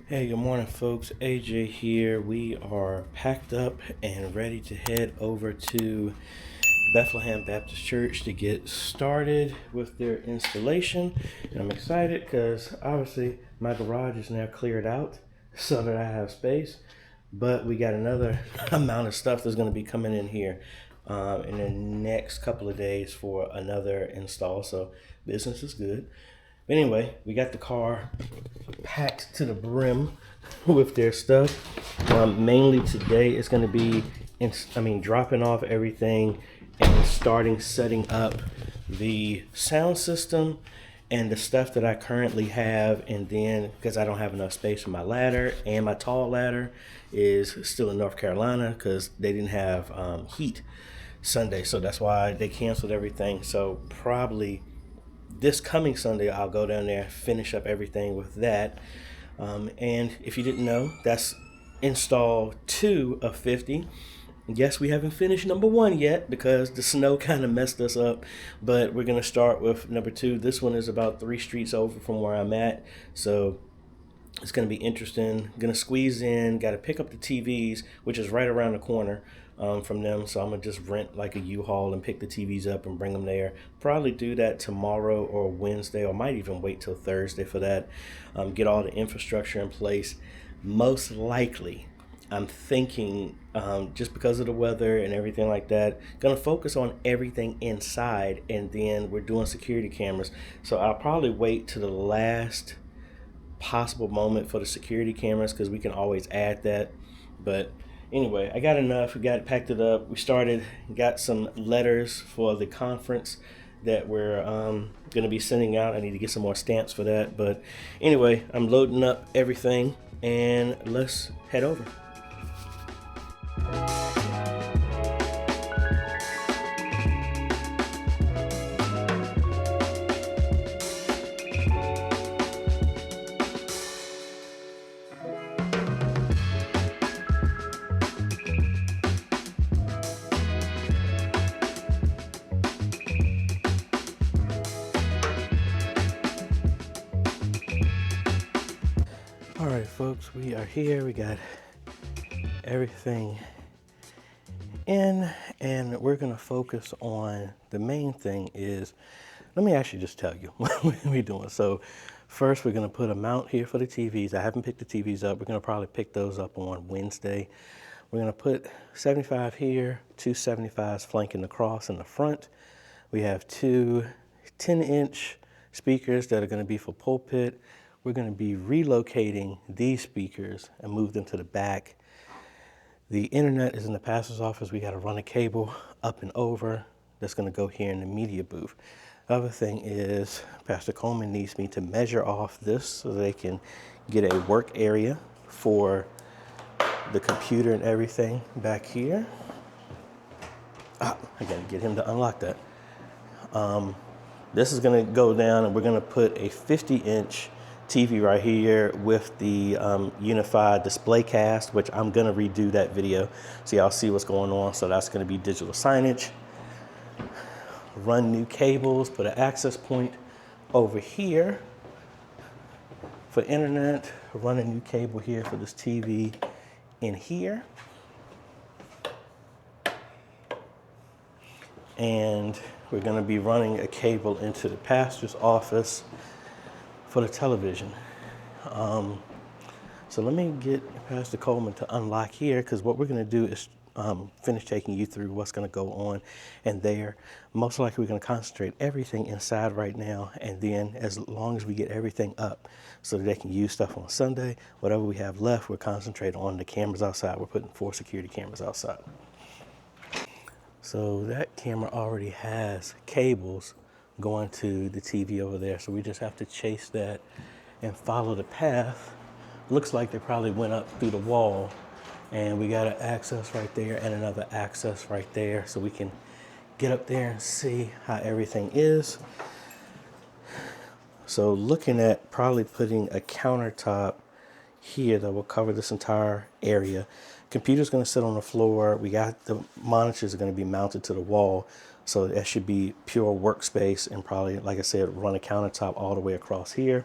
Hey, good morning, folks. AJ here. We are packed up and ready to head over to Bethlehem Baptist Church to get started with their installation. And I'm excited because obviously my garage is now cleared out so that I have space. But we got another amount of stuff that's going to be coming in here in the next couple of days for another install. So business is good. Anyway, we got the car packed to the brim with their stuff. Mainly today is going to be, dropping off everything and starting setting up the sound system and the stuff that I currently have. And then, because I don't have enough space for my ladder, and my tall ladder is still in North Carolina because they didn't have heat Sunday. So that's why they canceled everything. So probably this coming Sunday, I'll go down there, finish up everything with that. And if you didn't know, that's install 2 of 50. Yes, we haven't finished number 1 yet because the snow kind of messed us up, but we're going to start with number 2. This one is about 3 streets over from where I'm at, so it's going to be interesting. Going to squeeze in, got to pick up the TVs, which is right around the corner from them. So I'm going to just rent like a U-Haul and pick the TVs up and bring them there. Probably do that tomorrow or Wednesday, or might even wait till Thursday for that. Get all the infrastructure in place. Most likely, I'm thinking, just because of the weather and everything like that, going to focus on everything inside, and then we're doing security cameras. So I'll probably wait to the last possible moment for the security cameras because we can always add that. But anyway, I got enough. We got packed it up. We started, got some letters for the conference that we're going to be sending out. I need to get some more stamps for that. But anyway, I'm loading up everything and let's head over. All right, folks, we are here. We got everything in, and we're going to focus on the main thing is, let me actually just tell you what we're doing. So first, we're going to put a mount here for the TVs. I haven't picked the TVs up. We're going to probably pick those up on Wednesday. We're going to put 75 here, 2 75s flanking the cross in the front. We have 2 10-inch speakers that are going to be for pulpit. We're going to be relocating these speakers and move them to the back. The internet is in the pastor's office. We got to run a cable up and over. That's going to go here in the media booth. The other thing is Pastor Coleman needs me to measure off this so they can get a work area for the computer and everything back here. I got to get him to unlock that. This is going to go down, and we're going to put a 50-inch TV right here with the unified display cast, which I'm going to redo that video so y'all see what's going on. So that's going to be digital signage. Run new cables, put an access point over here for internet. Run a new cable here for this TV in here. And we're going to be running a cable into the pastor's office for the television. So let me get Pastor Coleman to unlock here, because what we're going to do is finish taking you through what's going to go on in there. Most likely we're going to concentrate everything inside right now, and then as long as we get everything up so that they can use stuff on Sunday, whatever we have left, we're concentrating on the cameras outside. We're putting 4 security cameras outside. So that camera already has cables going to the TV over there, so we just have to chase that and follow the path. Looks like they probably went up through the wall, and we got an access right there and another access right there, so we can get up there and see how everything is. So looking at probably putting a countertop here that will cover this entire area. Computer's going to sit on the floor. We got the monitors are going to be mounted to the wall, so that should be pure workspace, and probably, like I said, run a countertop all the way across here.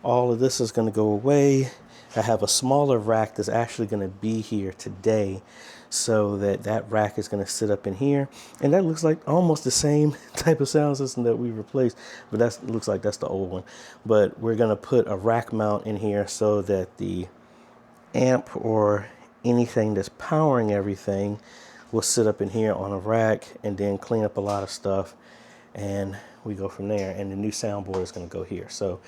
All of this is going to go away. I have a smaller rack that's actually going to be here today, so that rack is going to sit up in here, and that looks like almost the same type of sound system that we replaced, but that looks like that's the old one. But we're going to put a rack mount in here so that the amp or anything that's powering everything will sit up in here on a rack, and then clean up a lot of stuff, and we go from there. And the new soundboard is going to go here. So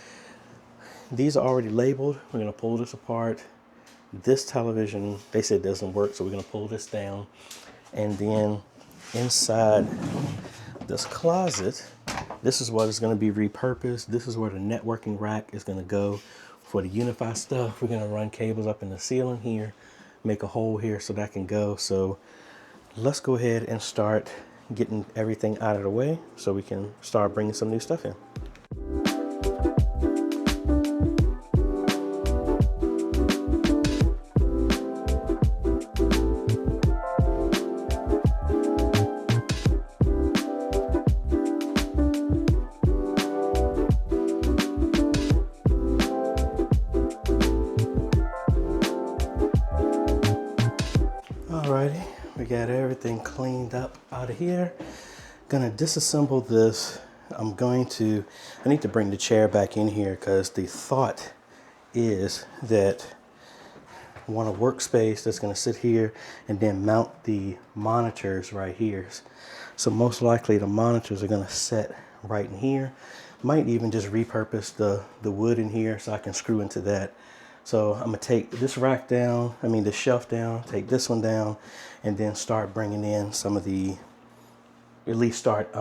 these are already labeled. We're going to pull this apart. This television, they said, doesn't work, so we're going to pull this down. And then inside this closet, this is what is going to be repurposed. This is where the networking rack is going to go for the Unify stuff. We're going to run cables up in the ceiling here, make a hole here so that can go. So let's go ahead and start getting everything out of the way so we can start bringing some new stuff in. Alrighty, we got everything cleaned up out of here. Gonna disassemble this. I need to bring the chair back in here because the thought is that I want a workspace that's gonna sit here and then mount the monitors right here. So most likely the monitors are gonna set right in here. Might even just repurpose the wood in here so I can screw into that. So I'm gonna take this rack down, this shelf down, take this one down, and then start bringing in some of the, at least start,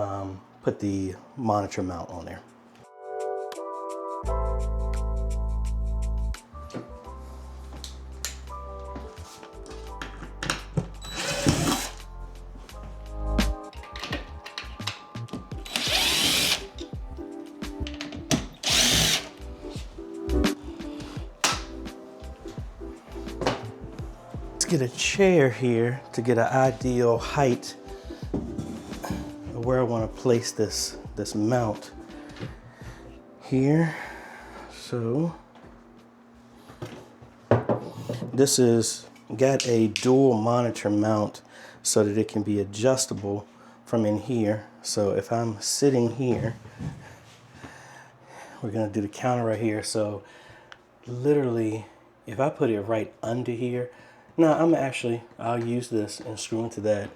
put the monitor mount on there. Get a chair here to get an ideal height of where I want to place this mount here. So this is got a dual monitor mount so that it can be adjustable from in here. So if I'm sitting here, we're gonna do the counter right here. So literally, if I put it right under here, I'll use this and screw into that.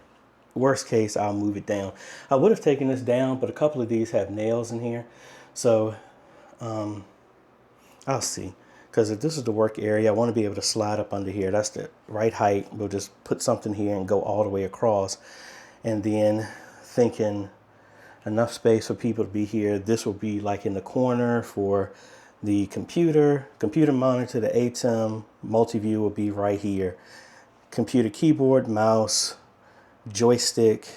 Worst case, I'll move it down. I would have taken this down, but a couple of these have nails in here. So I'll see. Because if this is the work area, I want to be able to slide up under here. That's the right height. We'll just put something here and go all the way across. And then thinking enough space for people to be here. This will be like in the corner for the computer monitor, the ATEM, multi-view will be right here. Computer keyboard, mouse, joystick,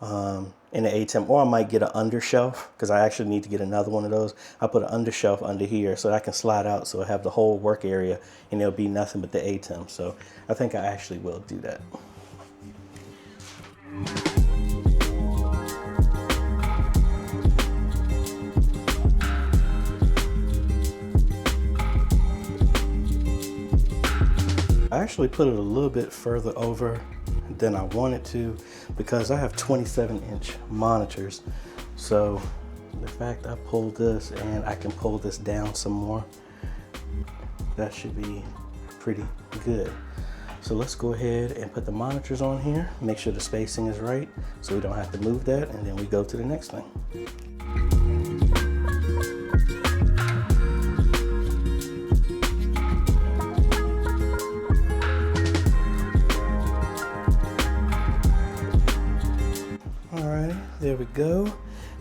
and the ATEM, or I might get an undershelf because I actually need to get another one of those. I put an undershelf under here so that I can slide out so I have the whole work area and there'll be nothing but the ATEM. So I think I actually will do that. I actually put it a little bit further over than I wanted to because I have 27-inch monitors. So the fact I pulled this and I can pull this down some more, that should be pretty good. So let's go ahead and put the monitors on here, make sure the spacing is right so we don't have to move that, and then we go to the next thing. There we go.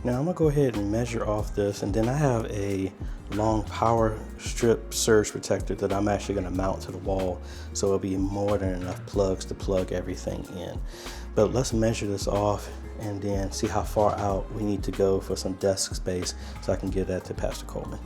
Now I'm gonna go ahead and measure off this, and then I have a long power strip surge protector that I'm actually gonna mount to the wall, so it'll be more than enough plugs to plug everything in. But let's measure this off and then see how far out we need to go for some desk space so I can give that to Pastor Coleman.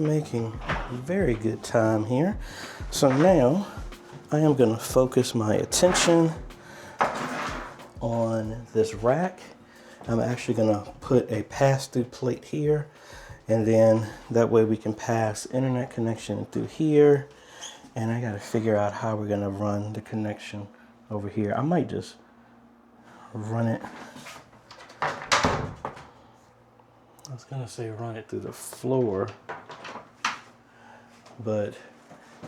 making very good time here. So now I am going to focus my attention on this rack. I'm actually going to put a pass-through plate here, and then that way we can pass internet connection through here. And I got to figure out how we're going to run the connection over here. I might just run it. I was going to say run it through the floor, but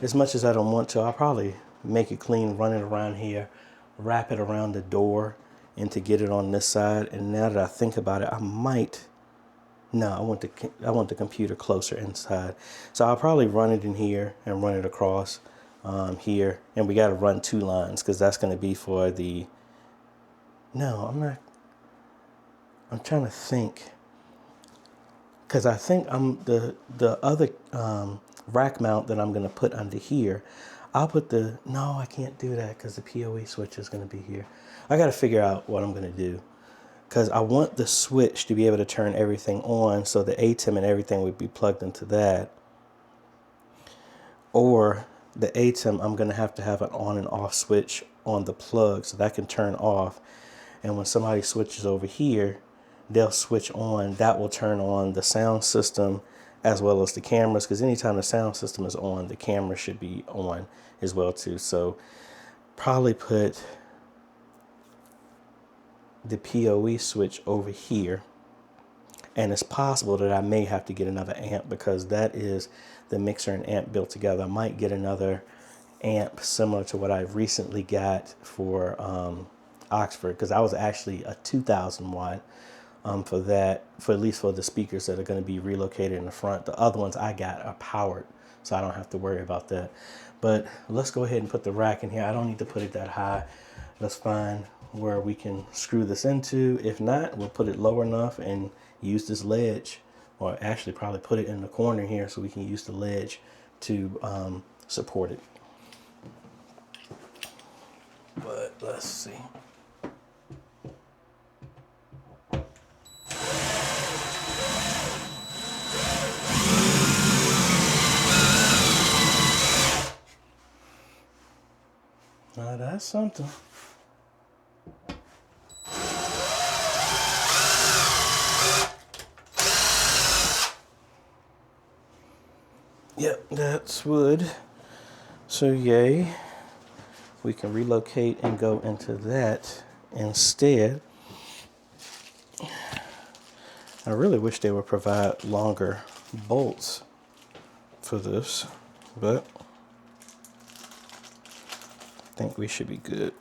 as much as I don't want to, I'll probably make it clean, run it around here, wrap it around the door, and to get it on this side. And now that I think about it, I want the computer closer inside. So I'll probably run it in here and run it across here. And we got to run 2 lines because that's going to be for the, I'm trying to think. Because I think the other rack mount that I'm going to put under here, I'll put I can't do that because the PoE switch is going to be here. I got to figure out what I'm going to do, because I want the switch to be able to turn everything on, so the ATEM and everything would be plugged into that. Or the ATEM, I'm going to have an on and off switch on the plug so that can turn off. And when somebody switches over here, they'll switch on. That will turn on the sound system as well as the cameras, because anytime the sound system is on, the camera should be on as well too. So probably put the PoE switch over here. And it's possible that I may have to get another amp, because that is the mixer and amp built together. I might get another amp similar to what I recently got for Oxford, because I was actually a 2000 watt for that, for at least for the speakers that are going to be relocated in the front. The other ones I got are powered, so I don't have to worry about that. But let's go ahead and put the rack in here. I don't need to put it that high. Let's find where we can screw this into. If not, we'll put it low enough and use this ledge, or actually probably put it in the corner here so we can use the ledge to support it. But let's see. Now that's something. Yep, that's wood. So yay, we can relocate and go into that instead. I really wish they would provide longer bolts for this, but I think we should be good.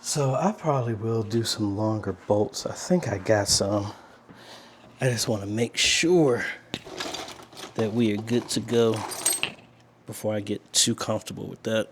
So I probably will do some longer bolts. I think I got some. I just want to make sure that we are good to go before I get too comfortable with that.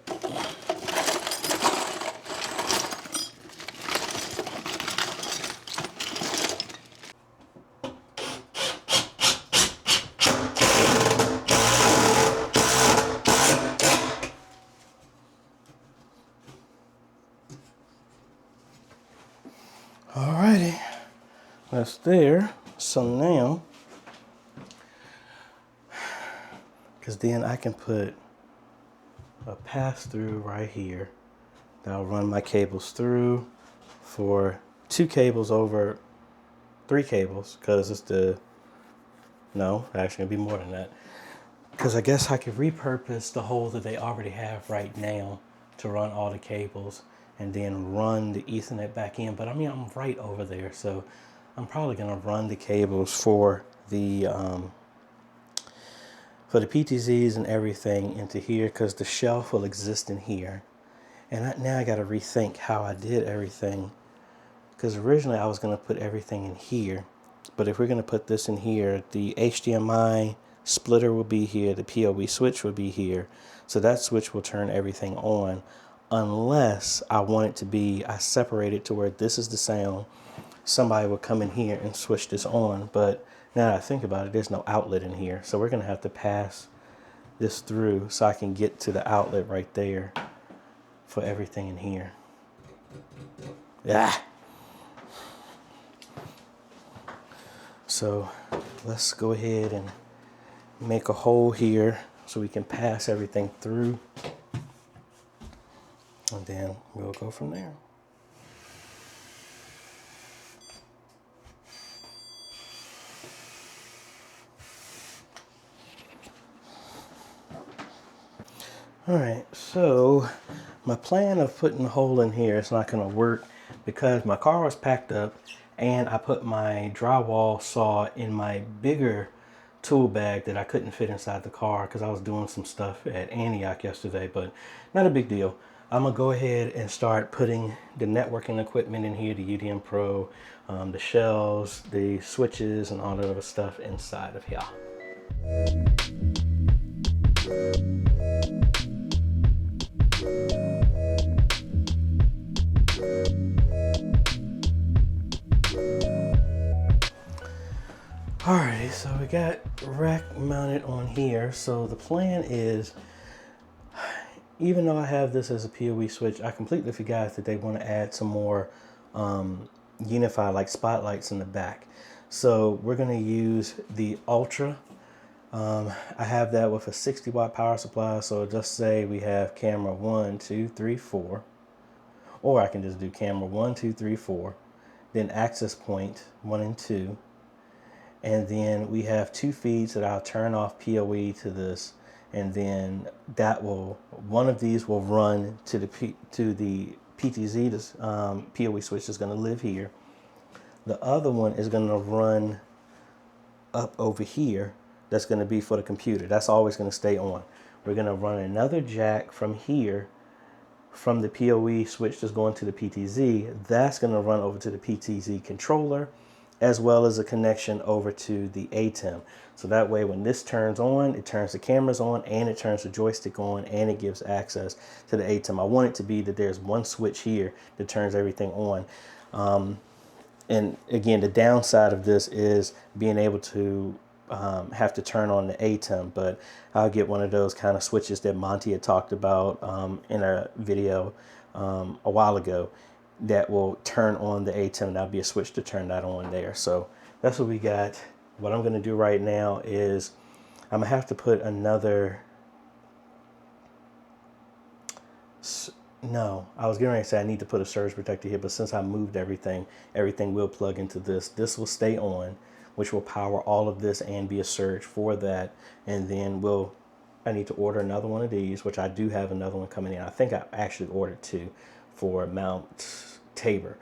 Alrighty, that's there. So now, because then I can put a pass through right here. That'll run my cables through for 2 cables over 3 cables, because it's no, actually it'll be more than that. Because I guess I could repurpose the hole that they already have right now to run all the cables and then run the Ethernet back in. But I mean, I'm right over there, so I'm probably gonna run the cables for the PTZs and everything into here, because the shelf will exist in here. And now I got to rethink how I did everything, because originally I was going to put everything in here, but if we're going to put this in here, the HDMI splitter will be here, the PoE switch will be here, so that switch will turn everything on, unless I want it to be, I separate it to where this is the sound, somebody will come in here and switch this on. But now that I think about it, there's no outlet in here, so we're going to have to pass this through so I can get to the outlet right there for everything in here. Yeah. So let's go ahead and make a hole here so we can pass everything through, and then we'll go from there. All right, so my plan of putting a hole in here is not going to work because my car was packed up and I put my drywall saw in my bigger tool bag that I couldn't fit inside the car because I was doing some stuff at Antioch yesterday, but not a big deal. I'm gonna go ahead and start putting the networking equipment in here, the UDM Pro, the shelves, the switches, and all that other stuff inside of here. Alright, so we got rack mounted on here. So the plan is, even though I have this as a PoE switch, I completely forgot that they want to add some more unified like spotlights in the back. So we're going to use the Ultra. I have that with a 60 watt power supply. So just say we have camera 1, 2, 3, 4. Or I can just do camera 1, 2, 3, 4. Then access point 1 and 2. And then we have 2 feeds that I'll turn off PoE to this, and then that will, one of these will run to the PTZ. This PoE switch is going to live here. The other one is going to run up over here. That's going to be for the computer. That's always going to stay on. We're going to run another jack from here, from the PoE switch that's going to the PTZ. That's going to run over to the PTZ controller, as well as a connection over to the ATEM. So that way when this turns on, it turns the cameras on and it turns the joystick on and it gives access to the ATEM. I want it to be that there's one switch here that turns everything on. And again, the downside of this is being able to have to turn on the ATEM, but I'll get one of those kind of switches that Monty had talked about in a video a while ago, that will turn on the ATEM. That'll be a switch to turn that on there. So that's what we got. What I'm going to do right now is I'm going to have to put another, no, I was getting ready to say I need to put a surge protector here, but since I moved everything will plug into this. This will stay on, which will power all of this and be a surge for that. And then I need to order another one of these, which I do have another one coming in. I think I actually ordered 2 for Mount Tabor.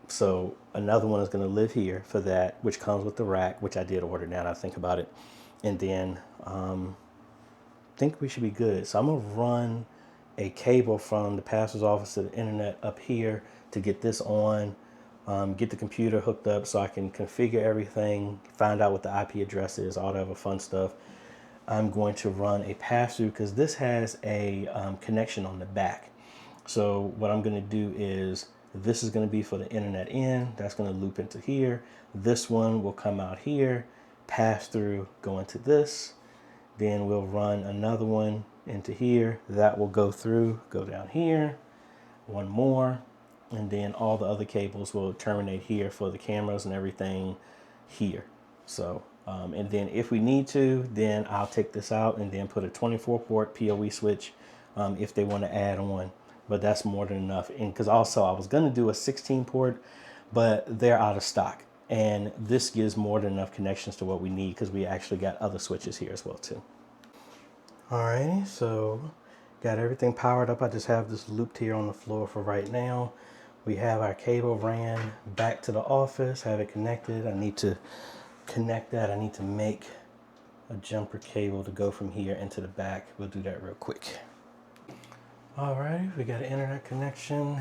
So another one is going to live here for that, which comes with the rack, which I did order now that I think about it. And then I think we should be good. So I'm going to run a cable from the pastor's office to the internet up here to get this on, get the computer hooked up so I can configure everything, find out what the IP address is, all that other fun stuff. I'm going to run a pass-through because this has a connection on the back. So what I'm going to do is, this is going to be for the internet in, that's going to loop into here. This one will come out here, pass through, go into this. Then we'll run another one into here. That will go through, go down here. One more, and then all the other cables will terminate here for the cameras and everything here. So and then if we need to, then I'll take this out and then put a 24 port PoE switch if they want to add on, but that's more than enough. And because also I was going to do a 16 port, but they're out of stock, and this gives more than enough connections to what we need because we actually got other switches here as well too. Alrighty, so got everything powered up. I just have this looped here on the floor for right now. We have our cable ran back to the office, have it connected. I need to connect that. I need to make a jumper cable to go from here into the back. We'll do that real quick. All right, we got an internet connection.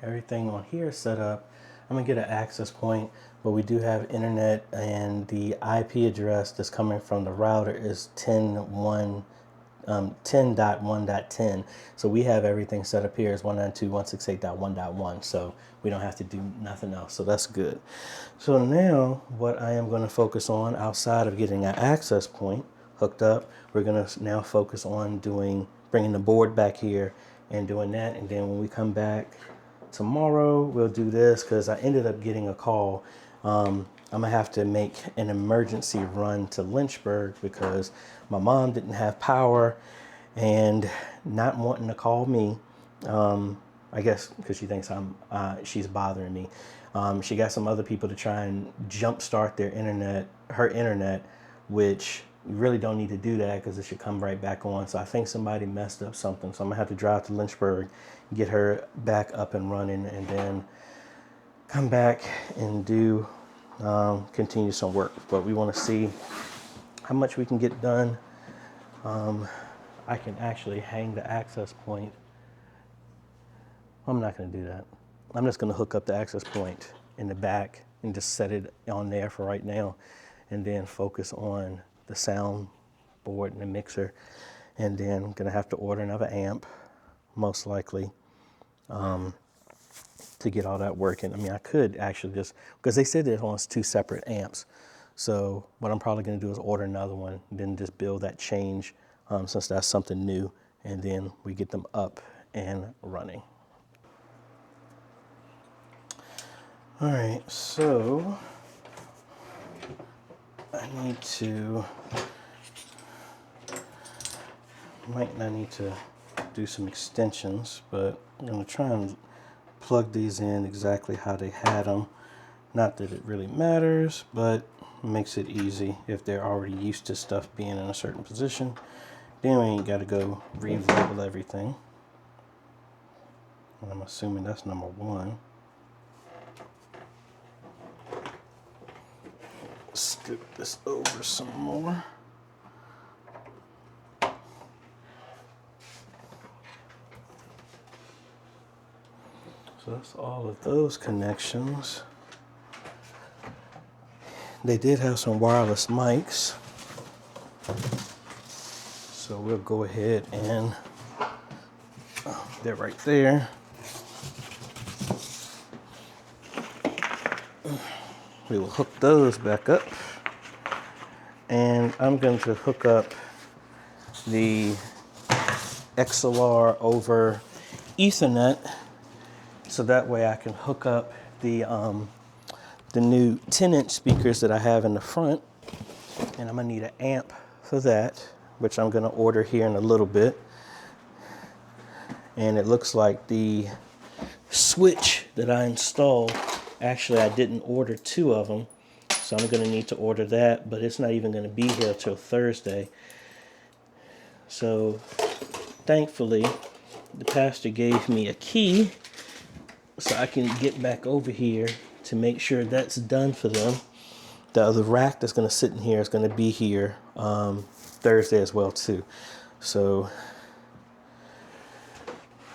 Everything on here is set up. I'm gonna get an access point, but we do have internet, and the IP address that's coming from the router is 10.1.10. So we have everything set up here as 192.168.1.1. So we don't have to do nothing else. So that's good. So now what I am going to focus on, outside of getting an access point hooked up, we're going to now focus on bringing the board back here and doing that. And then when we come back tomorrow, we'll do this, because I ended up getting a call. I'm gonna have to make an emergency run to Lynchburg because my mom didn't have power, and not wanting to call me, I guess because she thinks she's bothering me. She got some other people to try and jumpstart her internet, which you really don't need to do that because it should come right back on. So I think somebody messed up something. So I'm gonna have to drive to Lynchburg, get her back up and running, and then come back and continue some work. But we want to see how much we can get done. I can actually hang the access point. I'm not going to do that. I'm just going to hook up the access point in the back and just set it on there for right now, and then focus on the sound board and the mixer. And then I'm going to have to order another amp, most likely, to get all that working. I mean, I could actually just, because they said it on 2 separate amps. So what I'm probably going to do is order another one, then just build that change, since that's something new, and then we get them up and running. All right, so might not need to do some extensions, but I'm going to try and plug these in exactly how they had them. Not that it really matters, but makes it easy if they're already used to stuff being in a certain position. Then we ain't got to go re-label everything. And I'm assuming that's number 1. Scoop this over some more. So that's all of those connections. They did have some wireless mics, so we'll go ahead and they're right there. We will hook those back up, and I'm going to hook up the XLR over Ethernet, so that way I can hook up the new 10-inch speakers that I have in the front, and I'm gonna need an amp for that, which I'm gonna order here in a little bit. And it looks like the switch that I installed, actually I didn't order 2 of them, so I'm gonna need to order that, but it's not even gonna be here till Thursday. So thankfully the pastor gave me a key so I can get back over here to make sure that's done for them. The other rack that's going to sit in here is going to be here Thursday as well too. So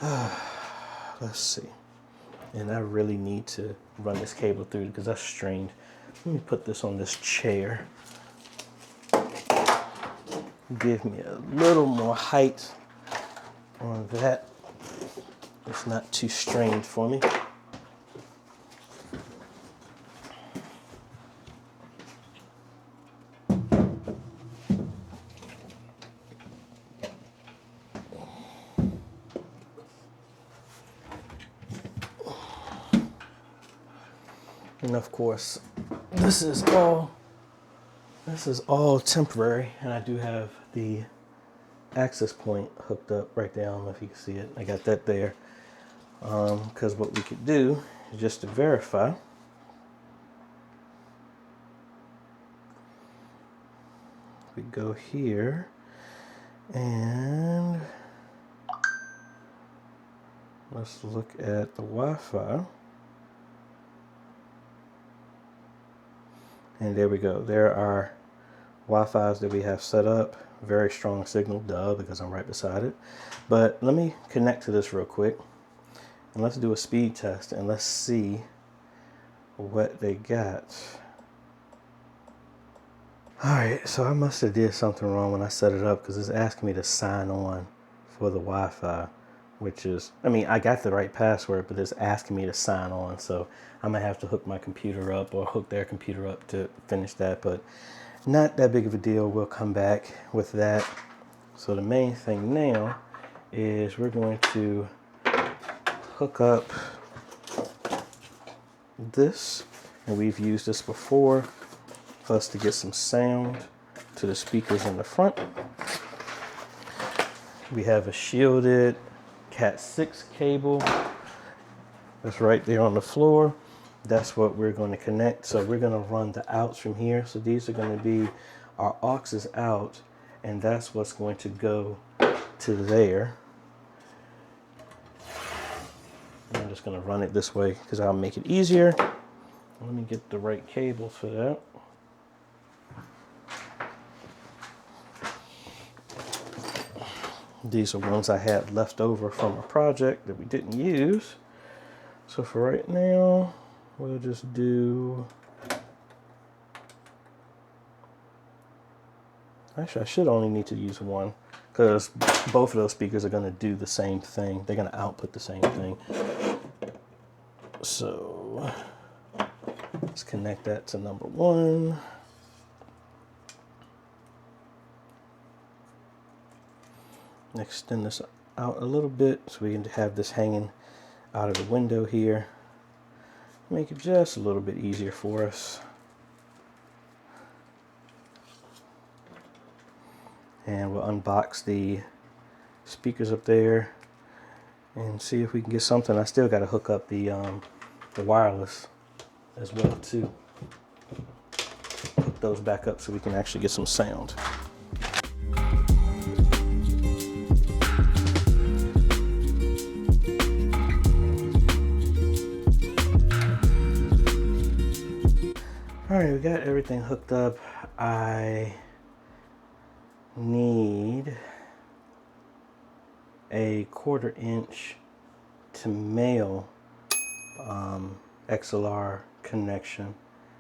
let's see. And I really need to run this cable through because that's strained. Let me put this on this chair. Give me a little more height on that. It's not too strained for me. And of course, this is all temporary, and I do have the access point hooked up right there. I don't know if you can see it. I got that there. Because what we could do is just to verify. We go here and let's look at the Wi-Fi. And there we go. There are Wi-Fi's that we have set up. Very strong signal, duh, because I'm right beside it. But let me connect to this real quick. And let's do a speed test and let's see what they got. Alright, so I must have did something wrong when I set it up because it's asking me to sign on for the Wi-Fi, which is, I mean, I got the right password, but it's asking me to sign on. So I'm going to have to hook my computer up or hook their computer up to finish that, but not that big of a deal. We'll come back with that. So the main thing now is we're going to hook up this, and we've used this before for us to get some sound to the speakers in the front. We have a shielded Cat 6 cable that's right there on the floor. That's what we're going to connect. So we're going to run the outs from here. So these are going to be our aux out, and that's what's going to go to there. And I'm just going to run it this way because I'll make it easier. Let me get the right cable for that. These are ones I had left over from a project that we didn't use. So for right now, we'll just do, actually I should only need to use one because both of those speakers are going to do the same thing. They're going to output the same thing. So let's connect that to number one. Extend this out a little bit so we can have this hanging out of the window here. Make it just a little bit easier for us. And we'll unbox the speakers up there and see if we can get something. I still got to hook up the wireless as well too. Hook those back up so we can actually get some sound. Alright, we got everything hooked up. I need a 1/4 inch to male XLR connection.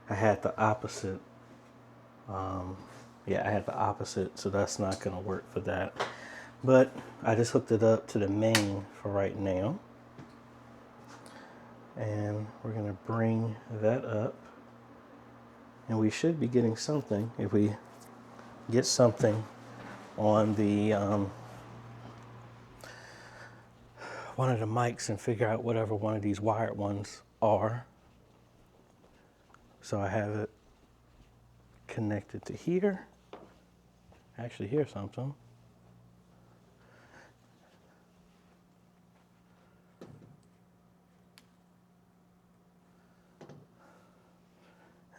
I had the opposite. Yeah, I had the opposite, so that's not going to work for that. But I just hooked it up to the main for right now. And we're going to bring that up. And we should be getting something if we get something on the one of the mics and figure out whatever one of these wired ones are. So I have it connected to here. I actually hear something.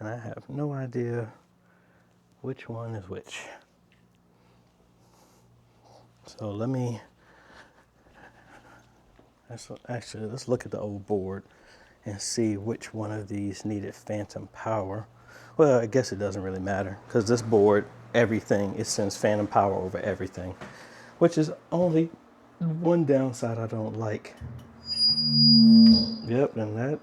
And I have no idea which one is which. So let's look at the old board and see which one of these needed phantom power. Well, I guess it doesn't really matter because this board, everything, it sends phantom power over everything, which is only one downside I don't like. Yep, and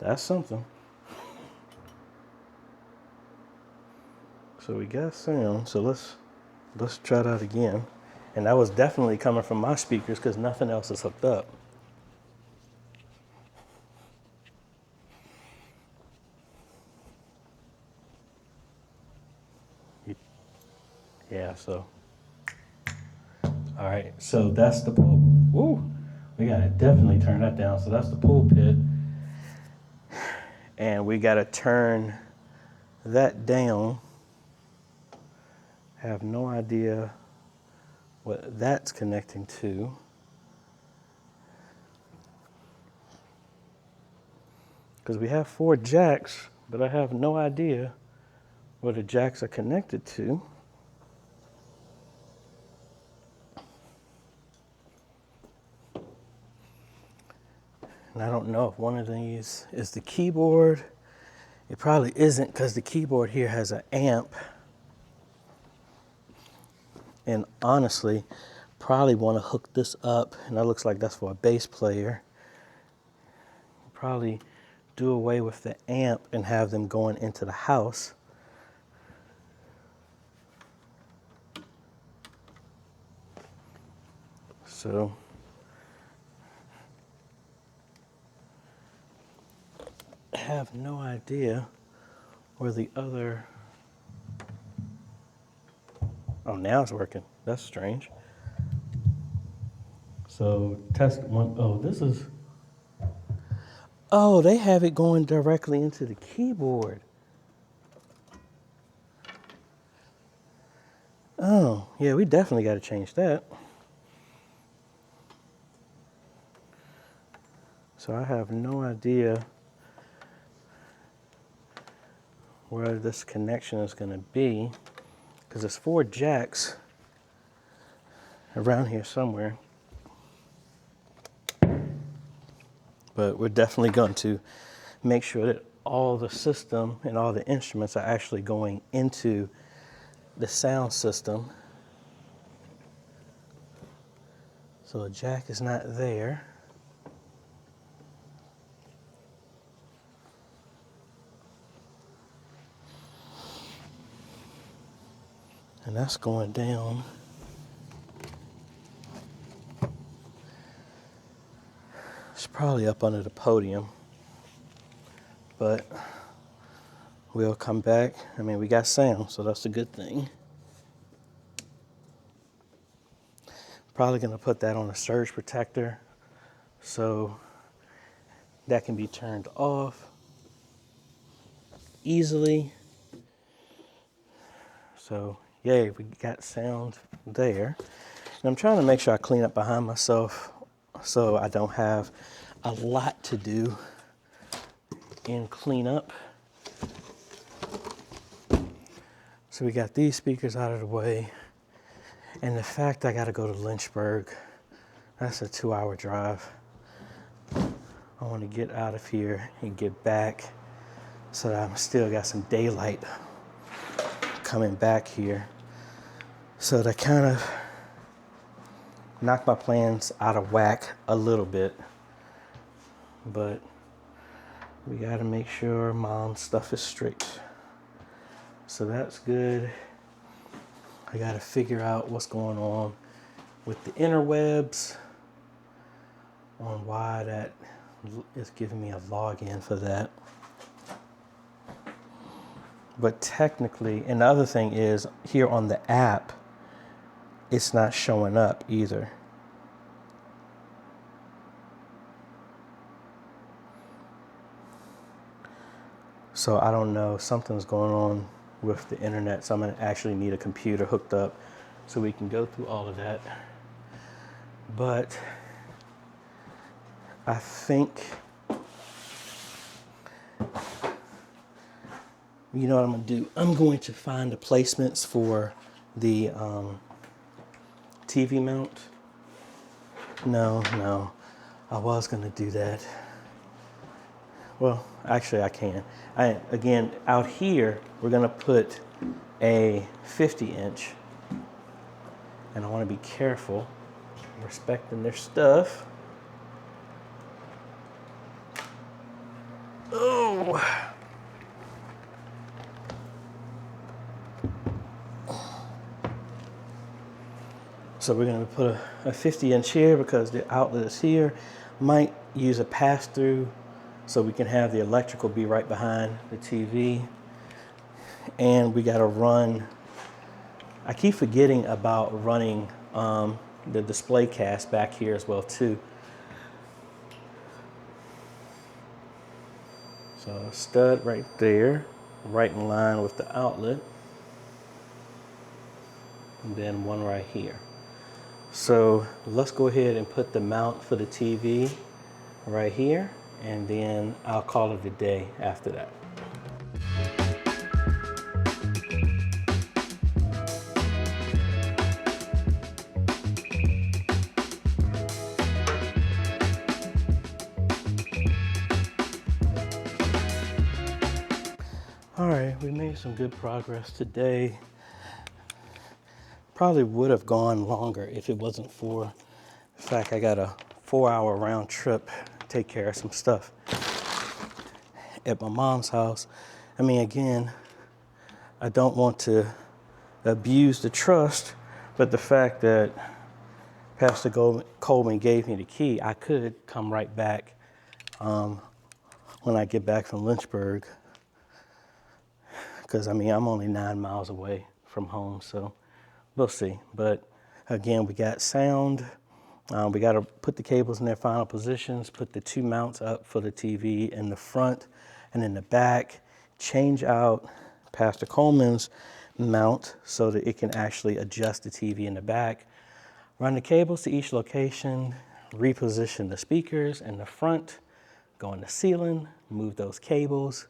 that's something. So we got sound, so let's try that again. And that was definitely coming from my speakers because nothing else is hooked up. Yeah, so. All right, so that's the problem. Ooh, We gotta definitely turn that down. So that's the pulpit. And we gotta turn that down. Have no idea what that's connecting to. Because we have 4 jacks, but I have no idea what the jacks are connected to. And I don't know if one of these is the keyboard. It probably isn't, because the keyboard here has an amp. And honestly, probably want to hook this up, and that looks like that's for a bass player. Probably do away with the amp and have them going into the house. So I have no idea where the other... Oh, now it's working. That's strange. So test one. Oh, this is... Oh, they have it going directly into the keyboard. Oh, yeah, we definitely got to change that. So I have no idea where this connection is going to be, because there's 4 jacks around here somewhere. But we're definitely going to make sure that all the system and all the instruments are actually going into the sound system. So a jack is not there. And that's going down. It's probably up under the podium, but we'll come back. I mean, we got sound, so that's a good thing. Probably gonna put that on a surge protector so that can be turned off easily. So yay, we got sound there. And I'm trying to make sure I clean up behind myself so I don't have a lot to do in cleanup. So we got these speakers out of the way. And the fact I gotta go to Lynchburg, that's a 2-hour drive. I wanna get out of here and get back so that I'm still got some daylight coming back here. So that kind of knocked my plans out of whack a little bit. But we gotta make sure mom's stuff is straight. So that's good. I gotta figure out what's going on with the interwebs, on why that is giving me a login for that. But technically, and the other thing is, here on the app, it's not showing up either. So I don't know, something's going on with the internet, so I'm gonna actually need a computer hooked up so we can go through all of that. But I think, you know what I'm gonna do? I'm going to find the placements for the TV mount. No, I was gonna do that. Well, actually I can. Again, out here, we're gonna put a 50-inch, and I wanna be careful, respecting their stuff. Oh. So we're gonna put a 50-inch here because the outlet is here. Might use a pass-through so we can have the electrical be right behind the TV. And we gotta run, I keep forgetting about running the display cast back here as well too. So a stud right there, right in line with the outlet, and then one right here. So let's go ahead and put the mount for the TV right here, and then I'll call it a day after that. All right, we made some good progress today. Probably would have gone longer if it wasn't for the fact I got a 4-hour round trip to take care of some stuff at my mom's house. I mean, again, I don't want to abuse the trust, but the fact that Pastor Coleman gave me the key, I could come right back when I get back from Lynchburg, because I mean, I'm only 9 miles away from home, so we'll see. But again, we got sound. We got to put the cables in their final positions, put the 2 mounts up for the TV in the front and in the back, change out Pastor Coleman's mount so that it can actually adjust the TV in the back, run the cables to each location, reposition the speakers in the front, go in the ceiling, move those cables.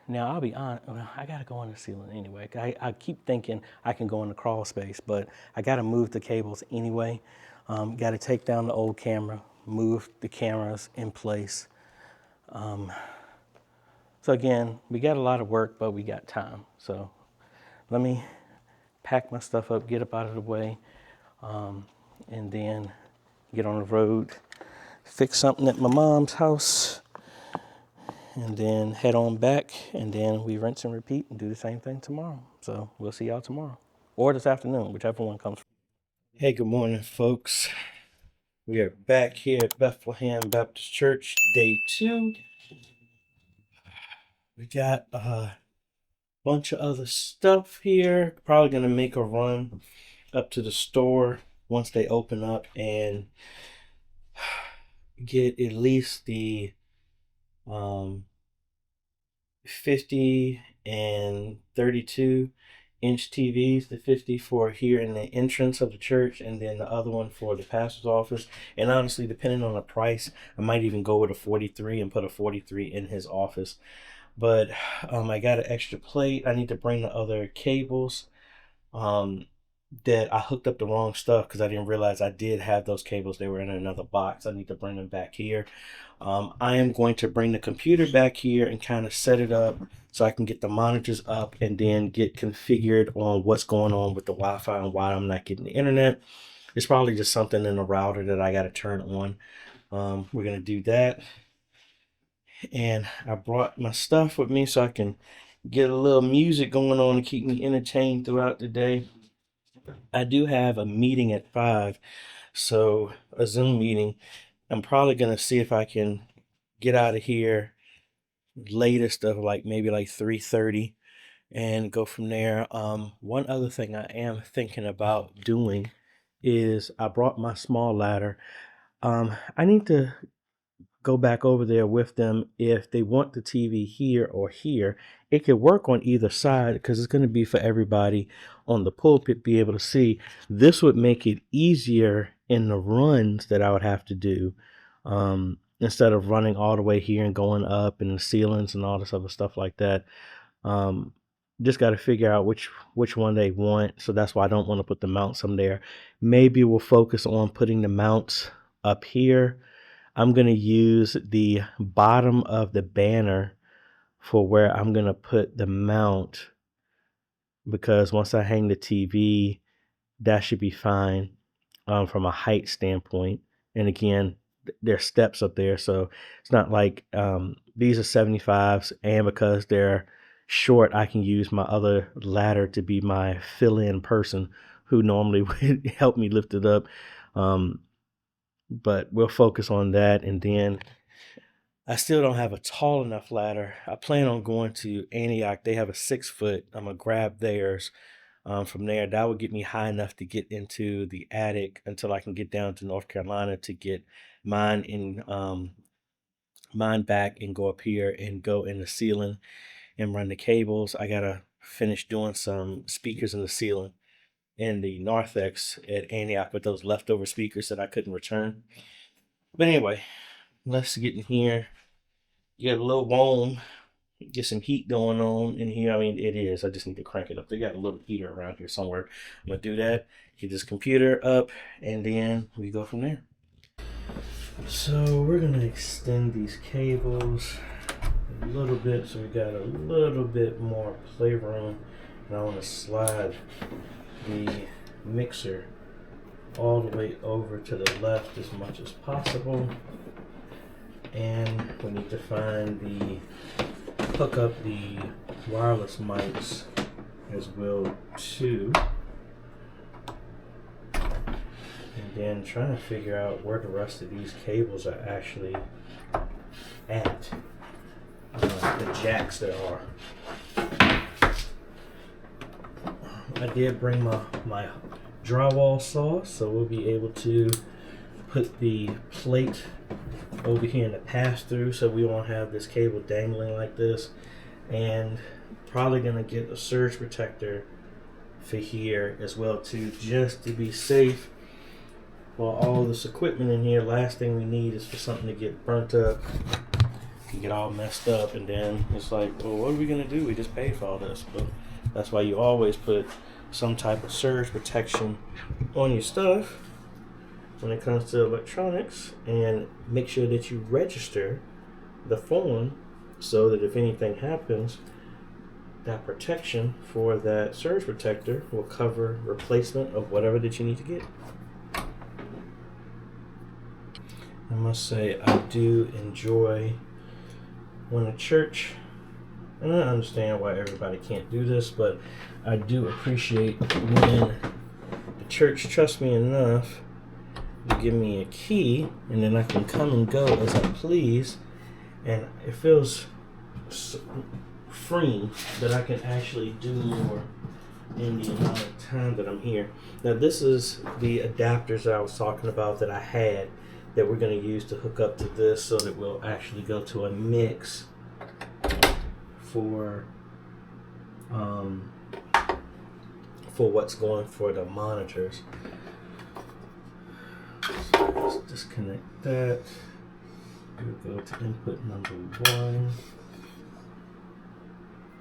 Now, I'll be honest, I got to go in the ceiling anyway. I keep thinking I can go in the crawl space, but I got to move the cables anyway. Got to take down the old camera, move the cameras in place. So again, we got a lot of work, but we got time. So let me pack my stuff up, get up out of the way, and then get on the road, fix something at my mom's house, and then head on back, and then we rinse and repeat and do the same thing tomorrow. So we'll see y'all tomorrow, or this afternoon, whichever one comes. Hey, good morning, folks. We are back here at Bethlehem Baptist Church, day 2. We got a bunch of other stuff here. Probably gonna make a run up to the store once they open up and get at least the 50 and 32-inch TVs, the 50 for here in the entrance of the church, and then the other one for the pastor's office. And honestly, depending on the price, I might even go with a 43 and put a 43 in his office. But I got an extra plate. I need to bring the other cables that I hooked up the wrong stuff because I didn't realize I did have those cables. They were in another box. I need to bring them back here. I am going to bring the computer back here and kind of set it up so I can get the monitors up and then get configured on what's going on with the Wi-Fi and why I'm not getting the internet. It's probably just something in the router that I got to turn on. We're going to do that. And I brought my stuff with me so I can get a little music going on to keep me entertained throughout the day. I do have a meeting at 5, so a Zoom meeting. I'm probably going to see if I can get out of here latest of maybe 3:30 and go from there. One other thing I am thinking about doing is I brought my small ladder. I need to go back over there with them if they want the TV here or here. It could work on either side because it's going to be for everybody on the pulpit be able to see. This would make it easier in the runs that I would have to do instead of running all the way here and going up in the ceilings and all this other stuff like that. Just got to figure out which one they want. So that's why I don't want to put the mounts on there. Maybe we'll focus on putting the mounts up here. I'm going to use the bottom of the banner for where I'm going to put the mount, because once I hang the TV, that should be fine from a height standpoint. And again, there's steps up there, so it's not like these are 75s, and because they're short, I can use my other ladder to be my fill-in person who normally would help me lift it up. But we'll focus on that. And then I still don't have a tall enough ladder. I plan on going to Antioch. They have a 6-foot. I'm going to grab theirs from there. That would get me high enough to get into the attic until I can get down to North Carolina to get mine in mine back and go up here and go in the ceiling and run the cables. I gotta finish doing some speakers in the ceiling in the narthex at Antioch with those leftover speakers that I couldn't return. But anyway, let's get in here. Get a little warm, get some heat going on in here. I mean, it is. I just need to crank it up. They got a little heater around here somewhere. I'm gonna do that. Get this computer up, and then we go from there. So we're gonna extend these cables a little bit so we got a little bit more playroom. And I want to slide the mixer all the way over to the left as much as possible. And we need to find hook up the wireless mics as well too. And then trying to figure out where the rest of these cables are actually at. The jacks there are. I did bring my drywall saw, so we'll be able to put the plate over here in the pass-through so we won't have this cable dangling like this. And probably gonna get a surge protector for here as well too, just to be safe. Well, all this equipment in here, last thing we need is for something to get burnt up and get all messed up, and then it's like, well, what are we gonna do? We just paid for all this. But that's why you always put some type of surge protection on your stuff when it comes to electronics, and make sure that you register the form so that if anything happens, that protection for that surge protector will cover replacement of whatever that you need to get. I must say, I do enjoy when a church, and I understand why everybody can't do this, but I do appreciate when the church trusts me enough to give me a key, and then I can come and go as I please, and it feels freeing that I can actually do more in the amount of time that I'm here. Now, this is the adapters that I was talking about that I had that we're going to use to hook up to this, so that we'll actually go to a mix for what's going for the monitors. So let's disconnect that. We'll go to input number 1,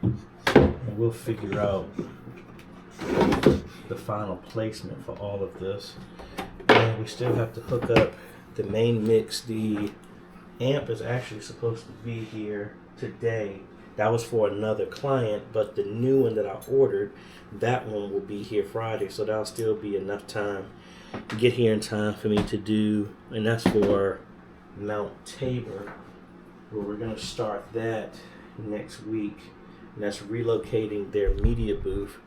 and we'll figure out the final placement for all of this. And we still have to hook up the main mix. The amp is actually supposed to be here today. That was for another client, but the new one that I ordered, that one will be here Friday, so that'll still be enough time to get here in time for me to do, and that's for Mount Tabor, where we're going to start that next week, and that's relocating their media booth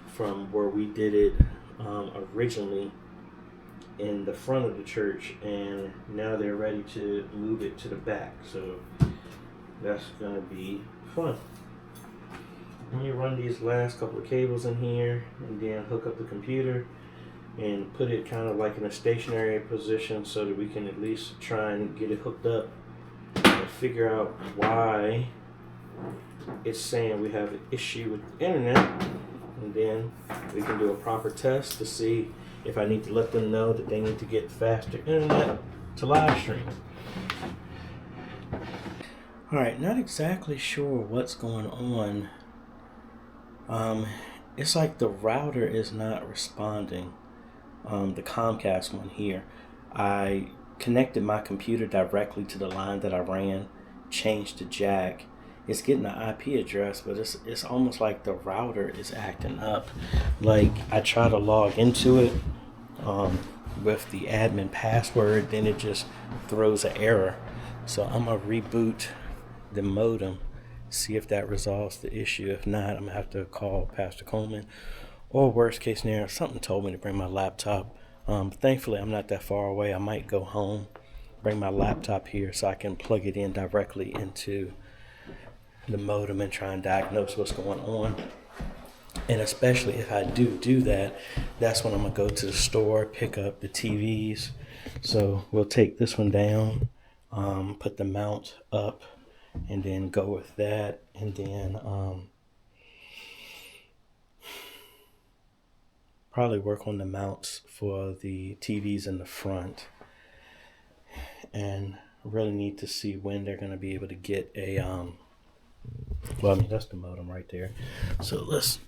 from where we did it originally in the front of the church, and now they're ready to move it to the back, so that's going to be fun. Let me run these last couple of cables in here and then hook up the computer and put it kind of like in a stationary position so that we can at least try and get it hooked up and figure out why it's saying we have an issue with the internet, and then we can do a proper test to see if I need to let them know that they need to get faster internet to live stream. Alright, not exactly sure what's going on. It's like the router is not responding. The Comcast one here. I connected my computer directly to the line that I ran, changed the jack. It's getting the IP address, but it's almost like the router is acting up. Like I try to log into it with the admin password, then it just throws an error. So I'm gonna reboot the modem, see if that resolves the issue. If not, I'm gonna have to call Pastor Coleman, or worst case scenario, something told me to bring my laptop. Thankfully, I'm not that far away. I might go home, bring my laptop here so I can plug it in directly into the modem and try and diagnose what's going on. And especially if I do that, that's when I'm gonna go to the store, pick up the TVs. So we'll take this one down, put the mount up and then go with that, and then probably work on the mounts for the TVs in the front, and really need to see when they're going to be able to get a well, I mean, that's the modem right there. So let's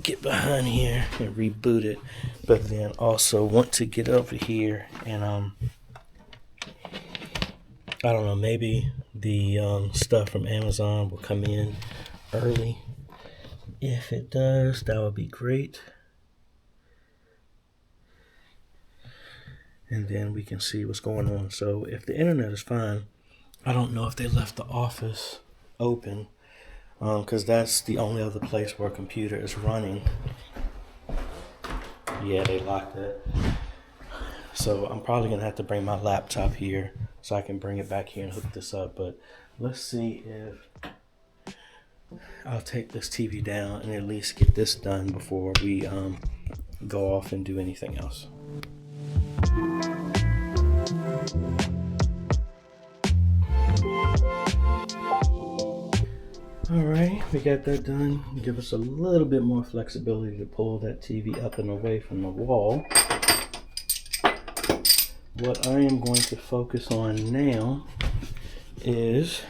get behind here and reboot it, but then also want to get over here and I don't know, maybe the stuff from Amazon will come in early. If it does, that would be great. And then we can see what's going on. So if the internet is fine, I don't know if they left the office open, because that's the only other place where a computer is running. Yeah, they locked it. So I'm probably going to have to bring my laptop here so I can bring it back here and hook this up. But let's see if I'll take this TV down and at least get this done before we go off and do anything else. All right, we got that done. Give us a little bit more flexibility to pull that TV up and away from the wall. What I am going to focus on now is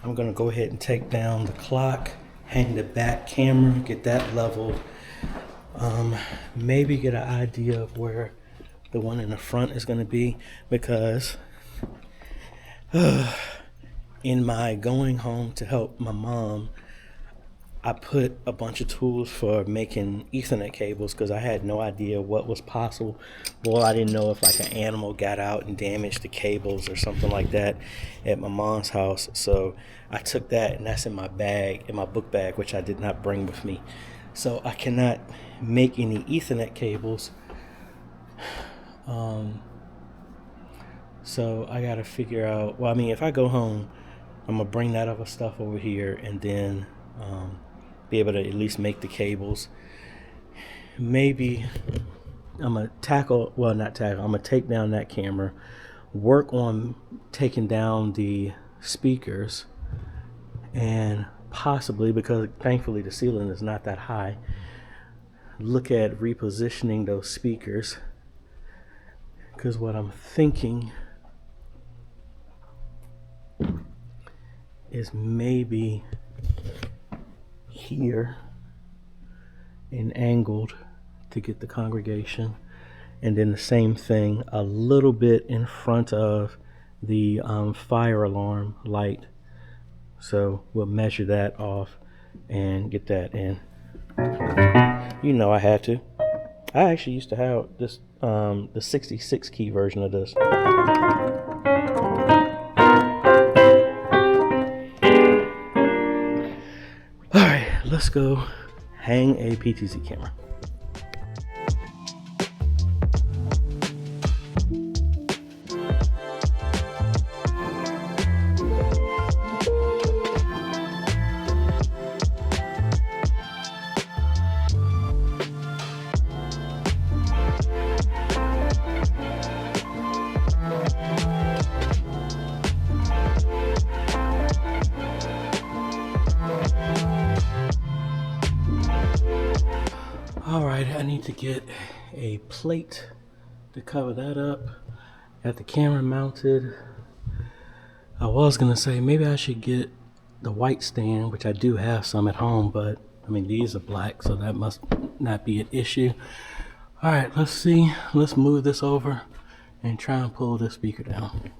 I'm going to go ahead and take down the clock, hang the back camera, get that leveled, maybe get an idea of where the one in the front is going to be, because in my going home to help my mom, I put a bunch of tools for making Ethernet cables because I had no idea what was possible. Well, I didn't know if like an animal got out and damaged the cables or something like that at my mom's house. So I took that, and that's in my bag, in my book bag, which I did not bring with me. So I cannot make any Ethernet cables. So I got to figure out, well, I mean, if I go home, I'm going to bring that other stuff over here and then be able to at least make the cables. Maybe I'm going to take down that camera, work on taking down the speakers, and possibly, because thankfully the ceiling is not that high, look at repositioning those speakers. Because what I'm thinking is maybe here and angled to get the congregation, and then the same thing a little bit in front of the fire alarm light. So we'll measure that off and get that in. You know, I had to. I actually used to have this the 66 key version of this. All right, let's go hang a PTZ camera. I need to get a plate to cover that up. Got the camera mounted. I was gonna say maybe I should get the white stand, which I do have some at home, but I mean these are black, so that must not be an issue. All right, let's see. Let's move this over and try and pull this speaker down.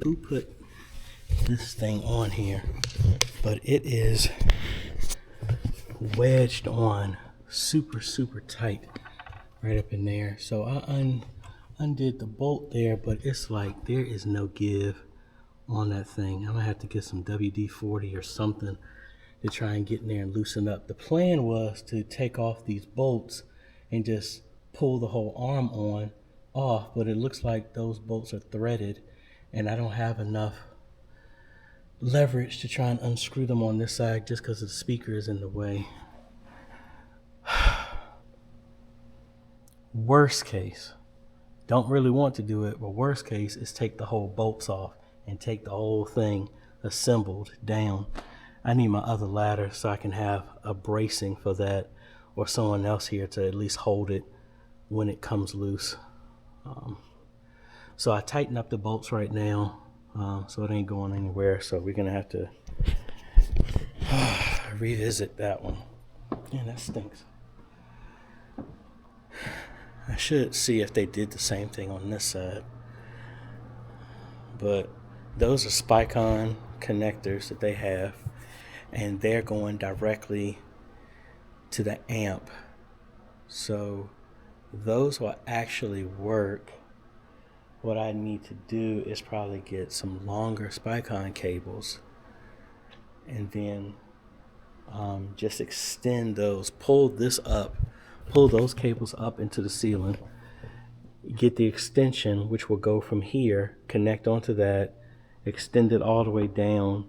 who put this thing on here, but it is wedged on super tight right up in there. So I undid the bolt there, but it's like there is no give on that thing. I'm gonna have to get some WD-40 or something to try and get in there and loosen up. The plan was to take off these bolts and just pull the whole arm off, but it looks like those bolts are threaded and I don't have enough leverage to try and unscrew them on this side just because the speaker is in the way. Worst case, don't really want to do it, but worst case is take the whole bolts off and take the whole thing assembled down. I need my other ladder so I can have a bracing for that, or someone else here to at least hold it when it comes loose. So I tighten up the bolts right now, so it ain't going anywhere. So we're gonna have to revisit that one. Man, that stinks. I should see if they did the same thing on this side. But those are Spicon connectors that they have, and they're going directly to the amp. So those will actually work. What I need to do is probably get some longer Spicon cables and then just extend those, pull those cables up into the ceiling, get the extension, which will go from here, connect onto that, extend it all the way down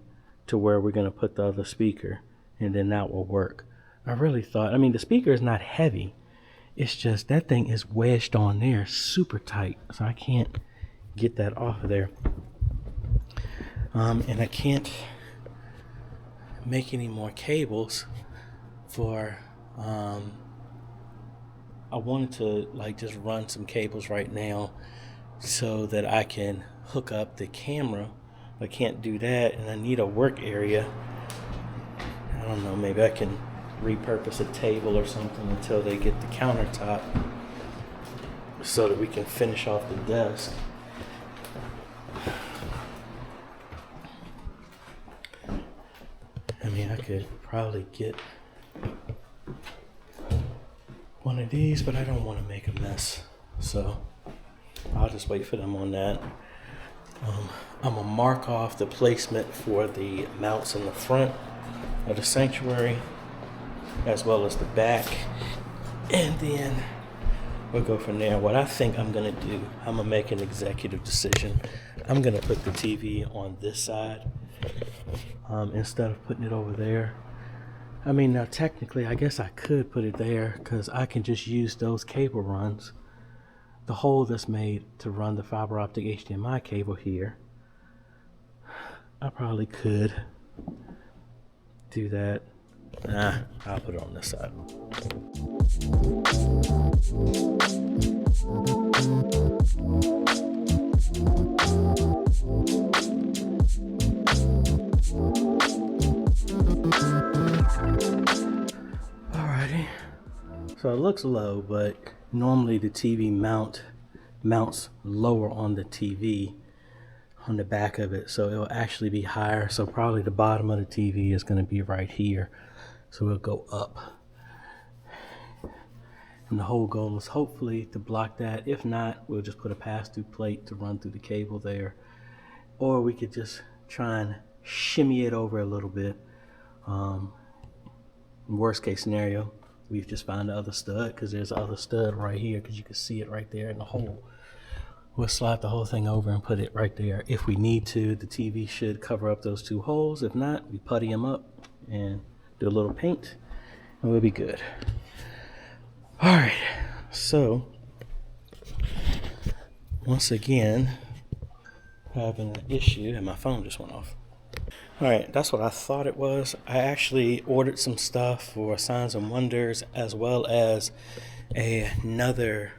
to where we're going to put the other speaker, and then that will work. I really thought, the speaker is not heavy. It's just that thing is wedged on there super tight, so I can't get that off of there. And I can't make any more cables for, I wanted to just run some cables right now so that I can hook up the camera. I can't do that, and I need a work area. I don't know, maybe I can repurpose a table or something until they get the countertop so that we can finish off the desk. I could probably get one of these, but I don't want to make a mess, so I'll just wait for them on that. I'm gonna mark off the placement for the mounts in the front of the sanctuary as well as the back, and then we'll go from there. What I think I'm gonna do, I'm gonna make an executive decision. I'm gonna put the TV on this side instead of putting it over there. Now technically I guess I could put it there because I can just use those cable runs, the hole that's made to run the fiber optic HDMI cable here. I probably could do that. I'll put it on this side. Alrighty. So it looks low, but normally the TV mounts lower on the TV on the back of it, so it'll actually be higher. So probably the bottom of the TV is going to be right here, so it'll go up. And the whole goal is hopefully to block that. If not, we'll just put a pass-through plate to run through the cable there, or we could just try and shimmy it over a little bit. Worst case scenario, we've just found the other stud, because there's the other stud right here, because you can see it right there in the hole. We'll slide the whole thing over and put it right there if we need to. The TV should cover up those two holes. If not, we putty them up and do a little paint and we'll be good. All right, so once again, having an issue, and my phone just went off. All right, that's what I thought it was. I actually ordered some stuff for Signs and Wonders, as well as another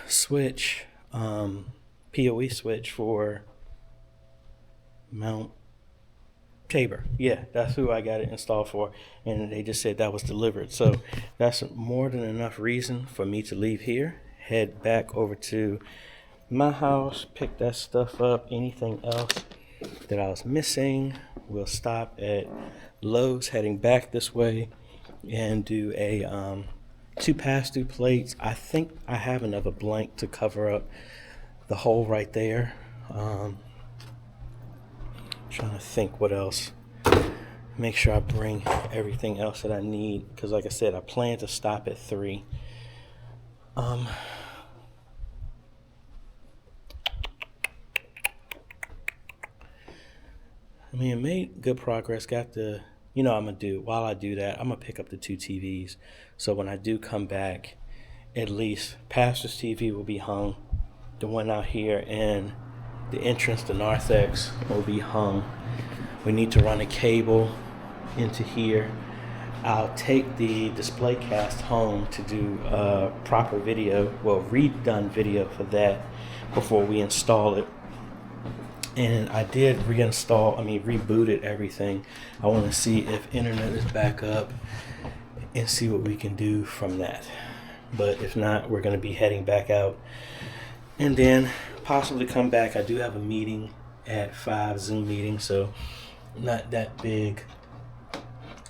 switch, PoE switch for Mount Tabor. Yeah, that's who I got it installed for, and they just said that was delivered. So that's more than enough reason for me to leave here, head back over to my house, pick that stuff up. Anything else that I was missing, we'll stop at Lowe's heading back this way and do a 2 pass-through plates. I think I have another blank to cover up the hole right there. Trying to think what else. Make sure I bring everything else that I need, because like I said, I plan to stop at 3. I mean, it made good progress. Got the, while I do that, I'm gonna pick up the 2 TVs. So when I do come back, at least Pastor's TV will be hung. The one out here and the entrance to narthex will be hung. We need to run a cable into here. I'll take the display cast home to do proper video, redone video for that before we install it. And I did rebooted everything. I want to see if internet is back up and see what we can do from that. But if not, we're going to be heading back out and then possibly come back. I do have a meeting at 5, Zoom meeting, so not that big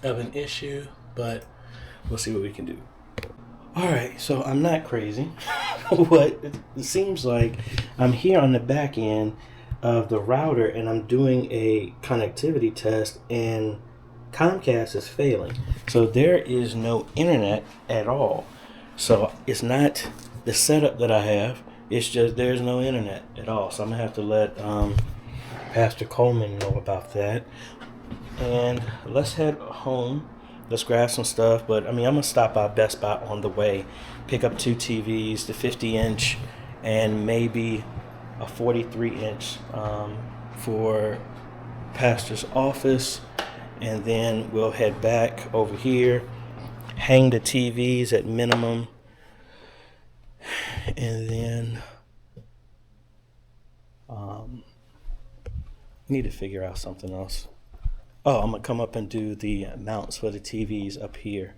of an issue, but we'll see what we can do. All right, so I'm not crazy. What it seems like, I'm here on the back end of the router and I'm doing a connectivity test and Comcast is failing. So there is no internet at all. So it's not the setup that I have, it's just there's no internet at all. So I'm gonna have to let Pastor Coleman know about that. And let's head home. Let's grab some stuff. But I'm gonna stop by Best Buy on the way, pick up 2 TVs, the 50-inch and maybe a 43-inch for Pastor's office, and then we'll head back over here, hang the TVs at minimum, and then need to figure out something else. Oh, I'm gonna come up and do the mounts for the TVs up here.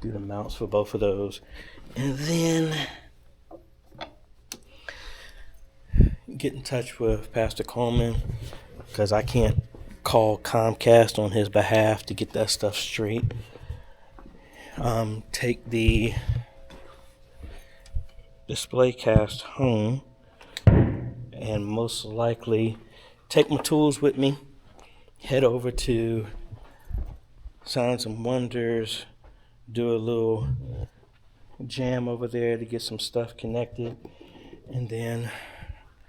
Do the mounts for both of those, and then get in touch with Pastor Coleman, because I can't call Comcast on his behalf to get that stuff straight. Take the display cast home and most likely take my tools with me, head over to Signs and Wonders, do a little jam over there to get some stuff connected, and then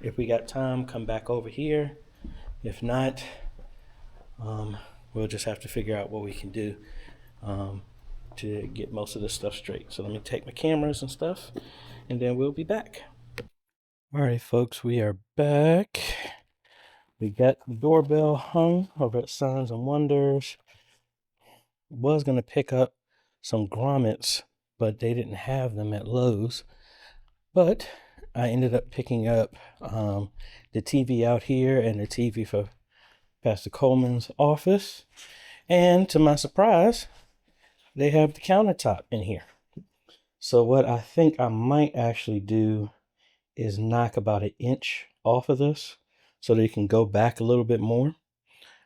if we got time, come back over here. If not, we'll just have to figure out what we can do to get most of this stuff straight. So let me take my cameras and stuff, and then we'll be back. All right, folks, we are back. We got the doorbell hung over at Signs and Wonders. Was going to pick up some grommets, but they didn't have them at Lowe's. But I ended up picking up the TV out here and the TV for Pastor Coleman's office. And to my surprise, they have the countertop in here. So what I think I might actually do is knock about 1 inch off of this so they can go back a little bit more.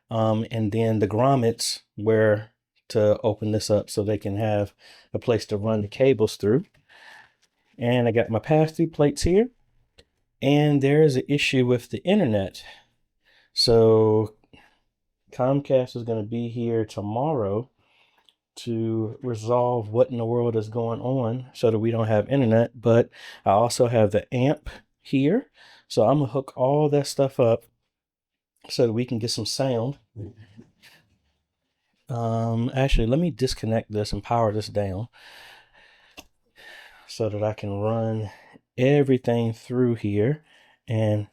And then the grommets, where to open this up so they can have a place to run the cables through. And I got my pass-through plates here. And there is an issue with the internet. So Comcast is going to be here tomorrow to resolve what in the world is going on so that we don't have internet. But I also have the amp here. So I'm going to hook all that stuff up so that we can get some sound. Actually, let me disconnect this and power this down so that I can run everything through here. And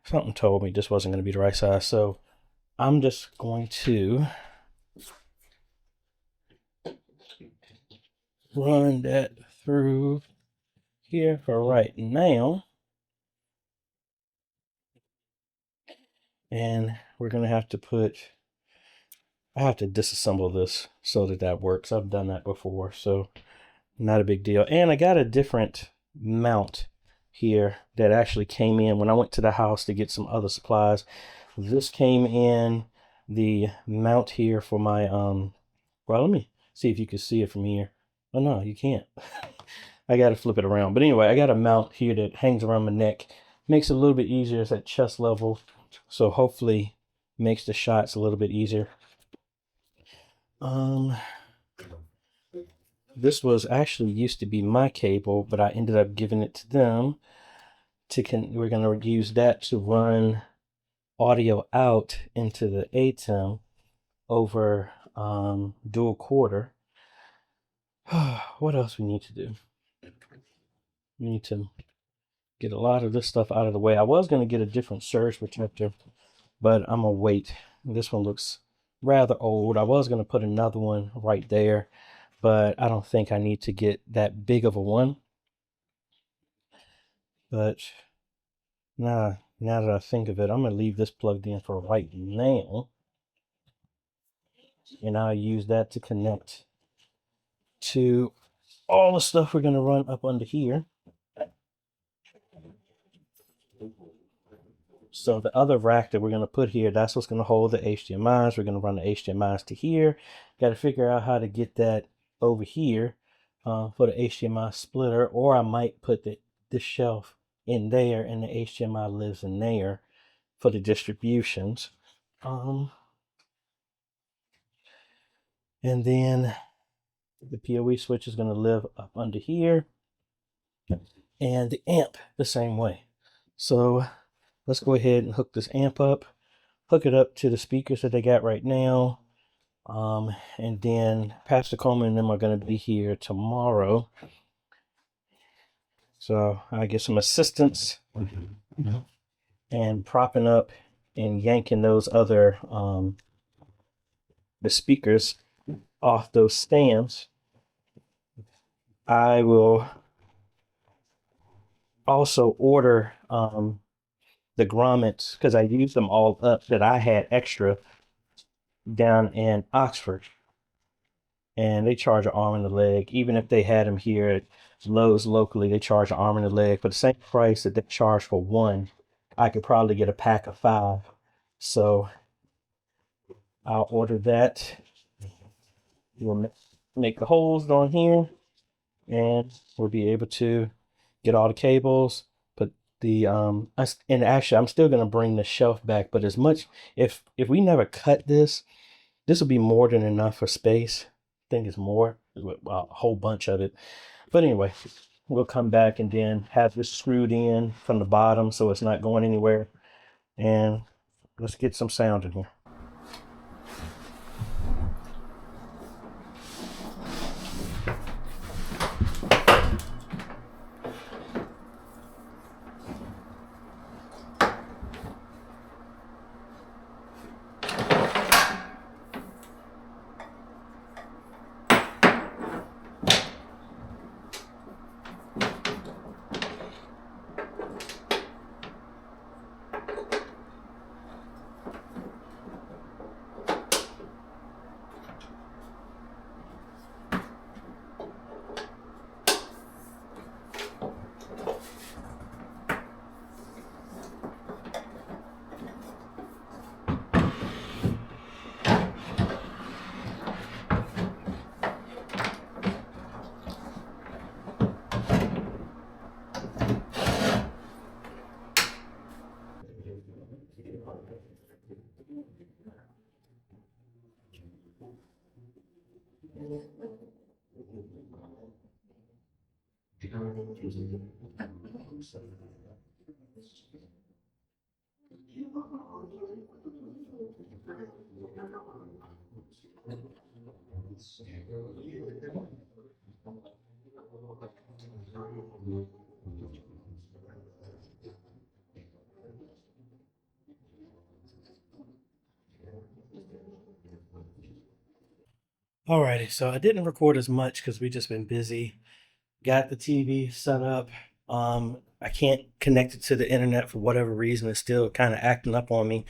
something told me this wasn't going to be the right size. So I'm just going to run that through here for right now. And we're going to have to I have to disassemble this so that that works. I've done that before, so not a big deal. And I got a different mount here that actually came in when I went to the house to get some other supplies. This came in the mount here for my well, let me see if you can see it from here. Oh no, you can't. I gotta flip it around. But anyway, I got a mount here that hangs around my neck. Makes it a little bit easier. It's at chest level. So hopefully makes the shots a little bit easier. This was actually used to be my cable, but I ended up giving it to them. We're gonna use that to run audio out into the ATEM over dual quarter. What else we need to do? We need to get a lot of this stuff out of the way. I was going to get a different surge protector, but I'm gonna wait. This one looks rather old. I was going to put another one right there, but I don't think I need to get that big of a one. But now that I think of it, I'm going to leave this plugged in for right now, and I'll use that to connect to all the stuff we're going to run up under here. So the other rack that we're going to put here, that's what's going to hold the HDMIs. We're going to run the HDMIs to here. Got to figure out how to get that over here for the HDMI splitter, or I might put this shelf in there and the HDMI lives in there for the distributions. And then the PoE switch is going to live up under here, and the amp the same way. So let's go ahead and hook this amp up, hook it up to the speakers that they got right now. And then Pastor Coleman and them are going to be here tomorrow. So I get some assistance and propping up and yanking those other, the speakers off those stands. I will also order the grommets, because I used them all up that I had extra down in Oxford, and they charge an arm and a leg. Even if they had them here at Lowe's locally, they charge an arm and a leg for the same price that they charge for one. I could probably get a pack of 5, so I'll order that. We'll make the holes down here, and we'll be able to get all the cables. But the and actually I'm still gonna bring the shelf back, but as much, if we never cut this will be more than enough for space. I think it's more, a whole bunch of it. But anyway, we'll come back and then have this screwed in from the bottom so it's not going anywhere. And let's get some sound in here. Alrighty, so I didn't record as much because we just been busy. Got the TV set up. I can't connect it to the internet for whatever reason. It's still kind of acting up on me.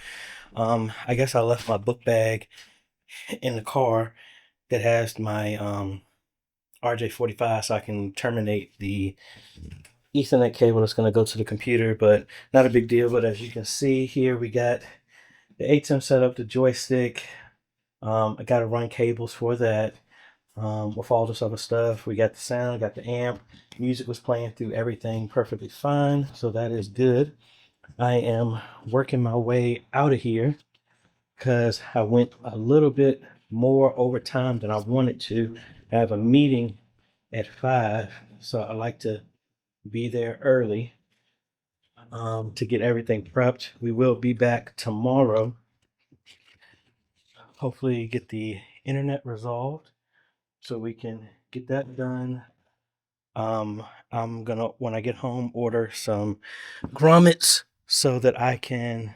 I guess I left my book bag in the car that has my RJ45, so I can terminate the Ethernet cable that's going to go to the computer, but not a big deal. But as you can see here, we got the ATEM set up, the joystick. I got to run cables for that. With all this other stuff, we got the sound, got the amp. Music was playing through everything perfectly fine, so that is good. I am working my way out of here because I went a little bit more over time than I wanted to. I have a meeting at 5, so I like to be there early to get everything prepped. We will be back tomorrow. Hopefully get the internet resolved so we can get that done. I'm gonna, when I get home, order some grommets so that I can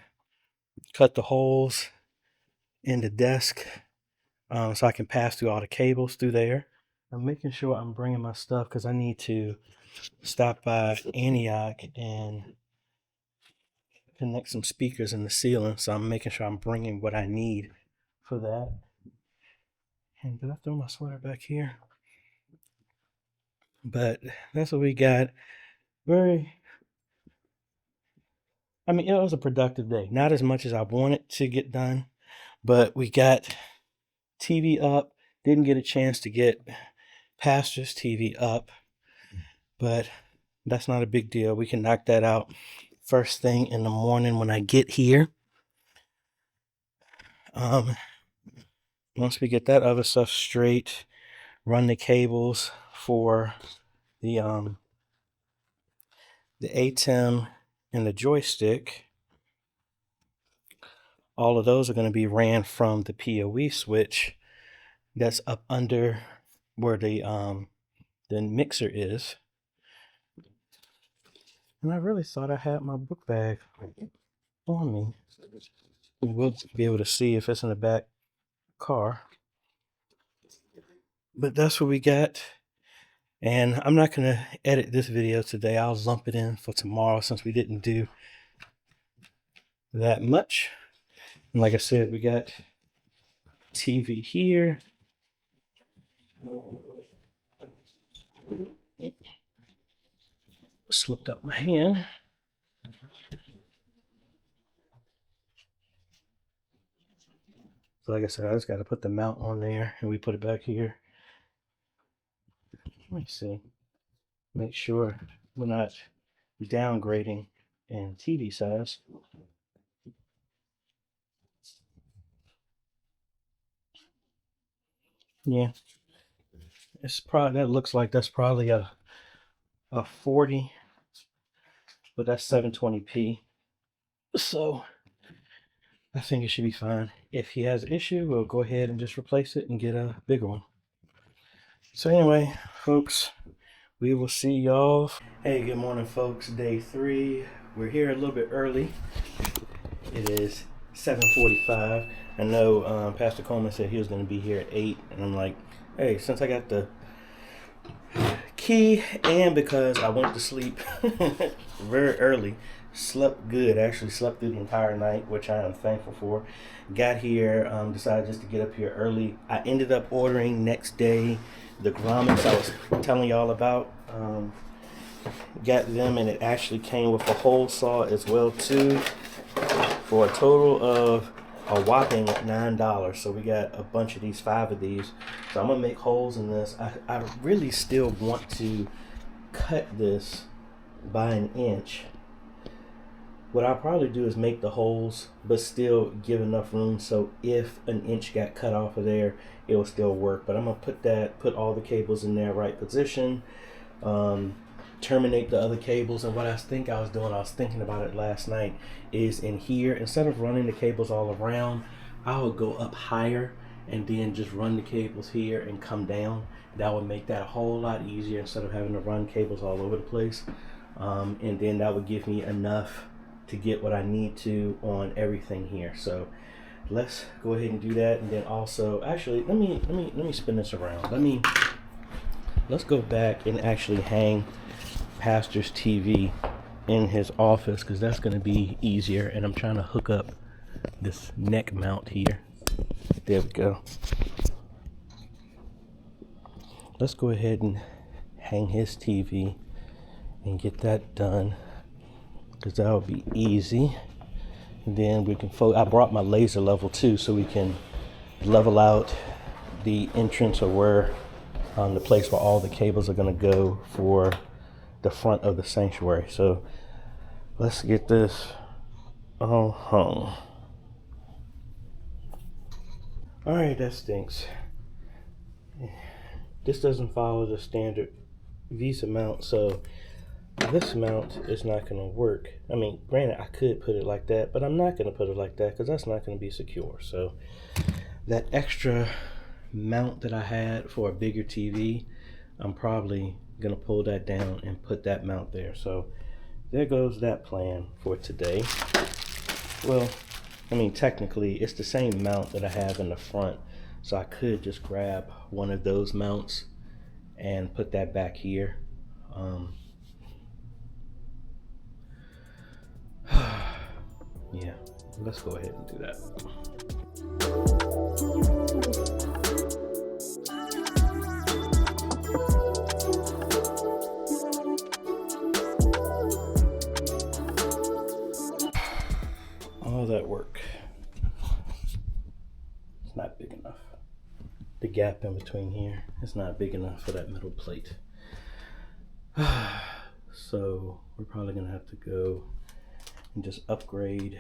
cut the holes in the desk, so I can pass through all the cables through there. I'm making sure I'm bringing my stuff because I need to stop by Antioch and connect some speakers in the ceiling. So I'm making sure I'm bringing what I need for that. And did I throw my sweater back here? But that's what we got. It was a productive day. Not as much as I wanted to get done, but we got TV up. Didn't get a chance to get Pastor's TV up, but that's not a big deal. We can knock that out first thing in the morning when I get here. Once we get that other stuff straight, run the cables for the ATEM and the joystick. All of those are going to be ran from the PoE switch that's up under where the mixer is. And I really thought I had my book bag on me. We'll be able to see if it's in the back car. But that's what we got. And I'm not going to edit this video today. I'll lump it in for tomorrow since we didn't do that much. And like I said, we got TV here. Slipped up my hand. So like I said, I just got to put the mount on there and we put it back here. Let me see. Make sure we're not downgrading in TV size. Yeah. It's probably, that looks like that's probably a 40, but that's 720p. So I think it should be fine. If he has an issue, we'll go ahead and just replace it and get a bigger one. So anyway, folks, we will see y'all. Hey, good morning, folks. Day 3. We're here a little bit early. It is 7:45. I know Pastor Coleman said he was going to be here at 8, and I'm like, hey, since I got the key and because I went to sleep very early, slept good, actually slept through the entire night, which I am thankful for. Got here, decided just to get up here early. I ended up ordering next day the grommets I was telling y'all about. Got them, and it actually came with a hole saw as well too, for a total of a whopping $9. So we got a bunch of these, 5 of these. So I'm gonna make holes in this. I really still want to cut this by 1 inch. What I'll probably do is make the holes, but still give enough room so if 1 inch got cut off of there, it will still work. But I'm gonna put all the cables in their right position, terminate the other cables. And what I was thinking about it last night, is in here, instead of running the cables all around, I would go up higher and then just run the cables here and come down. That would make that a whole lot easier instead of having to run cables all over the place. And then that would give me enough to get what I need to on everything here. So let's go ahead and do that. And then also, actually, let me spin this around. Let's go back and actually hang Pastor's TV in his office, because that's going to be easier. And I'm trying to hook up this neck mount here. There we go. Let's go ahead and hang his TV and get that done, because that will be easy. And then we can I brought my laser level too, so we can level out the entrance, or where the place where all the cables are going to go for the front of the sanctuary. So let's get this all hung. All right, that stinks. This doesn't follow the standard Visa mount, so this mount is not going to work. I mean, granted, I could put it like that, but I'm not going to put it like that because that's not going to be secure. So that extra mount that I had for a bigger TV, I'm probably going to pull that down and put that mount there. So there goes that plan for today. Well, I mean, technically, it's the same mount that I have in the front, so I could just grab one of those mounts and put that back here. Yeah, let's go ahead and do that. All that work, it's not big enough. The gap in between here is not big enough for that middle plate. So we're probably gonna have to go and just upgrade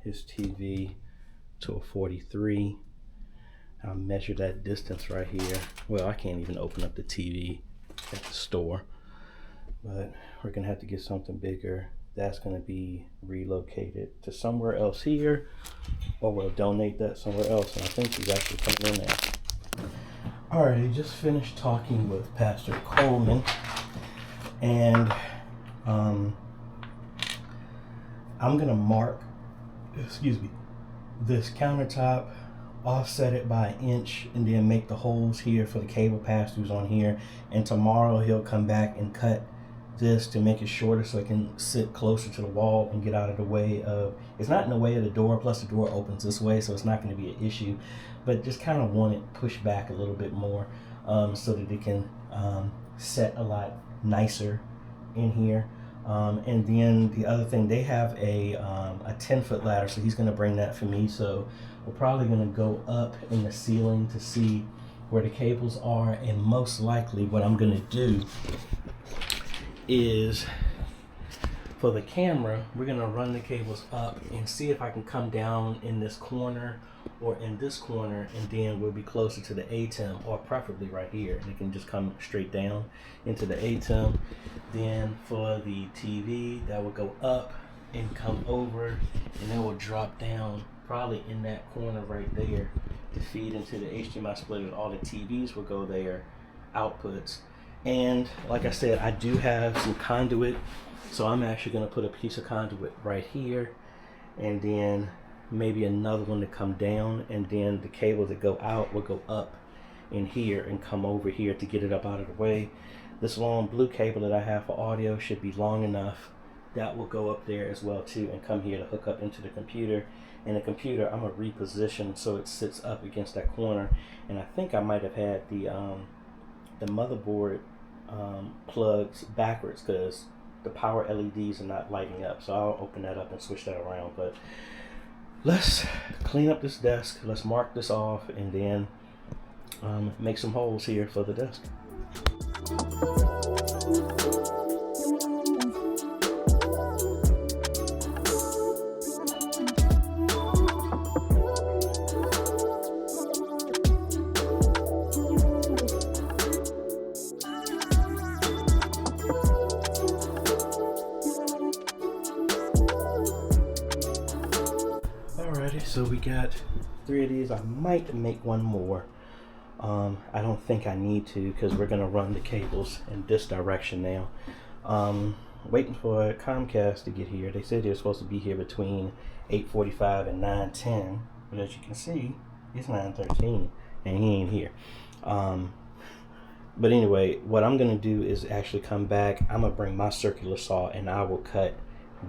his TV to a 43. I'll measure that distance right here. Well, I can't even open up the TV at the store, but we're gonna have to get something bigger. That's gonna be relocated to somewhere else here, or we'll donate that somewhere else. And I think he's actually coming in there. Alright, just finished talking with Pastor Coleman, and I'm gonna mark, this countertop, offset it by 1 inch, and then make the holes here for the cable pass-throughs on here. And tomorrow he'll come back and cut this to make it shorter so it can sit closer to the wall and get out of the way of, it's not in the way of the door, plus the door opens this way, so it's not going to be an issue, but just kind of want it pushed back a little bit more, so that it can set a lot nicer in here. And then the other thing, they have a 10-foot ladder, so he's going to bring that for me. So we're probably going to go up in the ceiling to see where the cables are, and most likely what I'm going to do is, for the camera, we're going to run the cables up and see if I can come down in this corner or in this corner, and then we'll be closer to the ATEM, or preferably right here, and it can just come straight down into the ATEM. Then for the TV, that will go up and come over, and then will drop down probably in that corner right there to feed into the HDMI splitter. All the TVs will go there, outputs. And like I said, I do have some conduit, so I'm actually going to put a piece of conduit right here, and then maybe another one to come down, and then the cables that go out will go up in here and come over here to get it up out of the way. This long blue cable that I have for audio should be long enough. That will go up there as well too, and come here to hook up into the computer. And the computer, I'm gonna reposition so it sits up against that corner. And I think I might have had the motherboard plugs backwards, because the power LEDs are not lighting up. So I'll open that up and switch that around. But let's clean up this desk. Let's mark this off, and then make some holes here for the desk. So we got 3 of these. I might make one more. I don't think I need to, because we're gonna run the cables in this direction now. Waiting for Comcast to get here. They said they're supposed to be here between 8:45 and 9:10, but as you can see, it's 9:13 and he ain't here. But anyway, what I'm gonna do is actually come back. I'm gonna bring my circular saw, and I will cut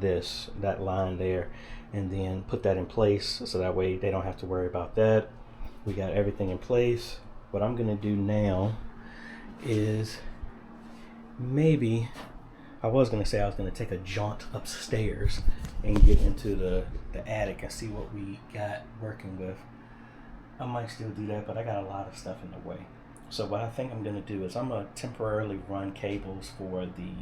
that line there, and then put that in place, so that way they don't have to worry about that. We got everything in place. What I'm gonna do now is maybe I was gonna say I was gonna take a jaunt upstairs and get into the attic and see what we got working with. I might still do that, but I got a lot of stuff in the way. So what I think I'm gonna do is I'm gonna temporarily run cables for the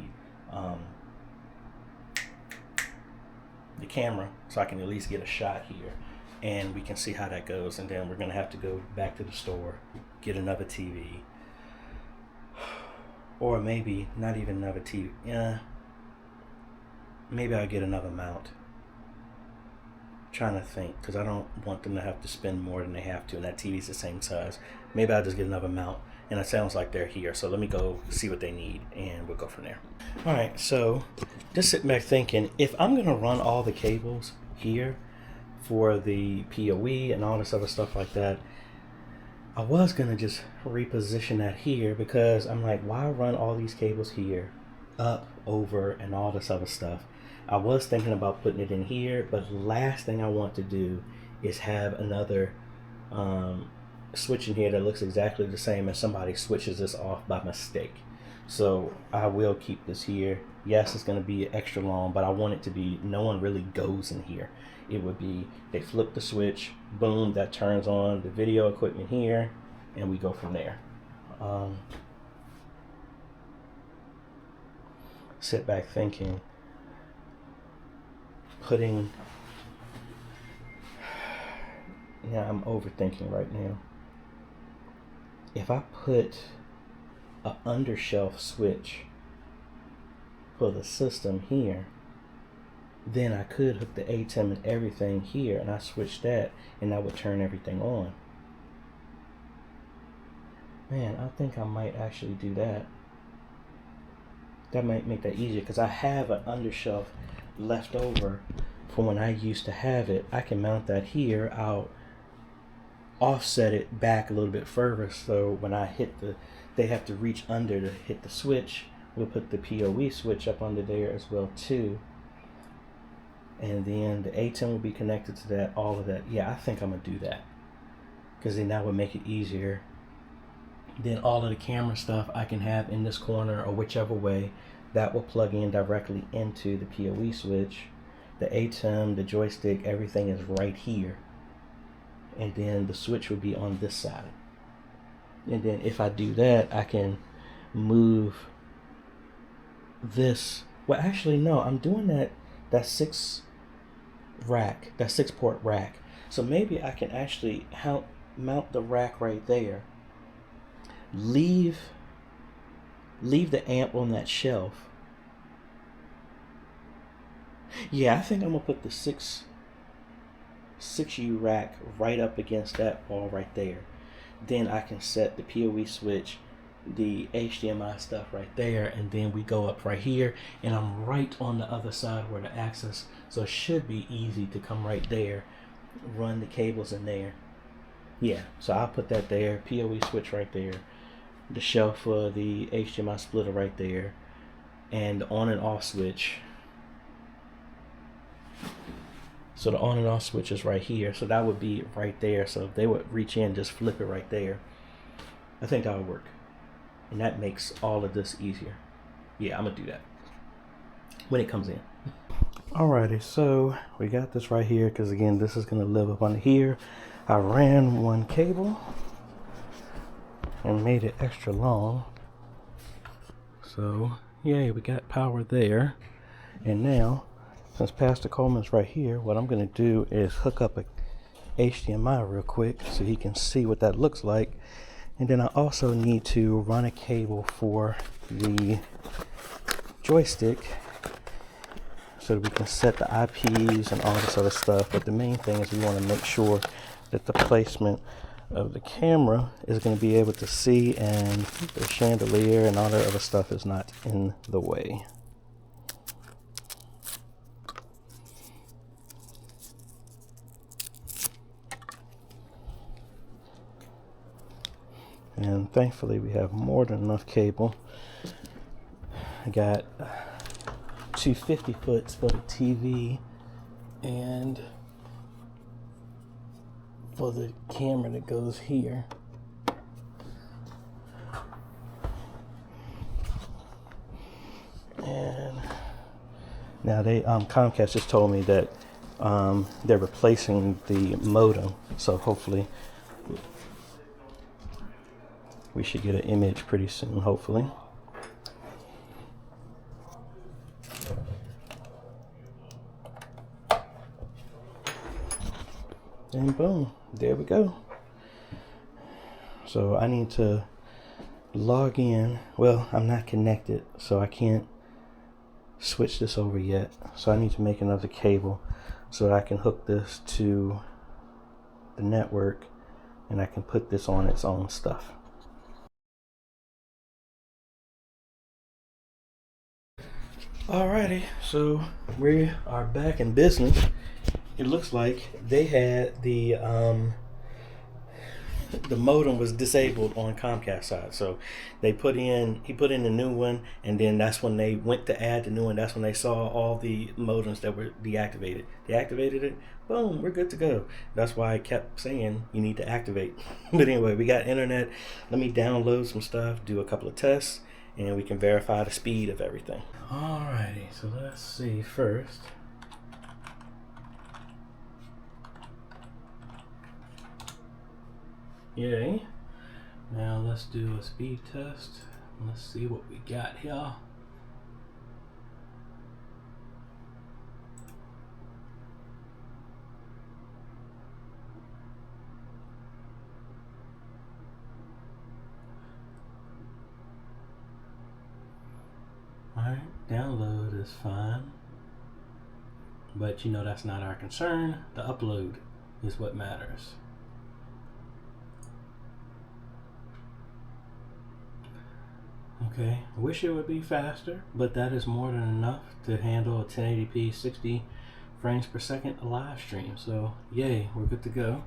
camera, so I can at least get a shot here, and we can see how that goes. And then we're gonna have to go back to the store, get another TV, or maybe not even another TV. Yeah, maybe I'll get another mount. I'm trying to think, because I don't want them to have to spend more than they have to, and that TV's the same size. Maybe I'll just get another mount, and it sounds like they're here. So let me go see what they need, and we'll go from there. All right, so just sitting back thinking, if I'm gonna run all the cables here for the PoE and all this other stuff like that, I was gonna just reposition that here, because I'm like, why run all these cables here, up, over, and all this other stuff? I was thinking about putting it in here, but last thing I want to do is have another switch in here that looks exactly the same as somebody switches this off by mistake. So I will keep this here. Yes, it's going to be extra long, but I want it to be, no one really goes in here. It would be, they flip the switch, boom, that turns on the video equipment here, and we go from there. Sit back thinking, I'm overthinking right now. If I put an undershelf switch for the system here, then I could hook the ATEM and everything here, and I switch that, and that would turn everything on. Man, I think I might actually do that. That might make that easier, because I have an undershelf left over from when I used to have it. I can mount that here. I'll offset it back a little bit further, so when I hit they have to reach under to hit the switch. We'll put the PoE switch up under there as well too, and then the ATEM will be connected to that, all of that. Yeah, I think I'm gonna do that, because then that would make it easier. Then all of the camera stuff I can have in this corner, or whichever way, that will plug in directly into the PoE switch. The ATEM, the joystick, everything is right here, and then the switch will be on this side. And then if I do that, I can move this. Well, actually no, I'm doing that 6 port rack. So maybe I can actually mount the rack right there, leave the amp on that shelf. Yeah, I think I'm gonna put the 6U rack right up against that wall right there. Then I can set the PoE switch, the HDMI stuff right there, and then we go up right here, and I'm right on the other side where the access, so it should be easy to come right there, run the cables in there. Yeah, so I'll put that there, PoE switch right there, the shelf for the HDMI splitter right there, and the on and off switch. So the on and off switch is right here, so that would be right there. So if they would reach in, just flip it right there. I think that would work, and that makes all of this easier. Yeah, I'm gonna do that when it comes in. Alrighty, so we got this right here, because again, this is gonna live up under here. I ran one cable and made it extra long, so yay, we got power there. And now, since Pastor Coleman's right here, what I'm going to do is hook up a HDMI real quick so he can see what that looks like. And then I also need to run a cable for the joystick so that we can set the IPs and all this other stuff. But the main thing is we want to make sure that the placement of the camera is going to be able to see, and the chandelier and all that other stuff is not in the way. And thankfully we have more than enough cable. I got 250 foots for the TV and for the camera that goes here. Now they Comcast just told me that they're replacing the modem, so hopefully we should get an image pretty soon, hopefully. And boom, there we go. So I need to log in. Well, I'm not connected, so I can't switch this over yet. So I need to make another cable so that I can hook this to the network and I can put this on its own stuff. Alrighty, so we are back in business. It looks like they had the modem was disabled on Comcast side, so he put in a new one, and then that's when they went to add the new one. That's when they saw all the modems that were deactivated. They activated it, boom, we're good to go. That's why I kept saying you need to activate. But anyway, we got internet. Let me download some stuff, do a couple of tests, and we can verify the speed of everything. Alrighty, so let's see first. Yay. Now let's do a speed test. Let's see what we got here. Alright, download is fine. But you know that's not our concern. The upload is what matters. Okay, I wish it would be faster, but that is more than enough to handle a 1080p 60 frames per second live stream. So yay, we're good to go.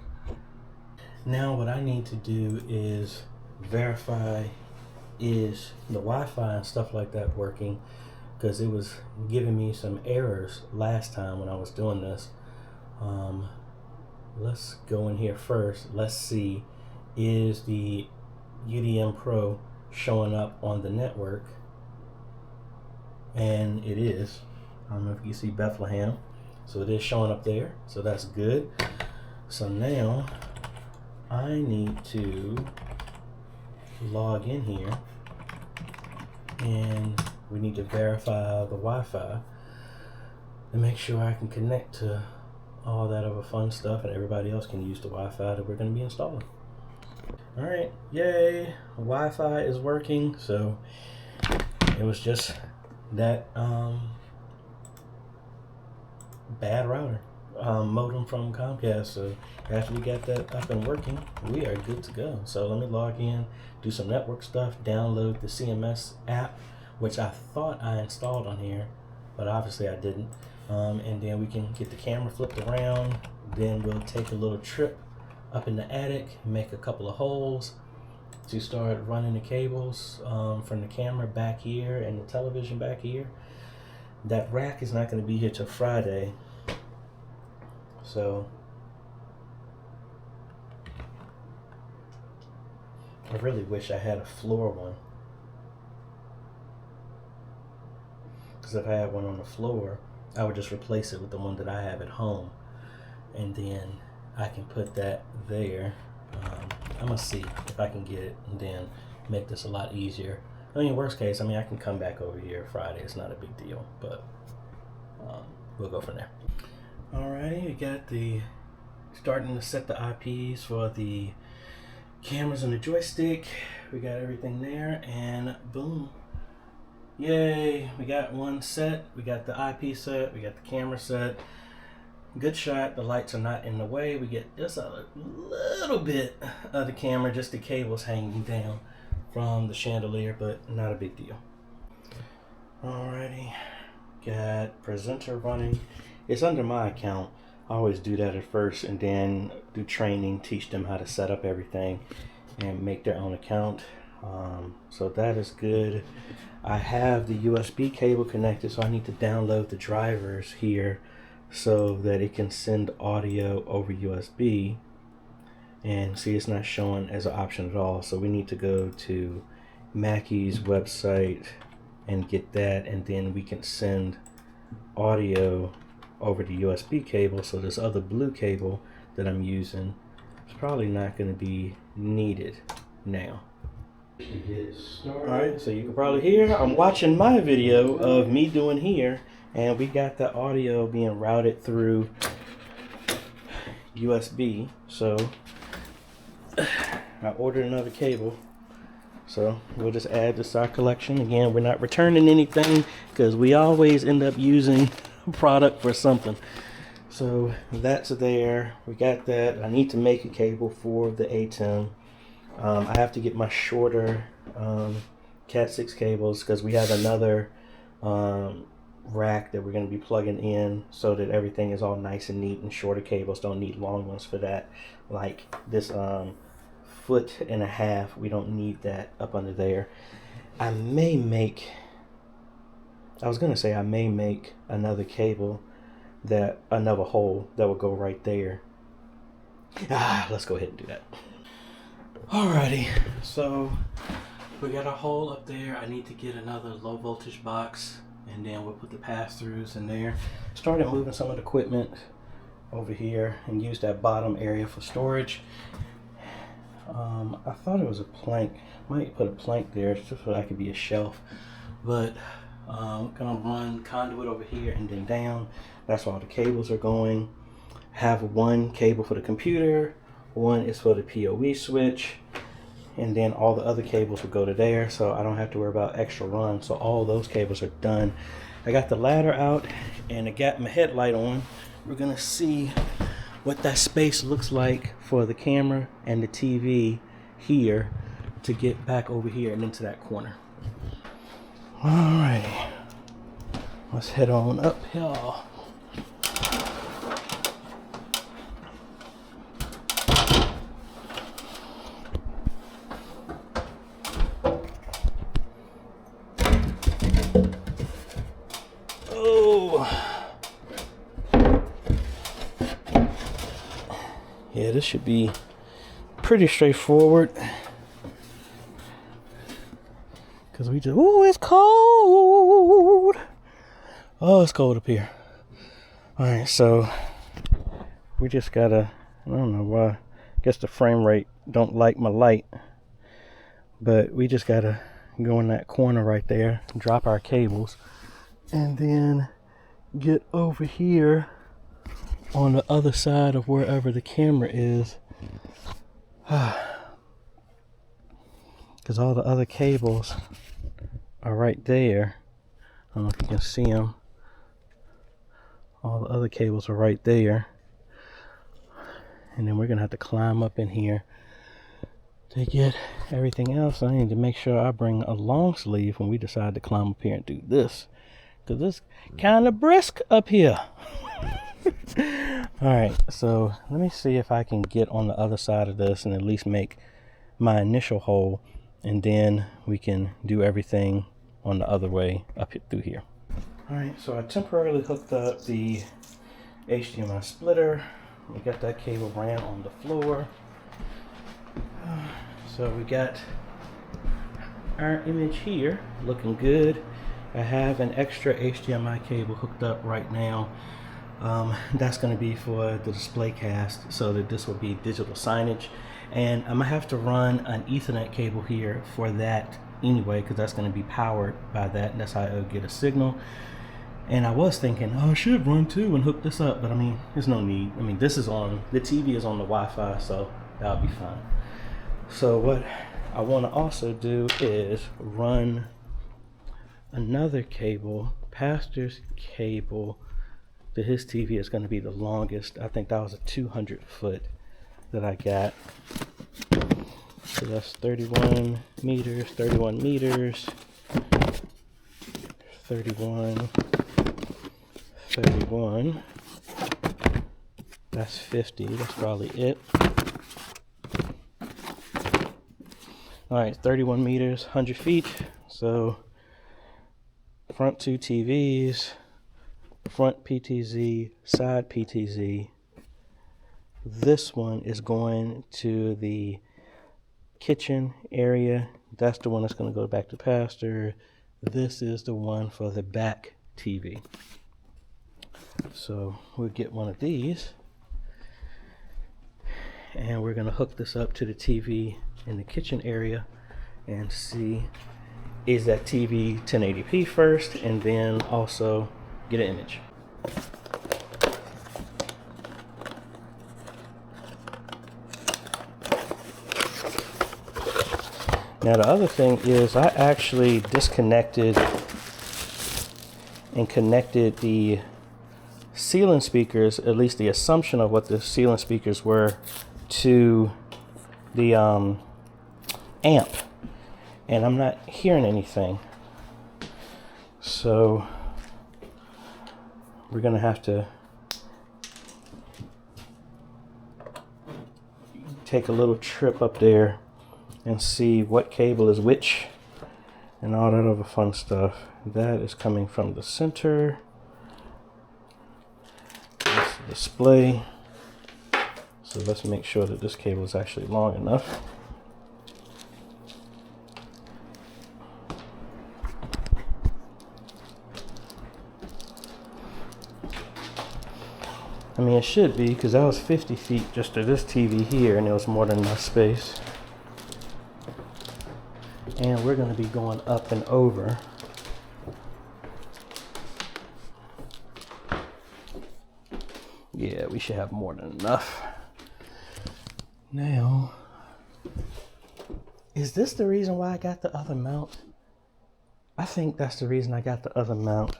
Now what I need to do is verify is the Wi-Fi and stuff like that working, because it was giving me some errors last time when I was doing this. Let's go in here first. Let's see, is the UDM Pro showing up on the network? And it is. I don't know if you see Bethlehem, so it is showing up there, so that's good. So now I need to log in here, and we need to verify the Wi-Fi to make sure I can connect to all that other fun stuff and everybody else can use the Wi-Fi that we're going to be installing. Alright, yay, Wi-Fi is working. So it was just that bad router modem from Comcast. So after we got that up and working, we are good to go. So let me log in, do some network stuff, download the CMS app, which I thought I installed on here, but obviously I didn't. And then we can get the camera flipped around. Then we'll take a little trip up in the attic, make a couple of holes to start running the cables from the camera back here and the television back here. That rack is not going to be here till Friday, so I really wish I had a floor one, because if I had one on the floor, I would just replace it with the one that I have at home, and then I can put that there. I'm gonna see if I can get it and then make this a lot easier. I mean, worst case, I can come back over here Friday. It's not a big deal, but we'll go from there. Alrighty, we got the starting to set the IPs for the cameras and the joystick. We got everything there, and boom. Yay, we got one set. We got the IP set, we got the camera set. Good shot, the lights are not in the way. We get just a little bit of the camera, just the cables hanging down from the chandelier, but not a big deal. Alrighty, got presenter running. It's under my account. I always do that at first and then do training, teach them how to set up everything and make their own account. So that is good. I have the USB cable connected, so I need to download the drivers here so that it can send audio over USB. And see, it's not showing as an option at all, so we need to go to Mackey's website and get that, and then we can send audio over the USB cable, so this other blue cable that I'm using is probably not going to be needed now. Alright, so you can probably hear I'm watching my video of me doing here, and we got the audio being routed through USB. So I ordered another cable, so we'll just add this to our collection. Again, we're not returning anything because we always end up using a product for something. So that's there. We got that. I need to make a cable for the A10. I have to get my shorter Cat 6 cables because we have another rack that we're going to be plugging in so that everything is all nice and neat, and shorter cables don't need long ones for that. Like this 1.5 foot, we don't need that up under there. I may make another cable, that another hole that will go right there. Let's go ahead and do that. Alrighty, so we got a hole up there. I need to get another low voltage box, and then we'll put the pass-throughs in there. Started moving some of the equipment over here and use that bottom area for storage. I thought it was a plank. Might put a plank there just so that could be a shelf, but I'm gonna run conduit over here and then down. That's where all the cables are going. Have one cable for the computer, one is for the PoE switch, and then all the other cables will go to there, so I don't have to worry about extra runs. So all those cables are done. I got the ladder out and I got my headlight on. We're gonna see what that space looks like for the camera and the TV here to get back over here and into that corner. Alrighty, let's head on uphill. Yeah, this should be pretty straightforward. Because we just, ooh, it's cold. Oh, it's cold up here. Alright, so we just gotta, I don't know why, I guess the frame rate don't like my light. But we just gotta go in that corner right there, drop our cables, and then get over here on the other side of wherever the camera is, because all the other cables are right there. I don't know if you can see them. All the other cables are right there, and then we're gonna have to climb up in here to get everything else. I need to make sure I bring a long sleeve when we decide to climb up here and do this, because it's kind of brisk up here. Alright, so let me see if I can get on the other side of this and at least make my initial hole, and then we can do everything on the other way up through here. Alright, so I temporarily hooked up the HDMI splitter. We got that cable ran on the floor. So we got our image here looking good. I have an extra HDMI cable hooked up right now. That's going to be for the display cast, so that this will be digital signage, and I'm gonna have to run an Ethernet cable here for that anyway, because that's going to be powered by that, and that's how it'll get a signal. And I was thinking, oh, I should run two and hook this up, but I mean, there's no need. I mean, this is on, the TV is on the Wi-Fi, so that'll be fine. So what I want to also do is run another cable, pastor's cable, to his TV. Is going to be the longest. I think that was a 200 foot that I got. So that's 31 meters, 31 meters, 31, 31. That's 50. That's probably it. Alright, 31 meters, 100 feet. So front two TVs, front PTZ, side PTZ. This one is going to the kitchen area. That's the one that's going to go back to pastor. This is the one for the back TV. So we'll get one of these, and we're gonna hook this up to the TV in the kitchen area and see, is that TV 1080p first, and then also get an image. Now the other thing is I actually disconnected and connected the ceiling speakers, at least the assumption of what the ceiling speakers were, to the amp, and I'm not hearing anything. So we're gonna have to take a little trip up there and see what cable is which and all that other fun stuff. That is coming from the center. This display. So let's make sure that this cable is actually long enough. I mean, it should be, because that was 50 feet just to this TV here, and it was more than enough space. And we're going to be going up and over. Yeah, we should have more than enough. Now, is this the reason why I got the other mount? I think that's the reason I got the other mount,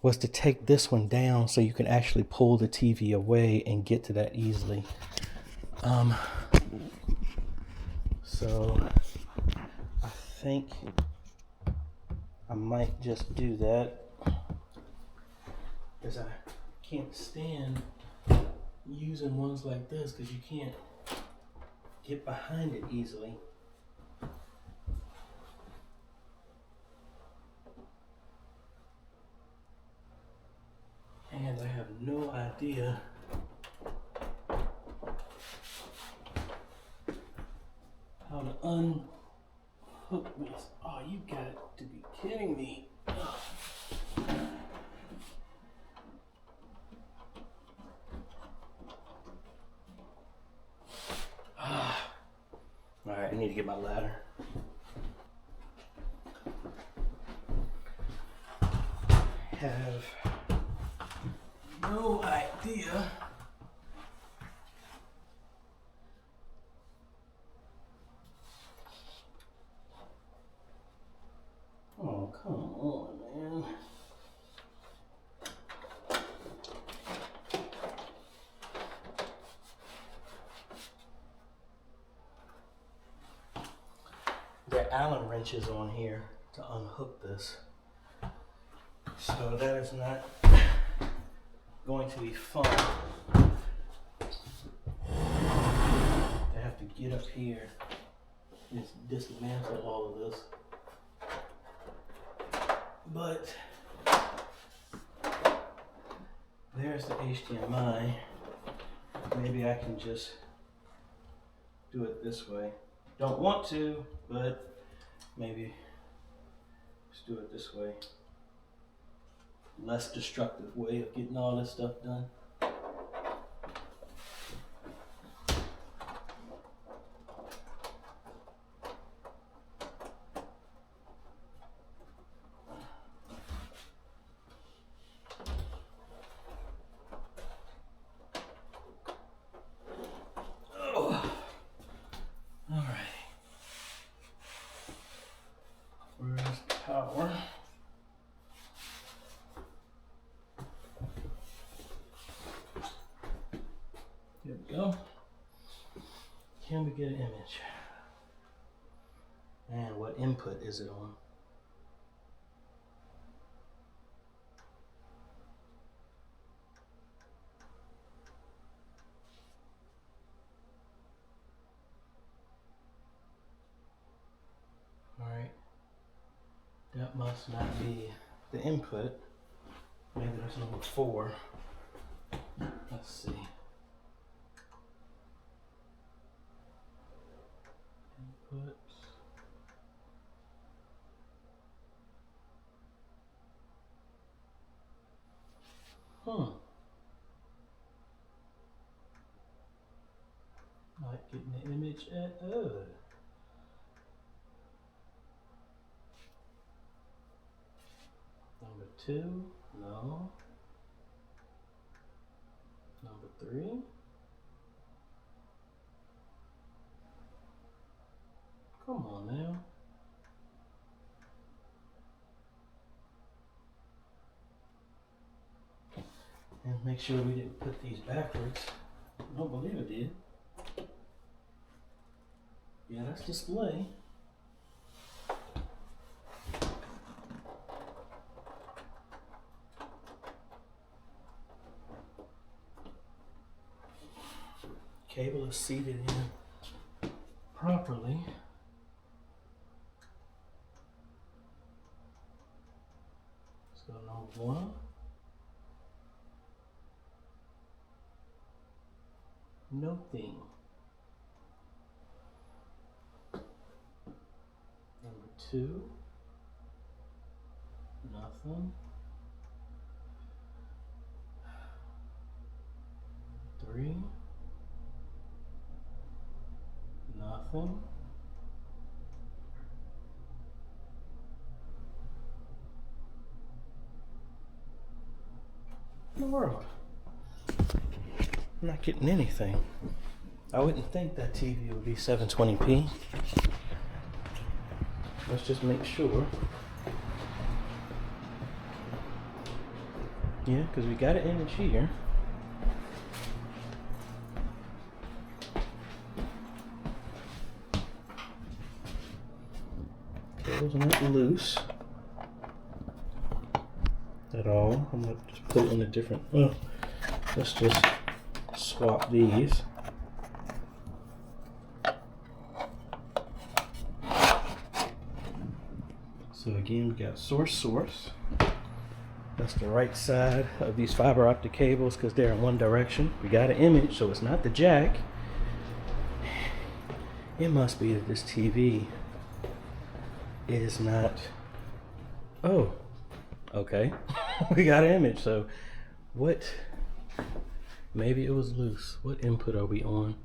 was to take this one down so you can actually pull the TV away and get to that easily. So I think I might just do that, because I can't stand using ones like this because you can't get behind it easily. And I have no idea how to unhook this. Oh, you got to be kidding me. All right, I need to get my ladder. Have no idea oh, come on, man. There are Allen wrenches on here to unhook this, so that is not going to be fun. I have to get up here and dismantle all of this. But there's the HDMI. Maybe I can just do it this way. Don't want to, but maybe just do it this way. Less destructive way of getting all this stuff done. Oh. All right. Where's the power? There we go. Can we get an image? And what input is it on? All right. That must not be the input. Maybe that's number 4. Let's see. Inputs. Not getting the image at all. Number 2, no. Number 3. Come on now. And make sure we didn't put these backwards. I don't believe it did. Yeah, that's display. Cable is seated in properly. So number 1. Nothing. Number 2. Nothing. 3. Nothing. In the world. I'm not getting anything. I wouldn't think that TV would be 720p. Let's just make sure. Yeah, because we got an image here. Cable's not loose at all. I'm going to just put it in a different. Well, let's just swap these. So again, we got source. That's the right side of these fiber optic cables because they're in one direction. We got an image, so it's not the jack. It must be that this TV is not. Oh, okay. We got an image. So what? Maybe it was loose. What input are we on?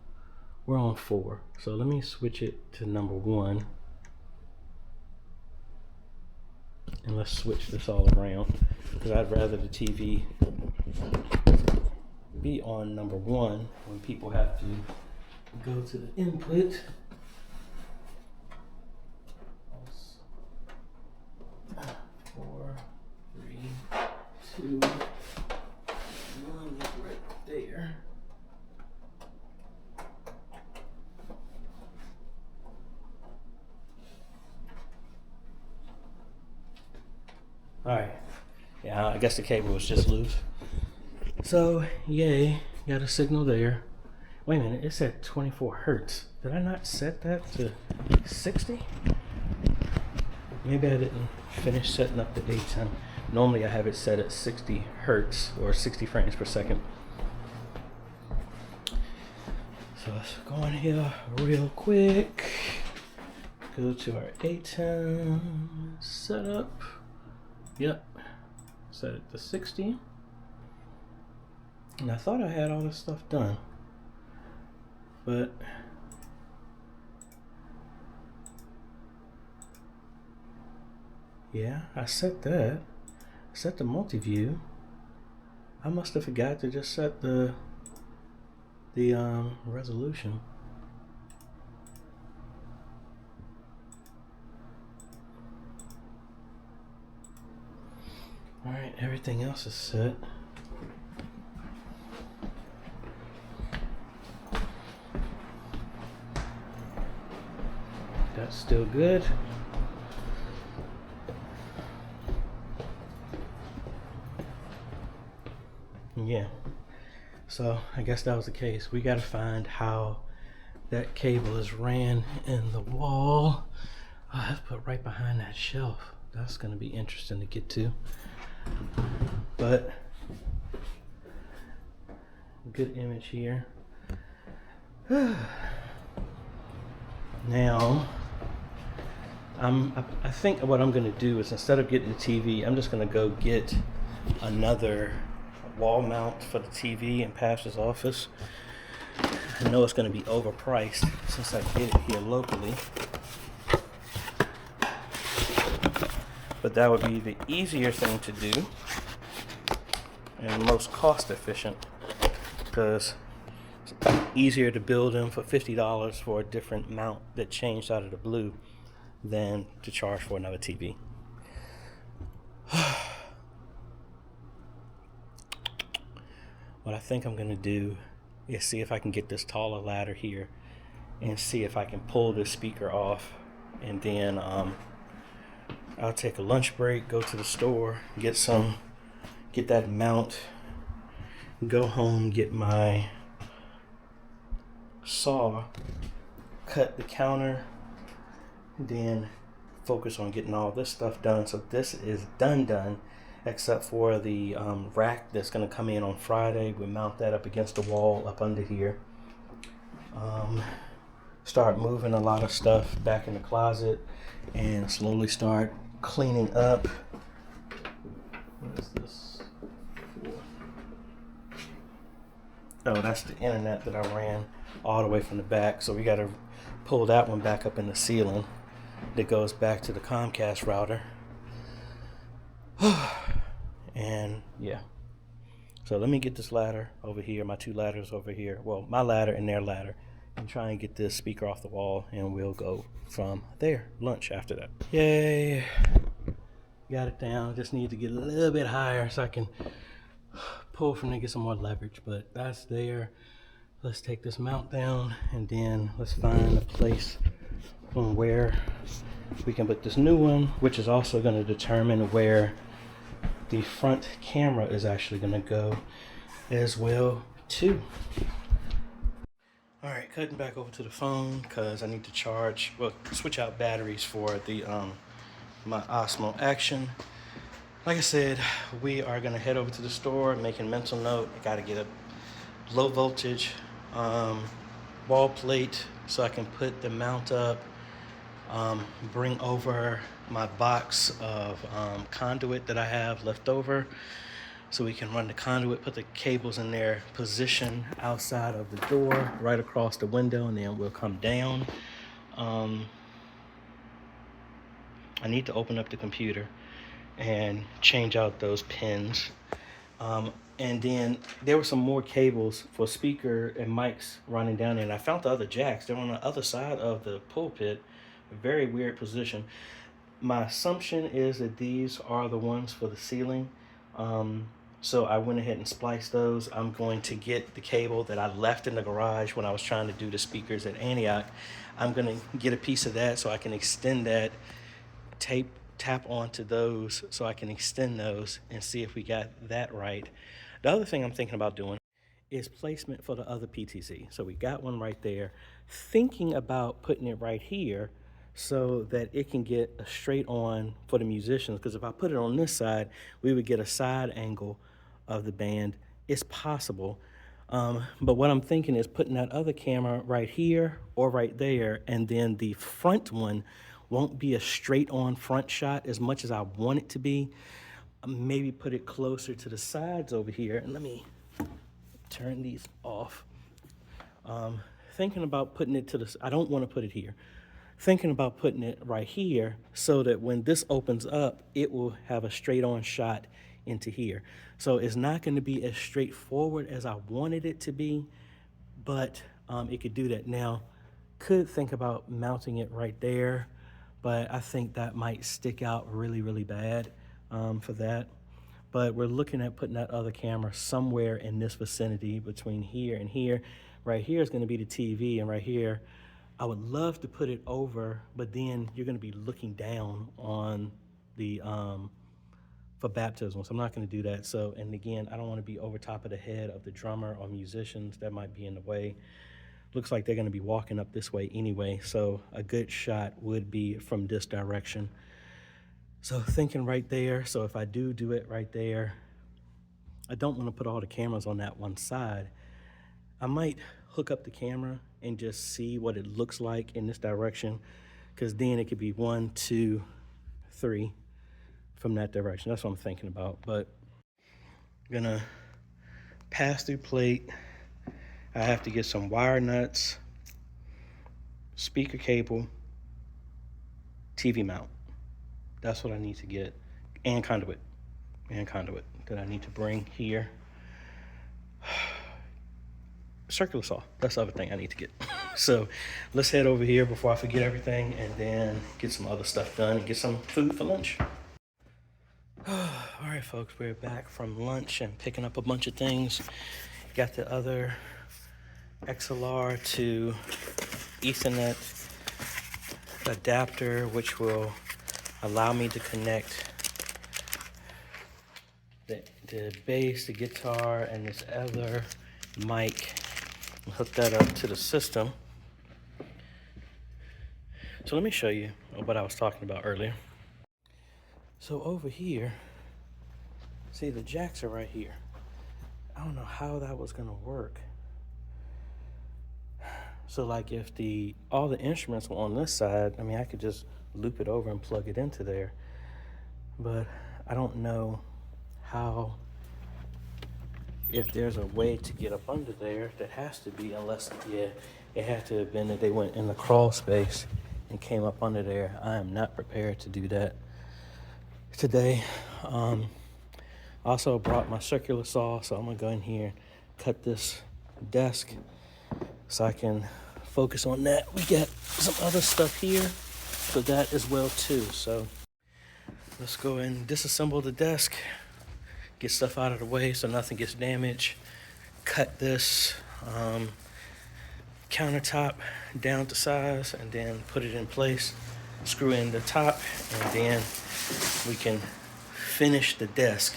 We're on 4. So let me switch it to number 1. And let's switch this all around because I'd rather the TV be on number 1 when people have to go to the input. 4, 3, 2, 1, right there. All right. Yeah, I guess the cable was just loose. So, yay, got a signal there. Wait a minute, it said 24 hertz. Did I not set that to 60? Maybe I didn't finish setting up the daytime. Normally I have it set at 60 hertz or 60 frames per second. So let's go in here real quick. Go to our daytime setup. Yep, set it to 60. And I thought I had all this stuff done, but yeah, I set that. I set the multi-view. I must have forgot to just set the resolution. All right, everything else is set. That's still good. Yeah, so I guess that was the case. We got to find how that cable is ran in the wall. I have to put it right behind that shelf. That's going to be interesting to get to. But good image here. Now I think what I'm going to do is, instead of getting the TV, I'm just going to go get another wall mount for the TV in Pastor's office. I know it's going to be overpriced since I get it here locally, but that would be the easier thing to do and the most cost efficient, because it's easier to build them for $50 for a different mount that changed out of the blue than to charge for another TV. What I think I'm going to do is see if I can get this taller ladder here and see if I can pull this speaker off, and then I'll take a lunch break, go to the store, get that mount, go home, get my saw, cut the counter, then focus on getting all this stuff done. So this is done, except for the rack that's going to come in on Friday. We'll mount that up against the wall up under here. Start moving a lot of stuff back in the closet and slowly start cleaning up. What is this for? Oh, that's the internet that I ran all the way from the back. So we got to pull that one back up in the ceiling that goes back to the Comcast router. And yeah, so let me get this ladder over here, my two ladders over here, well, my ladder and their ladder, and try and get this speaker off the wall, and we'll go from there. Lunch after that. Yay, got it down. Just need to get a little bit higher so I can pull from there, get some more leverage, but that's there. Let's take this mount down, and then let's find a place on where we can put this new one, which is also going to determine where the front camera is actually going to go as well too. All right, cutting back over to the phone because I need to switch out batteries for the my Osmo Action. Like I said, we are going to head over to the store, making mental note. I got to get a low voltage wall plate so I can put the mount up, bring over my box of conduit that I have left over so we can run the conduit, put the cables in their position outside of the door right across the window, and then we'll come down. I need to open up the computer and change out those pins, and then there were some more cables for speaker and mics running down there, and I found the other jacks. They're on the other side of the pulpit, a very weird position. My assumption is that these are the ones for the ceiling. So I went ahead and spliced those. I'm going to get the cable that I left in the garage when I was trying to do the speakers at Antioch. I'm going to get a piece of that so I can extend that, tap onto those so I can extend those and see if we got that right. The other thing I'm thinking about doing is placement for the other PTC. So we got one right there. Thinking about putting it right here so that it can get a straight on for the musicians, because if I put it on this side, we would get a side angle of the band. It's possible, but what I'm thinking is putting that other camera right here or right there, and then the front one won't be a straight on front shot as much as I want it to be. Maybe put it closer to the sides over here, and let me turn these off. Thinking about putting it I don't want to put it here. Thinking about putting it right here so that when this opens up, it will have a straight on shot into here. So it's not going to be as straightforward as I wanted it to be, but it could do that. Now, could think about mounting it right there, but I think that might stick out really, really bad for that. But we're looking at putting that other camera somewhere in this vicinity between here and here. Right here is going to be the TV, and right here, I would love to put it over, but then you're going to be looking down on the for baptism, so I'm not going to do that. So, and again, I don't want to be over top of the head of the drummer or musicians. That might be in the way. Looks like they're going to be walking up this way anyway, so a good shot would be from this direction. So thinking right there, so if I do it right there, I don't want to put all the cameras on that one side. I might hook up the camera and just see what it looks like in this direction, because then it could be 1, 2, 3 from that direction. That's what I'm thinking about. But I'm gonna pass-through plate. I have to get some wire nuts, speaker cable, TV mount. That's what I need to get, and conduit that I need to bring here. Circular saw, that's the other thing I need to get. So let's head over here before I forget everything, and then get some other stuff done and get some food for lunch. All right, folks, we're back from lunch and picking up a bunch of things. Got the other XLR to Ethernet adapter, which will allow me to connect the bass, the guitar, and this other mic, and hook that up to the system. So let me show you what I was talking about earlier. So over here, see, the jacks are right here. I don't know how that was gonna work. So like if all the instruments were on this side, I mean, I could just loop it over and plug it into there. But I don't know how, if there's a way to get up under there. That has to be, unless, yeah, it had to have been that they went in the crawl space and came up under there. I am not prepared to do that today. Also brought my circular saw, so I'm gonna go in here and cut this desk so I can focus on that. We got some other stuff here for that as well too. So let's go and disassemble the desk, get stuff out of the way so nothing gets damaged. Cut this countertop down to size, and then put it in place, screw in the top, and then we can finish the desk,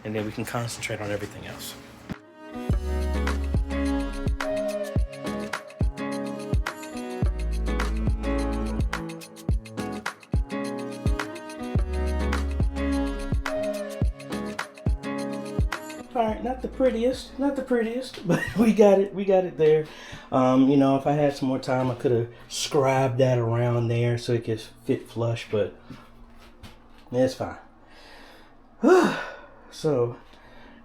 and then we can concentrate on everything else. All right, not the prettiest, but we got it there. You know, if I had some more time, I could have scribed that around there so it could fit flush, but it's fine. So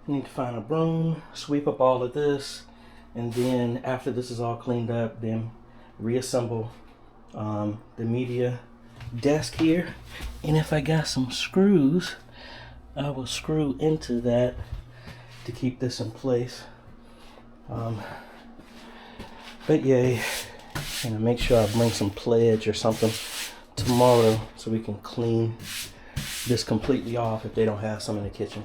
I need to find a broom, sweep up all of this, and then after this is all cleaned up, then reassemble the media desk here. And if I got some screws, I will screw into that to keep this in place. But yeah, and make sure I bring some pledge or something tomorrow so we can clean this completely off if they don't have some in the kitchen.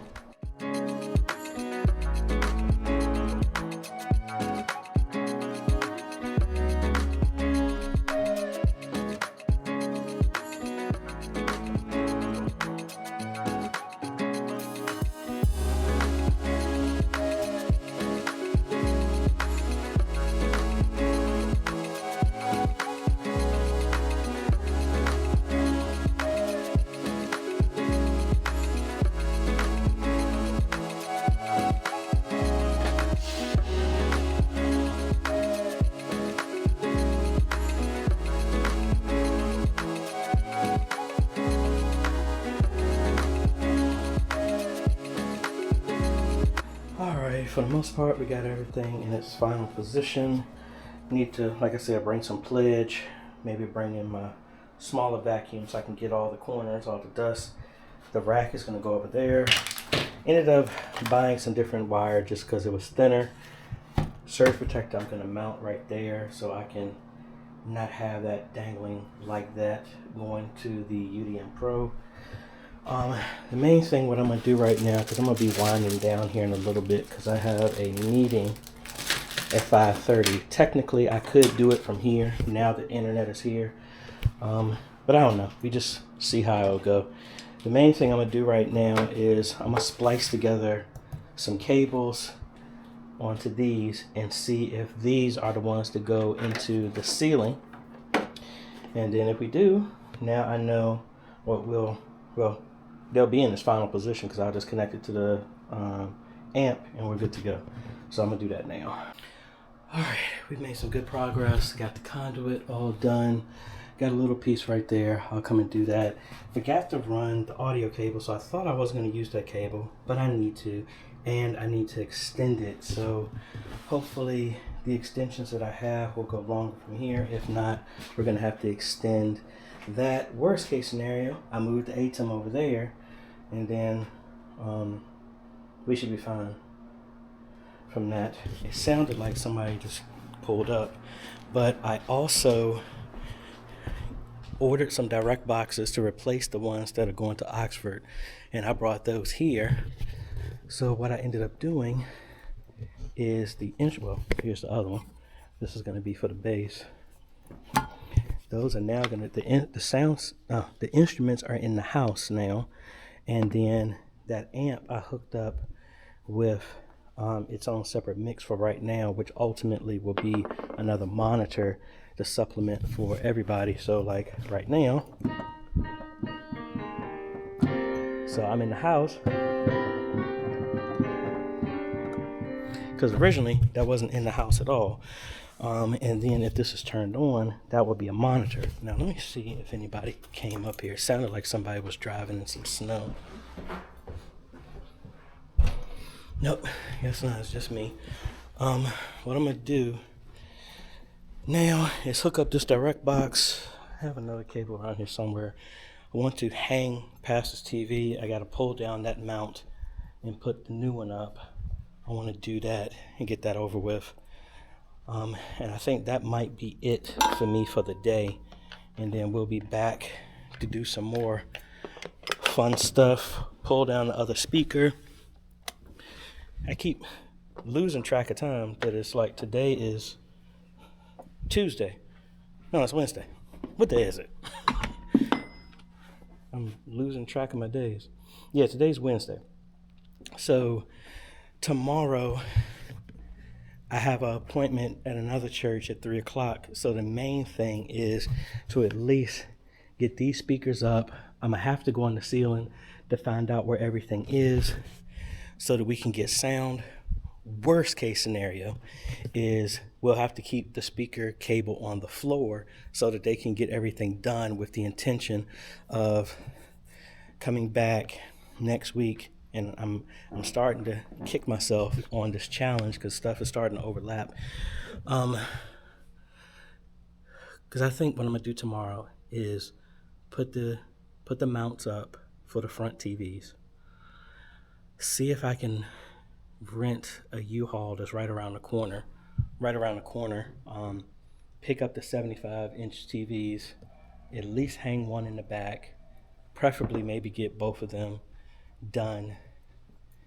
For the most part, we got everything in its final position. Need to, like I said, bring some pledge, maybe bring in my smaller vacuum so I can get all the corners, all the dust. The rack is going to go over there. Ended up buying some different wire just because it was thinner. Surge protector I'm going to mount right there so I can not have that dangling like that going to the UDM Pro. The main thing what I'm going to do right now, because I'm going to be winding down here in a little bit because I have a meeting at 5:30. Technically, I could do it from here now the internet is here. But I don't know. We just see how it'll go. The main thing I'm going to do right now is I'm going to splice together some cables onto these and see if these are the ones that go into the ceiling. And then if we do, now I know what they'll be in this final position because I'll just connect it to the amp and we're good to go. So I'm gonna do that now. All right, we've made some good progress. Got the conduit all done. Got a little piece right there. I'll come and do that. Forgot to run the audio cable, so I thought I wasn't gonna use that cable, but I need to. and I need to extend it. So hopefully the extensions that I have will go longer from here. If not, we're gonna have to extend that. Worst case scenario, I move the ATEM over there, and then we should be fine from that. It sounded like somebody just pulled up, but I also ordered some direct boxes to replace the ones that are going to Oxford, and I brought those here. So what I ended up doing is here's the other one. This is going to be for the bass. Those are now going to the instruments are in the house now, and then that amp I hooked up with its own separate mix for right now, which ultimately will be another monitor to supplement for everybody. So like right now, so I'm in the house, because originally that wasn't in the house at all. And then if this is turned on, that would be a monitor. Now let me see if anybody came up here. It sounded like somebody was driving in some snow. Nope, guess not, it's just me. What I'm gonna do now is hook up this direct box. I have another cable around here somewhere. I want to hang past this TV. I gotta pull down that mount and put the new one up. I wanna do that and get that over with. And I think that might be it for me for the day. And then we'll be back to do some more fun stuff. Pull down the other speaker. I keep losing track of time, but it's like today is Tuesday. No, it's Wednesday. What day is it? I'm losing track of my days. Yeah, today's Wednesday. So tomorrow I have an appointment at another church at 3 o'clock. So the main thing is to at least get these speakers up. I'm gonna have to go on the ceiling to find out where everything is so that we can get sound. Worst case scenario is we'll have to keep the speaker cable on the floor so that they can get everything done, with the intention of coming back next week. And I'm starting to kick myself on this challenge because stuff is starting to overlap. Because I think what I'm gonna do tomorrow is put the mounts up for the front TVs. See if I can rent a U-Haul that's right around the corner. Pick up the 75-inch TVs, at least hang one in the back, preferably maybe get both of them done.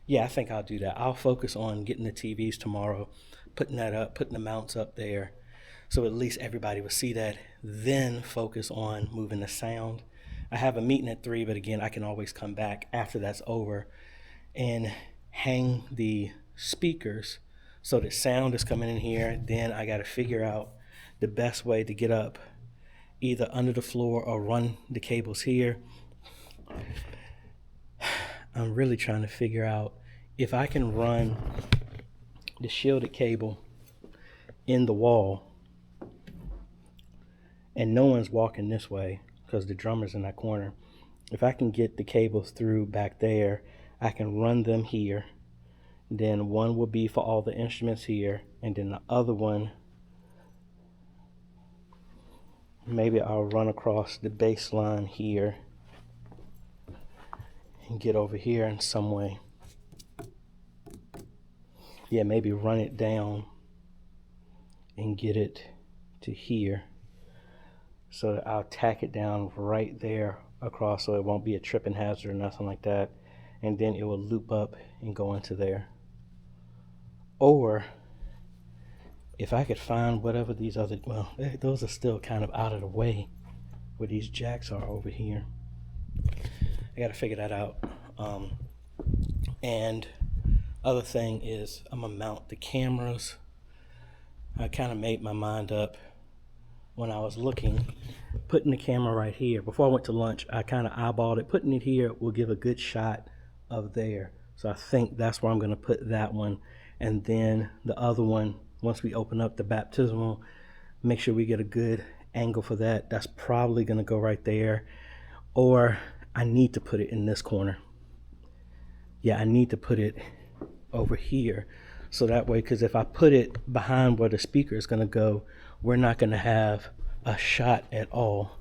Yeah, I think I'll do that. I'll focus on getting the TVs tomorrow, putting that up, putting the mounts up there, so at least everybody will see that. Then focus on moving the sound. I have a meeting at 3, but again, I can always come back after that's over and hang the speakers so that sound is coming in here. Then I got to figure out the best way to get up either under the floor or run the cables here. I'm really trying to figure out if I can run the shielded cable in the wall and no one's walking this way because the drummer's in that corner. If I can get the cables through back there, I can run them here. Then one will be for all the instruments here, and then the other one, maybe I'll run across the bass line here and get over here in some way. Yeah, maybe run it down and get it to here, so that I'll tack it down right there across so it won't be a tripping hazard or nothing like that, and then it will loop up and go into there. Or if I could find whatever these other, well, those are still kind of out of the way where these jacks are over here. I got to figure that out. And other thing is I'm gonna mount the cameras. I kind of made my mind up when I was looking, putting the camera right here. Before I went to lunch, I kind of eyeballed it. Putting it here will give a good shot of there. So I think that's where I'm gonna put that one. And then the other one, once we open up the baptismal, make sure we get a good angle for that. That's probably gonna go right there. Or I need to put it in this corner. Yeah, I need to put it over here. So that way, because if I put it behind where the speaker is going to go, we're not going to have a shot at all.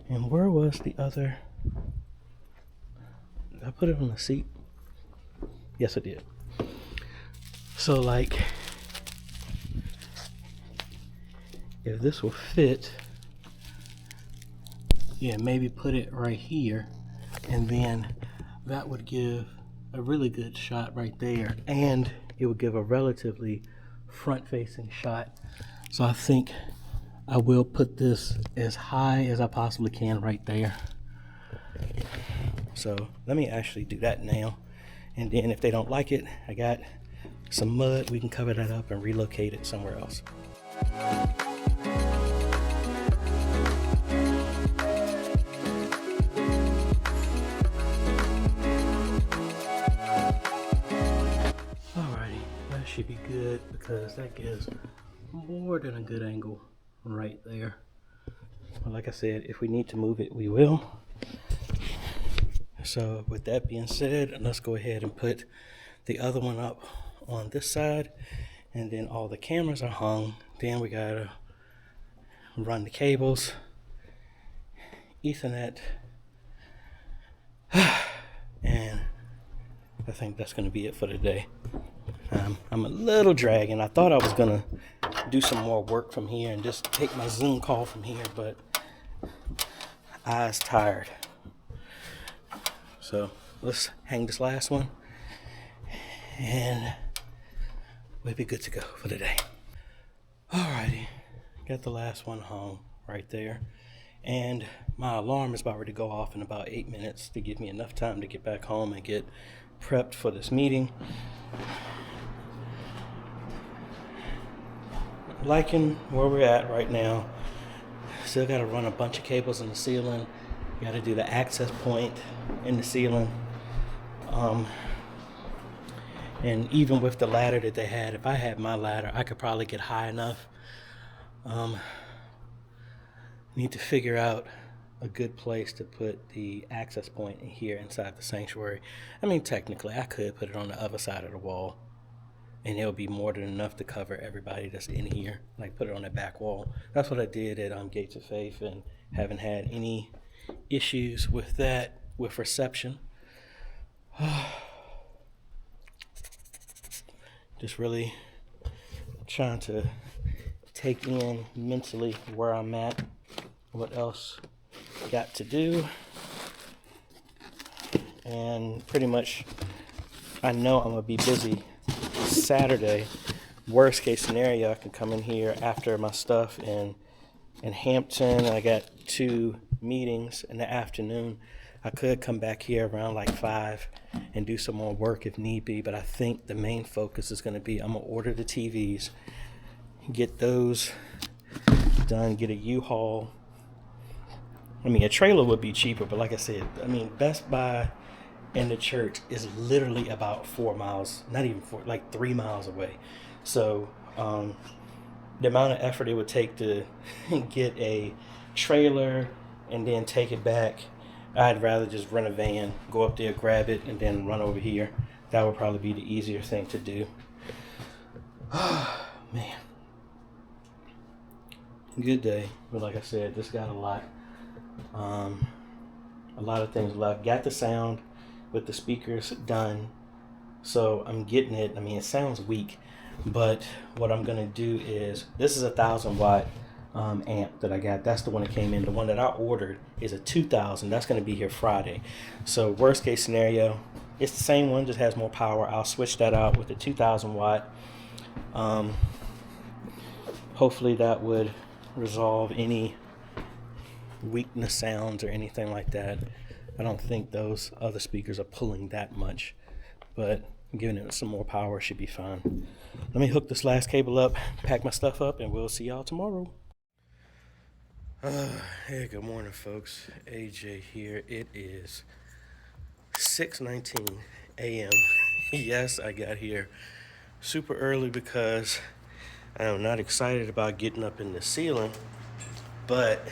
And where was the other? Did I put it on the seat? Yes, I did. So like, if this will fit, yeah, maybe put it right here, and then that would give a really good shot right there, and it would give a relatively front-facing shot. So I think I will put this as high as I possibly can right there. So let me actually do that now, and then if they don't like it, I got some mud, we can cover that up and relocate it somewhere else. Alrighty, that should be good because that gives more than a good angle right there. But like I said, if we need to move it, we will. So with that being said, let's go ahead and put the other one up on this side, and then all the cameras are hung. Then we gotta run the cables, Ethernet, and I think that's gonna be it for today. I'm a little dragging. I thought I was gonna do some more work from here and just take my Zoom call from here, but eyes tired. So let's hang this last one and we'll be good to go for the day. Alrighty, got the last one hung right there, and my alarm is about ready to go off in about 8 minutes to give me enough time to get back home and get prepped for this meeting. Liking where we're at right now. Still got to run a bunch of cables in the ceiling. Got to do the access point in the ceiling. And even with the ladder that they had, if I had my ladder, I could probably get high enough. Need to figure out a good place to put the access point in here inside the sanctuary. I mean, technically, I could put it on the other side of the wall, and it'll be more than enough to cover everybody that's in here. Like, put it on the back wall. That's what I did at Gates of Faith, and haven't had any issues with that, with reception. Just really trying to take in mentally where I'm at, what else got to do, and pretty much I know I'm gonna be busy Saturday. Worst case scenario, I can come in here after my stuff in Hampton. I got 2 meetings in the afternoon. I could come back here around like 5 and do some more work if need be, but I think the main focus is going to be I'm going to order the TVs, get those done, get a U-Haul. I mean, a trailer would be cheaper, but like I said, I mean, Best Buy and the church is literally about 4 miles, not even 4, like 3 miles away. So the amount of effort it would take to get a trailer and then take it back, I'd rather just rent a van, go up there, grab it, and then run over here. That would probably be the easier thing to do. Man. Good day. But like I said, just got a lot of things left. Got the sound with the speakers done. So I'm getting it. I mean, it sounds weak, but what I'm going to do is, this is a 1,000-watt amp that I got. That's the one that came in. The one that I ordered is a 2,000. That's going to be here Friday. So worst case scenario, it's the same one, just has more power. I'll switch that out with the 2,000 watt. Hopefully that would resolve any weakness sounds or anything like that. I don't think those other speakers are pulling that much, but giving it some more power should be fine. Let me hook this last cable up, pack my stuff up, and we'll see y'all tomorrow. Hey, good morning, folks. AJ here. It is 6:19 a.m. Yes, I got here super early because I am not excited about getting up in the ceiling, but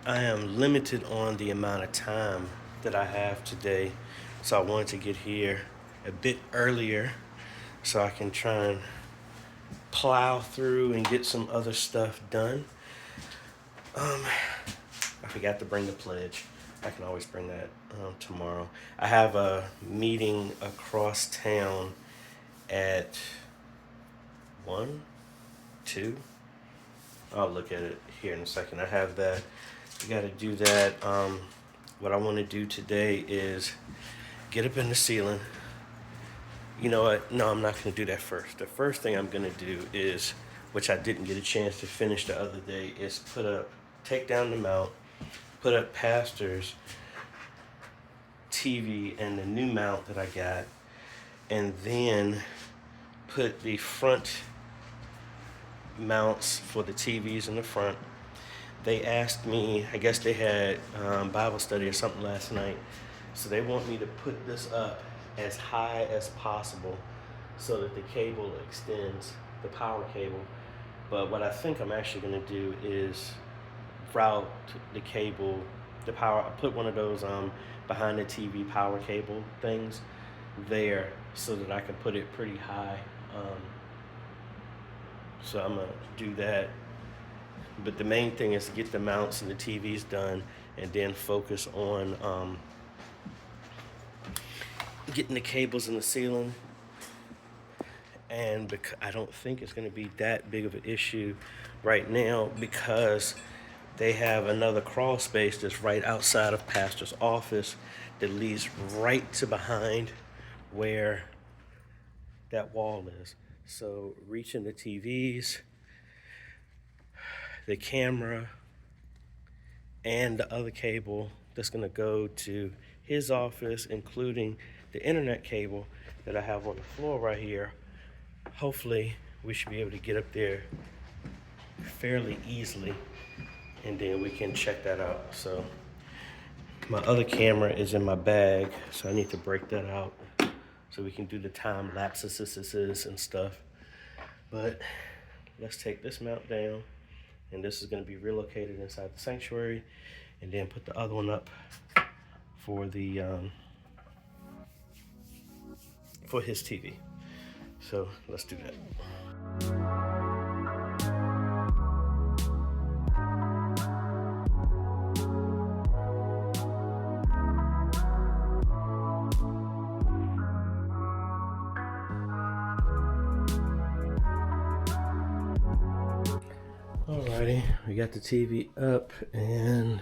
I am limited on the amount of time that I have today. So I wanted to get here a bit earlier so I can try and plow through and get some other stuff done. I forgot to bring the pledge. I can always bring that tomorrow. I have a meeting across town at 1, 2. I'll look at it here in a second. I have that. You got to do that. What I want to do today is get up in the ceiling. You know what? No, I'm not going to do that first. The first thing I'm going to do is, which I didn't get a chance to finish the other day, is take down the mount, put up Pastor's TV and the new mount that I got, and then put the front mounts for the TVs in the front. They asked me, I guess they had Bible study or something last night, so they want me to put this up as high as possible so that the cable extends, the power cable. But what I think I'm actually going to do is route the cable, the power, I put one of those behind the TV power cable things there so that I can put it pretty high. So I'm going to do that. But the main thing is to get the mounts and the TVs done and then focus on getting the cables in the ceiling. And I don't think it's going to be that big of an issue right now because they have another crawl space that's right outside of Pastor's office that leads right to behind where that wall is. So reaching the TVs, the camera, and the other cable that's going to go to his office, including the internet cable that I have on the floor right here. Hopefully we should be able to get up there fairly easily, and then we can check that out. So my other camera is in my bag, so I need to break that out so we can do the time lapses and stuff. But let's take this mount down, and this is going to be relocated inside the sanctuary, and then put the other one up for the for his TV. So let's do that. Alrighty, we got the TV up and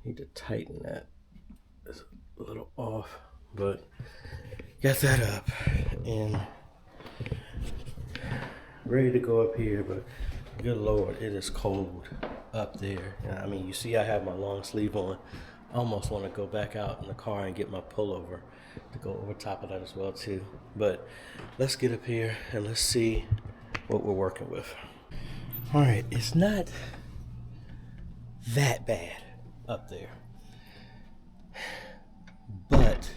need to tighten that. It's a little off, but got that up and ready to go up here. But good Lord, it is cold up there. I mean, you see I have my long sleeve on. I almost want to go back out in the car and get my pullover to go over top of that as well too. But let's get up here and let's see what we're working with. All right, it's not that bad up there, but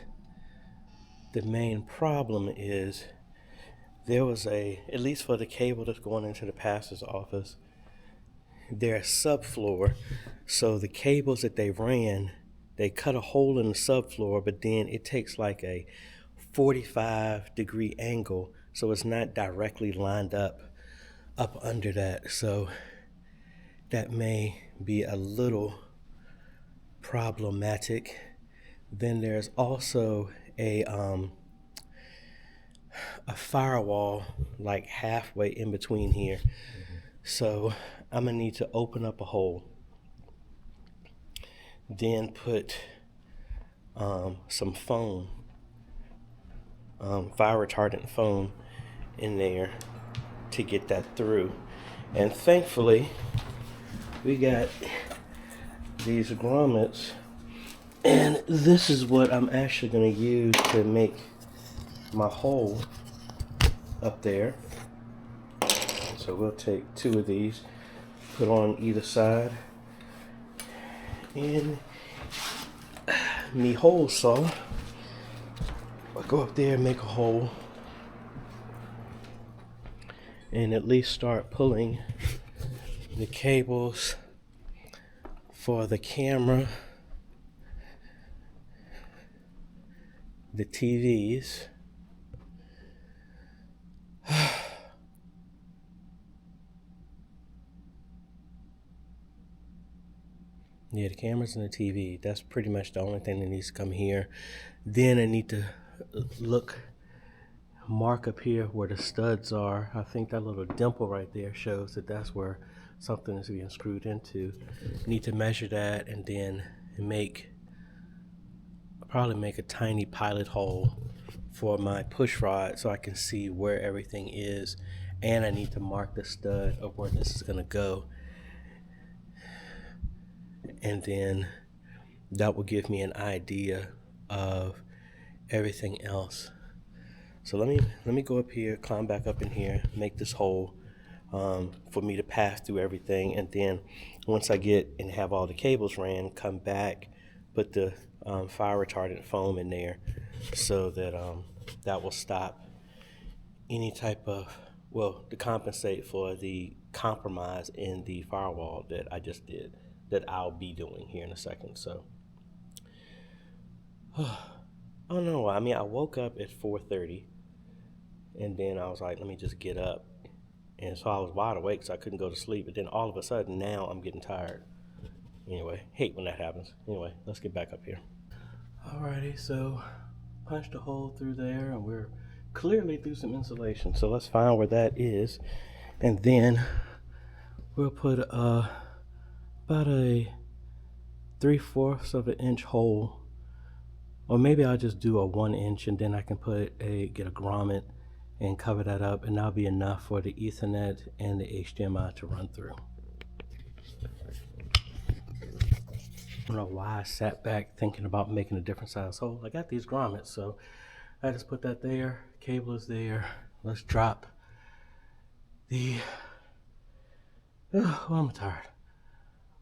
the main problem is there was at least for the cable that's going into the pastor's office, they're subfloor, so the cables that they ran, they cut a hole in the subfloor, but then it takes like a 45-degree angle, so it's not directly lined up under that. So that may be a little problematic. Then there's also a firewall like halfway in between here. So I'm gonna need to open up a hole, then put some foam, fire retardant foam in there to get that through. And thankfully we got these grommets, and this is what I'm actually going to use to make my hole up there. So we'll take 2 of these, put on either side, and me hole saw, I'll go up there and make a hole and at least start pulling the cables for the camera, the TVs, Yeah, the cameras and the TV, that's pretty much the only thing that needs to come here. Then I need to mark up here where the studs are. I think that little dimple right there shows that that's where something is being screwed into. Need to measure that and then probably make a tiny pilot hole for my push rod so I can see where everything is. And I need to mark the stud of where this is gonna go. And then that will give me an idea of everything else. So let me go up here, climb back up in here, make this hole for me to pass through everything, and then once I get and have all the cables ran, come back, put the fire retardant foam in there so that that will stop any type of, to compensate for the compromise in the firewall that I just did, that I'll be doing here in a second. So, oh no, I mean, I woke up at 4:30, and then I was like, let me just get up. And so I was wide awake, so I couldn't go to sleep. But then all of a sudden, now I'm getting tired. Anyway, hate when that happens. Anyway, let's get back up here. Alrighty, so punched a hole through there, and we're clearly through some insulation. So let's find where that is, and then we'll put about a 3/4 of an inch hole, or maybe I'll just do a 1 inch, and then I can get a grommet and cover that up, and that'll be enough for the Ethernet and the HDMI to run through. I don't know why I sat back thinking about making a different size hole. I got these grommets, so I just put that there. Cable is there. Let's drop the, I'm tired.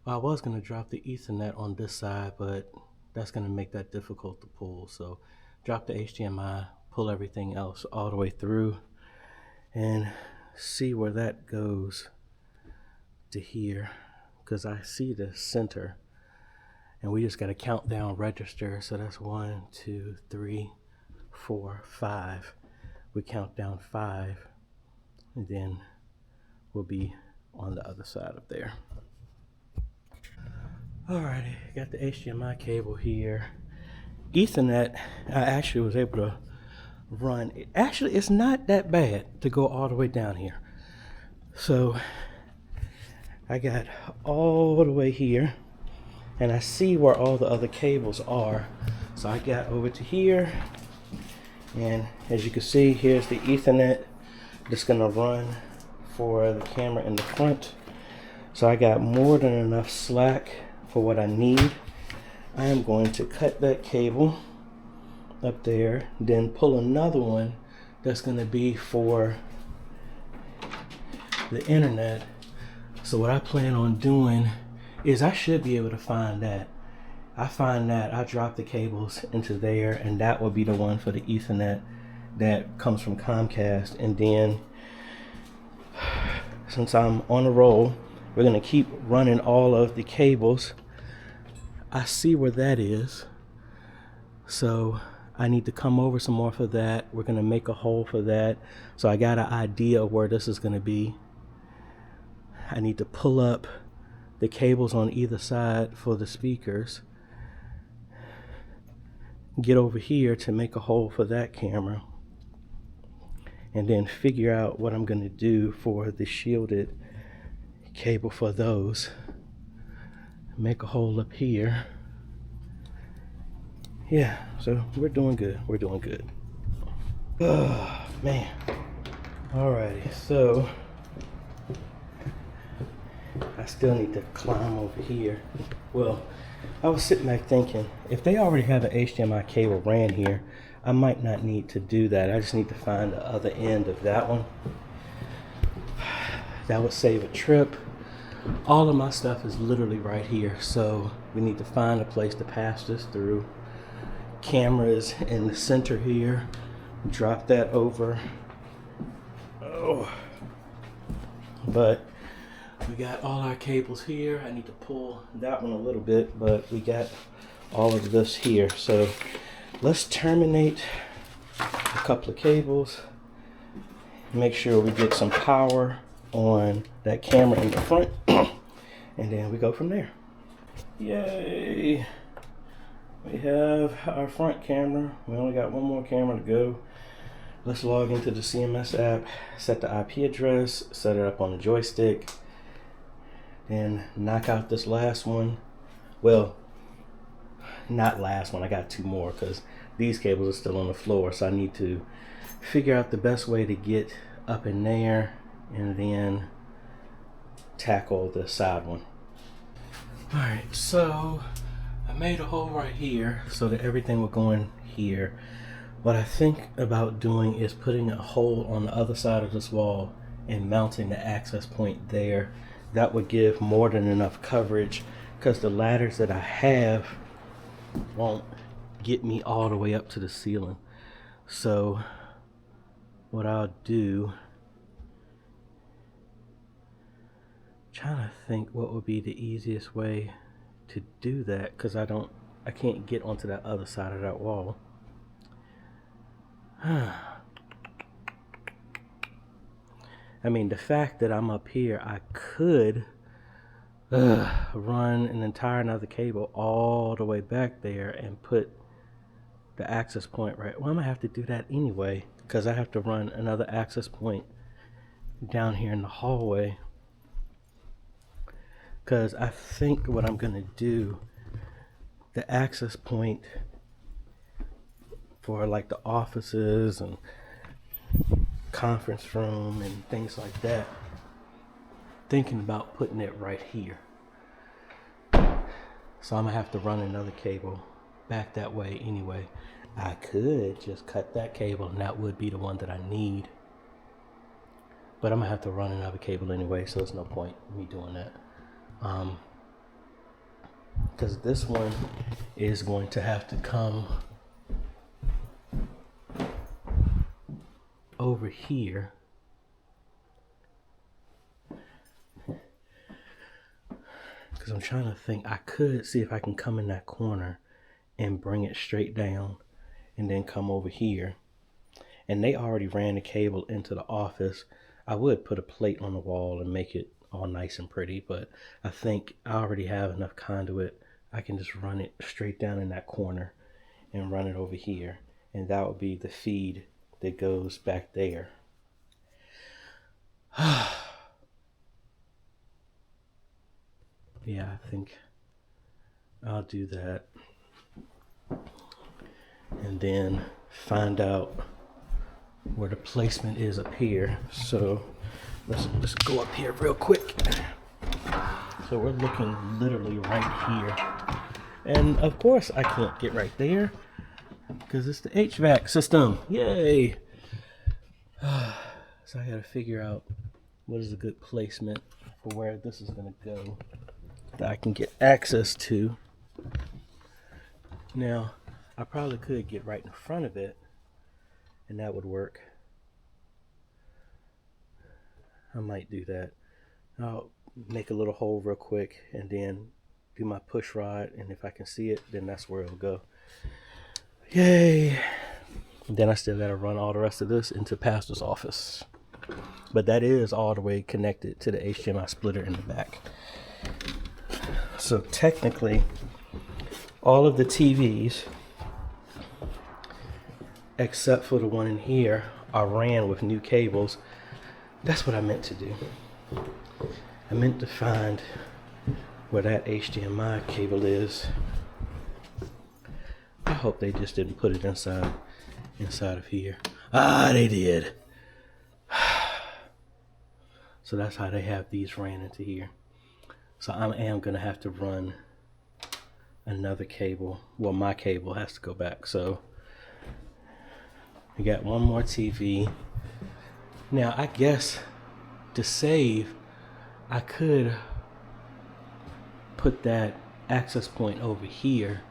Well, I was gonna drop the Ethernet on this side, but that's gonna make that difficult to pull. So drop the HDMI, pull everything else all the way through, and see where that goes to here, because I see the center, and we just got a countdown register. So that's 1, 2, 3, 4, 5. We count down 5, and then we'll be on the other side of there. Alrighty, got the HDMI cable here. Ethernet, I actually was able to run. Actually, it's not that bad to go all the way down here. So I got all the way here, and I see where all the other cables are. So I got over to here, and as you can see, here's the Ethernet that's gonna run for the camera in the front. So I got more than enough slack for what I need. I am going to cut that cable up there, then pull another one that's going to be for the internet. So what I plan on doing is, I should be able to find that. I find that, I drop the cables into there, and that will be the one for the Ethernet that comes from Comcast. And then, since I'm on a roll, we're going to keep running all of the cables. I see where that is, so I need to come over some more for that. We're going to make a hole for that. So I got an idea of where this is going to be. I need to pull up the cables on either side for the speakers. Get over here to make a hole for that camera. And then figure out what I'm going to do for the shielded cable for those. Make a hole up here. Yeah, so we're doing good. We're doing good. Oh, man. Alrighty, so I still need to climb over here. Well, I was sitting back thinking, if they already have an HDMI cable ran here, I might not need to do that. I just need to find the other end of that one. That would save a trip. All of my stuff is literally right here, so we need to find a place to pass this through. Cameras in the center here. Drop that over. Oh. But we got all our cables here. I need to pull that one a little bit, but we got all of this here. So let's terminate a couple of cables. Make sure we get some power on that camera in the front, and then we go from there. Yay! We have our front camera. We only got one more camera to go. Let's log into the CMS app, set the IP address, set it up on the joystick, then knock out this last one. Well, not last one, I got two more because these cables are still on the floor, so I need to figure out the best way to get up in there and then tackle the side one. Alright, so I made a hole right here so that everything will go in here. What I think about doing is putting a hole on the other side of this wall and mounting the access point there. That would give more than enough coverage because the ladders that I have won't get me all the way up to the ceiling. So what I'll do, trying to think what would be the easiest way to do that, because I can't get onto that other side of that wall. I mean, the fact that I'm up here, I could run an entire another cable all the way back there and put the access point right. Well, I'm gonna have to do that anyway because I have to run another access point down here in the hallway. Because I think what I'm gonna do, the access point for like the offices and conference room and things like that, thinking about putting it right here. So I'm gonna have to run another cable back that way anyway. I could just cut that cable and that would be the one that I need, but I'm gonna have to run another cable anyway, so there's no point in me doing that. Because this one is going to have to come over here. Because I'm trying to think, I could see if I can come in that corner and bring it straight down and then come over here. And they already ran the cable into the office. I would put a plate on the wall and make it all nice and pretty, but I think I already have enough conduit. I can just run it straight down in that corner and run it over here, and that would be the feed that goes back there. Yeah, I think I'll do that and then find out where the placement is up here. So let's go up here real quick. So we're looking literally right here, and of course I can't get right there because it's the HVAC system. Yay! So I gotta figure out what is a good placement for where this is gonna go that I can get access to. Now I probably could get right in front of it and that would work. I might do that. I'll make a little hole real quick and then do my push rod, and if I can see it, then that's where it'll go. Yay! Then I still gotta run all the rest of this into pastor's office, but that is all the way connected to the HDMI splitter in the back. So technically all of the TVs except for the one in here are ran with new cables. That's what I meant to do. I meant to find where that HDMI cable is. I hope they just didn't put it inside of here. Ah, they did. So that's how they have these ran into here. So I am gonna have to run another cable. Well, my cable has to go back. So we got one more TV. Now I guess to save, I could put that access point over here,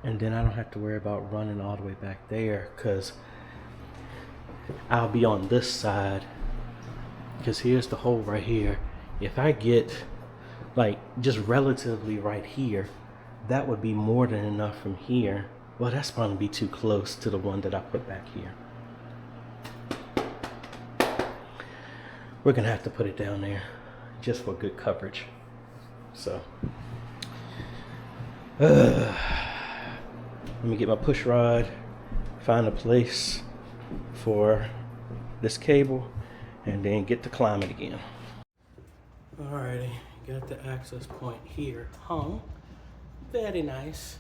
and then I don't have to worry about running all the way back there because I'll be on this side. Because here's the hole right here. If I get like just relatively right here, that would be more than enough from here. Well, that's probably be too close to the one that I put back here. We're gonna have to put it down there just for good coverage. So let me get my push rod, find a place for this cable, and then get to climb it again. Alrighty, got the access point here hung. Very nice.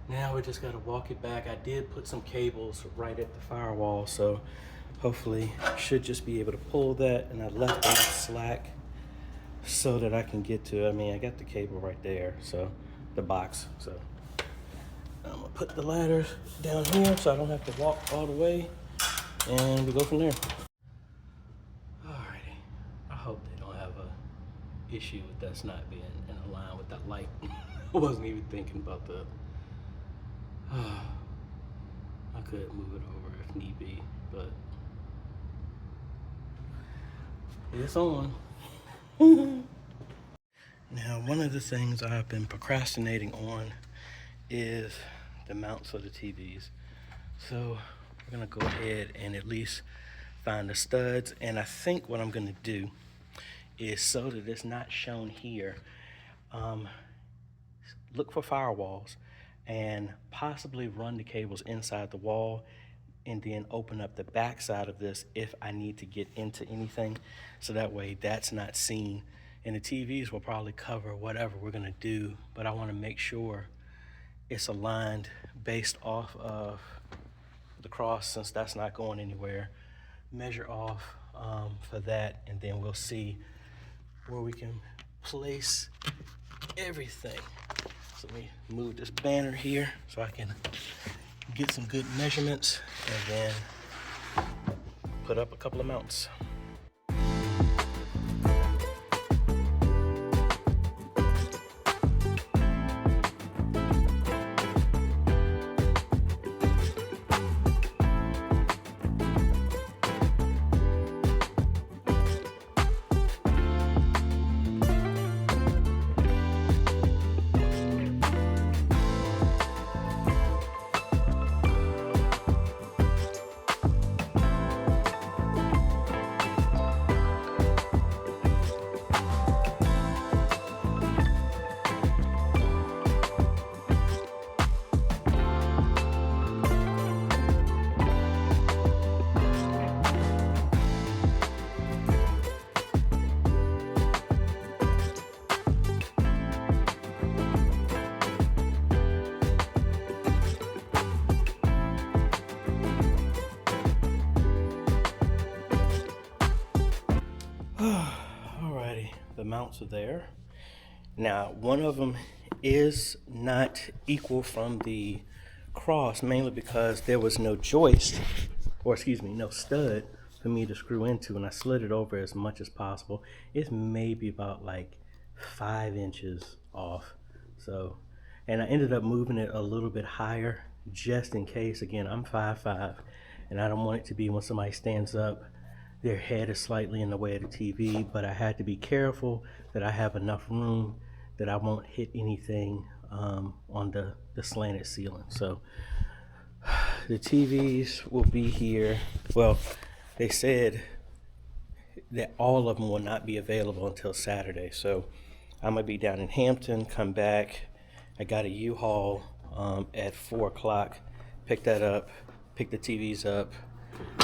Now we just gotta walk it back. I did put some cables right at the firewall, so hopefully should just be able to pull that, and I left enough slack so that I can get to, I got the cable right there, so the box. So I'm gonna put the ladders down here so I don't have to walk all the way, and we go from there. Alrighty, I hope they don't have a issue with us not being in line with that light. I wasn't even thinking about that. I could move it over if need be, but it's on. Now, one of the things I've been procrastinating on is the mounts for the TVs. So we're gonna go ahead and at least find the studs, and I think what I'm gonna do is, so that it's not shown here, look for firewalls and possibly run the cables inside the wall, and then open up the back side of this if I need to get into anything, so that way that's not seen. And the TVs will probably cover whatever we're gonna do, but I wanna make sure it's aligned based off of the cross, since that's not going anywhere. Measure off for that, and then we'll see where we can place everything. So let me move this banner here so I can get some good measurements, and then put up a couple of mounts. Alrighty, the mounts are there. Now, one of them is not equal from the cross, mainly because there was no joist, or excuse me, no stud for me to screw into, and I slid it over as much as possible. It's maybe about like 5 inches off. So, and I ended up moving it a little bit higher just in case. Again, I'm 5'5", and I don't want it to be when somebody stands up, their head is slightly in the way of the TV, but I had to be careful that I have enough room that I won't hit anything on the slanted ceiling. So the TVs will be here. Well, they said that all of them will not be available until Saturday. So I'm gonna be down in Hampton, come back. I got a U-Haul at 4 o'clock, pick that up, pick the TVs up.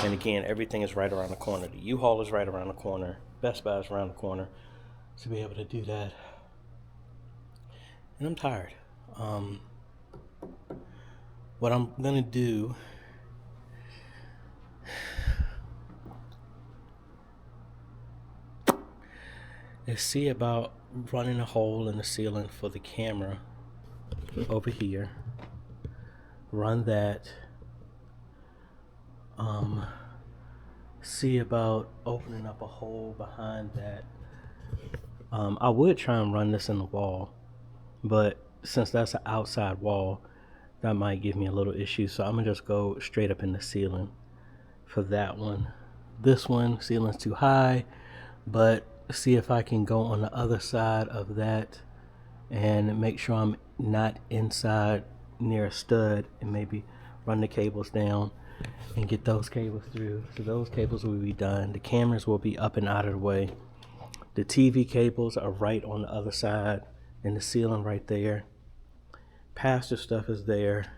And again, everything is right around the corner. The U-Haul is right around the corner. Best Buy is around the corner. To be able to do that. And I'm tired. What I'm gonna do is see about running a hole in the ceiling for the camera over here. Run that. See about opening up a hole behind that. I would try and run this in the wall, but since that's an outside wall, that might give me a little issue. So I'm gonna just go straight up in the ceiling for that one. This one, ceiling's too high, but see if I can go on the other side of that and make sure I'm not inside near a stud, and maybe run the cables down and get those cables through. So those cables will be done. The cameras will be up and out of the way. The TV cables are right on the other side in the ceiling right there. Pastor stuff is there.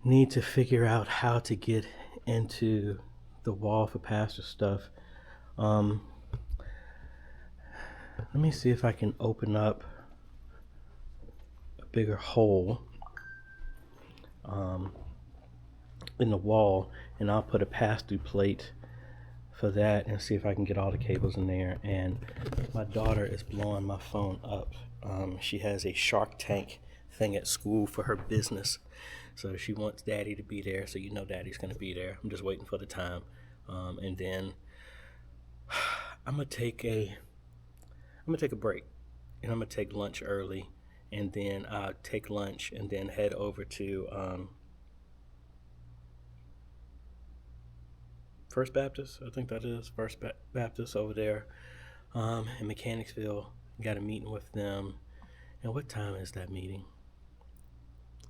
Need to figure out how to get into the wall for pastor stuff. Let me see if I can open up a bigger hole in the wall, and I'll put a pass-through plate for that and see if I can get all the cables in there. And my daughter is blowing my phone up. She has a Shark Tank thing at school for her business, so she wants Daddy to be there, so Daddy's going to be there. I'm just waiting for the time, and then I'm gonna take a break, and I'm gonna take lunch early, and then I'll take lunch and then head over to First Baptist. I think that is First Baptist over there in Mechanicsville. Got a meeting with them. And what time is that meeting?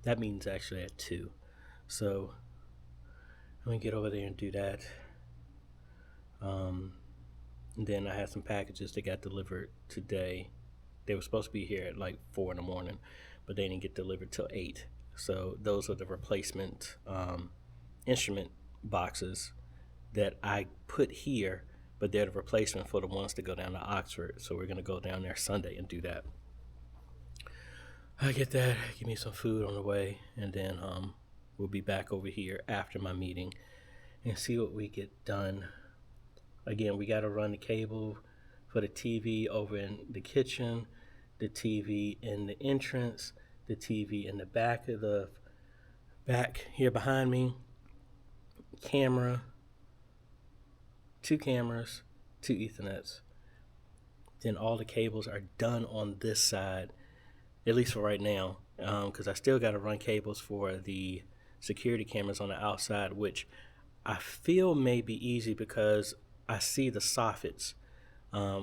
That meeting's actually at 2. So I'm gonna get over there and do that. And then I had some packages that got delivered today. They were supposed to be here at like 4 in the morning, but they didn't get delivered till 8. So those are the replacement instrument boxes that I put here, but they're the replacement for the ones that go down to Oxford. So we're gonna go down there Sunday and do that. I get that, give me some food on the way, and then we'll be back over here after my meeting and see what we get done. Again, we got to run the cable for the TV over in the kitchen, the TV in the entrance, the TV in the back here behind me, camera, 2 cameras, 2 Ethernets. Then all the cables are done on this side, at least for right now, because I still got to run cables for the security cameras on the outside, which I feel may be easy because I see the soffits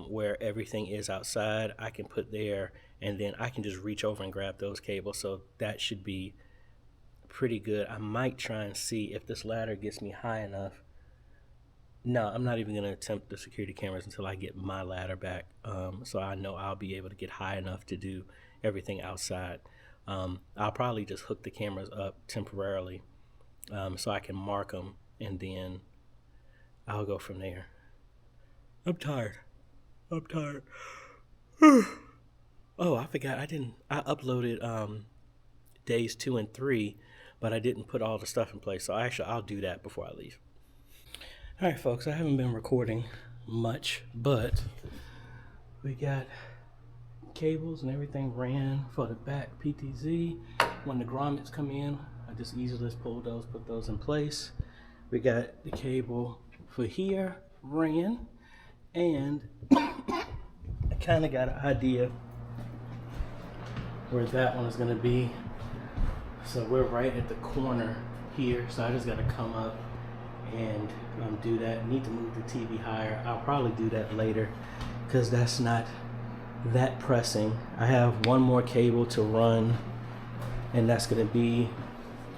where everything is outside. I can put there, and then I can just reach over and grab those cables, so that should be pretty good. I might try and see if this ladder gets me high enough. No, I'm not even going to attempt the security cameras until I get my ladder back, so I know I'll be able to get high enough to do everything outside. I'll probably just hook the cameras up temporarily so I can mark them, and then I'll go from there. I'm tired. Oh, I forgot. I uploaded days 2 and 3, but I didn't put all the stuff in place. So I'll do that before I leave. All right, folks, I haven't been recording much, but we got cables and everything ran for the back PTZ. When the grommets come in, I just easily just pull those, put those in place. We got the cable for here ran, and I kind of got an idea where that one is going to be. So we're right at the corner here, so I just got to come up and do that. Need to move the TV higher. I'll probably do that later because that's not that pressing. I have one more cable to run, and that's going to be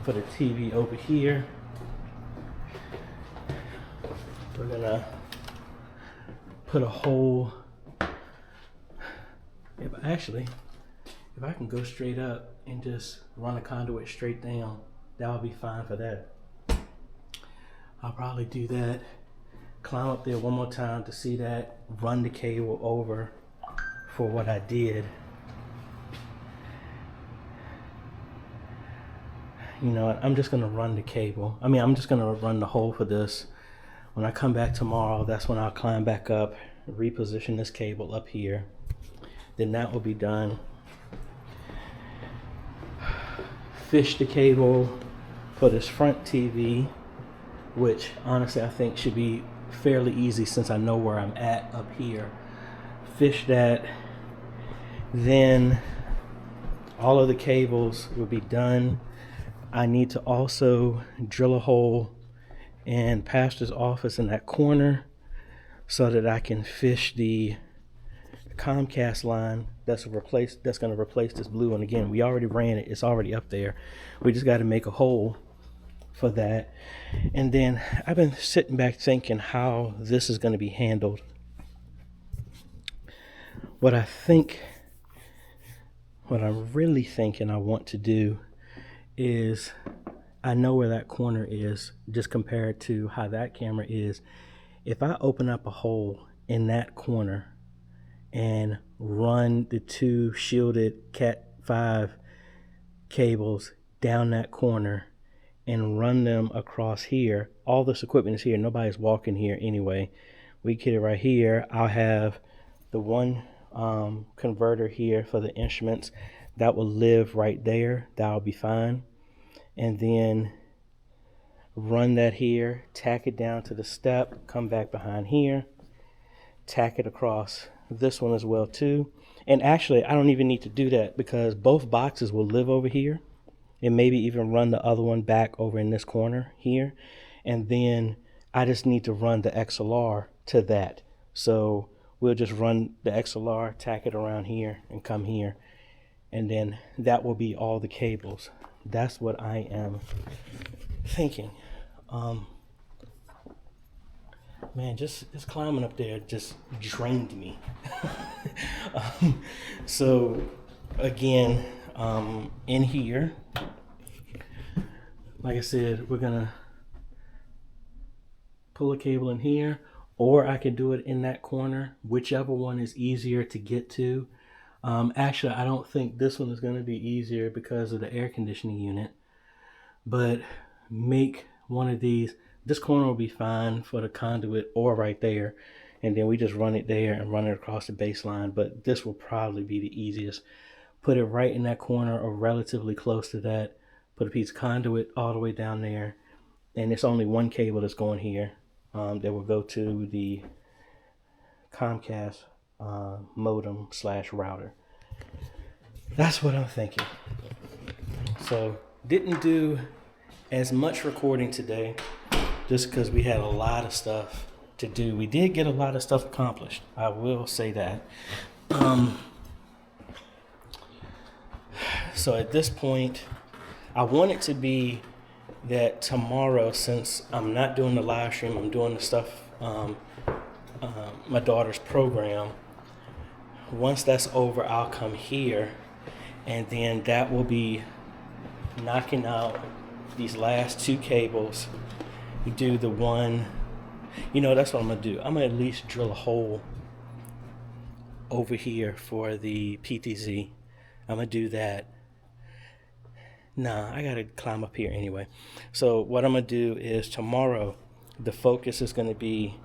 for the TV over here. We're going to put a hole. If I can go straight up and just run a conduit straight down, that'll be fine for that. I'll probably do that, climb up there one more time to see that, run the cable over for what I did. You know what, I'm just gonna run the cable. I'm just gonna run the hole for this. When I come back tomorrow, that's when I'll climb back up, reposition this cable up here. Then that will be done. Fish the cable for this front TV, which honestly I think should be fairly easy since I know where I'm at up here. Fish that, then all of the cables will be done. I need to also drill a hole in pastor's office in that corner so that I can fish the Comcast line that's going to replace this blue one. Again, we already ran it, it's already up there. We just got to make a hole for that. And then I've been sitting back thinking how this is going to be handled. what I'm really thinking I want to do is, I know where that corner is, just compared to how that camera is. If I open up a hole in that corner and run the 2 shielded Cat 5 cables down that corner and run them across here, all this equipment is here, nobody's walking here anyway. We get it right here. I'll have the one converter here for the instruments that will live right there. That'll be fine. And then run that here, tack it down to the step, come back behind here, tack it across this one as well too. And actually, I don't even need to do that because both boxes will live over here, and maybe even run the other one back over in this corner here. And then I just need to run the XLR to that. So we'll just run the XLR, tack it around here and come here. And then that will be all the cables. That's what I am thinking. Man, just climbing up there just drained me. So again, in here, like I said, we're gonna pull a cable in here, or I can do it in that corner, whichever one is easier to get to. Actually, I don't think this one is going to be easier because of the air conditioning unit, but make one of these. This corner will be fine for the conduit or right there, and then we just run it there and run it across the baseline, but this will probably be the easiest. Put it right in that corner or relatively close to that, put a piece of conduit all the way down there, and it's only one cable that's going here that will go to the Comcast modem / router. That's what I'm thinking. So didn't do as much recording today just because we had a lot of stuff to do. We did get a lot of stuff accomplished, I will say that. So at this point, I want it to be that tomorrow, since I'm not doing the live stream, I'm doing the stuff, my daughter's program. Once that's over, I'll come here, and then that will be knocking out these last 2 cables. Do the one, that's what I'm gonna do. I'm gonna at least drill a hole over here for the PTZ. I'm gonna do that. Nah, I gotta climb up here anyway. So what I'm gonna do is tomorrow, the focus is gonna be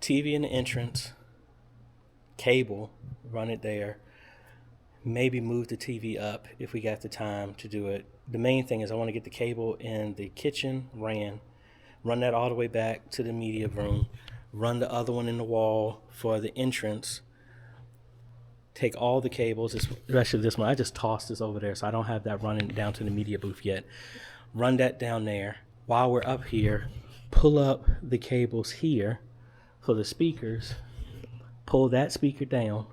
TV in the entrance, cable, run it there, maybe move the TV up if we got the time to do it. The main thing is I want to get the cable in the kitchen run that all the way back to the media room, run the other one in the wall for the entrance, take all the cables, especially this one. I just tossed this over there, so I don't have that running down to the media booth yet. Run that down there. While we're up here, pull up the cables here for the speakers, pull that speaker down,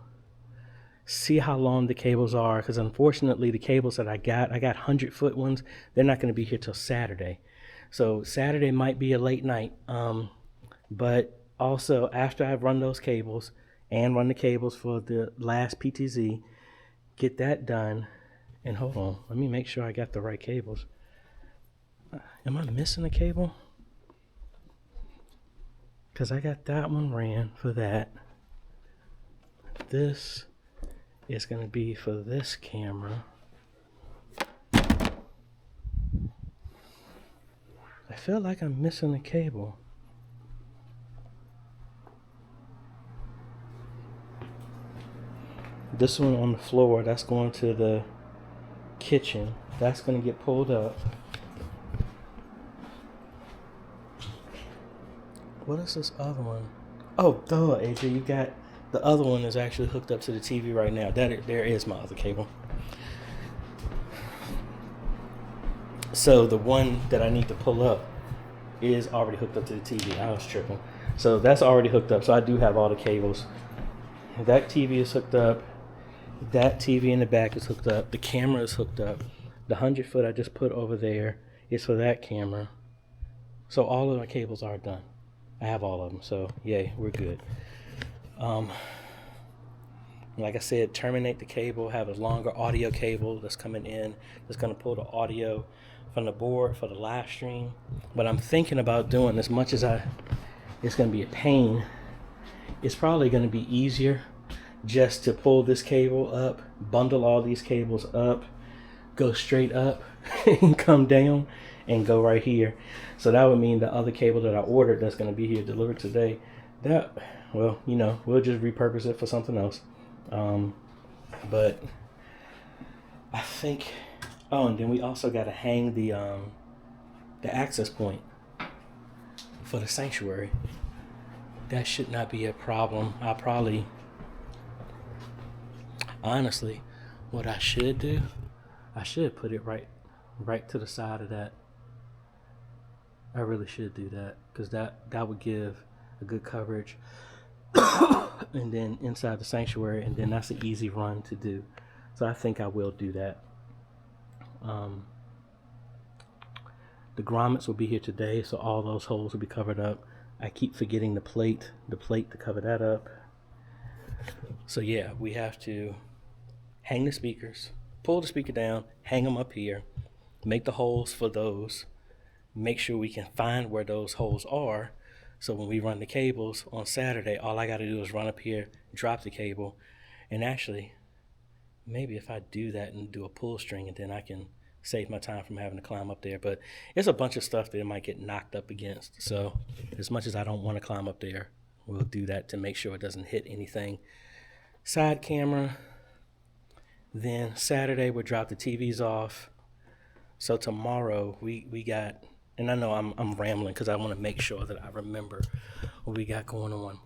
see how long the cables are, because unfortunately the cables that I got 100-foot ones, they're not going to be here till Saturday. So Saturday might be a late night, but also after I've run those cables and run the cables for the last PTZ, get that done. And hold on, let me make sure I got the right cables. Am I missing a cable? Because I got that one ran for that. This is going to be for this camera. I feel like I'm missing a cable. This one on the floor, that's going to the kitchen. That's going to get pulled up. What is this other one? Oh, duh, AJ, you got the other one is actually hooked up to the TV right now. There is my other cable. So the one that I need to pull up is already hooked up to the TV. I was tripping. So that's already hooked up. So I do have all the cables. That TV is hooked up. That TV in the back is hooked up. The camera is hooked up. The 100-foot I just put over there is for that camera. So all of my cables are done. I have all of them, so yay, we're good. Like I said, terminate the cable, have a longer audio cable that's coming in, that's going to pull the audio from the board for the live stream. But I'm thinking about doing, as much as it's going to be a pain, it's probably going to be easier just to pull this cable up, bundle all these cables up, go straight up and come down and go right here. So that would mean the other cable that I ordered that's going to be here delivered today, that, well, we'll just repurpose it for something else. But I think, and then we also got to hang the access point for the sanctuary. That should not be a problem. I'll probably, honestly, what I should do, I should put it right to the side of that. I really should do that, because that would give a good coverage. And then inside the sanctuary, and then that's an easy run to do. So I think I will do that. The grommets will be here today, so all those holes will be covered up. I keep forgetting the plate to cover that up. So yeah, we have to hang the speakers, pull the speaker down, hang them up here, make the holes for those, make sure we can find where those holes are. So when we run the cables on Saturday, all I got to do is run up here, drop the cable. And actually, maybe if I do that and do a pull string, and then I can save my time from having to climb up there. But it's a bunch of stuff that it might get knocked up against. So as much as I don't want to climb up there, we'll do that to make sure it doesn't hit anything. Side camera. Then Saturday, we'll drop the TVs off. So tomorrow, we got... And I know I'm rambling because I want to make sure that I remember what we got going on.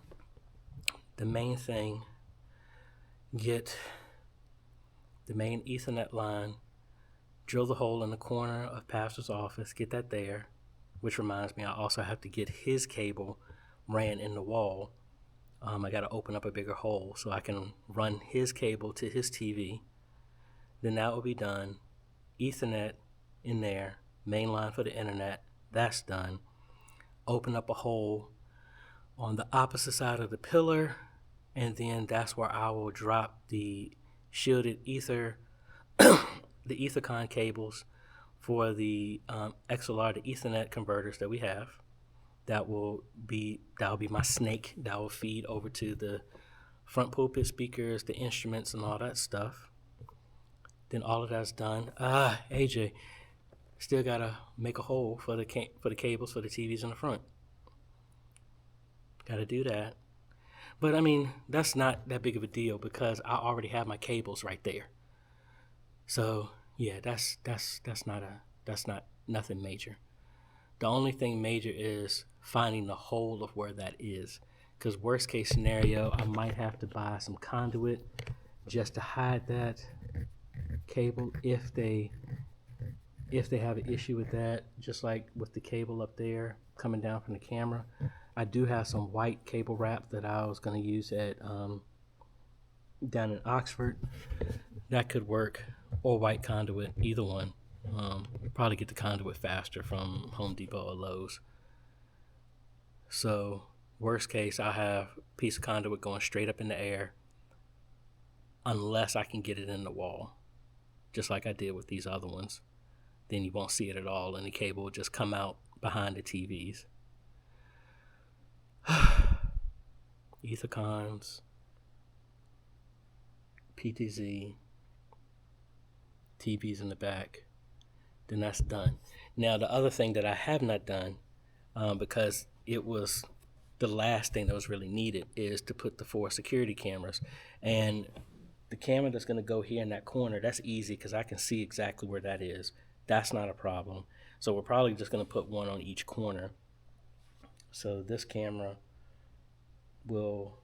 The main thing, get the main Ethernet line, drill the hole in the corner of Pastor's office, get that there, which reminds me I also have to get his cable ran in the wall. I got to open up a bigger hole so I can run his cable to his TV. Then that will be done. Ethernet in there. Main line for the internet, that's done. Open up a hole on the opposite side of the pillar, and then that's where I will drop the shielded ether, the Ethercon cables for the XLR to Ethernet converters that we have. That will be my snake that will feed over to the front pulpit speakers, the instruments, and all that stuff. Then all of that's done. AJ. Still gotta make a hole for the cables for the TVs in the front. Gotta do that. But I mean, that's not that big of a deal because I already have my cables right there. So yeah, that's not nothing major. The only thing major is finding the hole of where that is. Because worst case scenario, I might have to buy some conduit just to hide that cable if they have an issue with that, just like with the cable up there coming down from the camera. I do have some white cable wrap that I was going to use at down in Oxford. That could work, or white conduit, either one. Probably get the conduit faster from Home Depot or Lowe's. So worst case, I'll have a piece of conduit going straight up in the air unless I can get it in the wall, just like I did with these other ones. Then you won't see it at all, and the cable will just come out behind the TVs. Ethercons, PTZ, TVs in the back. Then that's done. Now, the other thing that I have not done, because it was the last thing that was really needed, is to put the 4 security cameras. And the camera that's going to go here in that corner, that's easy because I can see exactly where that is. That's not a problem. So we're probably just going to put one on each corner. So this camera will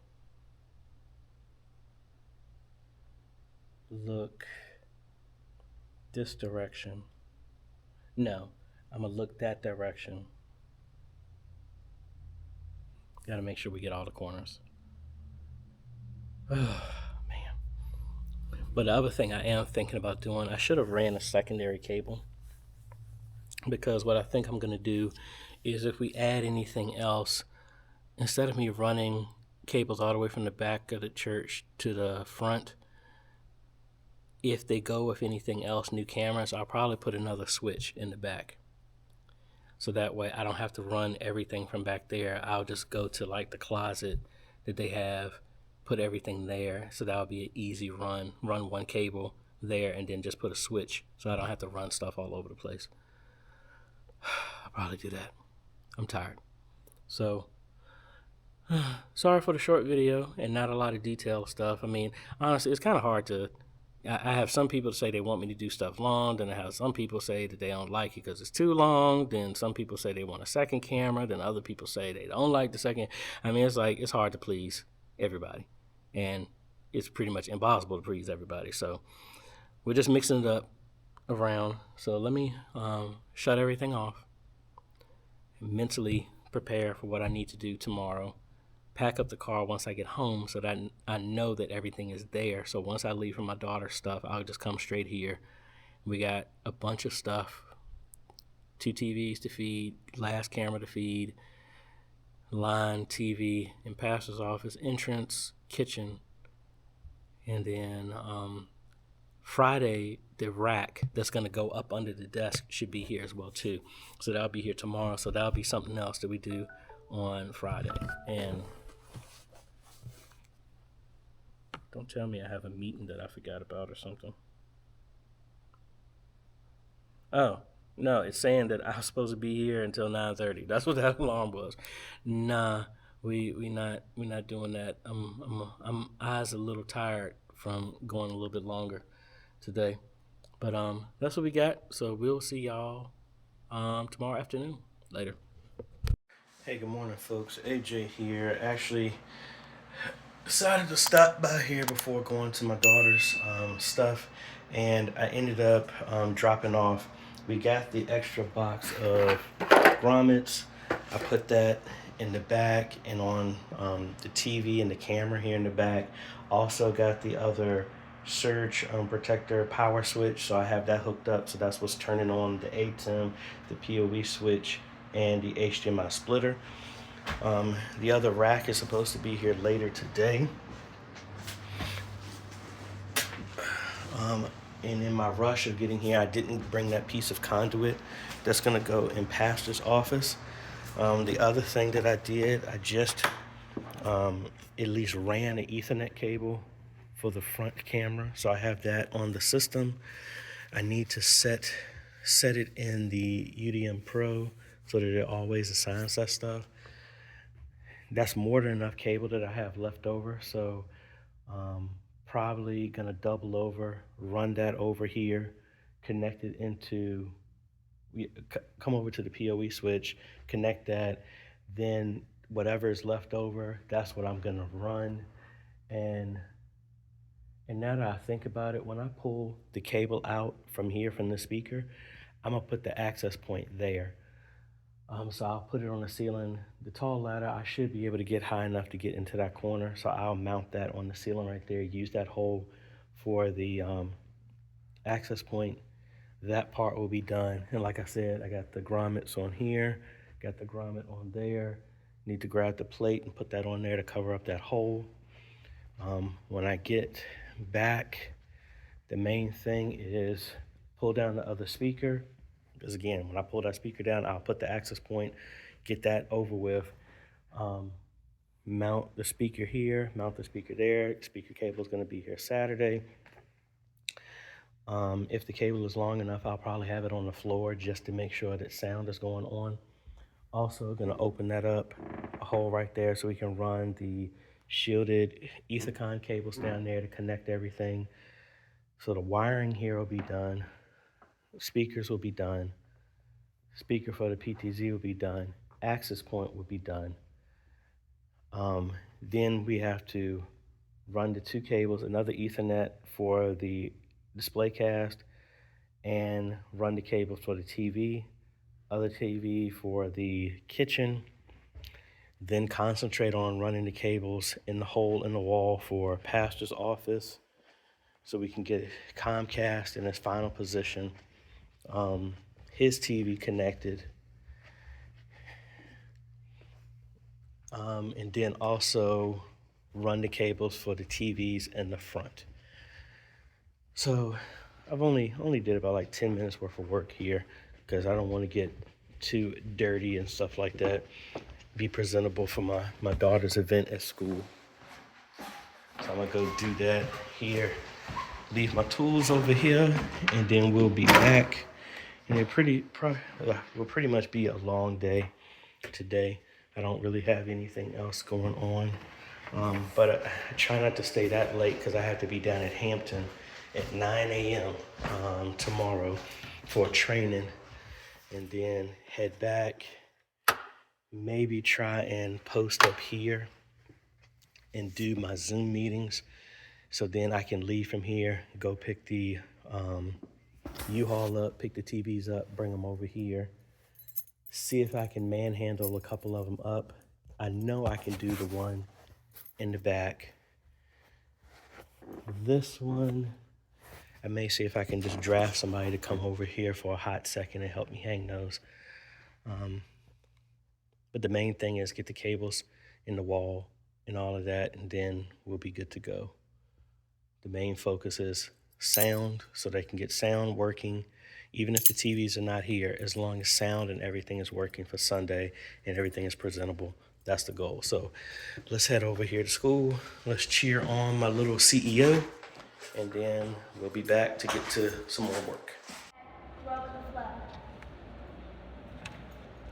look this direction. No, I'm going to look that direction. Got to make sure we get all the corners. Oh, man. But the other thing I am thinking about doing, I should have ran a secondary cable. Because what I think I'm going to do is if we add anything else, instead of me running cables all the way from the back of the church to the front, if they go with anything else, new cameras, I'll probably put another switch in the back. So that way I don't have to run everything from back there. I'll just go to like the closet that they have, put everything there. So that'll be an easy run one cable there and then just put a switch so I don't have to run stuff all over the place. I'll probably do that. I'm tired. So sorry for the short video and not a lot of detailed stuff. I mean, honestly, it's kind of hard to. I have some people say they want me to do stuff long. Then I have some people say that they don't like it because it's too long. Then some people say they want a second camera. Then other people say they don't like the second. I mean, it's hard to please everybody. And it's pretty much impossible to please everybody. So we're just mixing it up around. So let me shut everything off, mentally prepare for what I need to do tomorrow, pack up the car once I get home so that I know that everything is there. So once I leave for my daughter's stuff, I'll just come straight here. We got a bunch of stuff, 2 TVs to feed, glass camera to feed, line TV in pastor's office, entrance, kitchen, and then Friday, the rack that's going to go up under the desk should be here as well too. So that'll be here tomorrow. So that'll be something else that we do on Friday. And don't tell me I have a meeting that I forgot about or something. Oh, no, it's saying that I was supposed to be here until 9:30. That's what that alarm was. Nah, we not doing that. I'm eyes a little tired from going a little bit longer today. But that's what we got. So we'll see y'all tomorrow afternoon. Later. Hey, good morning, folks. AJ here. Actually decided to stop by here before going to my daughter's stuff, and I ended up dropping off. We got the extra box of grommets. I put that in the back and on the TV and the camera here in the back. Also got the other surge protector power switch, so I have that hooked up. So that's what's turning on the ATEM, the PoE switch, and the HDMI splitter. The other rack is supposed to be here later today. And in my rush of getting here, I didn't bring that piece of conduit that's gonna go in pastor's office. The other thing that I did, I just at least ran an Ethernet cable for the front camera. So I have that on the system. I need to set it in the UDM Pro so that it always assigns that stuff. That's more than enough cable that I have left over. So probably gonna double over, run that over here, connect it into, come over to the PoE switch, connect that, then whatever is left over, that's what I'm gonna run. And now that I think about it, when I pull the cable out from here from the speaker, I'm gonna put the access point there. So I'll put it on the ceiling. The tall ladder, I should be able to get high enough to get into that corner. So I'll mount that on the ceiling right there, use that hole for the access point. That part will be done. And like I said, I got the grommets on here, got the grommet on there. Need to grab the plate and put that on there to cover up that hole. When I get back, the main thing is pull down the other speaker. Because again, when I pull that speaker down, I'll put the access point, get that over with, mount the speaker here, mount the speaker there. Speaker cable is going to be here Saturday. If the cable is long enough, I'll probably have it on the floor just to make sure that sound is going on. Also going to open that up, a hole right there, so we can run the shielded Ethercon cables down there to connect everything. So the wiring here will be done. Speakers will be done. Speaker for the PTZ will be done. Access point will be done. Then we have to run the 2 cables, another Ethernet for the display cast, and run the cables for the TV, other TV for the kitchen. Then concentrate on running the cables in the hole in the wall for pastor's office so we can get Comcast in its final position. His TV connected. and then also run the cables for the TVs in the front. So I've only did about like 10 minutes worth of work here because I don't want to get too dirty and stuff like that. Be presentable for my daughter's event at school. So I'm gonna go do that here. Leave my tools over here, and then we'll be back. And it will pretty much be a long day today. I don't really have anything else going on, but I try not to stay that late because I have to be down at Hampton at 9 a.m. Tomorrow for training, and then head back. Maybe try and post up here and do my Zoom meetings. So then I can leave from here, go pick the U-Haul up, pick the TVs up, bring them over here. See if I can manhandle a couple of them up. I know I can do the one in the back. This one, I may see if I can just draft somebody to come over here for a hot second and help me hang those. But the main thing is get the cables in the wall and all of that, and then we'll be good to go. The main focus is sound, so they can get sound working, even if the TVs are not here, as long as sound and everything is working for Sunday and everything is presentable. That's the goal. So let's head over here to school. Let's cheer on my little CEO, and then we'll be back to get to some more work.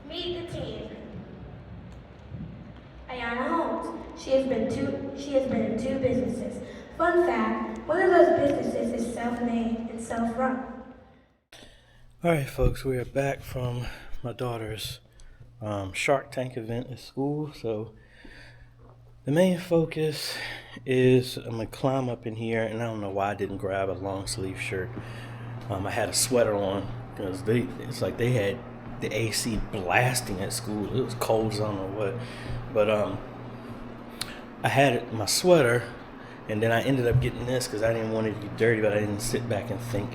Meet the team. Ayana Holmes. She has been in two businesses. Fun fact, one of those businesses is self-made and self-run. All right, folks, we are back from my daughter's Shark Tank event at school. So the main focus is I'm gonna climb up in here, and I don't know why I didn't grab a long sleeve shirt. I had a sweater on because it's like they had the AC blasting at school. It was cold as I don't know what, but I had my sweater, and then I ended up getting this because I didn't want it to be dirty, but I didn't sit back and think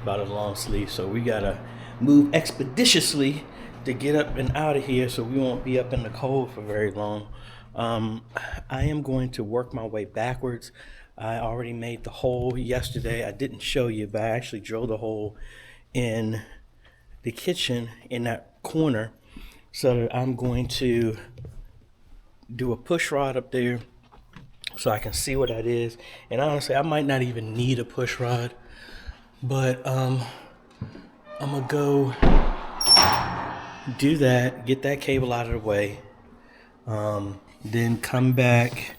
about a long sleeve. So we gotta move expeditiously to get up and out of here so we won't be up in the cold for very long. I am going to work my way backwards. I already made the hole yesterday. I didn't show you, but I actually drilled a hole in the kitchen in that corner. So I'm going to do a push rod up there so I can see what that is. And honestly, I might not even need a push rod, but I'm gonna go do that, get that cable out of the way, then come back,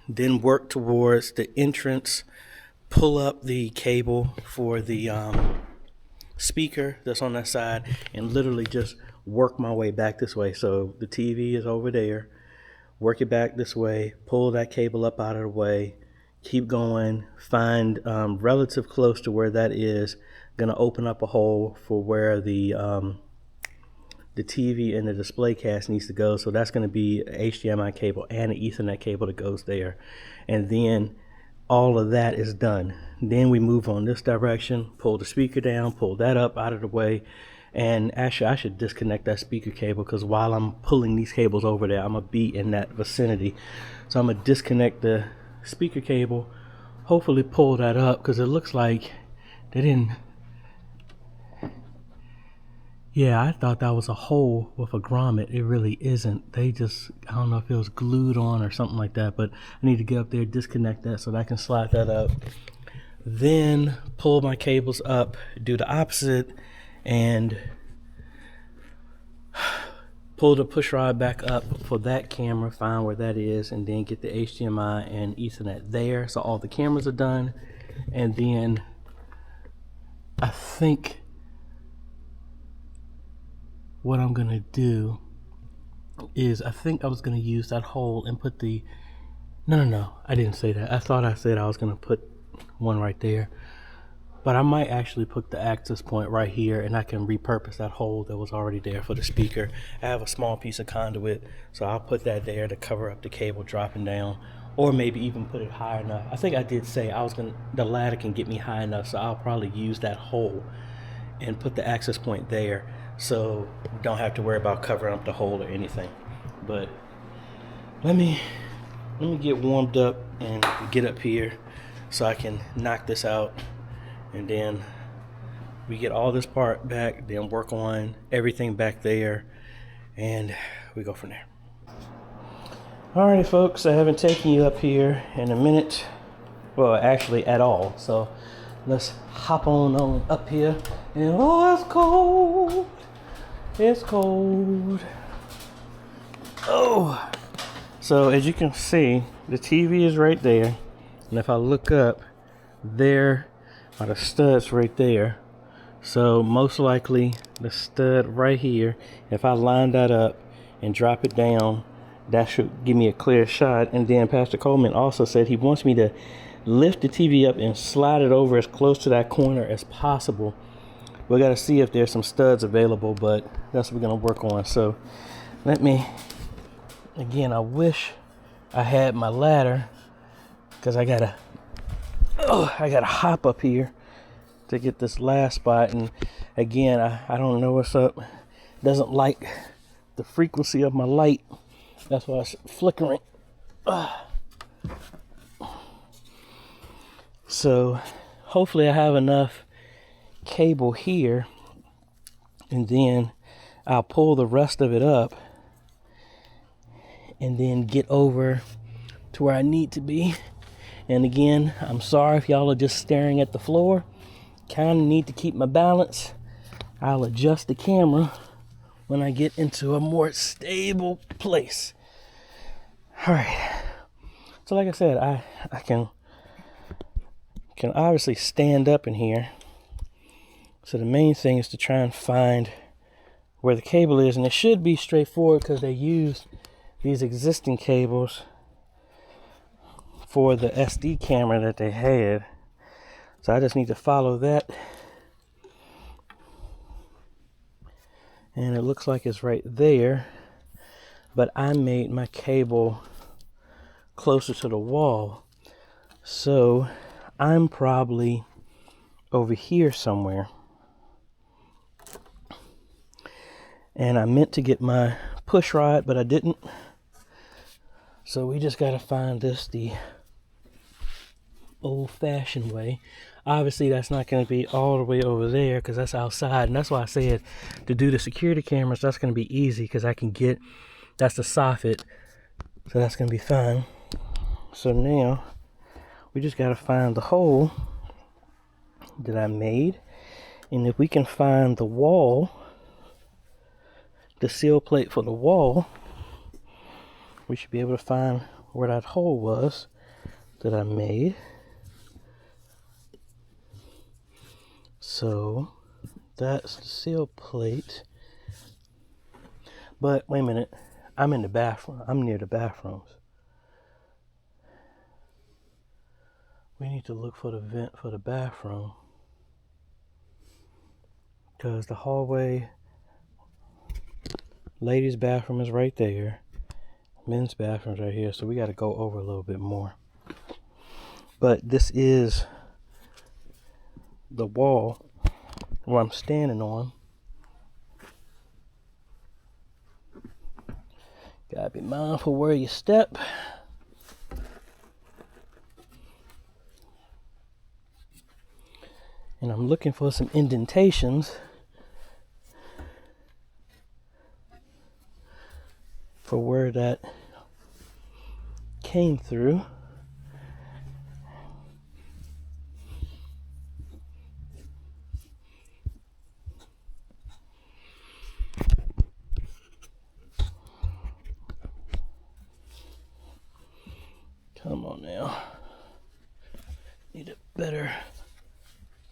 then work towards the entrance, pull up the cable for the speaker that's on that side, and literally just work my way back this way. So the TV is over there, work it back this way, pull that cable up out of the way, keep going, find relative close to where that is, gonna open up a hole for where the TV and the display cast needs to go. So that's gonna be an HDMI cable and an Ethernet cable that goes there. And then all of that is done. Then we move on this direction, pull the speaker down, pull that up out of the way. And actually, I should disconnect that speaker cable because while I'm pulling these cables over there, I'm gonna be in that vicinity. So I'm gonna disconnect the speaker cable, hopefully pull that up because it looks like they didn't. Yeah, I thought that was a hole with a grommet. It really isn't. They just, I don't know if it was glued on or something like that, but I need to get up there, disconnect that so that I can slide that up. Then pull my cables up, do the opposite, and pull the push rod back up for that camera, find where that is, and then get the HDMI and Ethernet there. So all the cameras are done. And then I think what I'm gonna do is I was gonna use that hole and put the, no, I didn't say that. I thought I said I was gonna put one right there, but I might actually put the access point right here and I can repurpose that hole that was already there for the speaker. I have a small piece of conduit, so I'll put that there to cover up the cable dropping down, or maybe even put it high enough. I think I did say the ladder can get me high enough, so I'll probably use that hole and put the access point there so we don't have to worry about covering up the hole or anything. But let me get warmed up and get up here so I can knock this out, and then we get all this part back, then work on everything back there, and we go from there. Alrighty folks, I haven't taken you up here in a minute, well actually at all, so let's hop on up here. And oh, it's cold, it's cold. Oh, so as you can see, the TV is right there, and if I look up, there are the studs right there. So most likely the stud right here, if I line that up and drop it down, that should give me a clear shot. And then Pastor Coleman also said he wants me to lift the TV up and slide it over as close to that corner as possible. We got to see if there's some studs available, but that's what we're going to work on. So let me, again, I wish I had my ladder, because I gotta hop up here to get this last spot. And again, I don't know what's up. It doesn't like the frequency of my light. That's why it's flickering. So hopefully I have enough cable here, and then I'll pull the rest of it up and then get over to where I need to be. And again, I'm sorry if y'all are just staring at the floor. Kind of need to keep my balance. I'll adjust the camera when I get into a more stable place. All right. So like I said, I can obviously stand up in here. So the main thing is to try and find where the cable is, and it should be straightforward because they used these existing cables for the SD camera that they had. So I just need to follow that. And it looks like it's right there. But I made my cable closer to the wall. So I'm probably over here somewhere. And I meant to get my push rod, but I didn't. So we just got to find this the old-fashioned way. Obviously that's not going to be all the way over there because that's outside, and that's why I said to do the security cameras, that's going to be easy because I can get, that's the soffit, so that's going to be fine. So now we just got to find the hole that I made, and if we can find the wall, the seal plate for the wall, we should be able to find where that hole was that I made. So that's the seal plate. But wait a minute, I'm in the bathroom. I'm near the bathrooms. We need to look for the vent for the bathroom, because the hallway, ladies' bathroom is right there. Men's bathroom's right here, so we got to go over a little bit more. But this is the wall where I'm standing on. Gotta be mindful where you step. And I'm looking for some indentations for where that came through. Come on now. Need a better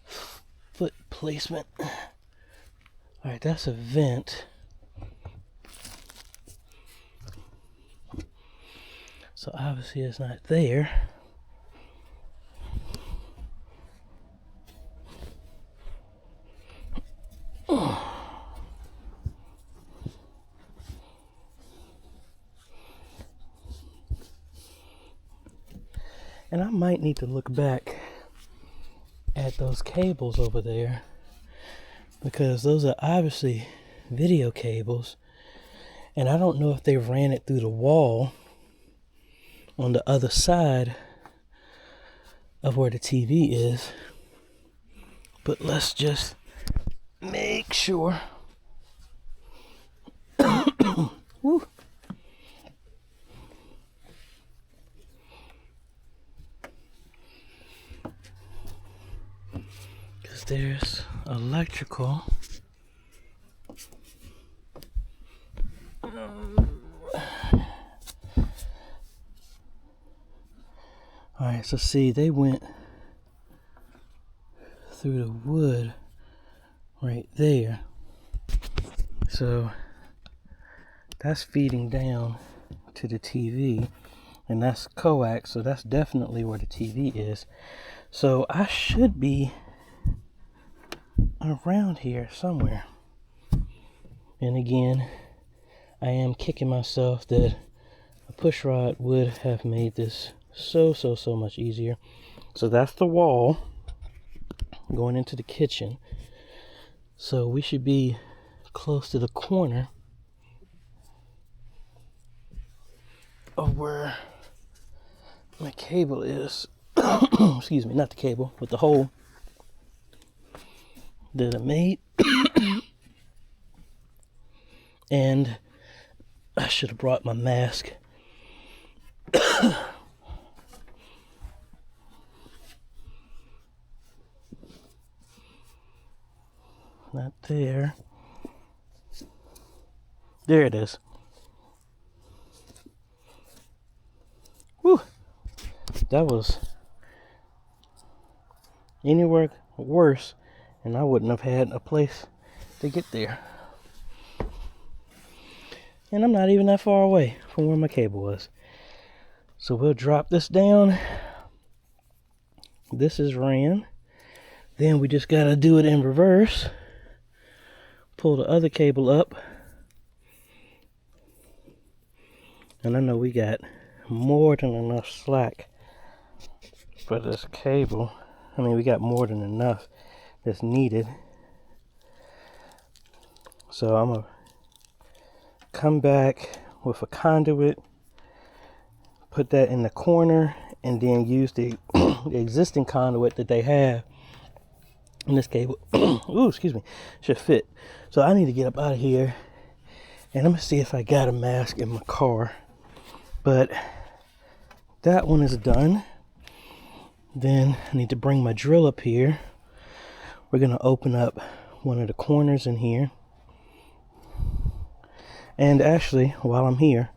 foot placement. Alright, that's a vent. So obviously it's not there. And I might need to look back at those cables over there, because those are obviously video cables, And I don't know if they ran it through the wall on the other side of where the TV is. But let's just make sure. Woo. Because there's electrical. Alright, so see, they went through the wood right there. So that's feeding down to the TV, and that's coax, so that's definitely where the TV is. So I should be around here somewhere. And again, I am kicking myself that a push rod would have made this so much easier. So that's the wall going into the kitchen. So we should be close to the corner of where my cable is. Excuse me, not the cable, but the hole that I made. And I should have brought my mask. Not there. There it is. Whew. That was anywhere worse, and I wouldn't have had a place to get there. And I'm not even that far away from where my cable was. So we'll drop this down. This is ran. Then we just gotta do it in reverse. Pull the other cable up. And I know we got more than enough slack for this cable. I mean, we got more than enough that's needed. So I'm gonna come back with a conduit, put that in the corner, and then use the, the existing conduit that they have in this cable. Ooh, excuse me, should fit. So I need to get up out of here, and I'm gonna see if I got a mask in my car. But that one is done. Then I need to bring my drill up here. We're gonna open up one of the corners in here. And actually, while I'm here,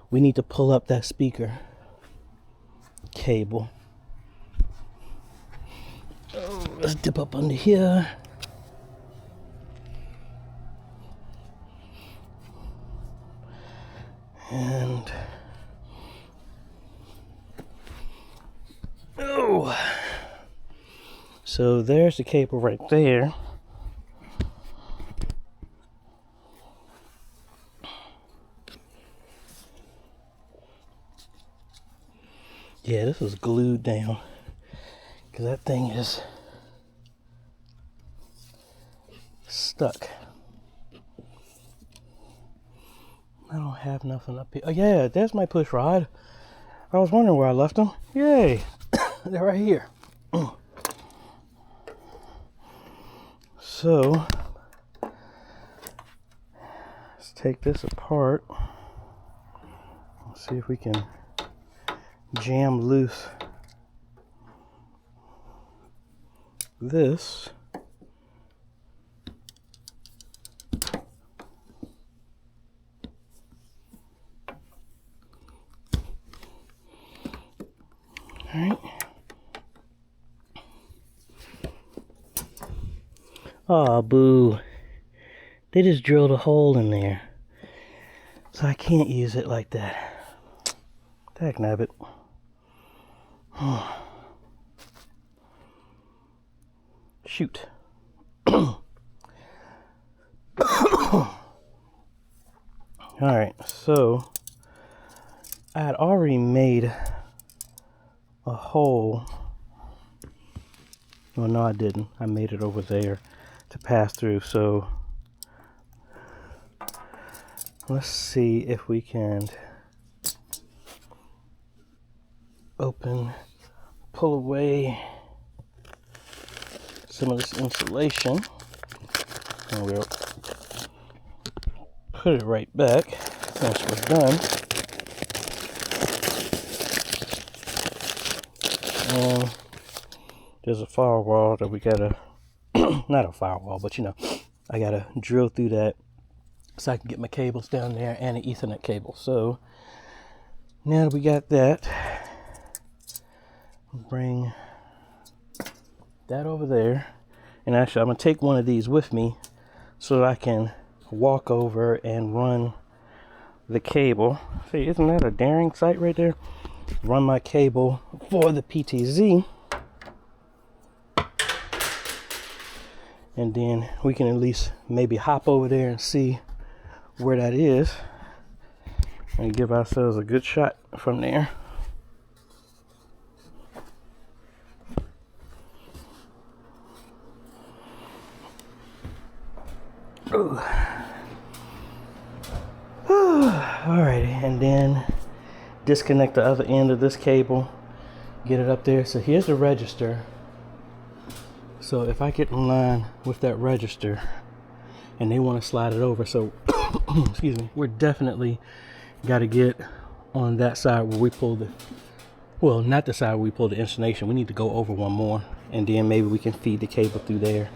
we need to pull up that speaker cable. Oh, let's dip up under here. And oh, so there's the cable right there. Yeah, this was glued down because that thing is stuck. I don't have nothing up here. Oh yeah, there's my push rod. I was wondering where I left them. Yay, they're right here. So let's take this apart. Let's see if we can jam loose this. All right. Aw, boo. They just drilled a hole in there. So I can't use it like that. Dagnabbit. Shoot. Alright, so I had already made a hole. Well, no, I didn't. I made it over there to pass through. So let's see if we can pull away some of this insulation, and we'll put it right back once we're done. And there's a firewall that we gotta, not a firewall, but you know, I gotta drill through that so I can get my cables down there and an Ethernet cable. So now that we got that, bring that over there. And actually, I'm gonna take one of these with me so that I can walk over and run the cable. See, isn't that a daring sight right there? Run my cable for the PTZ, and then we can at least maybe hop over there and see where that is and give ourselves a good shot from there. Alrighty, and then disconnect the other end of this cable, get it up there. So here's the register. So if I get in line with that register and they want to slide it over, so excuse me, we're definitely got to get on that side where we pull the, well, not the side where we pull the installation. We need to go over one more, and then maybe we can feed the cable through there.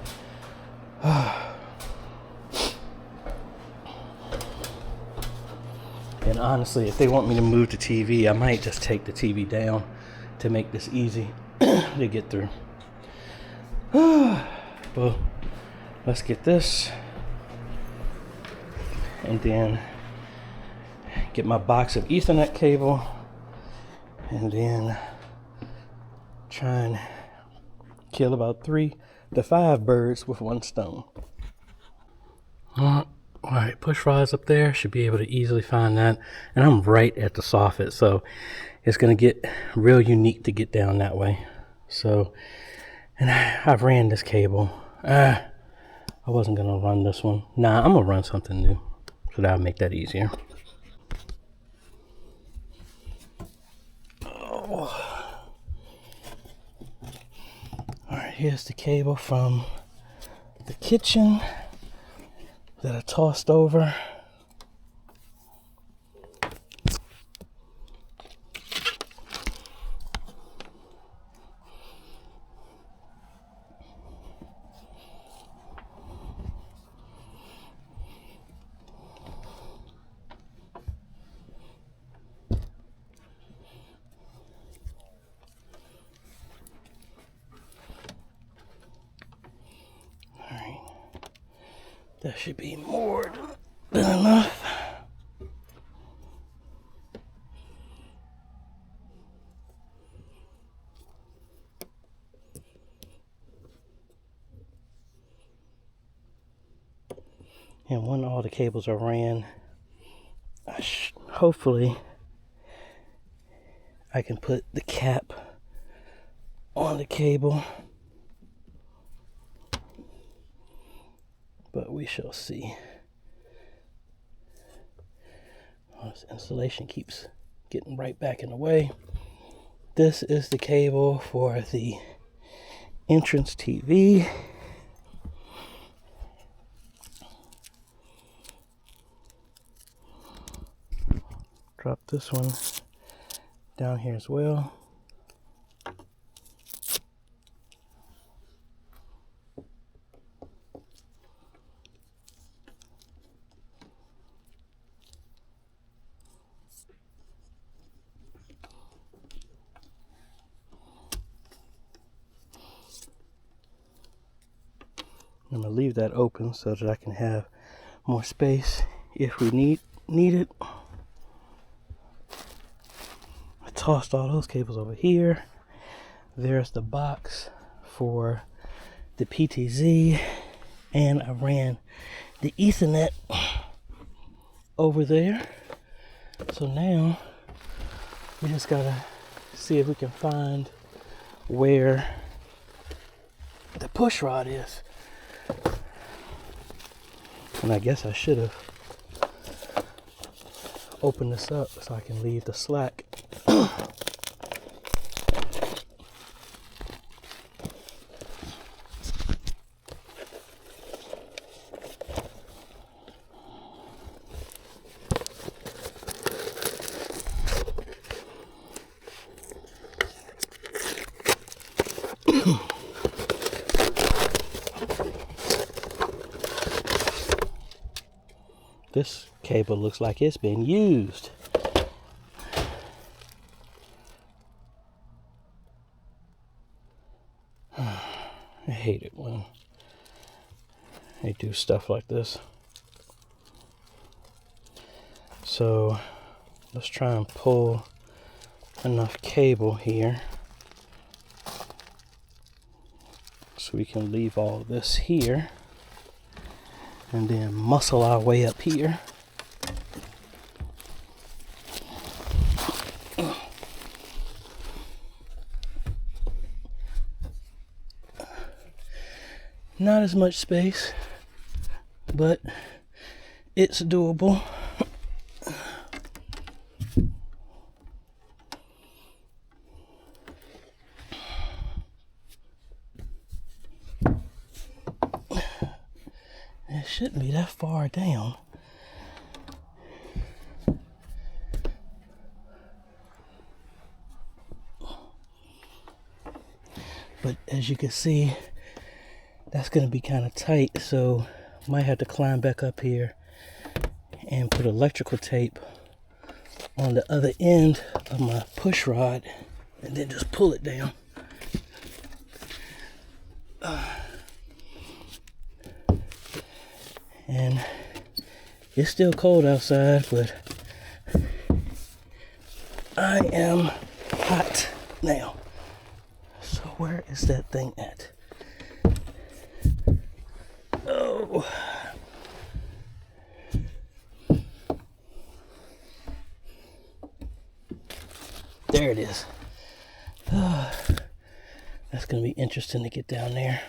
And honestly, if they want me to move the TV, I might just take the TV down to make this easy to get through. Well, let's get this, and then get my box of Ethernet cable, and then try and kill about 3 to 5 birds with one stone. Alright, push rods up there, should be able to easily find that. And I'm right at the soffit, so it's going to get real unique to get down that way. So, and I've ran this cable. I wasn't going to run this one. Nah, I'm going to run something new, so that'll make that easier. Oh. Alright, here's the cable from the kitchen that I tossed over. That should be more than enough. And when all the cables are ran, hopefully I can put the cap on the cable. But we shall see. Oh, this insulation keeps getting right back in the way. This is the cable for the entrance TV. Drop this one down here as well. I'm going to leave that open so that I can have more space if we need it. I tossed all those cables over here. There's the box for the PTZ, and I ran the Ethernet over there. So now we just gotta see if we can find where the push rod is. And I guess I should have open this up so I can leave the slack. This cable looks like it's been used. I hate it when they do stuff like this. So let's try and pull enough cable here so we can leave all of this here and then muscle our way up here. Not as much space, but it's doable. It shouldn't be that far down. But as you can see, that's going to be kind of tight, so might have to climb back up here and put electrical tape on the other end of my push rod and then just pull it down. And it's still cold outside, but I am hot now. So where is that thing at? Oh. There it is. Oh, that's going to be interesting to get down there.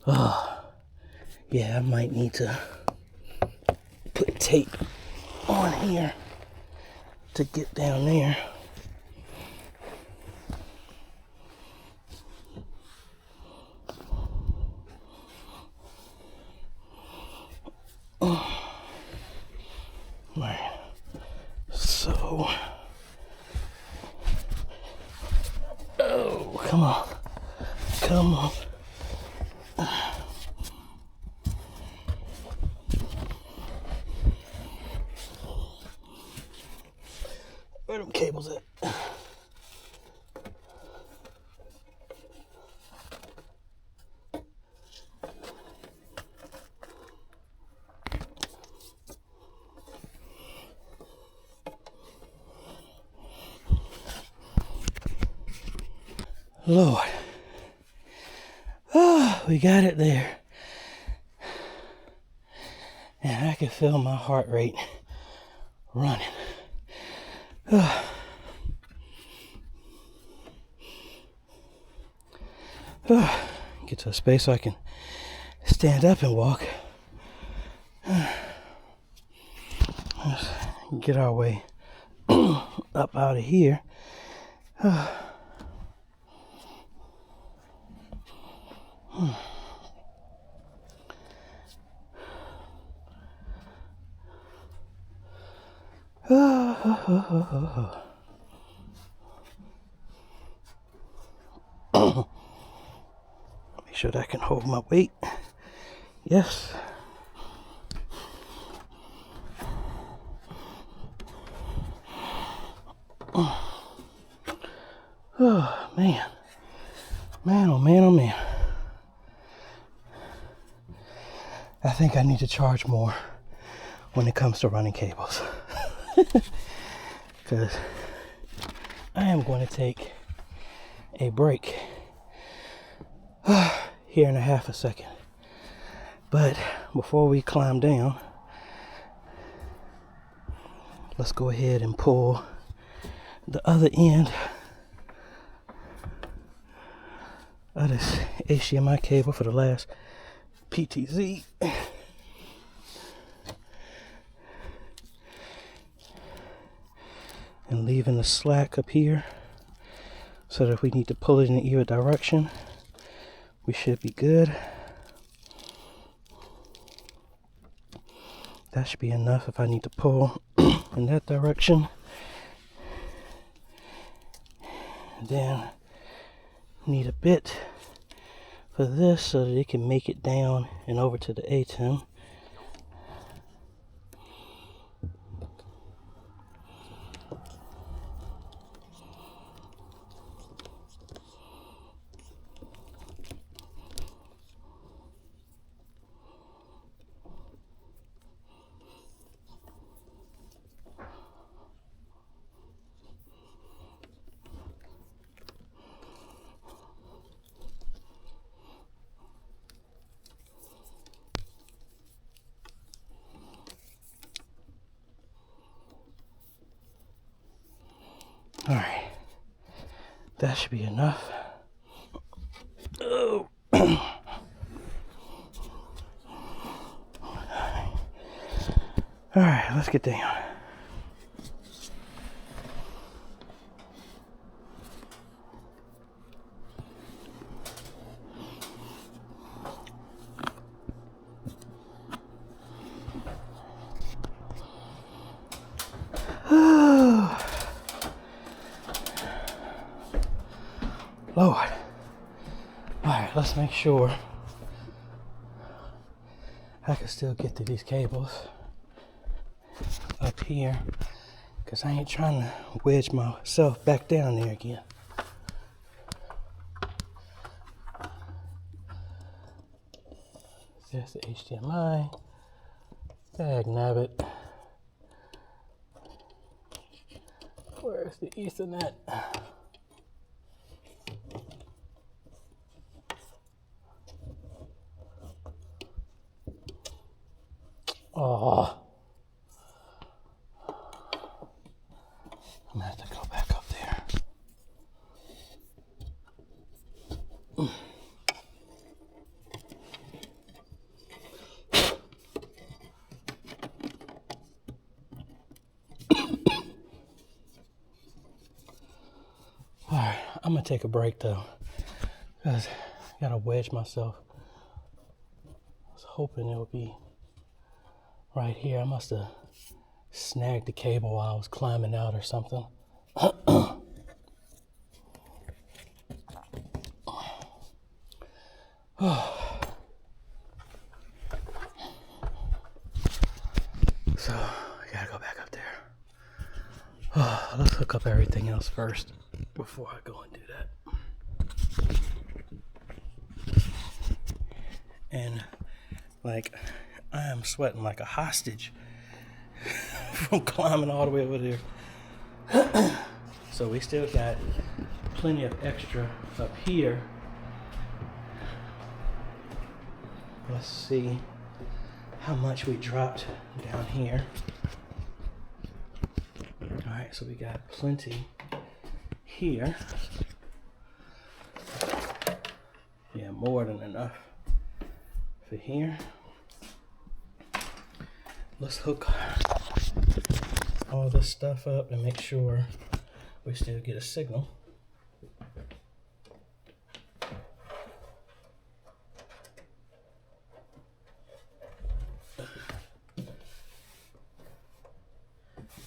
Oh, yeah, I might need to put tape on here to get down there. Right. So, oh, come on, come on. Where are them cables at? Lord. Oh, we got it there. And I can feel my heart rate running. Oh. Oh. Get to a space so I can stand up and walk. Let's get our way up out of here. Oh. Make sure that I can hold my weight. Yes. Oh, man. Man, oh man, oh man. I think I need to charge more when it comes to running cables. Because I am going to take a break here in a half a second. But before we climb down, let's go ahead and pull the other end of this HDMI cable for the last PTZ. And leaving the slack up here so that if we need to pull it in either direction, we should be good. That should be enough if I need to pull in that direction. And then need a bit for this so that it can make it down and over to the A10. All right, that should be enough. Oh. All right, let's get down. Lord. Alright, let's make sure I can still get to these cables up here, because I ain't trying to wedge myself back down there again. There's the HDMI. Dag nabbit. Where's the Ethernet? Oh, I'm gonna have to go back up there. All right, I'm gonna take a break though, because I gotta wedge myself. I was hoping it would be right here. I must have snagged the cable while I was climbing out or something. So I gotta go back up there. Let's hook up everything else first before I go and do that. And like, I am sweating like a hostage from climbing all the way over there. So we still got plenty of extra up here. Let's see how much we dropped down here. All right, so we got plenty here. Yeah, more than enough for here. Let's hook all this stuff up and make sure we still get a signal.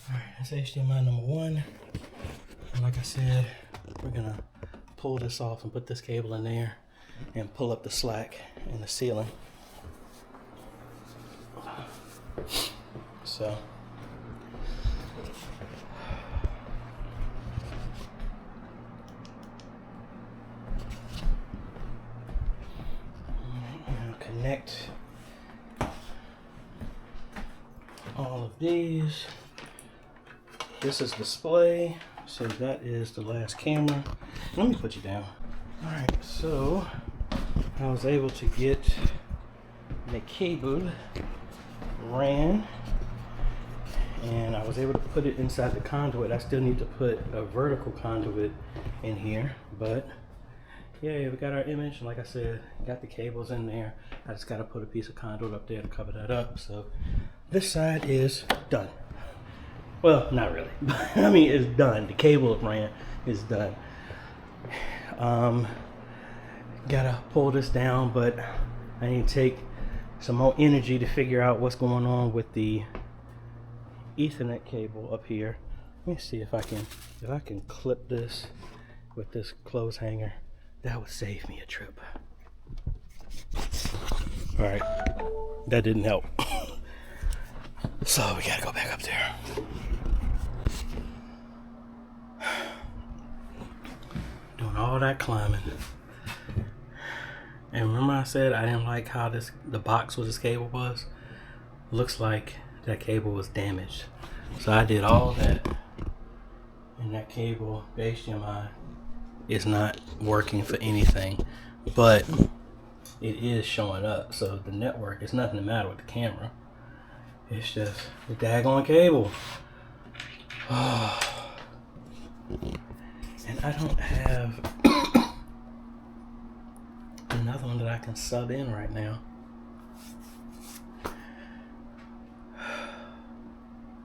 Alright, that's HDMI number 1. And like I said, we're gonna pull this off and put this cable in there and pull up the slack in the ceiling. So connect all of these. This is display, so that is the last camera. Let me put you down. All right, so I was able to get the cable ran, and I was able to put it inside the conduit. I still need to put a vertical conduit in here, but yeah, we got our image. Like I said, got the cables in there. I just got to put a piece of conduit up there to cover that up. So this side is done. Well, not really. I mean, it's done. The cable ran is done. Gotta pull this down, but I need to take some more energy to figure out what's going on with the Ethernet cable up here. Let me see if I can clip this with this clothes hanger. That would save me a trip. All right, that didn't help. So we gotta go back up there. Doing all that climbing. And remember I said I didn't like how the box with this cable was? Looks like that cable was damaged. So I did all that. And that cable, the HDMI, is not working for anything. But it is showing up. So the network, it's nothing the matter with the camera. It's just the daggone cable. Oh. And I don't have another one that I can sub in right now.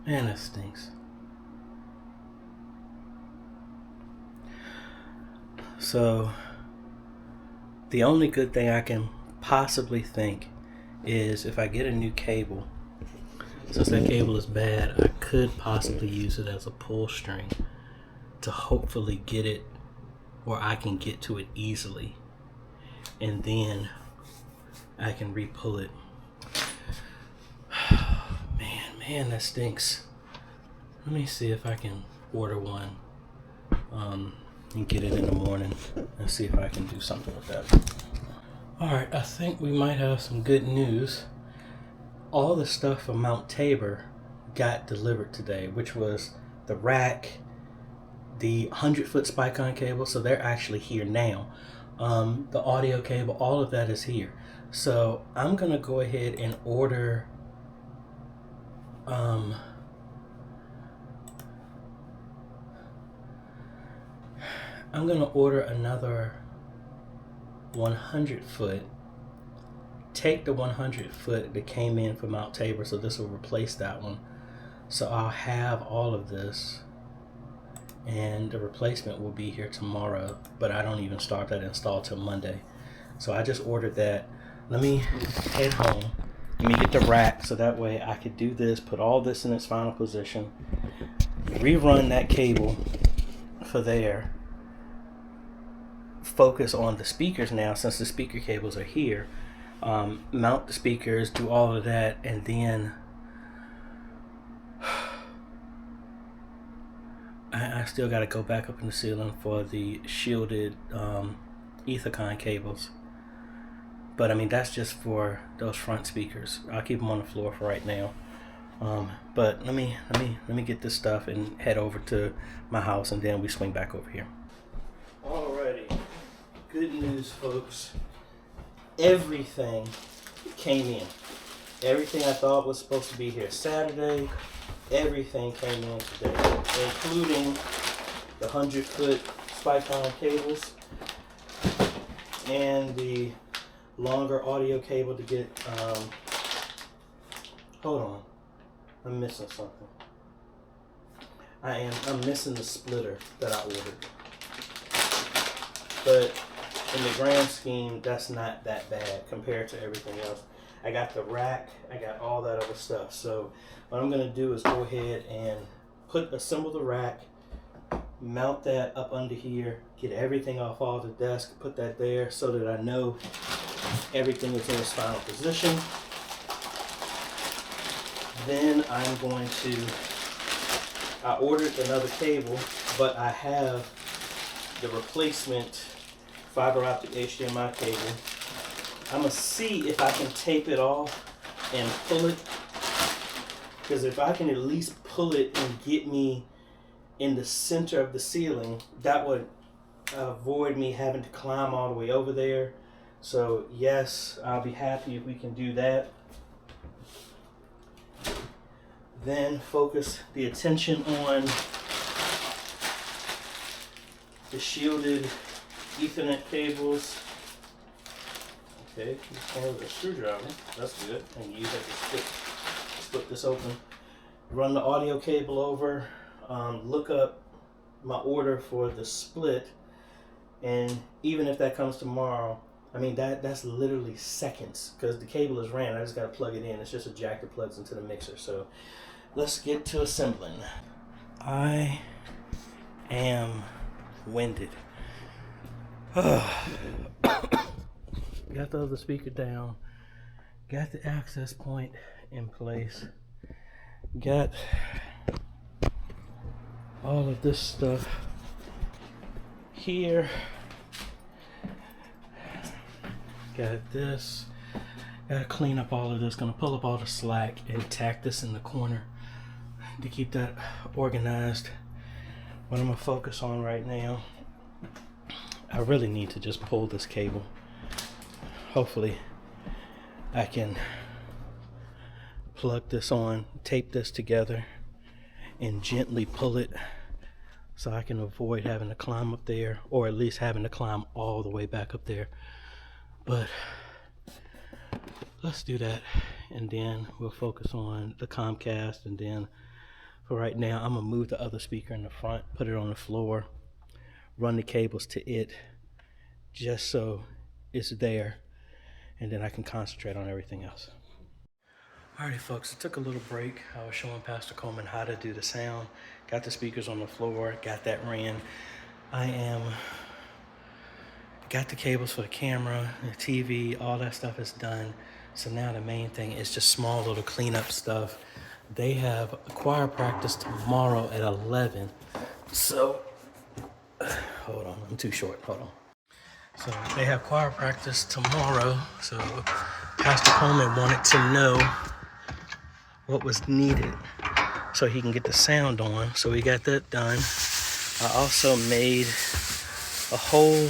Man, that stinks. So the only good thing I can possibly think is if I get a new cable. Since that cable is bad, I could possibly use it as a pull string to hopefully get it where I can get to it easily. And then I can re-pull it. Man, that stinks. Let me see if I can order one and get it in the morning and see if I can do something with that. Alright, I think we might have some good news. All the stuff from Mount Tabor got delivered today, which was the rack, the 100-foot spike-on cable, so they're actually here now. The audio cable, all of that is here. So I'm gonna go ahead and order another 100-foot. Take the 100-foot that came in from Mount Tabor, so this will replace that one. So I'll have all of this, and the replacement will be here tomorrow, but I don't even start that install till Monday. So I just ordered that. Let me head home. Let me get the rack so that way I could do this, put all this in its final position, rerun that cable for there, focus on the speakers now since the speaker cables are here, mount the speakers, do all of that, and then I still got to go back up in the ceiling for the shielded Ethercon cables. But I mean, that's just for those front speakers. I'll keep them on the floor for right now. But let me get this stuff and head over to my house, and then we swing back over here. Alrighty, good news, folks. Everything came in. Everything I thought was supposed to be here Saturday, everything came in today, including the 100-foot spike-on cables and the longer audio cable to get, hold on, I'm missing something. I'm missing the splitter that I ordered. But in the grand scheme, that's not that bad compared to everything else. I got the rack, I got all that other stuff. So what I'm gonna do is go ahead and assemble the rack, mount that up under here, get everything off all the desk, put that there so that I know everything is in its final position. Then I ordered another cable, but I have the replacement fiber optic HDMI cable. I'm gonna see if I can tape it off and pull it, because if I can at least pull it and get me in the center of the ceiling, that would avoid me having to climb all the way over there. So yes, I'll be happy if we can do that. Then focus the attention on the shielded Ethernet cables. Okay, this one with a screwdriver. That's good. And use that to split this open. Run the audio cable over. Look up my order for the split, and even if that comes tomorrow, I mean that's literally seconds because the cable is ran. I just got to plug it in. It's just a jack that plugs into the mixer. So let's get to assembling. I am winded. Got the other speaker down, got the access point in place, got all of this stuff here, got this, gotta clean up all of this, gonna pull up all the slack and tack this in the corner to keep that organized. What I'm gonna focus on right now, I really need to just pull this cable. Hopefully I can plug this on, tape this together, and gently pull it so I can avoid having to climb up there, or at least having to climb all the way back up there. But let's do that, and then we'll focus on the Comcast. And then for right now, I'm gonna move the other speaker in the front, put it on the floor, run the cables to it just so it's there, and then I can concentrate on everything else. Alrighty folks, it took a little break. I was showing Pastor Coleman how to do the sound. Got the speakers on the floor, got that ran. Got the cables for the camera, the TV, all that stuff is done. So now the main thing is just small little cleanup stuff. They have a choir practice tomorrow at 11. So, hold on, I'm too short, hold on. So they have choir practice tomorrow. So Pastor Coleman wanted to know what was needed so he can get the sound on. So we got that done. I also made a hole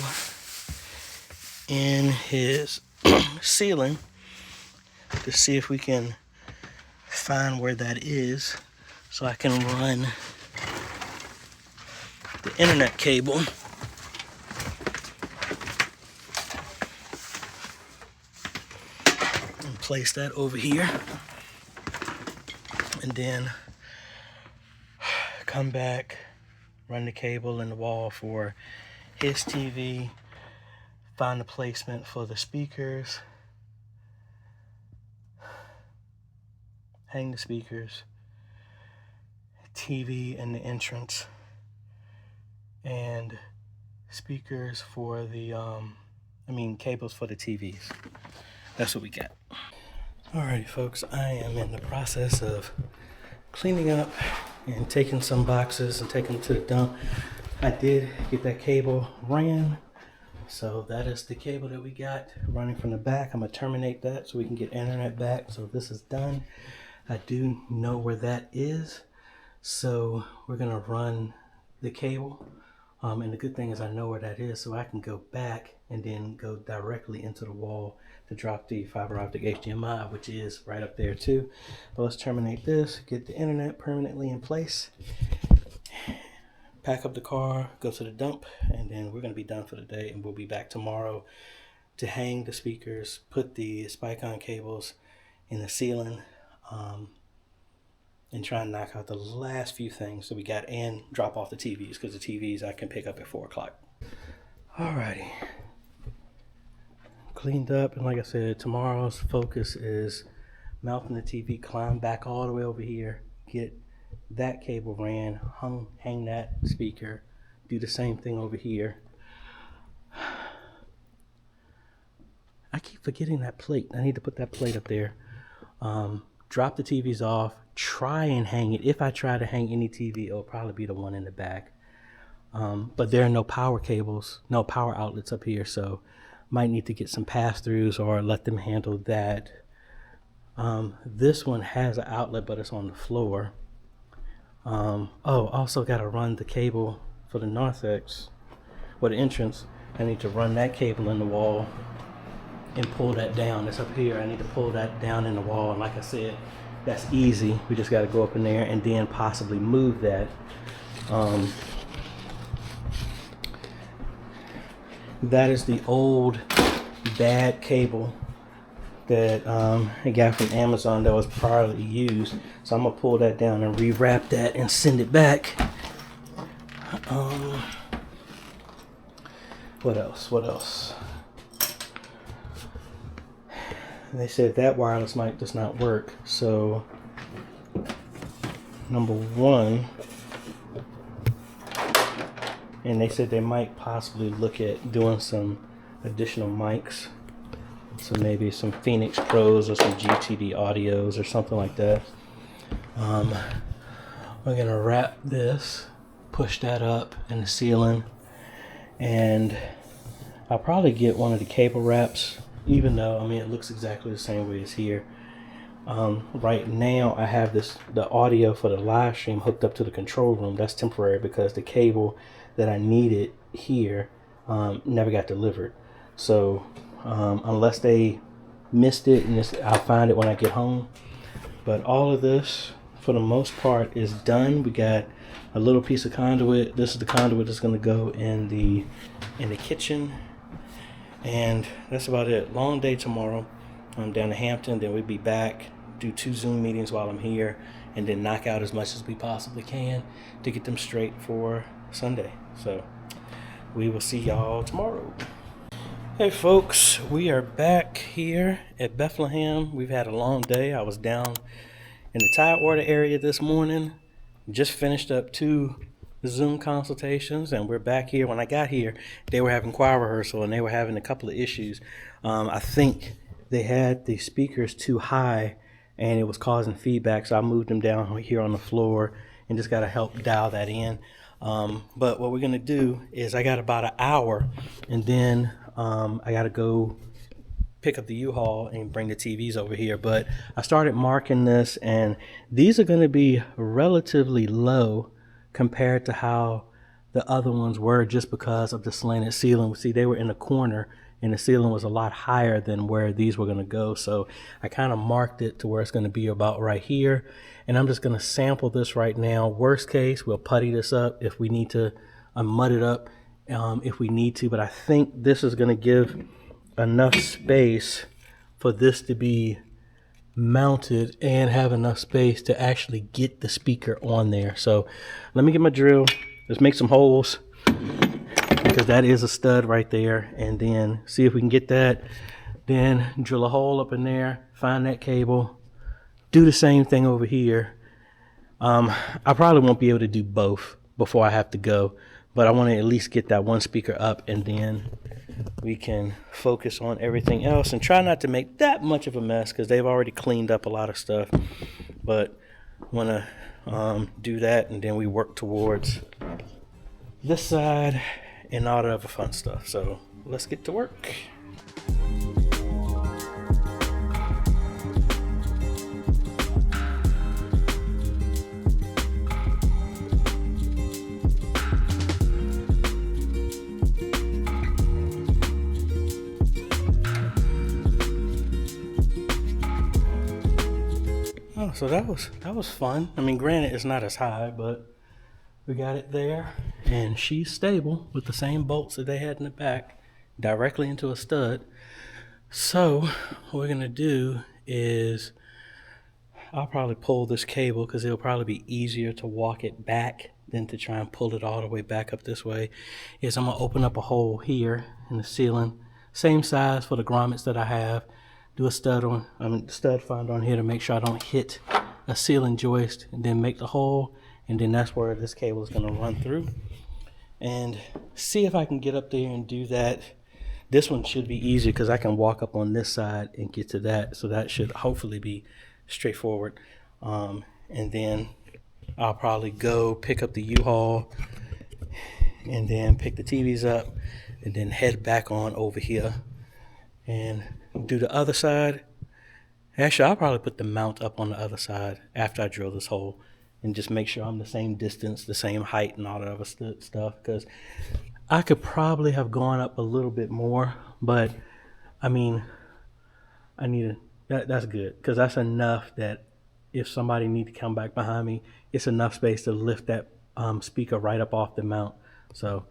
in his ceiling to see if we can find where that is so I can run the internet cable and place that over here, and then come back, run the cable in the wall for his TV, find the placement for the speakers, hang the speakers, TV in the entrance, and speakers for the cables for the TVs. That's what we got. Alrighty folks, I am in the process of cleaning up and taking some boxes and taking them to the dump. I did get that cable ran, so that is the cable that we got running from the back. I'm gonna terminate that so we can get internet back. So this is done. I do know where that is, so we're gonna run the cable, and the good thing is I know where that is, so I can go back and then go directly into the wall to drop the fiber optic HDMI, which is right up there too. But let's terminate this, get the internet permanently in place, pack up the car, go to the dump, and then we're gonna be done for the day, and we'll be back tomorrow to hang the speakers, put the Spicon cables in the ceiling, and try and knock out the last few things that we got, and drop off the TVs, because the TVs I can pick up at 4 o'clock. Alrighty. Cleaned up, and like I said, tomorrow's focus is mounting the TV, climb back all the way over here, get that cable ran, hang that speaker, do the same thing over here. I keep forgetting that plate. I need to put that plate up there. Drop the TVs off, try and hang it. If I try to hang any TV, it'll probably be the one in the back. But there are no power cables, no power outlets up here, so might need to get some pass-throughs or let them handle that. This one has an outlet, but it's on the floor. Also got to run the cable for the narthex, or the entrance. I need to run that cable in the wall and pull that down. It's up here. I need to pull that down in the wall, and like I said, that's easy. We just got to go up in there and then possibly move that. that is the old bad cable that I got from Amazon that was priorly used. So I'm gonna pull that down and rewrap that and send it back. What else? They said that wireless mic does not work. So number one, and they said they might possibly look at doing some additional mics. So maybe some Phoenix Pros or some GTD Audios or something like that. We're gonna wrap this, push that up in the ceiling, and I'll probably get one of the cable wraps, even though, I mean, it looks exactly the same way as here. Right now I have the audio for the live stream hooked up to the control room. That's temporary because the cable that I needed here never got delivered. So unless they missed it, and I'll find it when I get home. But all of this, for the most part, is done. We got a little piece of conduit. This is the conduit that's going to go in the kitchen, and that's about it. Long day tomorrow. I'm down to Hampton. Then we'll be back, do 2 Zoom meetings while I'm here, and then knock out as much as we possibly can to get them straight for Sunday. So we will see y'all tomorrow. Hey folks, we are back here at Bethlehem. We've had a long day. I was down in the Tidewater area this morning. Just finished up 2 Zoom consultations, and we're back here. When I got here, they were having choir rehearsal, and they were having a couple of issues. I think they had the speakers too high, and it was causing feedback, so I moved them down here on the floor and just got to help dial that in. But what we're going to do is I got about an hour, and then I got to go pick up the U-Haul and bring the TVs over here. But I started marking this, and these are going to be relatively low compared to how the other ones were, just because of the slanted ceiling. See, they were in the corner, and the ceiling was a lot higher than where these were going to go. So I kind of marked it to where it's going to be about right here. And I'm just going to sample this right now. Worst case, we'll putty this up if we need to, mud it up if we need to. But I think this is going to give enough space for this to be mounted and have enough space to actually get the speaker on there. So let me get my drill. Let's make some holes, because that is a stud right there, and then see if we can get that. Then drill a hole up in there, find that cable, do the same thing over here. I probably won't be able to do both before I have to go, but I want to at least get that one speaker up, and then we can focus on everything else and try not to make that much of a mess, because they've already cleaned up a lot of stuff. But want to do that, and then we work towards this side and all the other fun stuff. So let's get to work. Oh, so that was fun. I mean, granted, it's not as high, but we got it there, and she's stable with the same bolts that they had in the back directly into a stud. So what we're gonna do is I'll probably pull this cable, because it'll probably be easier to walk it back than to try and pull it all the way back up this way. Is I'm gonna open up a hole here in the ceiling, same size for the grommets that I have. Do a stud finder on here to make sure I don't hit a ceiling joist, and then make the hole, and then that's where this cable is going to run through. And see if I can get up there and do that. This one should be easier, because I can walk up on this side and get to that, so that should hopefully be straightforward. And then I'll probably go pick up the U-Haul, and then pick the TVs up, and then head back on over here and do the other side. Actually, I'll probably put the mount up on the other side after I drill this hole, and just make sure I'm the same distance, the same height, and all that other stuff, because I could probably have gone up a little bit more, but I mean, that's good, because that's enough that if somebody need to come back behind me, it's enough space to lift that speaker right up off the mount. So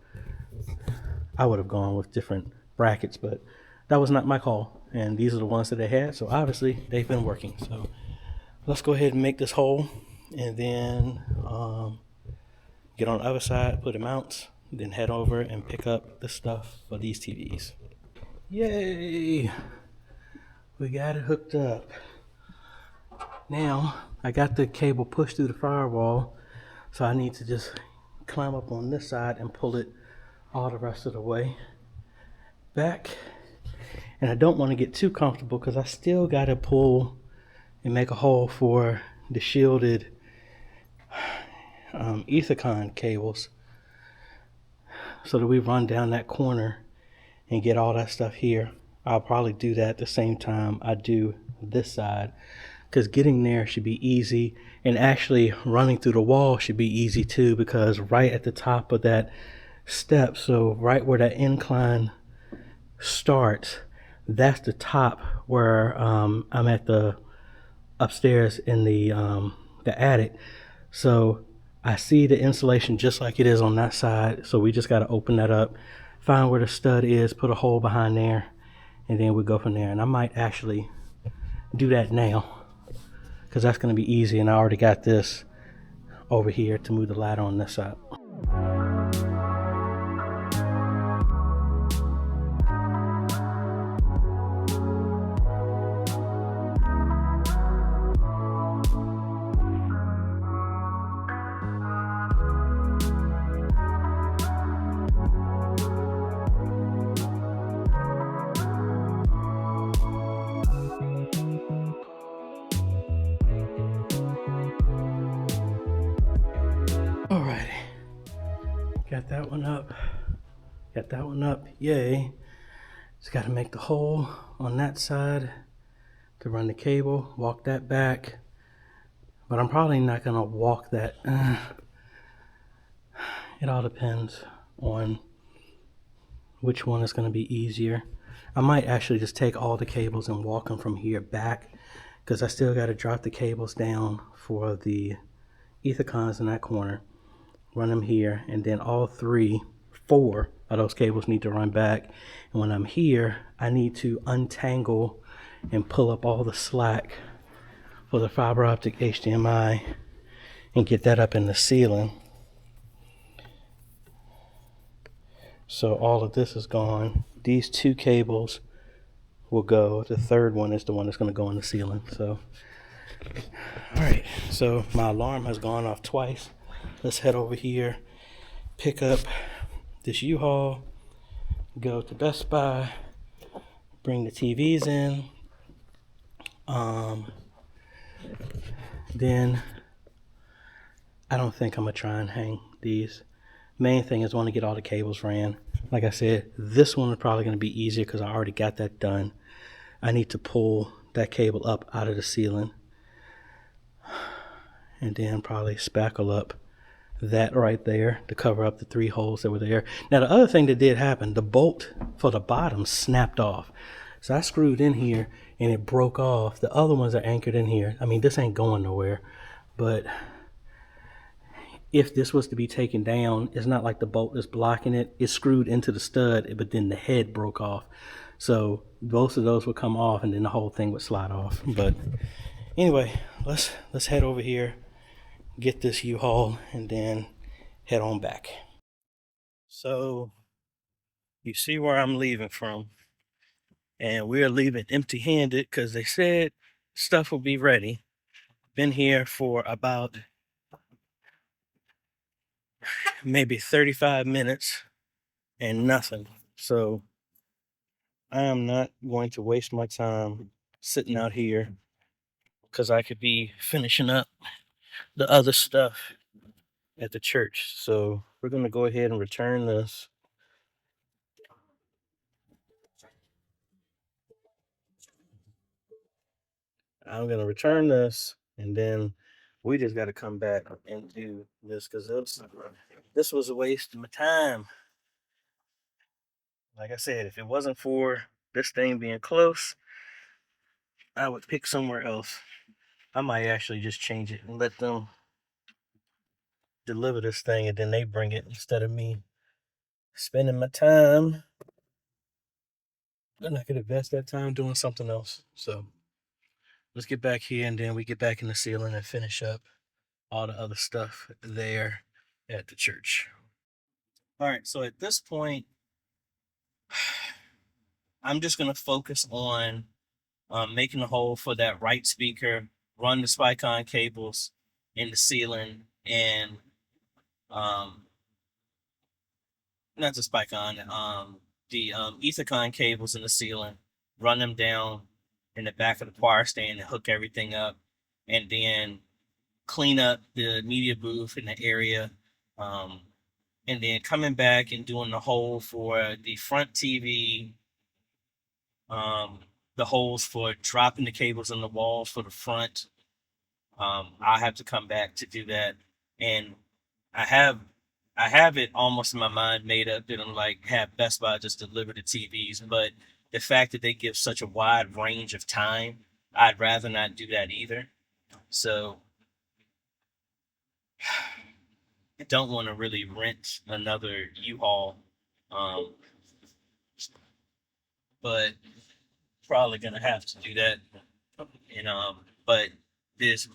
I would have gone with different brackets, but that was not my call. And these are the ones that they had. So obviously they've been working. So let's go ahead and make this hole, and then get on the other side, put the mounts, then head over and pick up the stuff for these TVs. Yay! We got it hooked up. Now I got the cable pushed through the firewall, so I need to just climb up on this side and pull it all the rest of the way back. And I don't want to get too comfortable because I still got to pull and make a hole for the shielded Ethicon cables, so that we run down that corner and get all that stuff here. I'll probably do that at the same time I do this side, because getting there should be easy, and actually running through the wall should be easy too, because right at the top of that step, so right where that incline starts, that's the top where I'm at the upstairs in the attic. So I see the insulation just like it is on that side, so we just got to open that up, find where the stud is, put a hole behind there, and then we go from there. And I might actually do that now, because that's going to be easy, and I already got this over here to move the ladder on this side. Alrighty, got that one up, yay. Just got to make the hole on that side to run the cable, walk that back, but I'm probably not gonna walk that. It all depends on which one is gonna be easier. I might actually just take all the cables and walk them from here back, because I still got to drop the cables down for the Ethicons in that corner, run them here, and then all four of those cables need to run back. And when I'm here, I need to untangle and pull up all the slack for the fiber optic HDMI and get that up in the ceiling. So all of this is gone. These two cables will go. The third one is the one that's going to go in the ceiling. So, all right. So my alarm has gone off twice. Let's head over here, pick up this U-Haul, go to Best Buy, bring the TVs in. Then I don't think I'm gonna try and hang these. Main thing is I want to get all the cables ran. Like I said, this one is probably going to be easier because I already got that done. I need to pull that cable up out of the ceiling and then probably spackle up that right there to cover up the 3 holes that were there. Now the other thing that did happen, the bolt for the bottom snapped off. So I screwed in here and it broke off. The other ones are anchored in here. I mean, this ain't going nowhere, but if this was to be taken down, it's not like the bolt is blocking it. It's screwed into the stud, but then the head broke off. So both of those would come off and then the whole thing would slide off. But anyway, let's head over here, get this U-Haul, and then head on back. So you see where I'm leaving from. And we're leaving empty-handed because they said stuff will be ready. Been here for about maybe 35 minutes and nothing. So I am not going to waste my time sitting out here because I could be finishing up the other stuff at the church. So we're going to go ahead and return this. I'm going to return this, and then we just got to come back and do this because this was a waste of my time. Like I said, if it wasn't for this thing being close, I would pick somewhere else. I might actually just change it and let them deliver this thing and then they bring it instead of me. spending my time. And I could invest that time doing something else. So let's get back here and then we get back in the ceiling and finish up all the other stuff there at the church. All right, so at this point, I'm just going to focus on making a hole for that right speaker, run the Spicon cables in the ceiling, and um, not the Spicon, the Ethicon cables in the ceiling, run them down in the back of the choir stand and hook everything up, and then clean up the media booth in the area, um, and then coming back and doing the hole for the front TV, um, the holes for dropping the cables on the walls for the front. I have to come back to do that, and I have I have it almost in my mind made up that I'm like have Best Buy just deliver the TVs, but the fact that they give such a wide range of time, I'd rather not do that either. So I don't want to really rent another U-Haul, um, but probably gonna have to do that. And but there's,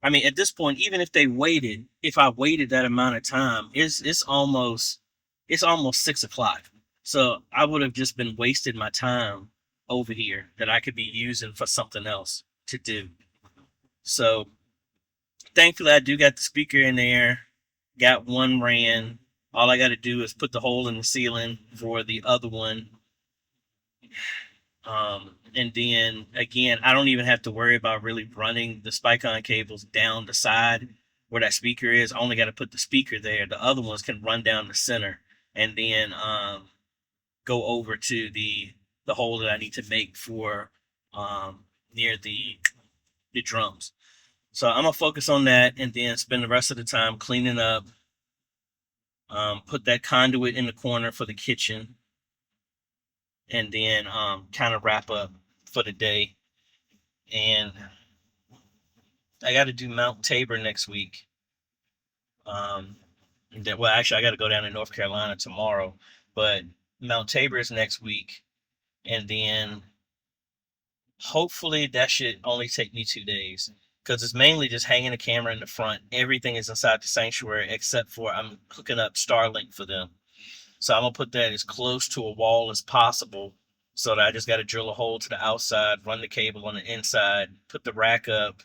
I mean, at this point, even if they waited, if I waited that amount of time, it's almost 6 o'clock. So I would have just been wasting my time over here that I could be using for something else to do. So thankfully, I do got the speaker in there. Got one ran. All I got to do is put the hole in the ceiling for the other one. And then again, I don't even have to worry about really running the Spicon cables down the side where that speaker is. I only got to put the speaker there. The other ones can run down the center and then go over to the hole that I need to make for near the drums. So I'm gonna focus on that and then spend the rest of the time cleaning up. Put that conduit in the corner for the kitchen, and then kind of wrap up for the day. And I got to do Mount Tabor next week. Well, actually, I got to go down to North Carolina tomorrow, but Mount Tabor is next week, and then hopefully that should only take me 2 days because it's mainly just hanging a camera in the front. Everything is inside the sanctuary except for I'm hooking up Starlink for them. So I'm gonna put that as close to a wall as possible so that I just got to drill a hole to the outside, run the cable on the inside, put the rack up,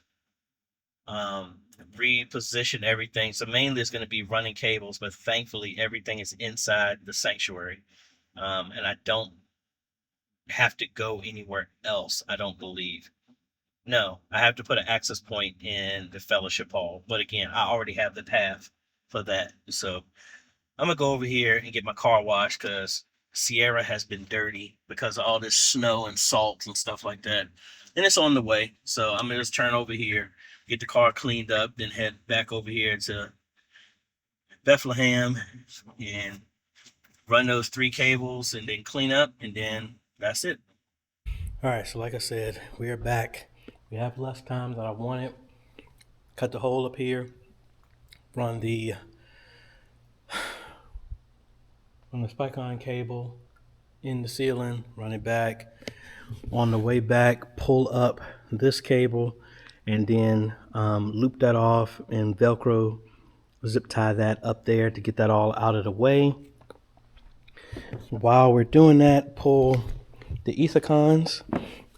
um, reposition everything. So mainly it's going to be running cables, but thankfully everything is inside the sanctuary. And I don't have to go anywhere else, I don't believe. No, I have to put an access point in the fellowship hall. But again, I already have the path for that. So I'm gonna go over here and get my car washed because Sierra has been dirty because of all this snow and salt and stuff like that. And it's on the way. So I'm gonna just turn over here, get the car cleaned up, then head back over here to Bethlehem and run those 3 cables and then clean up and then that's it. All right, so like I said, we are back. We have less time than I wanted. Cut the hole up here, run the Spicon cable in the ceiling, run it back. On the way back, pull up this cable and then loop that off and Velcro zip tie that up there to get that all out of the way. While we're doing that, pull the Ethicons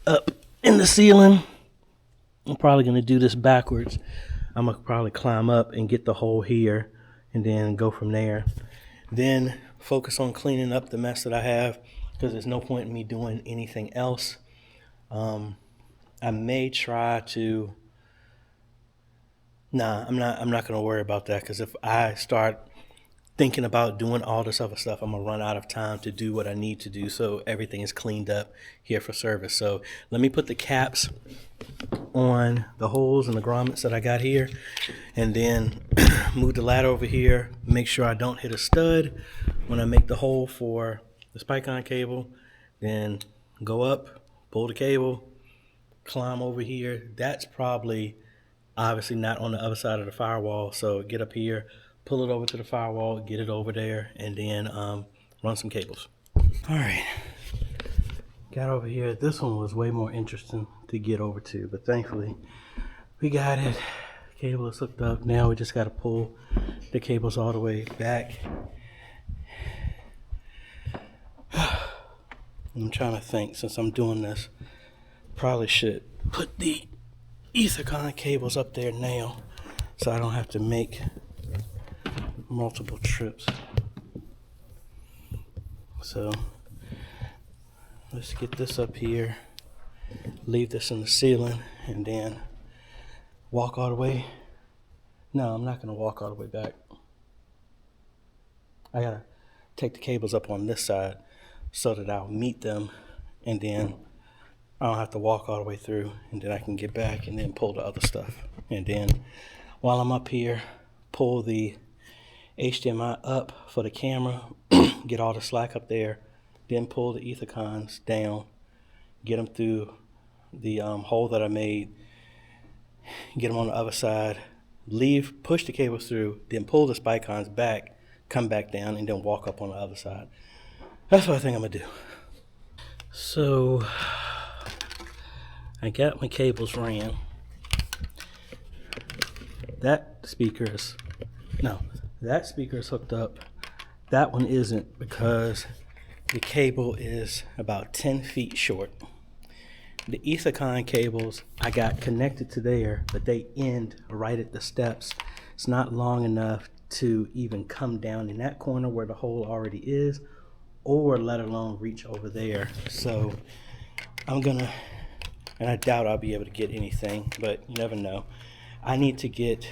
up in the ceiling. I'm probably going to do this backwards. I'm going to probably climb up and get the hole here and then go from there. Then focus on cleaning up the mess that I have because there's no point in me doing anything else. I may try to. Nah, I'm not going to worry about that because if I start thinking about doing all this other stuff, I'm gonna run out of time to do what I need to do. So everything is cleaned up here for service. So let me put the caps on the holes and the grommets that I got here, and then move the ladder over here. Make sure I don't hit a stud when I make the hole for the Spicon cable. Then go up, pull the cable, climb over here. That's probably obviously not on the other side of the firewall. So get up here, pull it over to the firewall, get it over there, and then run some cables. All right, got over here. This one was way more interesting to get over to, but thankfully we got it. Cable is hooked up. Now we just got to pull the cables all the way back. I'm trying to think, since I'm doing this, probably should put the Ethercon cables up there now so I don't have to make multiple trips. So let's get this up here, leave this in the ceiling, and then walk all the way. No, I'm not going to walk all the way back. I got to take the cables up on this side so that I'll meet them, and then I don't have to walk all the way through, and then I can get back and then pull the other stuff. And then while I'm up here, pull the HDMI up for the camera, get all the slack up there, then pull the Ethercons down, get them through the hole that I made, get them on the other side, push the cables through, then pull the Spicons back, come back down, and then walk up on the other side. That's what I think I'm going to do. So I got my cables ran. That speaker is hooked up. That one isn't, because the cable is about 10 feet short. The Ethercon cables I got connected to there, but they end right at the steps. It's not long enough to even come down in that corner where the hole already is, or let alone reach over there. So I'm gonna, and I doubt I'll be able to get anything, but you never know. I need to get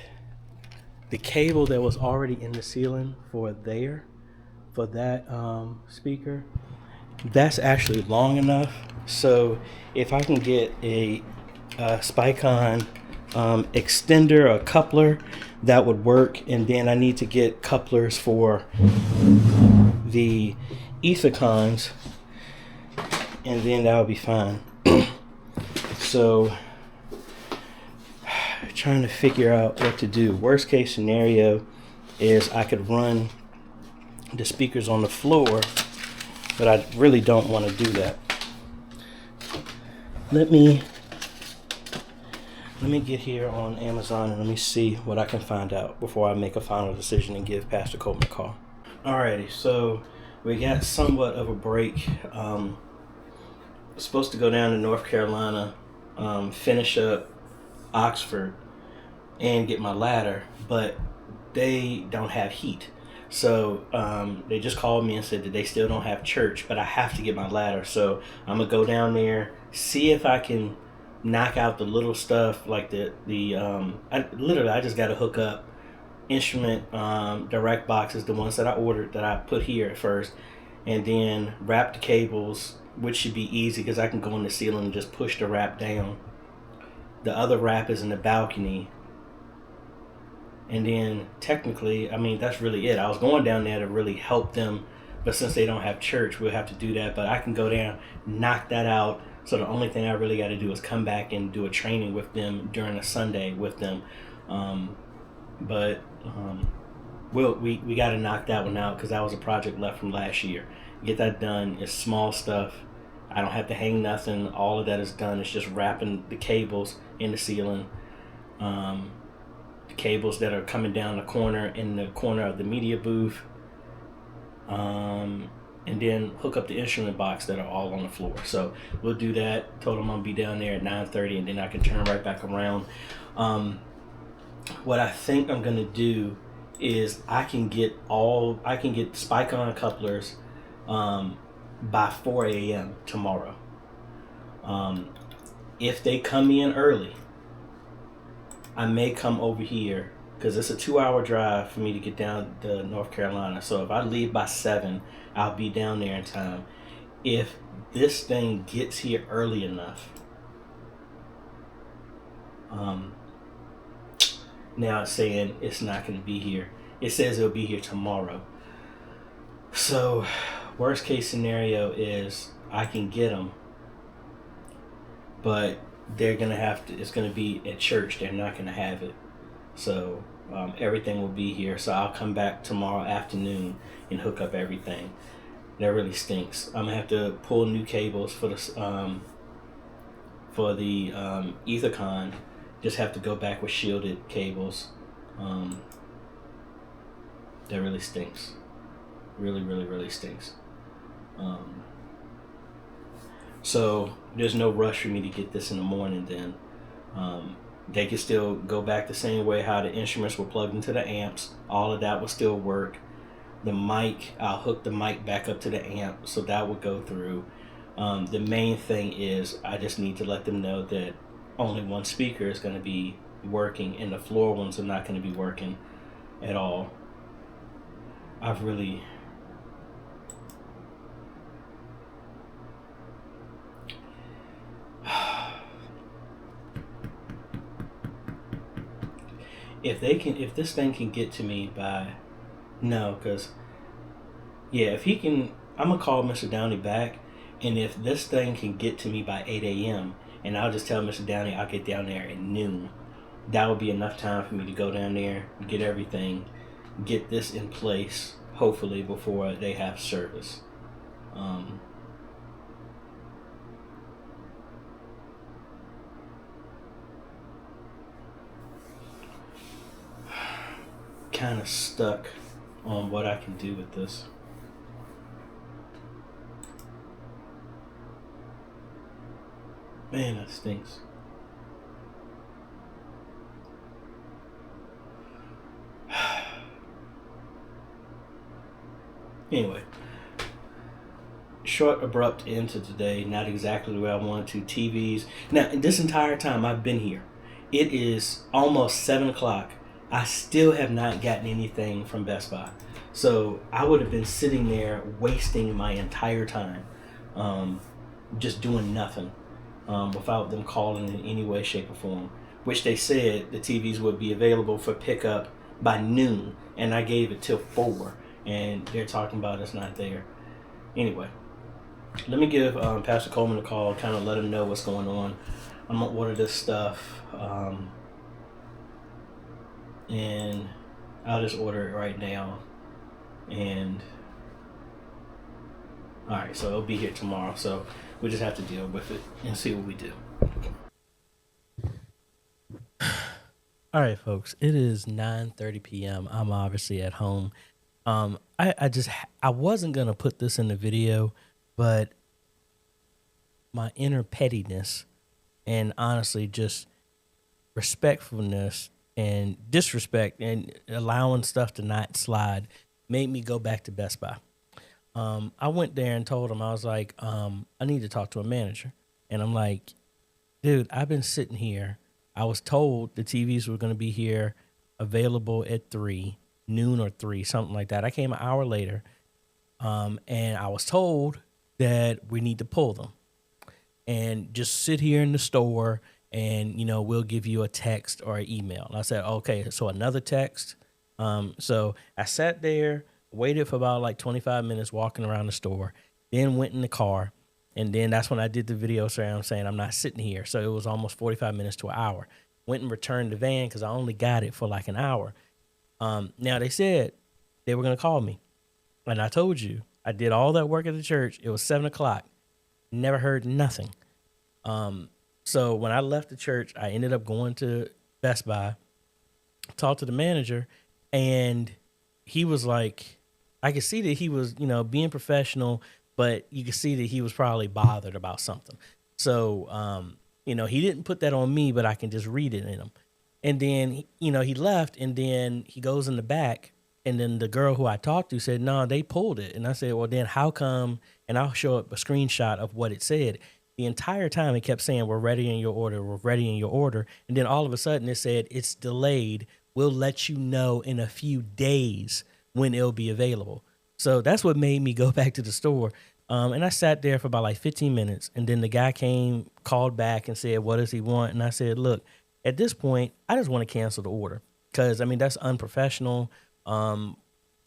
the cable that was already in the ceiling for that speaker. That's actually long enough. So if I can get a Spicon extender or coupler, that would work. And then I need to get couplers for the Ethercons, and then that would be fine. So trying to figure out what to do. Worst case scenario is I could run the speakers on the floor, but I really don't want to do that. Let me get here on Amazon and let me see what I can find out before I make a final decision and give Pastor Coleman a call. Alrighty, so we got somewhat of a break. Supposed to go down to North Carolina, finish up Oxford, and get my ladder, but they don't have heat. So they just called me and said that they still don't have church, but I have to get my ladder. So I'm gonna go down there, see if I can knock out the little stuff like I just got to hook up instrument direct boxes, the ones that I ordered that I put here at first, and then wrap the cables, which should be easy because I can go in the ceiling and just push the wrap down. The other wrap is in the balcony. And then technically, I mean, that's really it. I was going down there to really help them, but since they don't have church, we'll have to do that. But I can go down, knock that out. So the only thing I really got to do is come back and do a training with them during a Sunday with them. We got to knock that one out because that was a project left from last year. Get that done. It's small stuff. I don't have to hang nothing. All of that is done. It's just wrapping the cables in the ceiling. The cables that are coming down the corner in the corner of the media booth. And then hook up the instrument box that are all on the floor. So we'll do that. Told them I'll be down there at 9:30, and then I can turn right back around. What I think I'm gonna do is I can get Spicon couplers by 4 a.m. tomorrow. If they come in early, I may come over here because it's a 2-hour drive for me to get down to North Carolina. So if I leave by 7, I'll be down there in time. If this thing gets here early enough, now it's saying it's not going to be here. It says it'll be here tomorrow. So worst case scenario is I can get them, but they're going to have to, it's going to be at church. They're not going to have it. So everything will be here. So I'll come back tomorrow afternoon and hook up everything. That really stinks. I'm gonna have to pull new cables for the Ethercon. Just have to go back with shielded cables. Um, that really stinks. Really, really, really stinks. Um, so there's no rush for me to get this in the morning. Then they can still go back the same way how the instruments were plugged into the amps. All of that will still work. The mic, I'll hook the mic back up to the amp, so that would go through. The main thing is I just need to let them know that only one speaker is going to be working, and the floor ones are not going to be working at all. I've really if this thing can get to me by no, because yeah, if he can, I'm gonna call Mr. Downey back, and if this thing can get to me by 8 a.m., and I'll just tell Mr. Downey I'll get down there at noon, that would be enough time for me to go down there, get everything, get this in place, hopefully before they have service. Um, kind of stuck on what I can do with this. Man, that stinks. Anyway, short, abrupt end to today. Not exactly where I wanted to. TVs. Now, this entire time I've been here, it is almost 7 o'clock. I still have not gotten anything from Best Buy. So I would have been sitting there wasting my entire time, just doing nothing, without them calling in any way, shape, or form. Which they said the TVs would be available for pickup by noon, and I gave it till 4, and they're talking about it's not there. Anyway, let me give Pastor Coleman a call, kind of let him know what's going on. I'm gonna order this stuff, and I'll just order it right now. And all right, so it'll be here tomorrow. So we just have to deal with it and see what we do. All right, folks. It is 9:30 p.m. I'm obviously at home. I wasn't gonna put this in the video, but my inner pettiness and honestly just respectfulness and disrespect and allowing stuff to not slide made me go back to Best Buy. I went there and told him, I was like, I need to talk to a manager. And I'm like, dude, I've been sitting here. I was told the TVs were going to be here available at 3, noon or 3, something like that. I came an hour later, and I was told that we need to pull them and just sit here in the store and, we'll give you a text or an email. And I said, okay, so another text. So I sat there, waited for about like 25 minutes walking around the store, then went in the car. And then that's when I did the video saying I'm not sitting here. So it was almost 45 minutes to an hour. Went and returned the van because I only got it for like an hour. Now they said they were going to call me. And I told you, I did all that work at the church. It was 7 o'clock. Never heard nothing. So when I left the church, I ended up going to Best Buy, talked to the manager, and he was like, I could see that he was, being professional, but you could see that he was probably bothered about something. So, he didn't put that on me, but I can just read it in him. And then, he left, and then he goes in the back, and then the girl who I talked to said, no, they pulled it. And I said, well, then how come? And I'll show up a screenshot of what it said. The entire time it kept saying, we're ready in your order, we're ready in your order. And then all of a sudden it said, it's delayed. We'll let you know in a few days when it'll be available. So that's what made me go back to the store. And I sat there for about like 15 minutes. And then the guy came, called back and said, what does he want? And I said, look, at this point, I just want to cancel the order. Because, that's unprofessional.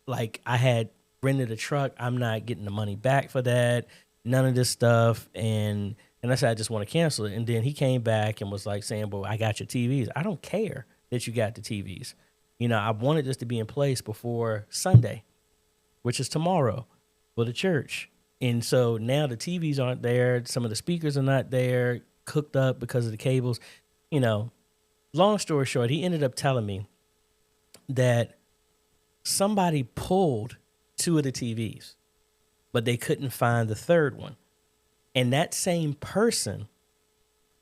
Like I had rented a truck. I'm not getting the money back for that. None of this stuff. And I said, I just want to cancel it. And then he came back and was like saying, well, I got your TVs. I don't care that you got the TVs. I wanted this to be in place before Sunday, which is tomorrow. for the church. And so now the TVs aren't there. Some of the speakers are not there, cooked up because of the cables. You know, long story short, he ended up telling me that somebody pulled 2 of the TVs, but they couldn't find the third one. And that same person,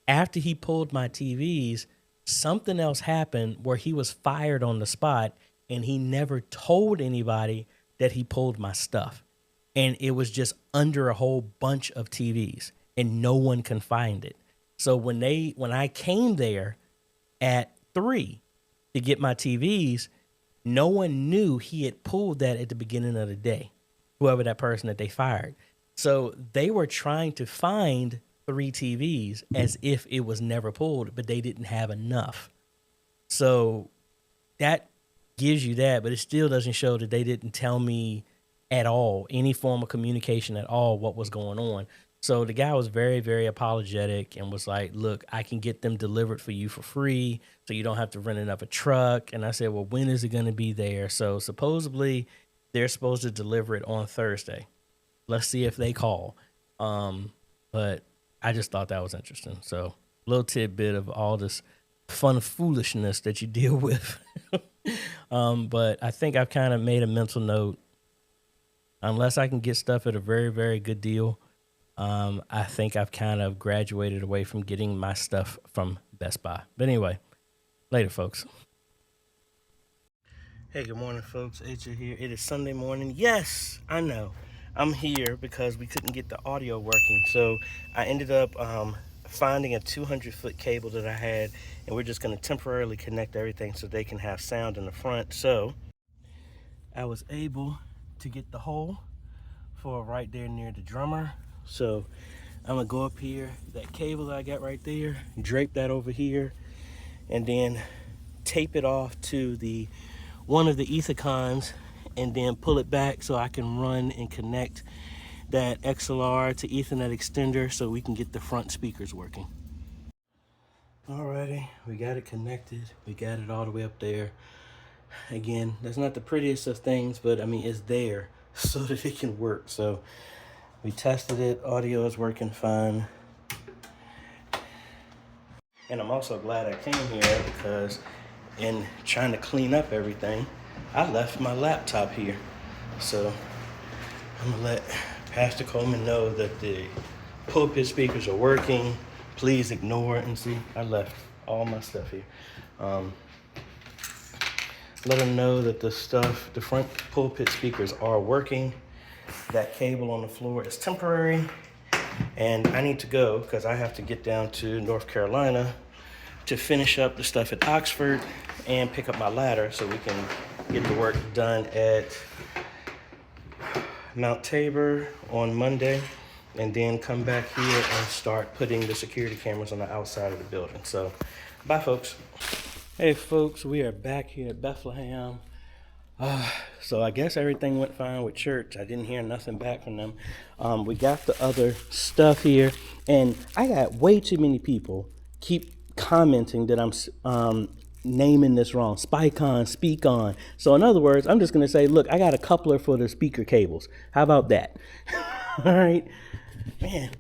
after he pulled my TVs, something else happened where he was fired on the spot, and he never told anybody that he pulled my stuff. And it was just under a whole bunch of TVs, and no one can find it. So when I came there at 3 to get my TVs, no one knew he had pulled that at the beginning of the day, whoever that person that they fired. So they were trying to find 3 TVs as if it was never pulled, but they didn't have enough. So that gives you that, but it still doesn't show that they didn't tell me at all, any form of communication at all, what was going on. So the guy was very, very apologetic and was like, look, I can get them delivered for you for free, so you don't have to rent another truck. And I said, well, when is it going to be there? So supposedly they're supposed to deliver it on Thursday. Let's see if they call. But I just thought that was interesting. So little tidbit of all this fun foolishness that you deal with. But I think I've kind of made a mental note. Unless I can get stuff at a very, very good deal, I think I've kind of graduated away from getting my stuff from Best Buy. But anyway, later, folks. Hey, good morning, folks. AJ here. It is Sunday morning. Yes, I know. I'm here because we couldn't get the audio working. So I ended up finding a 200-foot cable that I had, and we're just going to temporarily connect everything so they can have sound in the front. So I was able to get the hole for right there near the drummer. So I'm gonna go up here, that cable that I got right there, drape that over here, and then tape it off to the one of the Ethicons, and then pull it back so I can run and connect that XLR to Ethernet extender so we can get the front speakers working. Alrighty, we got it connected. We got it all the way up there. Again, that's not the prettiest of things, but I mean, it's there so that it can work. So we tested it. Audio is working fine. And I'm also glad I came here because in trying to clean up everything, I left my laptop here. So I'm gonna let Pastor Coleman know that the pulpit speakers are working. Please ignore it. And see, I left all my stuff here. Let them know that the front pulpit speakers are working. That cable on the floor is temporary. And I need to go because I have to get down to North Carolina to finish up the stuff at Oxford and pick up my ladder so we can get the work done at Mount Tabor on Monday, and then come back here and start putting the security cameras on the outside of the building. So, bye, folks. Hey folks, we are back here at Bethlehem. So I guess everything went fine with church. I didn't hear nothing back from them. We got the other stuff here, and I got way too many people keep commenting that I'm naming this wrong. Spike-on, speak on. So in other words, I'm just gonna say, look, I got a coupler for the speaker cables. How about that? All right. Man,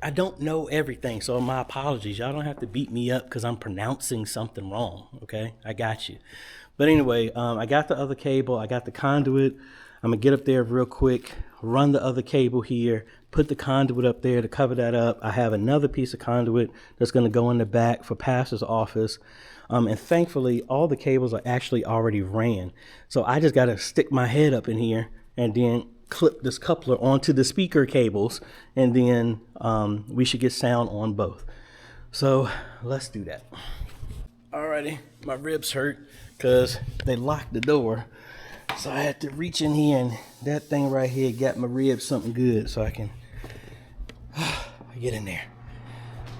I don't know everything, so my apologies. Y'all don't have to beat me up because I'm pronouncing something wrong, okay? I got you. But anyway, I got the other cable. I got the conduit. I'm going to get up there real quick, run the other cable here, put the conduit up there to cover that up. I have another piece of conduit that's going to go in the back for pastor's office. And thankfully, all the cables are actually already ran. So I just got to stick my head up in here and then clip this coupler onto the speaker cables, and then we should get sound on both. So let's do that. Alrighty, my ribs hurt because they locked the door, so I had to reach in here, and that thing right here got my ribs something good so I can get in there.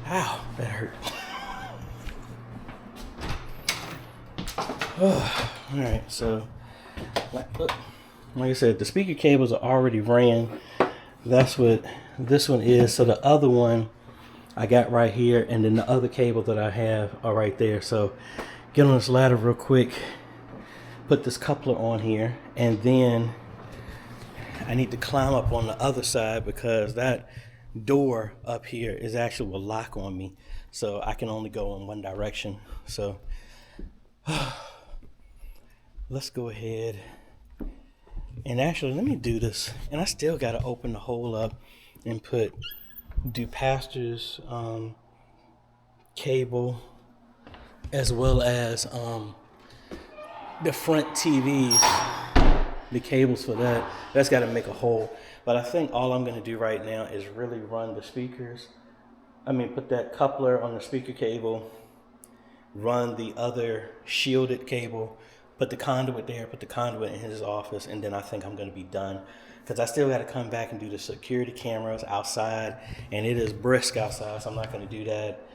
Ow, that hurt. Alright, so like I said, the speaker cables are already ran. That's what this one is. So the other one I got right here, and then the other cable that I have are right there. So get on this ladder real quick, put this coupler on here, and then I need to climb up on the other side because that door up here is actually will lock on me. So I can only go in one direction. So let's go ahead. And actually, let me do this. And I still got to open the hole up and do pastor's cable as well as the front TVs, the cables for that. That's got to make a hole. But I think all I'm going to do right now is really run the speakers. Put that coupler on the speaker cable, run the other shielded cable, put the conduit there, put the conduit in his office, and then I think I'm going to be done. Because I still got to come back and do the security cameras outside, and it is brisk outside, so I'm not going to do that.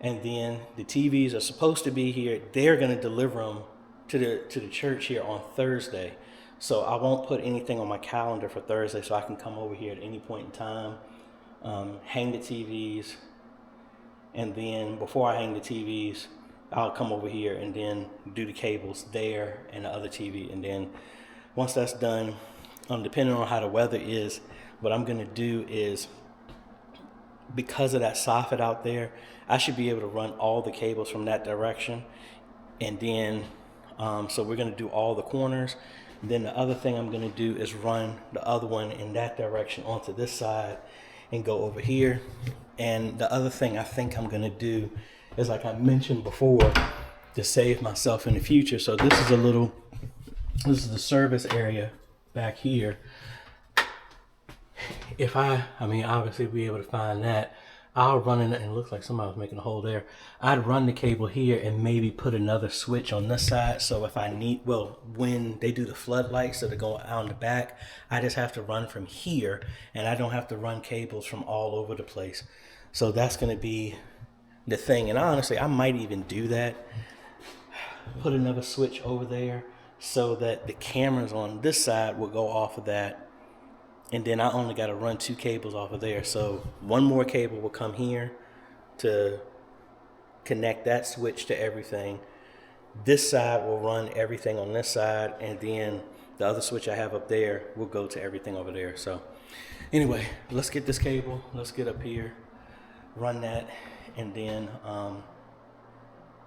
And then the TVs are supposed to be here. They're going to deliver them to the church here on Thursday. So I won't put anything on my calendar for Thursday, so I can come over here at any point in time, hang the TVs, and then before I hang the TVs, I'll come over here and then do the cables there and the other TV. And then once that's done, depending on how the weather is, what I'm going to do is, because of that soffit out there, I should be able to run all the cables from that direction. And then, so we're going to do all the corners. Then the other thing I'm going to do is run the other one in that direction onto this side and go over here. And the other thing I think I'm going to do is, like I mentioned before, to save myself in the future. So this is the service area back here. If obviously be able to find that, I'll run in it, and it looks like somebody was making a hole there. I'd run the cable here and maybe put another switch on this side. So if I need, when they do the floodlights that are going out in the back, I just have to run from here, and I don't have to run cables from all over the place. So that's going to be the thing. And honestly, I might even do that. Put another switch over there so that the cameras on this side will go off of that. And then I only got to run 2 cables off of there. So one more cable will come here to connect that switch to everything. This side will run everything on this side. And then the other switch I have up there will go to everything over there. So anyway, let's get this cable. Let's get up here, run that. And then I'm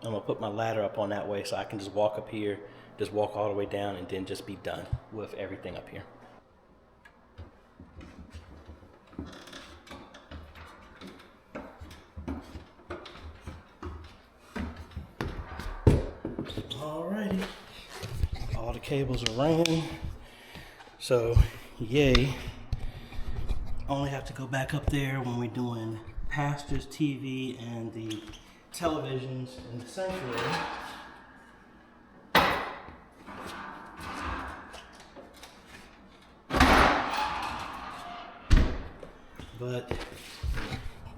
going to put my ladder up on that way so I can just walk up here, just walk all the way down, and then just be done with everything up here. Alrighty, all the cables are ran, so yay. Only have to go back up there when we're doing pastor's TV and the televisions in the sanctuary. But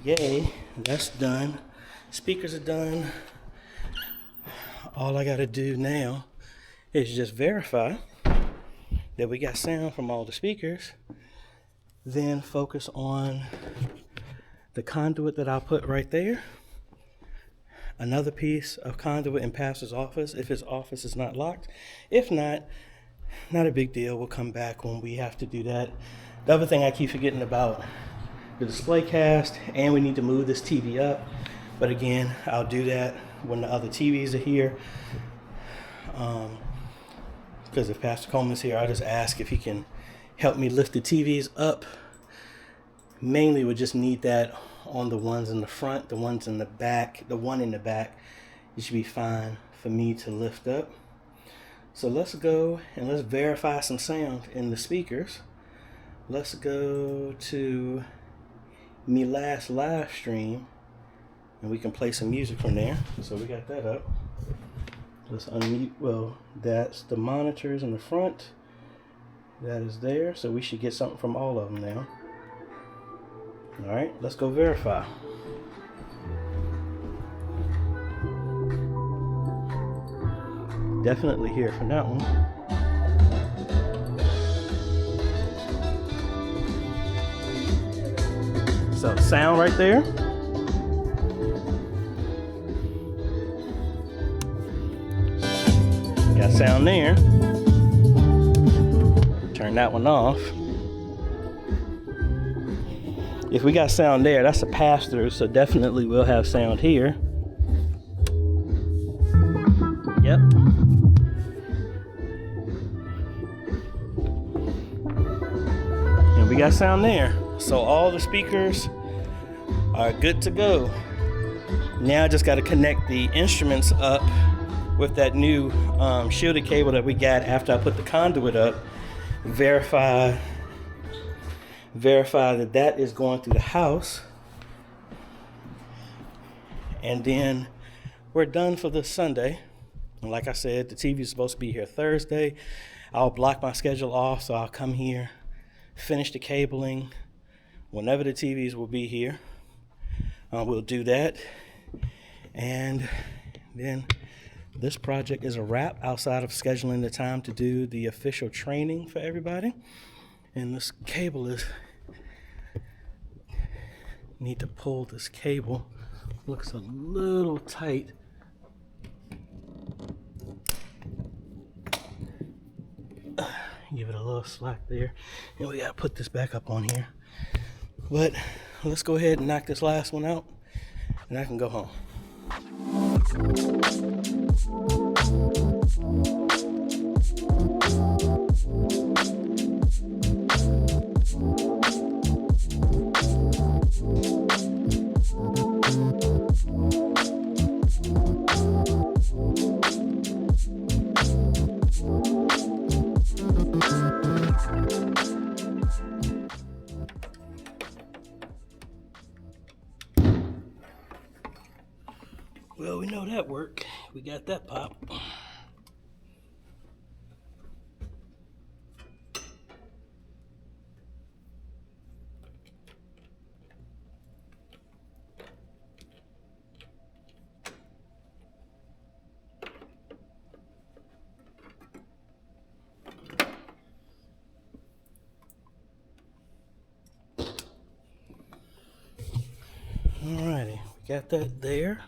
yay, that's done. Speakers are done. All I got to do now is just verify that we got sound from all the speakers, then focus on the conduit that I'll put right there, another piece of conduit in pastor's office if his office is not locked. If not a big deal. We'll come back when we have to do that. The other thing I keep forgetting about, the display cast, and we need to move this TV up. But again, I'll do that when the other TVs are here. Because if Pastor Coleman's here, I'll just ask if he can help me lift the TVs up. Mainly we just need that on the ones in the front, the ones in the back, the one in the back. It should be fine for me to lift up. So let's go and let's verify some sound in the speakers. Let's go to me last live stream, and we can play some music from there. So we got that up. Let's unmute. Well, that's the monitors in the front. That is there. So we should get something from all of them now. All right, let's go verify. Definitely here for that one. So sound right there. Got sound there. Turn that one off. If we got sound there, that's a pass-through, so definitely we'll have sound here. Yep. And we got sound there. So all the speakers are good to go. Now I just got to connect the instruments up with that new shielded cable that we got after I put the conduit up. Verify that that is going through the house. And then we're done for this Sunday. And like I said, the TV is supposed to be here Thursday. I'll block my schedule off, so I'll come here, finish the cabling. Whenever the TVs will be here, we'll do that. And then this project is a wrap outside of scheduling the time to do the official training for everybody. And this cable is, need to pull this cable. Looks a little tight. Give it a little slack there. And we gotta put this back up on here. But let's go ahead and knock this last one out, and I can go home. Well, we know that worked. We got that pop. Alrighty, we got that there.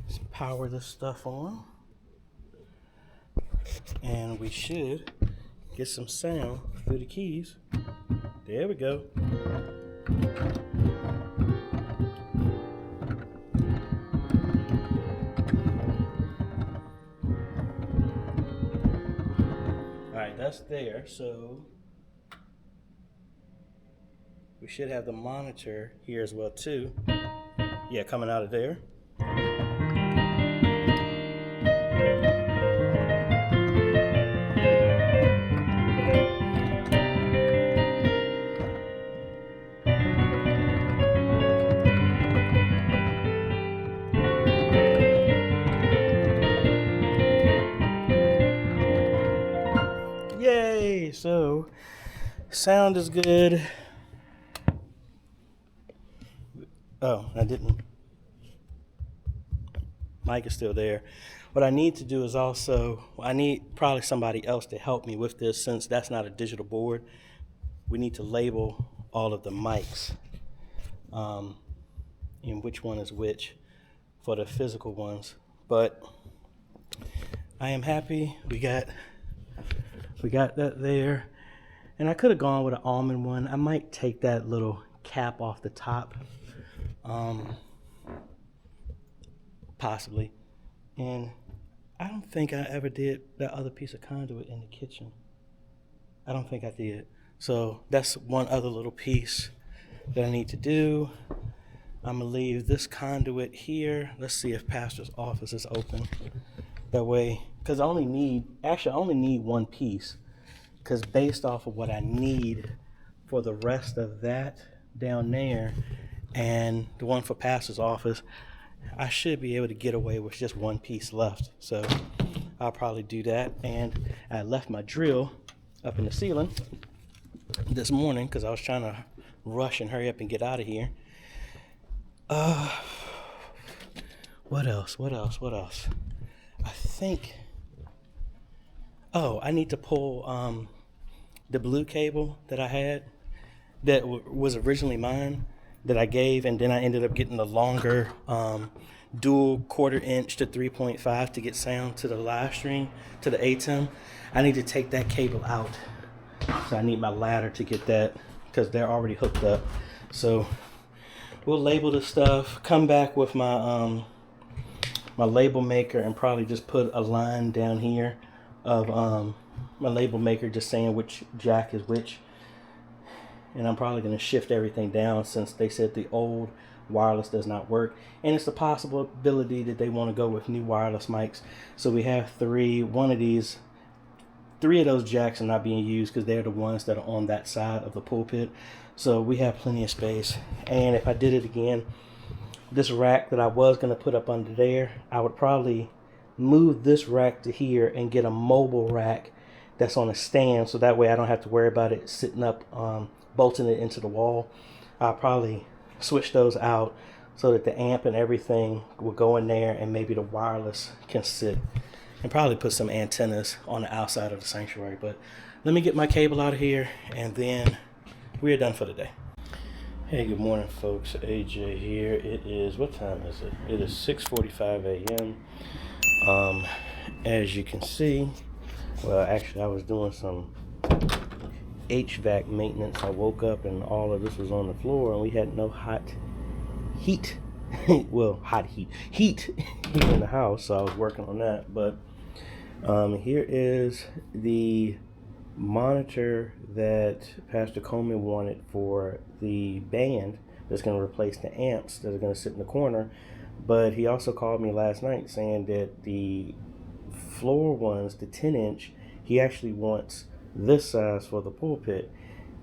Let's power this stuff on. And we should get some sound through the keys. There we go. Alright, that's there, so we should have the monitor here as well too. Yeah, coming out of there. Yay! So, sound is good. Oh, I didn't. Mic is still there. What I need to do is also, I need probably somebody else to help me with this since that's not a digital board. We need to label all of the mics and which one is which for the physical ones. But I am happy we got that there. And I could have gone with an almond one. I might take that little cap off the top. Possibly. And I don't think I ever did that other piece of conduit in the kitchen. I don't think I did. So that's one other little piece that I need to do. I'm gonna leave this conduit here. Let's see if pastor's office is open. That way, because I only need one piece, because based off of what I need for the rest of that down there and the one for pastor's office, I should be able to get away with just one piece left. So I'll probably do that. And I left my drill up in the ceiling this morning because I was trying to rush and hurry up and get out of here. What else? I think, I need to pull the blue cable that I had that was originally mine, that I gave, and then I ended up getting the longer dual 1/4 inch to 3.5 to get sound to the live stream, to the ATEM. I need to take that cable out. So I need my ladder to get that because they're already hooked up. So we'll label the stuff, come back with my my label maker, and probably just put a line down here of my label maker just saying which jack is which. And I'm probably going to shift everything down since they said the old wireless does not work, and it's a possibility that they want to go with new wireless mics. So we have three of those jacks are not being used because they're the ones that are on that side of the pulpit. So we have plenty of space. And if I did it again, this rack that I was going to put up under there, I would probably move this rack to here and get a mobile rack that's on a stand, so that way I don't have to worry about it sitting up, bolting it into the wall. I'll probably switch those out so that the amp and everything will go in there, and maybe the wireless can sit, and probably put some antennas on the outside of the sanctuary. But let me get my cable out of here, and then we are done for the day. Hey, good morning, folks. AJ here. It is, what time is it? It is 6:45 a.m. As you can see, well, actually, I was doing some HVAC maintenance. I woke up and all of this was on the floor, and we had no heat well, heat in the house, so I was working on that. But here is the monitor that Pastor Coleman wanted for the band that's going to replace the amps that are going to sit in the corner. But he also called me last night saying that the floor ones, the 10-inch, he actually wants this size for the pulpit.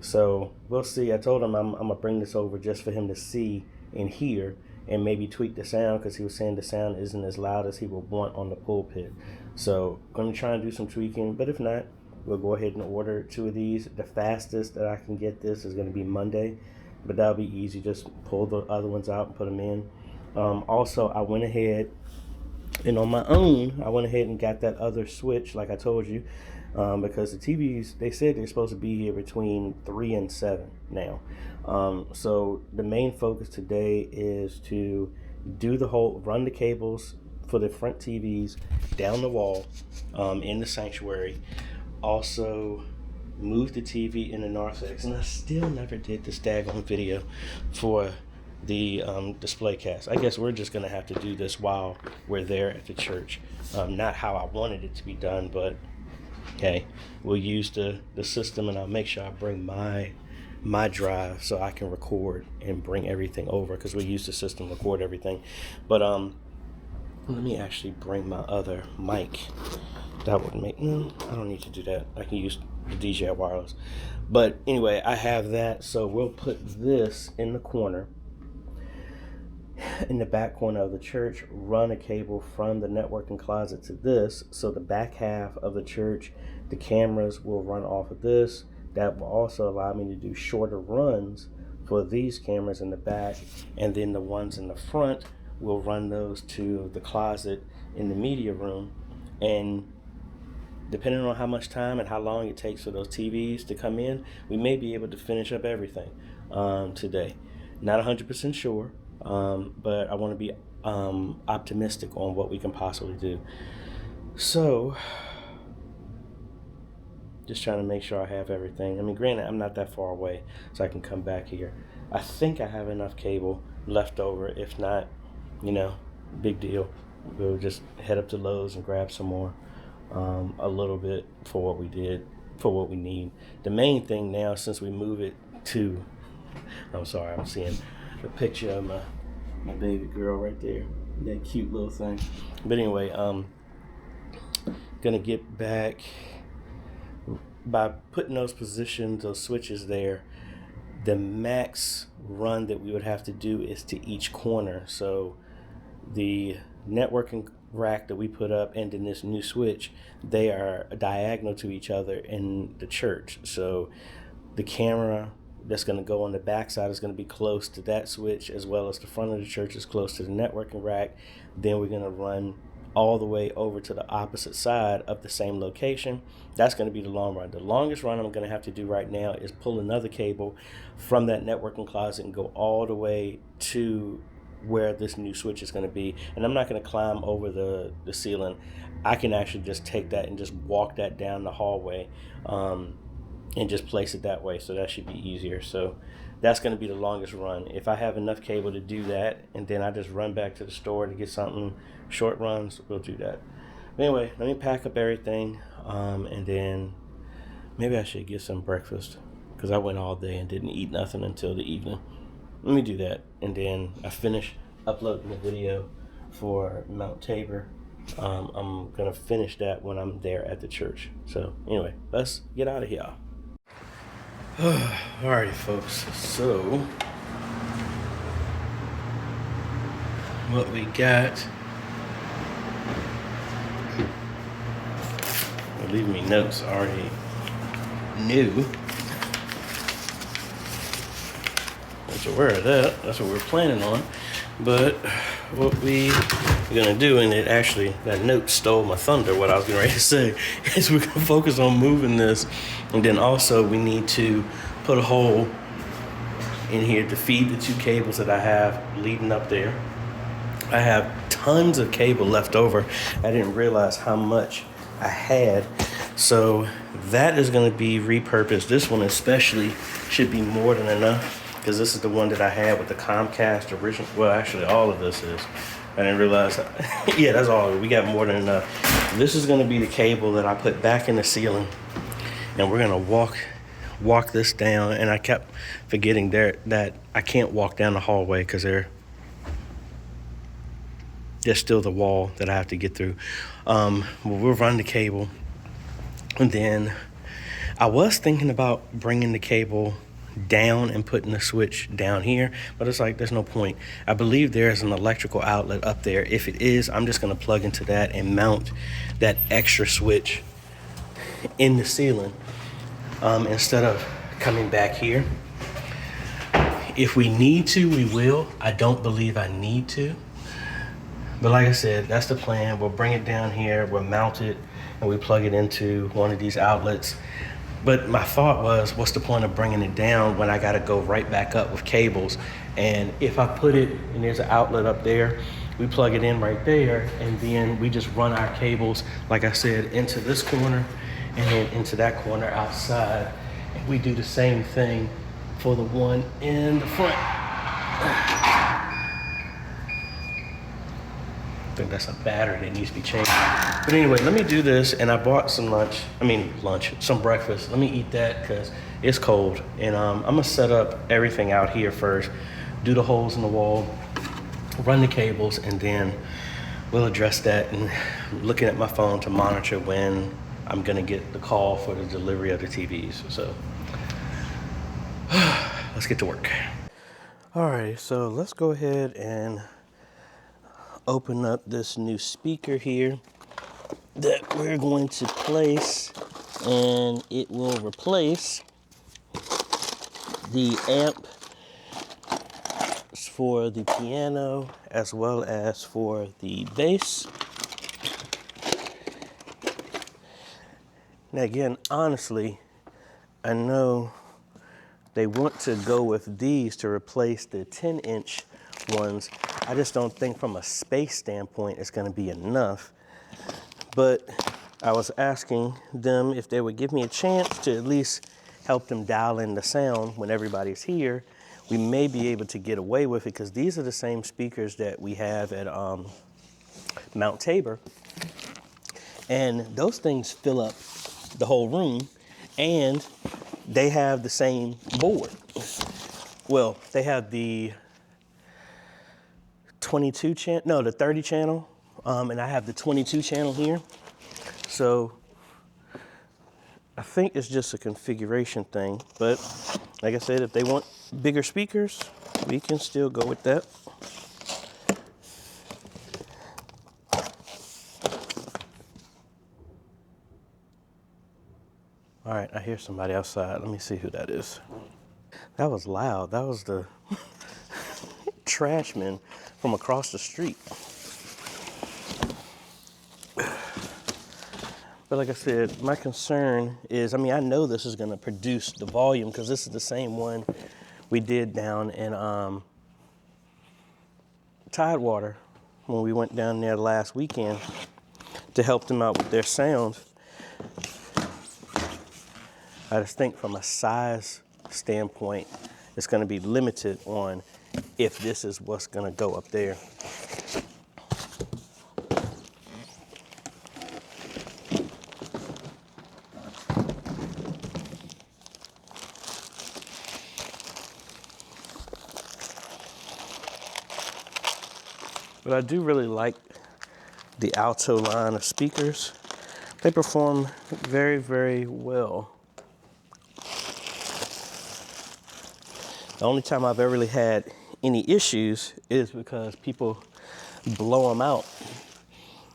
So we'll see. I told him I'm gonna bring this over just for him to see and hear, and maybe tweak the sound, because he was saying the sound isn't as loud as he would want on the pulpit. So going to try and do some tweaking, but if not, we'll go ahead and order 2 of these. The fastest that I can get this is going to be Monday, but that'll be easy. Just pull the other ones out and put them in. Also, I went ahead and on my own, I went ahead and got that other switch like I told you, because the TVs, they said they're supposed to be here between 3 and 7 now. So the main focus today is to do the whole, run the cables for the front TVs down the wall in the sanctuary. Also move the TV in the narthex, and I still never did the daggone video for the display cast. I guess we're just gonna have to do this while we're there at the church. Not how I wanted it to be done, but hey, we'll use the system, and I'll make sure I bring my drive so I can record and bring everything over, because we use the system to record everything. But let me actually bring my other mic. That would make, no, I don't need to do that. I can use the DJI wireless. But anyway, I have that, so we'll put this in the corner, in the back corner of the church, run a cable from the networking closet to this, so the back half of the church, the cameras will run off of this. That will also allow me to do shorter runs for these cameras in the back, and then the ones in the front, we'll run those to the closet in the media room. And depending on how much time and how long it takes for those TVs to come in, we may be able to finish up everything today. Not 100% sure, but I want to be optimistic on what we can possibly do. So, just trying to make sure I have everything. I mean, granted, I'm not that far away, so I can come back here. I think I have enough cable left over. If not, big deal. We'll just head up to Lowe's and grab some more. A little bit for what we need. The main thing now, since we move it to, I'm sorry, I'm seeing a picture of my baby girl right there, that cute little thing. But anyway, gonna get back by putting those positions, those switches there. The max run that we would have to do is to each corner. So the networking rack that we put up and then this new switch, they are diagonal to each other in the church. So the camera that's going to go on the back side is going to be close to that switch, as well as the front of the church is close to the networking rack. Then we're going to run all the way over to the opposite side of the same location. That's going to be the long run. The longest run I'm going to have to do right now is pull another cable from that networking closet and go all the way to where this new switch is going to be. And I'm not going to climb over the ceiling. I can actually just take that and just walk that down the hallway. and just place it that way. So that should be easier. So that's going to be the longest run. If I have enough cable to do that, and then I just run back to the store to get something short runs, we'll do that. But anyway, let me pack up everything, and then maybe I should get some breakfast because I went all day and didn't eat nothing until the evening. Let me do that, and then I finish uploading the video for Mount Tabor. I'm gonna finish that when I'm there at the church. So anyway, let's get out of here. Alrighty, folks. So what we got? They're leaving me notes already new. I was aware of that. That's what we're planning on. But what we are gonna do, and it actually, that note stole my thunder, what I was getting ready to say, is we're gonna focus on moving this, and then also we need to put a hole in here to feed the two cables that I have leading up there. I have tons of cable left over. I didn't realize how much I had. So that is gonna be repurposed. This one especially should be more than enough, because this is the one that I had with the Comcast original. Well, actually, all of this is. I didn't realize. Yeah, that's all. We got more than enough. This is going to be the cable that I put back in the ceiling, and we're going to walk this down. And I kept forgetting that I can't walk down the hallway because there's still the wall that I have to get through. We'll run the cable, and then I was thinking about bringing the cable down and putting the switch down here, but it's like there's no point. I believe there's an electrical outlet up there. If it is, I'm just going to plug into that and mount that extra switch in the ceiling instead of coming back here. If we need to, we will. I don't believe I need to, but like I said, that's the plan. We'll bring it down here, we'll mount it, and we plug it into one of these outlets. But my thought was, what's the point of bringing it down when I got to go right back up with cables? And if I put it, and there's an outlet up there, we plug it in right there, and then we just run our cables, like I said, into this corner and then into that corner outside. And we do the same thing for the one in the front. I think that's a battery that needs to be changed. But anyway, let me do this, and I bought some some breakfast. Let me eat that because it's cold. And I'm gonna set up everything out here first, do the holes in the wall, run the cables, and then we'll address that. And I'm looking at my phone to monitor when I'm gonna get the call for the delivery of the TVs. So let's get to work. All right, so let's go ahead and open up this new speaker here that we're going to place, and it will replace the amp for the piano as well as for the bass. Now again, honestly, I know they want to go with these to replace the 10-inch ones. I just don't think from a space standpoint it's going to be enough. But I was asking them if they would give me a chance to at least help them dial in the sound when everybody's here. We may be able to get away with it because these are the same speakers that we have at Mount Tabor. And those things fill up the whole room, and they have the same board. Well, they have the the 30 channel, and I have the 22 channel here. So I think it's just a configuration thing, but like I said, if they want bigger speakers, we can still go with that. All right, I hear somebody outside. Let me see who that is. That was loud. That was the trash man from across the street. But like I said, my concern is, I know this is going to produce the volume because this is the same one we did down in Tidewater when we went down there last weekend to help them out with their sound. I just think from a size standpoint, it's going to be limited on if this is what's going to go up there. But I do really like the Alto line of speakers. They perform very, very well. The only time I've ever really had any issues is because people blow them out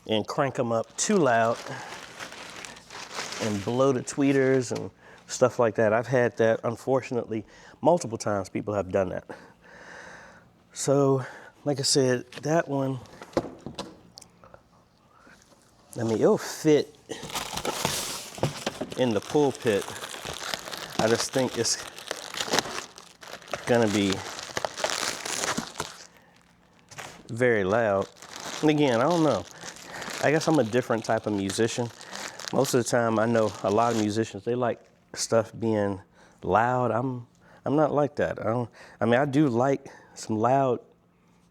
and crank them up too loud and blow the tweeters and stuff like that. I've had that, unfortunately, multiple times people have done that. So, like I said, that one, I mean, it'll fit in the pulpit. I just think it's gonna be very loud. And again, I don't know. I guess I'm a different type of musician. Most of the time, I know a lot of musicians, they like stuff being loud. I'm not like that. I do like some loud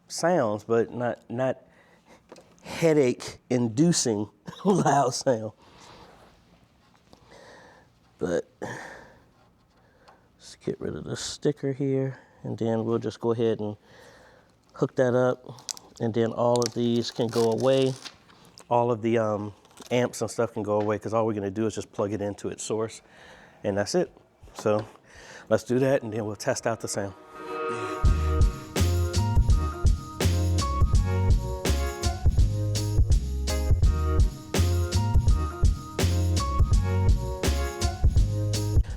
sounds, but not headache-inducing loud sound. But let's get rid of the sticker here, and then we'll just go ahead and hook that up, and then all of these can go away. All of the amps and stuff can go away, because all we're gonna do is just plug it into its source, and that's it. So let's do that, and then we'll test out the sound.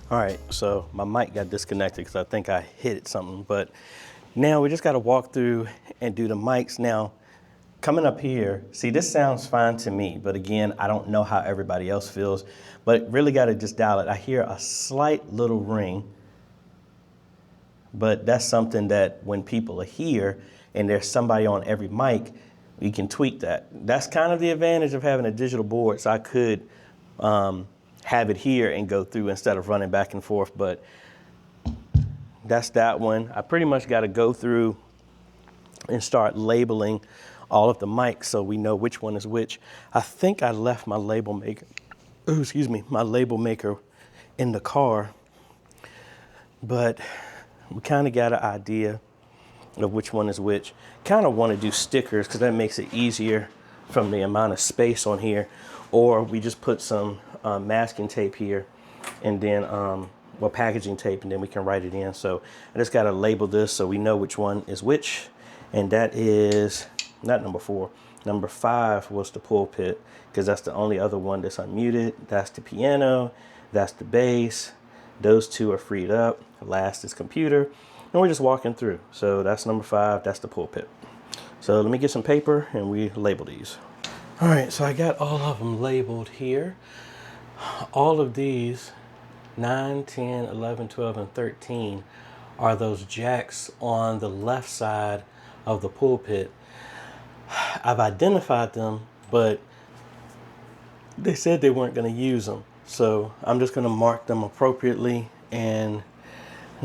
All right, so my mic got disconnected because I think I hit something, but now we just got to walk through and do the mics. Now, coming up here, see, this sounds fine to me, but again, I don't know how everybody else feels, but really got to just dial it. I hear a slight little ring, but that's something that when people are here and there's somebody on every mic, we can tweak that. That's kind of the advantage of having a digital board, so I could have it here and go through instead of running back and forth, but that's that one. I pretty much got to go through and start labeling all of the mics so we know which one is which. I think I left my label maker, my label maker in the car, but we kind of got an idea of which one is which. Kind of want to do stickers because that makes it easier from the amount of space on here, or we just put some masking tape here, and then packaging tape, and then we can write it in. So I just got to label this so we know which one is which, and that is not number 4. Number 5 was the pulpit, because that's the only other one that's unmuted. That's the piano, that's the bass. Those two are freed up. Last is computer, and we're just walking through. So that's number 5, that's the pulpit. So let me get some paper and we label these. All right, so I got all of them labeled here. All of these, 9, 10, 11, 12, and 13, are those jacks on the left side of the pulpit. I've identified them, but they said they weren't going to use them. So I'm just going to mark them appropriately and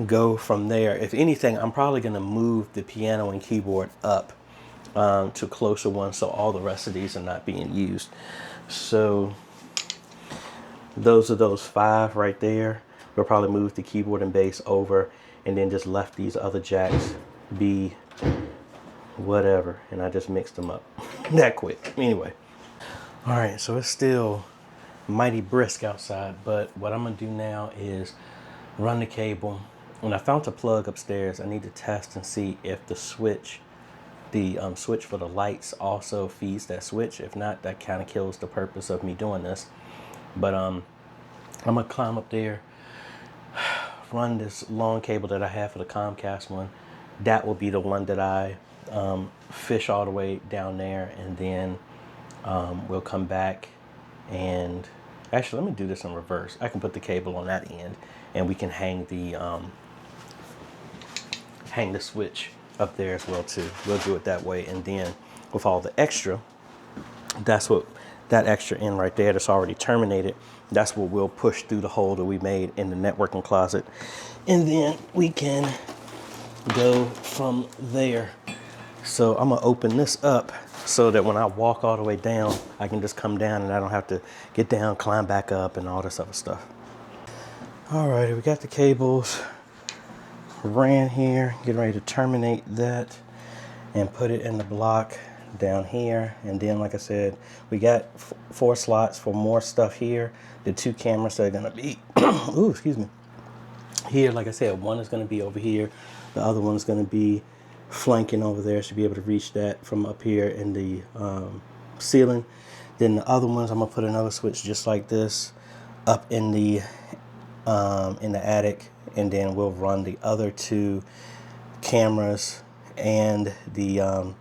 go from there. If anything, I'm probably going to move the piano and keyboard up to closer ones, so all the rest of these are not being used. So those are those 5 right there. We'll probably move the keyboard and bass over, and then just left these other jacks be whatever, and I just mixed them up that quick. Anyway, all right, so it's still mighty brisk outside, but what I'm gonna do now is run the cable. When I found a plug upstairs, I need to test and see if the switch for the lights also feeds that switch. If not, that kind of kills the purpose of me doing this. But I'm gonna climb up there, run this long cable that I have for the Comcast one. That will be the one that I fish all the way down there, and then we'll come back. And actually, let me do this in reverse. I can put the cable on that end, and we can hang the switch up there as well too. We'll do it that way, and then with all the extra, that's that extra end right there that's already terminated, that's what we'll push through the hole that we made in the networking closet. And then we can go from there. So I'm gonna open this up so that when I walk all the way down, I can just come down and I don't have to get down, climb back up and all this other stuff. Alrighty, we got the cables ran here, getting ready to terminate that and put it in the block down here. And then, like I said, we got 4 slots for more stuff here. The 2 cameras that are gonna be, ooh, excuse me. Here, like I said, one is gonna be over here. The other one's gonna be flanking over there. Should be able to reach that from up here in the ceiling. Then the other ones, I'm gonna put another switch just like this up in the attic, and then we'll run the other 2 cameras and the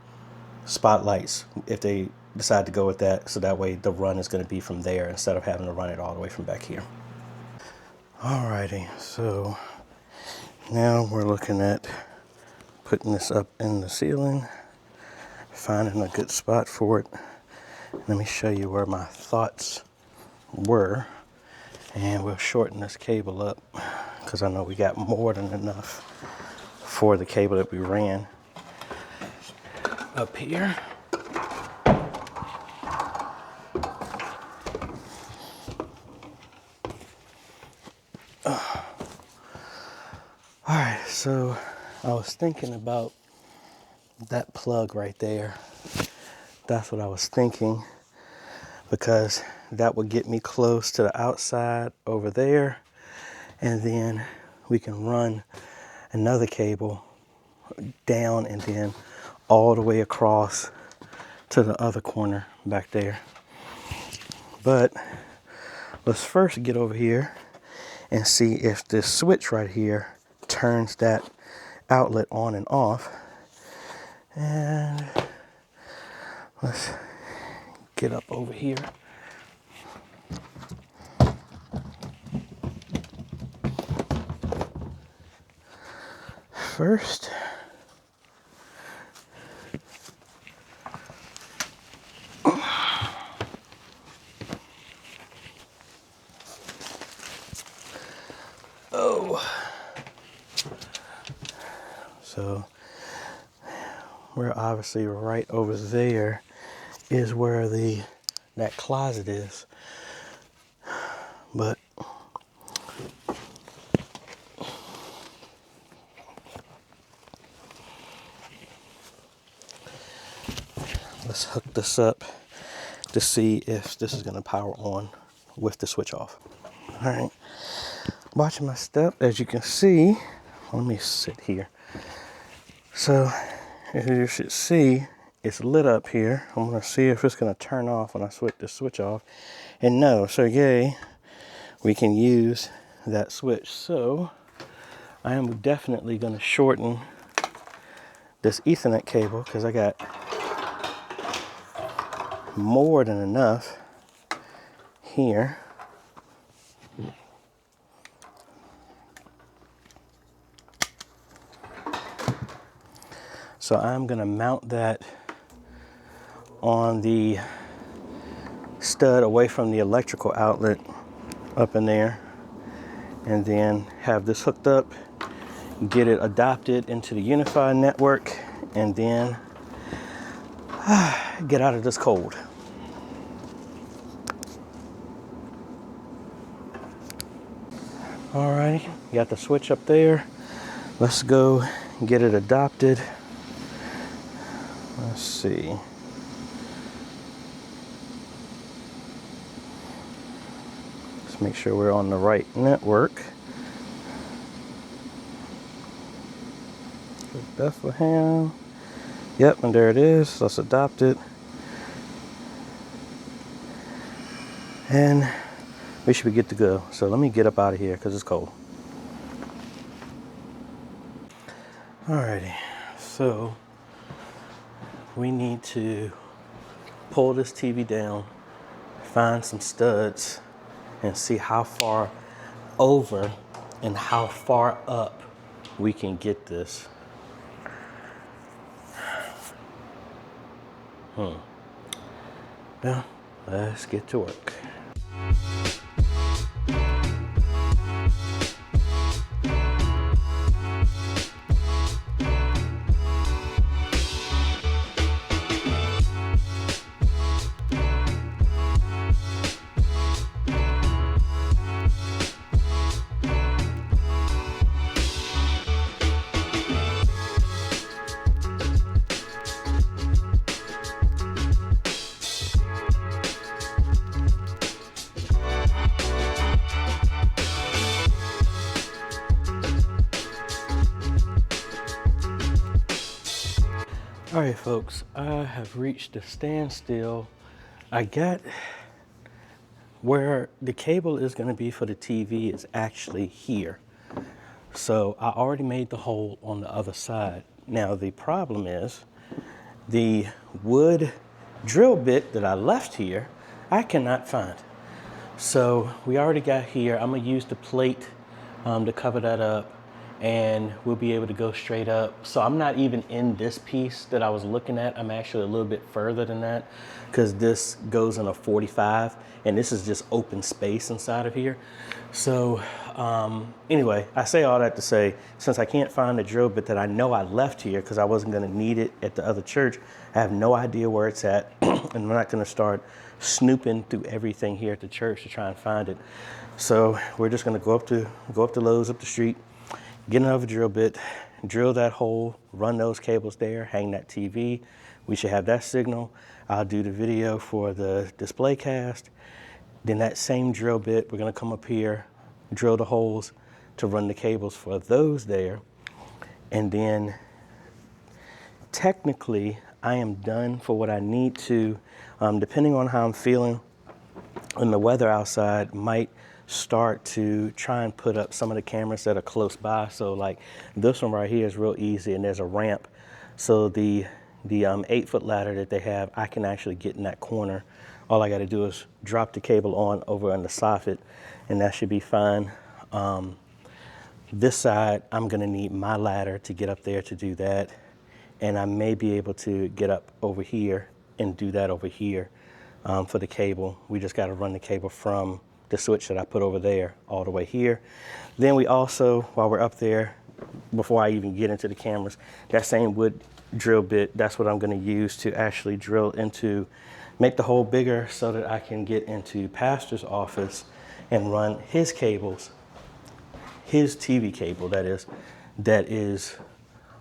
spotlights if they decide to go with that, so that way the run is going to be from there instead of having to run it all the way from back here. Alrighty, so now we're looking at putting this up in the ceiling, finding a good spot for it. Let me show you where my thoughts were, and we'll shorten this cable up because I know we got more than enough for the cable that we ran up here. All right, so I was thinking about that plug right there. That's what I was thinking, because that would get me close to the outside over there, and then we can run another cable down and then all the way across to the other corner back there. But let's first get over here and see if this switch right here turns that outlet on and off. And let's get up over here. First, so we're obviously right over there is where that closet is. But let's hook this up to see if this is going to power on with the switch off. All right, watching my step, as you can see. Let me sit here. So as you should see, it's lit up here. I'm going to see if it's going to turn off when I switch the switch off. And no, so yay, we can use that switch. So I am definitely going to shorten this Ethernet cable because I got more than enough here. So I'm going to mount that on the stud away from the electrical outlet up in there, and then have this hooked up, get it adopted into the unified network, and then get out of this cold. Alrighty, got the switch up there. Let's go get it adopted. Let's see. Let's make sure we're on the right network. Bethlehem. Yep, and there it is. Let's adopt it. And we should be good to go. So let me get up out of here because it's cold. Alrighty, so we need to pull this TV down, find some studs, and see how far over and how far up we can get this. Yeah, let's get to work. All right, folks, I have reached a standstill. I got where the cable is going to be for the TV is actually here. So I already made the hole on the other side. Now the problem is the wood drill bit that I left here, I cannot find. So we already got here. I'm gonna use the plate to cover that up, and we'll be able to go straight up. So I'm not even in this piece that I was looking at. I'm actually a little bit further than that because this goes in a 45 and this is just open space inside of here. So anyway, I say all that to say, since I can't find the drill bit that I know I left here because I wasn't gonna need it at the other church, I have no idea where it's at. And I'm not gonna start snooping through everything here at the church to try and find it. So we're just gonna go up to Lowe's up the street, get another drill bit, drill that hole, run those cables there, hang that TV. We should have that signal. I'll do the video for the display cast. Then that same drill bit, we're gonna come up here, drill the holes to run the cables for those there. And then technically I am done for what I need to, depending on how I'm feeling and the weather outside, might start to try and put up some of the cameras that are close by. So like this one right here is real easy and there's a ramp. So the 8-foot ladder that they have, I can actually get in that corner. All I got to do is drop the cable on over on the soffit and that should be fine. This side, I'm gonna need my ladder to get up there to do that. And I may be able to get up over here and do that over here for the cable. We just got to run the cable from the switch that I put over there all the way here. Then we also, while we're up there, before I even get into the cameras, that same wood drill bit, that's what I'm gonna use to actually drill into, make the hole bigger so that I can get into pastor's office and run his cables, his TV cable that is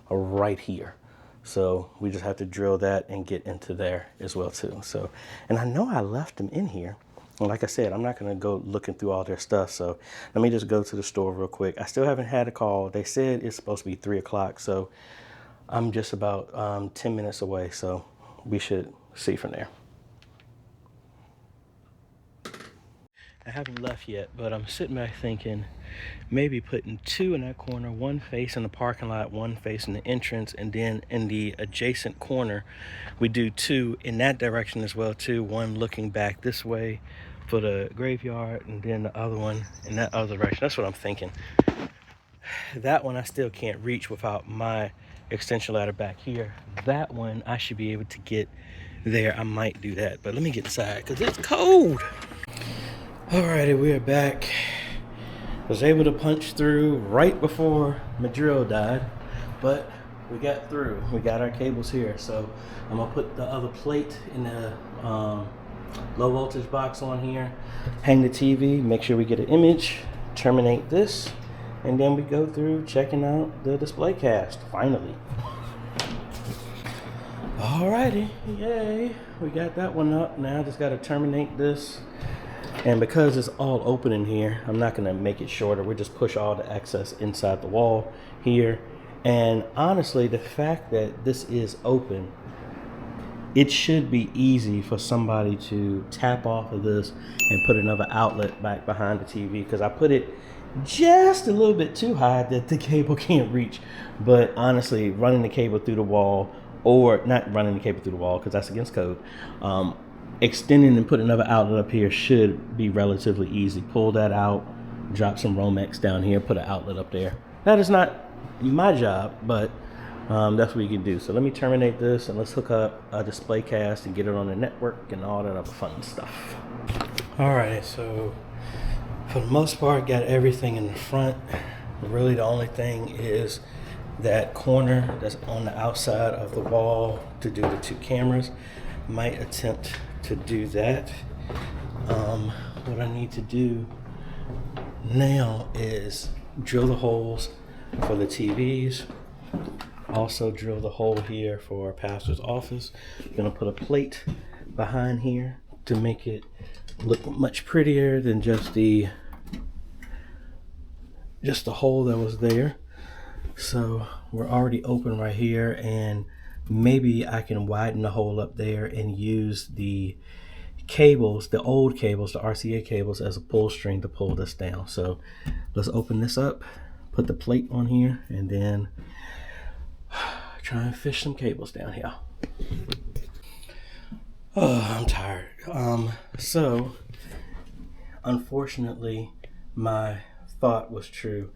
right here. So we just have to drill that and get into there as well too. So, and I know I left them in here. And like I said, I'm not gonna go looking through all their stuff. So let me just go to the store real quick. I still haven't had a call. They said it's supposed to be 3 o'clock. So I'm just about 10 minutes away. So we should see from there. I haven't left yet, but I'm sitting back thinking maybe putting 2 in that corner, one facing the parking lot, one facing the entrance, and then in the adjacent corner, we do 2 in that direction as well too, one looking back this way for the graveyard, and then the other one in that other direction. That's what I'm thinking. That one I still can't reach without my extension ladder back here. That one I should be able to get there. I might do that, but let me get inside because it's cold. Alrighty, we are back. Was able to punch through right before my drill died, but we got through. We got our cables here, so I'm gonna put the other plate in the low voltage box on here, hang the TV, make sure we get an image, terminate this, and then we go through checking out the display cast, finally. Alrighty, yay, we got that one up. Now I just gotta terminate this. And because it's all open in here, I'm not gonna make it shorter. We just push all the excess inside the wall here. And honestly, the fact that this is open, it should be easy for somebody to tap off of this and put another outlet back behind the TV, because I put it just a little bit too high that the cable can't reach. But honestly, running the cable through the wall, or not running the cable through the wall because that's against code, extending and putting another outlet up here should be relatively easy. Pull that out, drop some Romex down here, put an outlet up there. That is not my job, but That's what you can do. So let me terminate this and let's hook up a display cast and get it on the network and all that other fun stuff. All right, so for the most part, got everything in the front. Really the only thing is that corner that's on the outside of the wall to do the 2 cameras. Might attempt to do that. What I need to do now is drill the holes for the TVs. Also drill the hole here for our pastor's office. I'm gonna put a plate behind here to make it look much prettier than just the hole that was there. So we're already open right here, and maybe I can widen the hole up there and use the cables, the old cables, the RCA cables, as a pull string to pull this down. So let's open this up, put the plate on here, and then try and fish some cables down here. Oh, I'm tired. So unfortunately, my thought was true.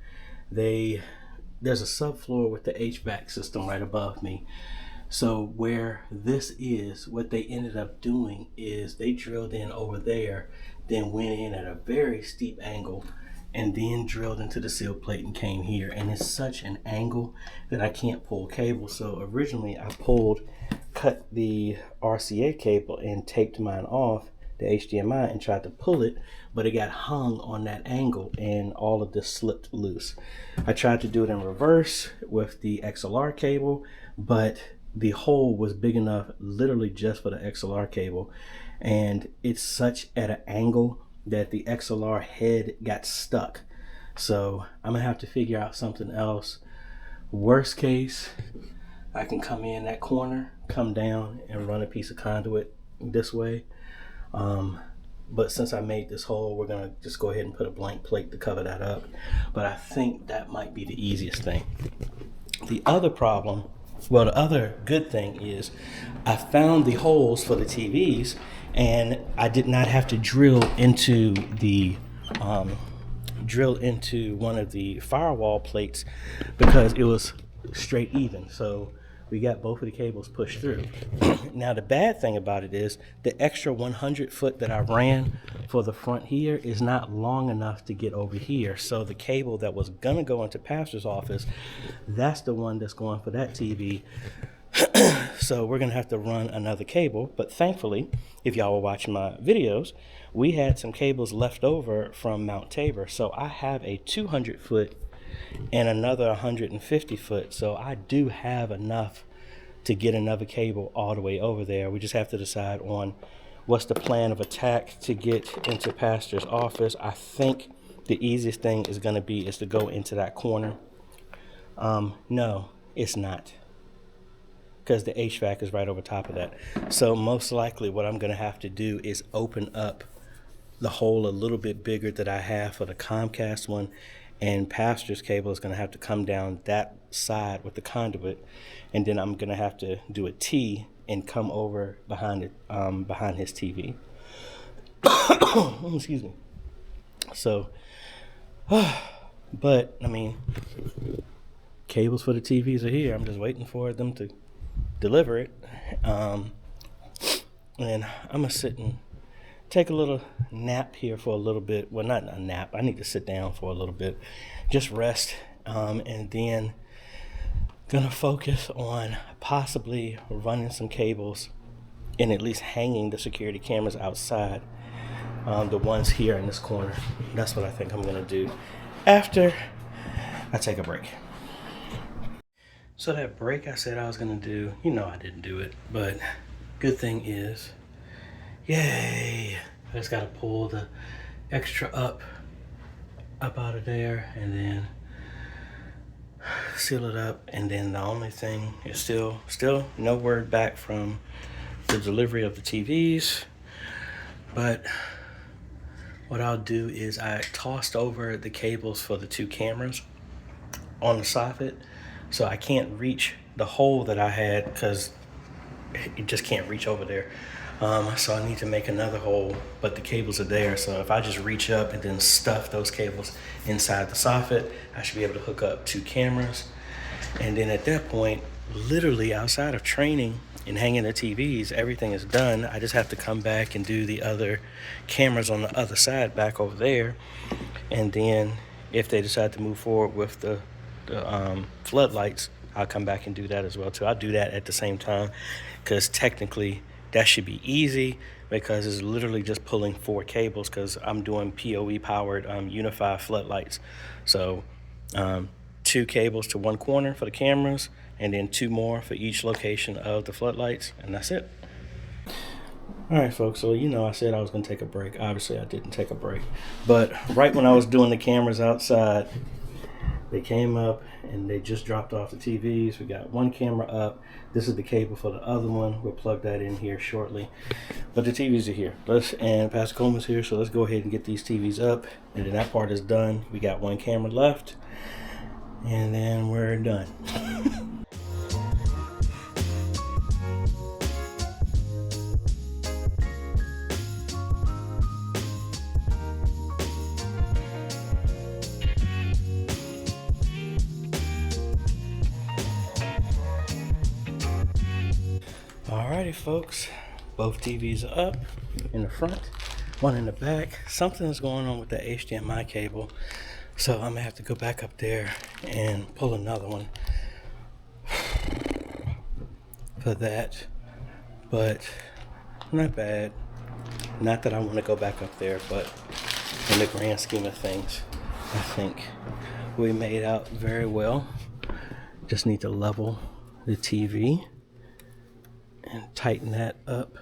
There's a subfloor with the HVAC system right above me. So where this is, what they ended up doing is they drilled in over there, then went in at a very steep angle, and then drilled into the seal plate and came here. And it's such an angle that I can't pull cable. So originally I cut the RCA cable and taped mine off the HDMI and tried to pull it, but it got hung on that angle and all of this slipped loose. I tried to do it in reverse with the XLR cable, but the hole was big enough literally just for the XLR cable, and it's such at an angle that the XLR head got stuck. So I'm gonna have to figure out something else. Worst case, I can come in that corner, come down and run a piece of conduit this way. But since I made this hole, we're gonna just go ahead and put a blank plate to cover that up. But I think that might be the easiest thing. The other good thing is I found the holes for the TVs, and I did not have to drill into one of the firewall plates because it was straight even. So we got both of the cables pushed through. Now the bad thing about it is the extra 100 foot that I ran for the front here is not long enough to get over here. So the cable that was gonna go into pastor's office, that's the one that's going for that TV. So we're gonna have to run another cable. But thankfully, if y'all were watching my videos, we had some cables left over from Mount Tabor. So I have a 200 foot and another 150 foot. So I do have enough to get another cable all the way over there. We just have to decide on what's the plan of attack to get into pastor's office. I think the easiest thing is going to be to go into that corner. No, it's not, because the HVAC is right over top of that. So most likely what I'm going to have to do is open up the hole a little bit bigger that I have for the Comcast one, and pastor's cable is going to have to come down that side with the conduit, and then I'm going to have to do a T and come over behind his TV. Excuse me. So, but I mean, cables for the TVs are here. I'm just waiting for them to deliver it, and I'm gonna sit and take a little nap here for a little bit. Well, not a nap. I need to sit down for a little bit, just rest, and then gonna focus on possibly running some cables and at least hanging the security cameras outside, the ones here in this corner. That's what I think I'm gonna do after I take a break. So that break I said I was gonna do, I didn't do it, but good thing is, yay, I just gotta pull the extra up out of there and then seal it up. And then the only thing is still no word back from the delivery of the TVs, but what I'll do is I tossed over the cables for the 2 cameras on the soffit, so I can't reach the hole that I had because it just can't reach over there. So I need to make another hole, but the cables are there. So if I just reach up and then stuff those cables inside the soffit, I should be able to hook up 2 cameras. And then at that point, literally outside of training and hanging the TVs, everything is done. I just have to come back and do the other cameras on the other side back over there. And then if they decide to move forward with the floodlights, I'll come back and do that as well too. I'll do that at the same time, because technically that should be easy, because it's literally just pulling 4 cables, because I'm doing PoE powered unified floodlights. So 2 cables to one corner for the cameras, and then 2 more for each location of the floodlights, and that's it. All right, folks, so I said I was going to take a break. Obviously, I didn't take a break. But right when I was doing the cameras outside, they came up and they just dropped off the TVs. We got one camera up. This is the cable for the other one. We'll plug that in here shortly. But the TVs are here. And Pastor Coleman's here, so let's go ahead and get these TVs up. And then that part is done. We got one camera left. And then we're done. Alrighty, folks, both TVs are up in the front, one in the back. Something is going on with the HDMI cable, so I'm gonna have to go back up there and pull another one for that. But not bad. Not that I want to go back up there, but in the grand scheme of things, I think we made out very well. Just need to level the TV and tighten that up,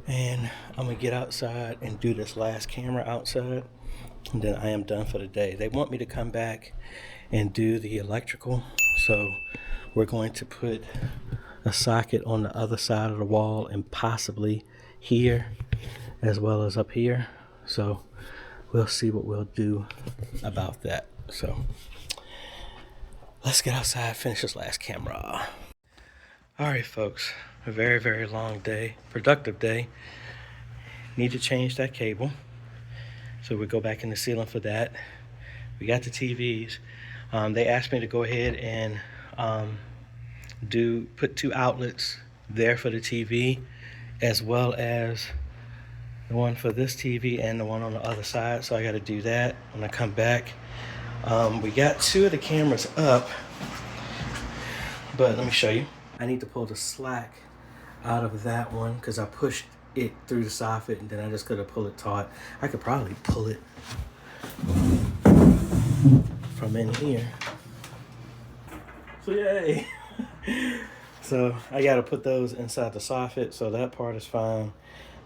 and I'm gonna get outside and do this last camera outside, and then I am done for the day. They want me to come back and do the electrical, so we're going to put a socket on the other side of the wall, and possibly here as well as up here. So we'll see what we'll do about that. So let's get outside, finish this last camera. All right, folks, a very, very long day, productive day. Need to change that cable. So we go back in the ceiling for that. We got the TVs. They asked me to go ahead and put 2 outlets there for the TV, as well as the one for this TV and the one on the other side. So I got to do that when I come back. We got 2 of the cameras up, but let me show you. I need to pull the slack out of that one because I pushed it through the soffit, and then I just could have pulled it taut. I could probably pull it from in here. So yay! So I got to put those inside the soffit, so that part is fine.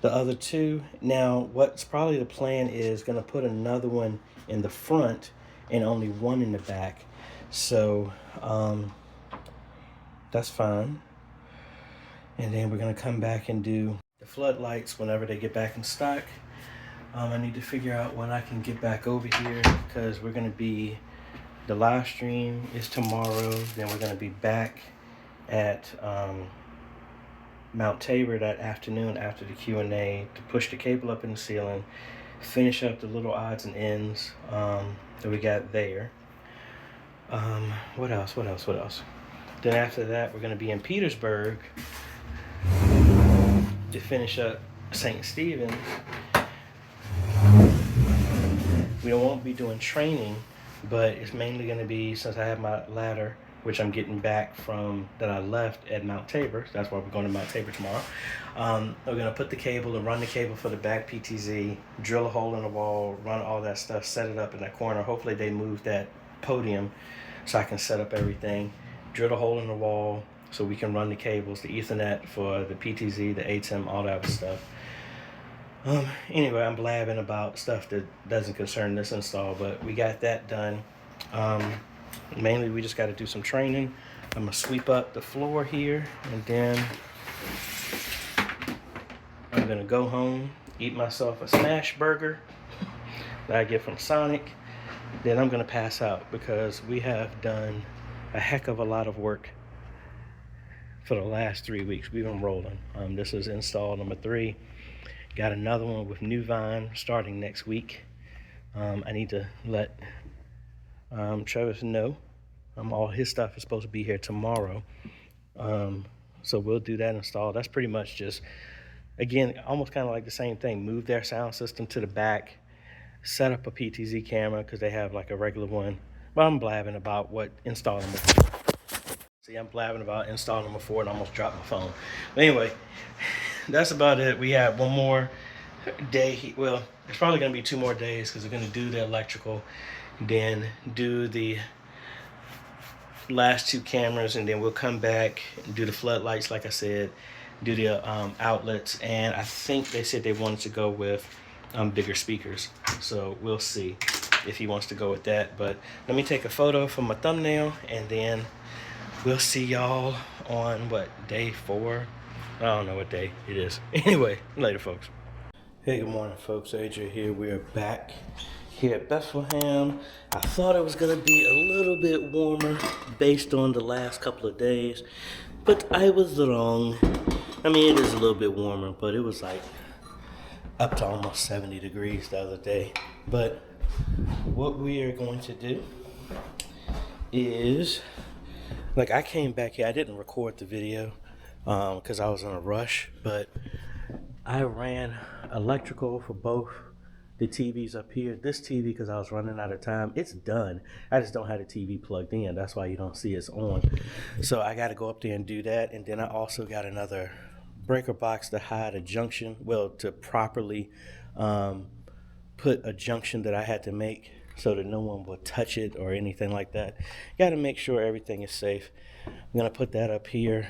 The other 2, now what's probably the plan is going to put another one in the front and only one in the back. So that's fine. And then we're going to come back and do the floodlights whenever they get back in stock. I need to figure out when I can get back over here, because we're going to be, the live stream is tomorrow. Then we're going to be back at Mount Tabor that afternoon after the Q&A to push the cable up in the ceiling, finish up the little odds and ends that we got there. What else? Then after that, we're going to be in Petersburg to finish up St. Stephen's. We won't be doing training, but it's mainly going to be, since I have my ladder, which I'm getting back from that I left at Mount Tabor. That's why we're going to Mount Tabor tomorrow. We're going to put the cable and run the cable for the back PTZ, drill a hole in the wall, run all that stuff, set it up in that corner. Hopefully they move that podium so I can set up everything. Drill a hole in the wall so we can run the cables, the Ethernet for the PTZ, the ATEM, all that other stuff. Anyway, I'm blabbing about stuff that doesn't concern this install, but we got that done. Mainly we just got to do some training. I'm gonna sweep up the floor here, and then I'm gonna go home, eat myself a smash burger that I get from Sonic. Then I'm gonna pass out, because we have done a heck of a lot of work for the last 3 weeks. We've been rolling. This is install number 3. Got another one with New Vine starting next week. I need to let Travis know All his stuff is supposed to be here tomorrow. So we'll do that install. That's pretty much just, again, almost kind of like the same thing. Move their sound system to the back, set up a PTZ camera because they have like a regular one. But I'm blabbing about what installing them before. See, I'm blabbing about installing them before and almost dropped my phone. But anyway, that's about it. We have one more day. Well, it's probably going to be 2 more days because we're going to do the electrical, then do the last 2 cameras, and then we'll come back and do the floodlights, like I said, do the outlets, and I think they said they wanted to go with bigger speakers. So we'll see if he wants to go with that. But let me take a photo for my thumbnail, and then we'll see y'all on what, day 4? I don't know what day it is. Anyway, later, folks. Hey, good morning, folks. AJ here. We are back here at Bethlehem. I thought it was gonna be a little bit warmer based on the last couple of days, but I was wrong. I mean, it is a little bit warmer, but it was like up to almost 70 degrees the other day. But what we are going to do is, like, I came back here, I didn't record the video because I was in a rush, but I ran electrical for both the TVs up here. This TV, because I was running out of time, it's done. I just don't have the TV plugged in. That's why you don't see it's on. So I got to go up there and do that. And then I also got another breaker box to hide a junction, well, to properly put a junction that I had to make so that no one will touch it or anything like that. Got to make sure everything is safe. I'm going to put that up here,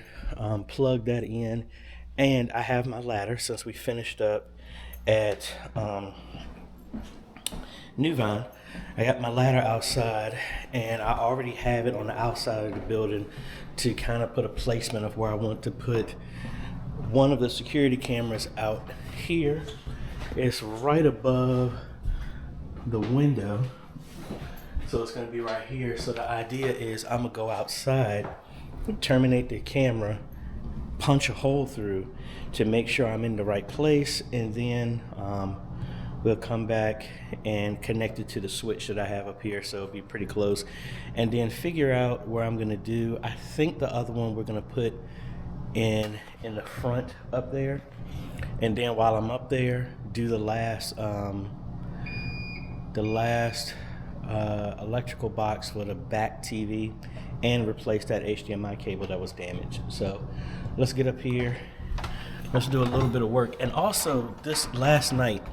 plug that in, and I have my ladder since we finished up at New Vine. I got my ladder outside, and I already have it on the outside of the building to kind of put a placement of where I want to put one of the security cameras out here. It's right above the window, so it's going to be right here. So the idea is I'm going to go outside, terminate the camera, punch a hole through to make sure I'm in the right place, and then we'll come back and connect it to the switch that I have up here, so it'll be pretty close, and then figure out where I'm going to do. I think the other one we're going to put in the front up there, and then while I'm up there, do the last electrical box for the back TV and replace that HDMI cable that was damaged. So let's get up here. Let's do a little bit of work. And also, this last night,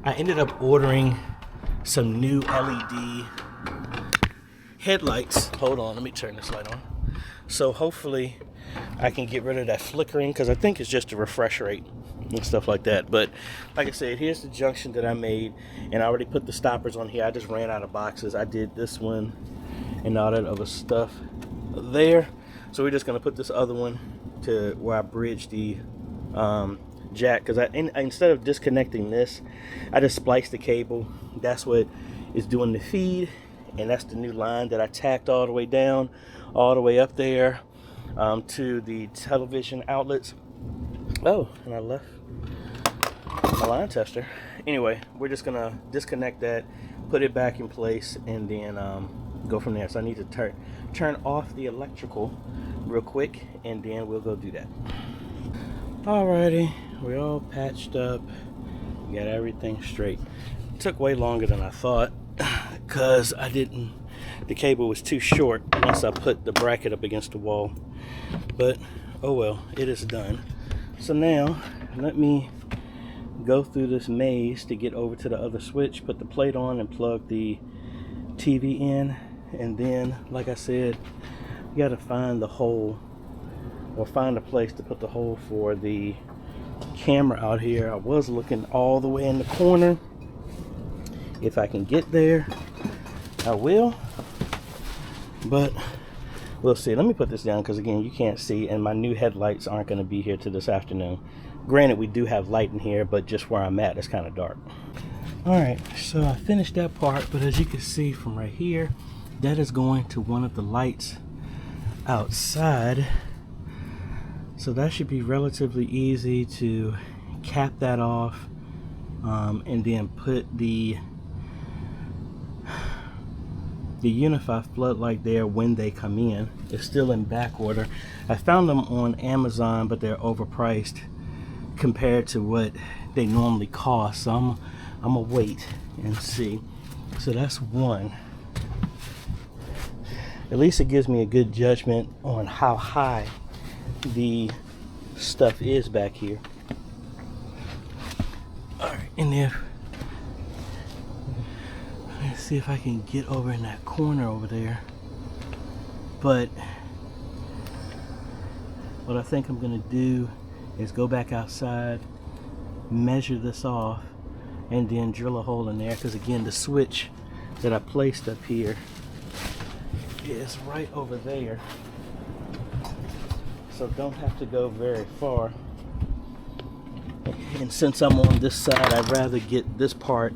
I ended up ordering some new LED headlights. Hold on, let me turn this light on. So hopefully I can get rid of that flickering, because I think it's just a refresh rate and stuff like that. But like I said, here's the junction that I made, and I already put the stoppers on here. I just ran out of boxes. I did this one and all that other stuff there. So we're just gonna put this other one to where I bridge the jack, because instead of disconnecting this, I just spliced the cable. That's what is doing the feed, and that's the new line that I tacked all the way down, all the way up there to the television outlets. Oh, and I left my line tester. Anyway, we're just gonna disconnect that, put it back in place, and then go from there. So I need to turn off the electrical real quick, and then we'll go do that. Alrighty, we're all patched up, got everything straight. It took way longer than I thought, because the cable was too short once I put the bracket up against the wall. But oh well, it is done. So now let me go through this maze to get over to the other switch, put the plate on, and plug the TV in. And then, like I said, you got to find the hole, or find a place to put the hole for the camera out here. I was looking all the way in the corner. If I can get there, I will, but we'll see. Let me put this down, because again, you can't see, and my new headlights aren't going to be here till this afternoon. Granted, we do have light in here, but just where I'm at, it's kind of dark. Alright, so I finished that part, but as you can see from right here, that is going to one of the lights outside. So that should be relatively easy to cap that off, and then put the the Unify floodlight there when they come in is still in back order. I found them on Amazon, but they're overpriced compared to what they normally cost. So I'm gonna wait and see. So that's one. At least it gives me a good judgment on how high the stuff is back here. All right, and then let's see if I can get over in that corner over there. But what I think I'm gonna do is go back outside, measure this off, and then drill a hole in there, because again, the switch that I placed up here is right over there, so don't have to go very far. And since I'm on this side, I'd rather get this part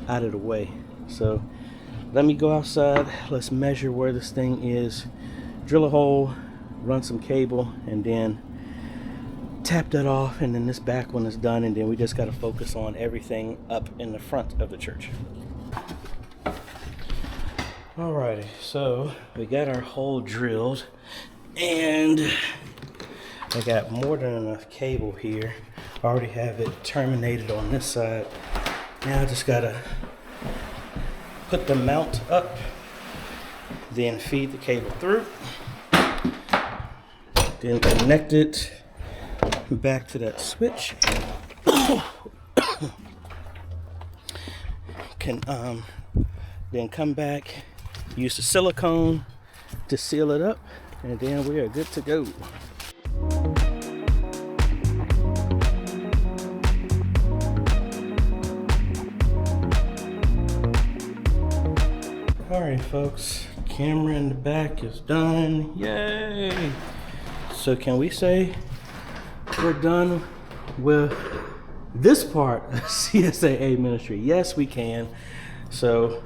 out of the way. So let me go outside, let's measure where this thing is, drill a hole, run some cable, and then tap that off, and then this back one is done, and then we just got to focus on everything up in the front of the church. Alrighty, so we got our hole drilled, and I got more than enough cable here. I already have it terminated on this side. Now I just gotta put the mount up, then feed the cable through, then connect it back to that switch. Can then come back, use the silicone to seal it up, and then we are good to go. Alright folks, camera in the back is done. Yay! So can we say we're done with this part of CSAA ministry? Yes, we can. So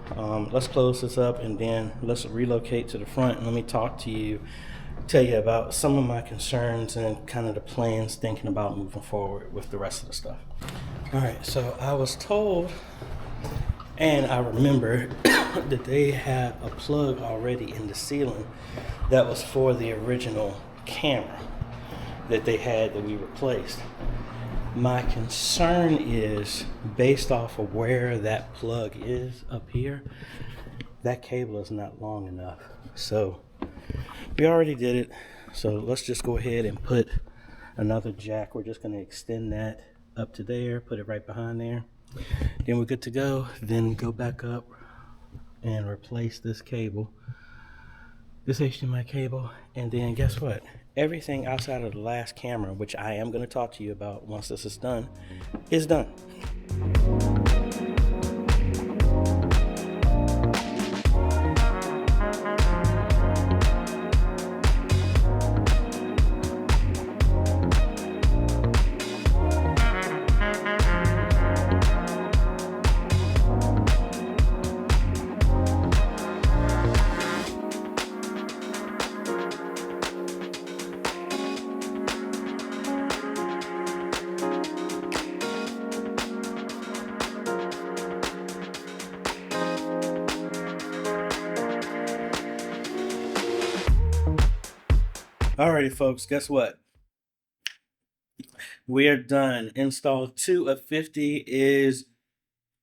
let's close this up, and then let's relocate to the front, and let me talk to you, tell you about some of my concerns and kind of the plans thinking about moving forward with the rest of the stuff. All right, so I was told, and I remember that they had a plug already in the ceiling that was for the original camera that they had that we replaced. My concern is, based off of where that plug is up here, that cable is not long enough. So we already did it, so let's just go ahead and put another jack. We're just going to extend that up to there, put it right behind there, then we're good to go. Then go back up and replace this cable, this HDMI cable, and then guess what? Everything outside of the last camera, which I am going to talk to you about once this is done, is done. Alrighty folks, guess what? We are done. Install 2 of 50 is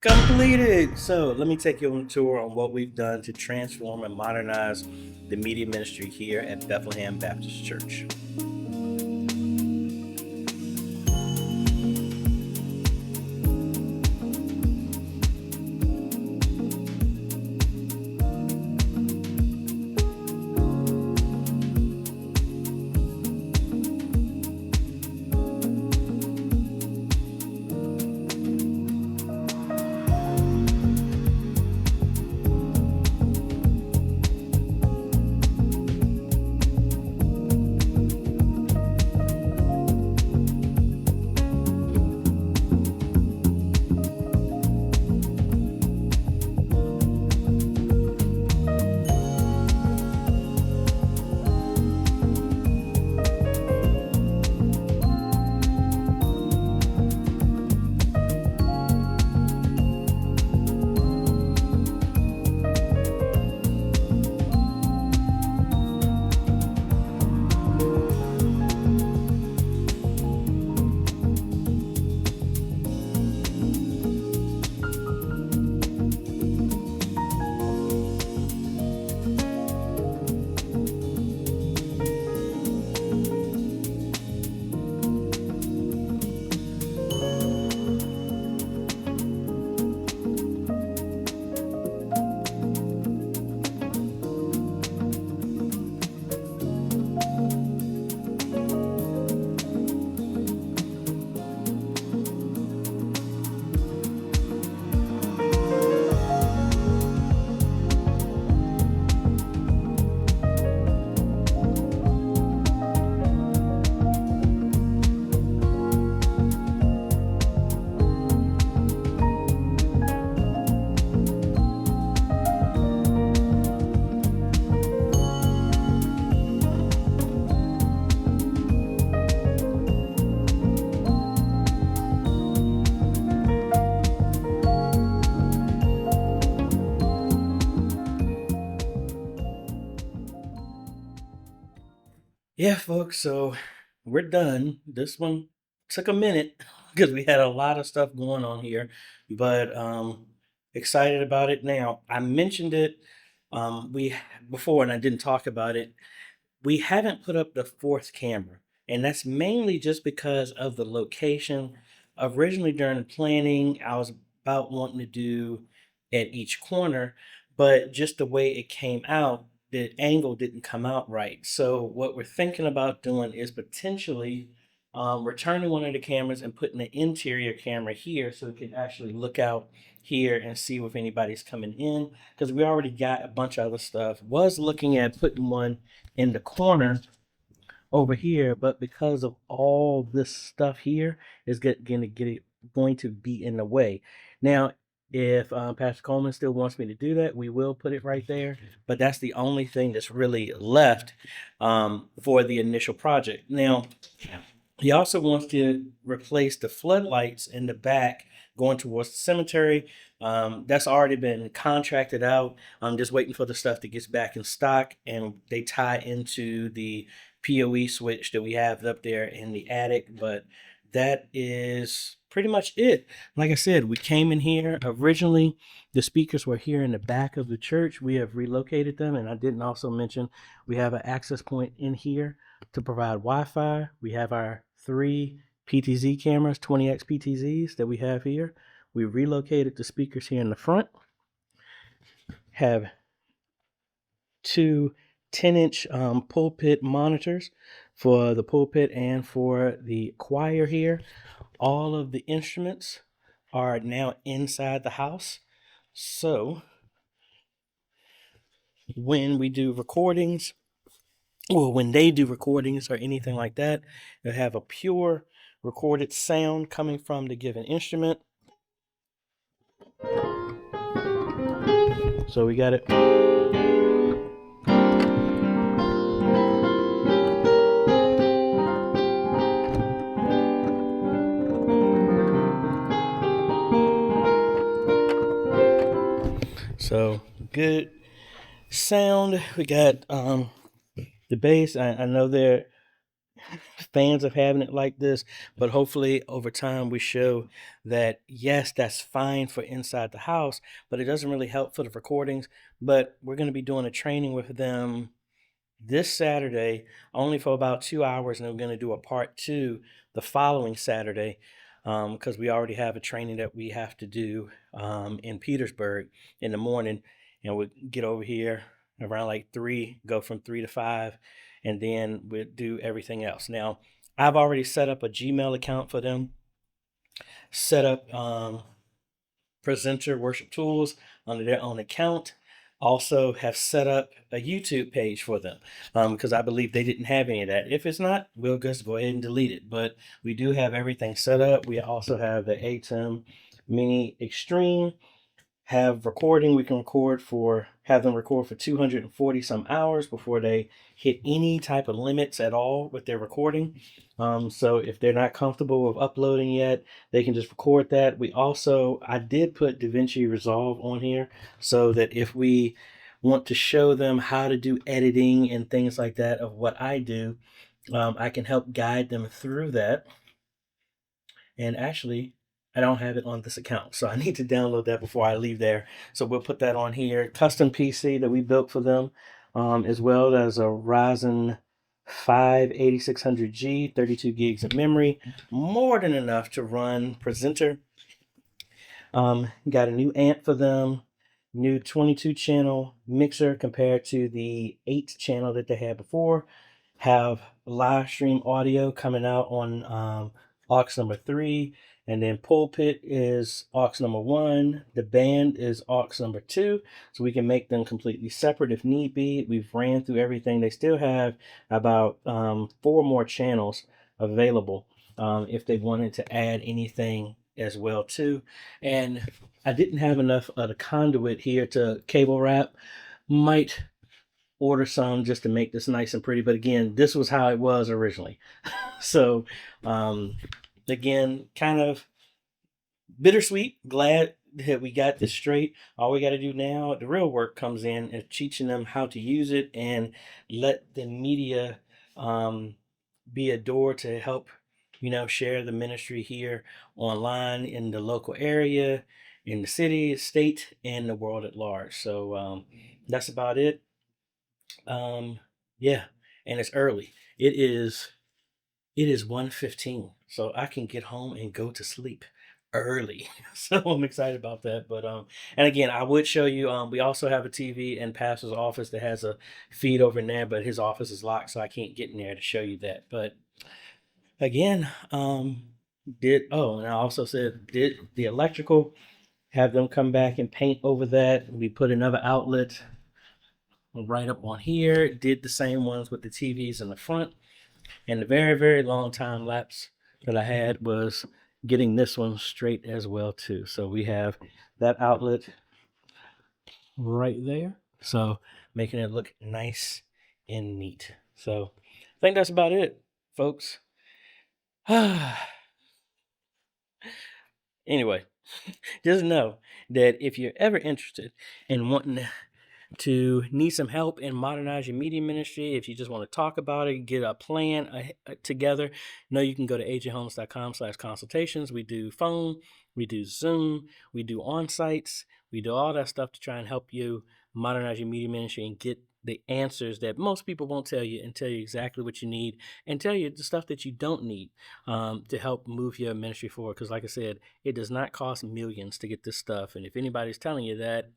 completed. So let me take you on a tour on what we've done to transform and modernize the media ministry here at Bethlehem Baptist Church. Yeah, folks, so we're done. This one took a minute because we had a lot of stuff going on here, but excited about it now. I mentioned it we before and I didn't talk about it. We haven't put up the fourth camera, and that's mainly just because of the location. Originally, during the planning, I was about wanting to do at each corner, but just the way it came out, the angle didn't come out right. So, what we're thinking about doing is potentially returning one of the cameras and putting an interior camera here so we can actually look out here and see if anybody's coming in, because we already got a bunch of other stuff. Was looking at putting one in the corner over here, but because of all this stuff here, is going to be in the way. Now, if Pastor Coleman still wants me to do that, we will put it right there. But that's the only thing that's really left for the initial project. Now, he also wants to replace the floodlights in the back going towards the cemetery. That's already been contracted out. I'm just waiting for the stuff that gets back in stock, and they tie into the PoE switch that we have up there in the attic. But that is pretty much it. Like I said, we came in here originally. The speakers were here in the back of the church. We have relocated them, and I didn't also mention we have an access point in here to provide Wi-Fi. We have our 3 PTZ cameras, 20x PTZs that we have here. We relocated the speakers here in the front. Have 2 10-inch pulpit monitors for the pulpit and for the choir here. All of the instruments are now inside the house. So when we do recordings, or when they do recordings or anything like that, they'll have a pure recorded sound coming from the given instrument. So we got it. So good sound. We got the bass. I know they're fans of having it like this, but hopefully over time we show that yes, that's fine for inside the house, but it doesn't really help for the recordings. But we're going to be doing a training with them this Saturday, only for about 2 hours, and then we're going to do a part 2 the following Saturday, because we already have a training that we have to do in Petersburg in the morning, and we'll get over here around like 3, go from 3 to 5, and then we'll do everything else. Now, I've already set up a Gmail account for them, set up Presenter Worship Tools under their own account. Also have set up a YouTube page for them, because I believe they didn't have any of that. If it's not, we'll just go ahead and delete it. But we do have everything set up. We also have the ATEM Mini Extreme. Have recording. We can have them record for 240 some hours before they hit any type of limits at all with their recording. So if they're not comfortable with uploading yet, they can just record that. I did put DaVinci Resolve on here so that if we want to show them how to do editing and things like that of what I do, I can help guide them through that. And actually, I don't have it on this account, so I need to download that before I leave there. So we'll put that on here. Custom PC that we built for them, as well as a Ryzen 5 8600G, 32 gigs of memory, more than enough to run Presenter. Got a new amp for them, new 22 channel mixer compared to the 8 channel that they had before. Have live stream audio coming out on aux number 3, and then pulpit is aux number 1. The band is aux number 2, so we can make them completely separate if need be. We've ran through everything. They still have about 4 more channels available if they wanted to add anything as well too. And I didn't have enough of the conduit here to cable wrap. Might order some just to make this nice and pretty, but again, this was how it was originally. So again, kind of bittersweet. Glad that we got this straight. All we got to do now, the real work comes in, is teaching them how to use it and let the media be a door to help, share the ministry here online in the local area, in the city, state, and the world at large. So that's about it. Yeah, and it's early. It is 1:15, so I can get home and go to sleep early. So I'm excited about that. But and again, I would show you. We also have a TV in Pastor's office that has a feed over in there, but his office is locked, so I can't get in there to show you that. But again, and I also said did the electrical, have them come back and paint over that. We put another outlet right up on here. Did the same ones with the TVs in the front. And the very, very long time lapse that I had was getting this one straight as well too. So we have that outlet right there. So making it look nice and neat. So I think that's about it, folks. Anyway, just know that if you're ever interested in wanting to need some help in modernize your media ministry, if you just want to talk about it, get a plan together, you can go to ajhomes.com/consultations. We do phone, we do Zoom, we do on-sites, we do all that stuff to try and help you modernize your media ministry and get the answers that most people won't tell you, and tell you exactly what you need and tell you the stuff that you don't need to help move your ministry forward. Because like I said, it does not cost millions to get this stuff. And if anybody's telling you that,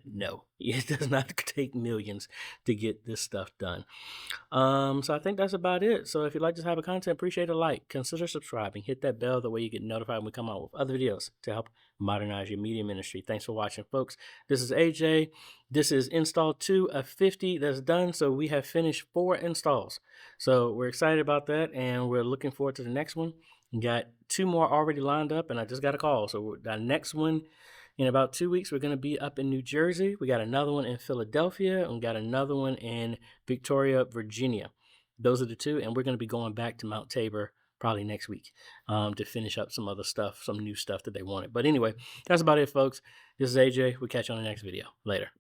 no, it does not take millions to get this stuff done. So I think that's about it. So if you like this type of content, appreciate a like, consider subscribing, hit that bell, the way you get notified when we come out with other videos to help modernize your media ministry. Thanks for watching, folks. This is AJ. This is install 2 of 50 that's done. So we have finished 4 installs. So we're excited about that, and we're looking forward to the next one. We got 2 more already lined up, and I just got a call. So the next one, in about 2 weeks, we're going to be up in New Jersey. We got another one in Philadelphia, and we got another one in Victoria, Virginia. Those are the 2, and we're going to be going back to Mount Tabor probably next week to finish up some other stuff, some new stuff that they wanted. But anyway, that's about it, folks. This is AJ. We'll catch you on the next video. Later.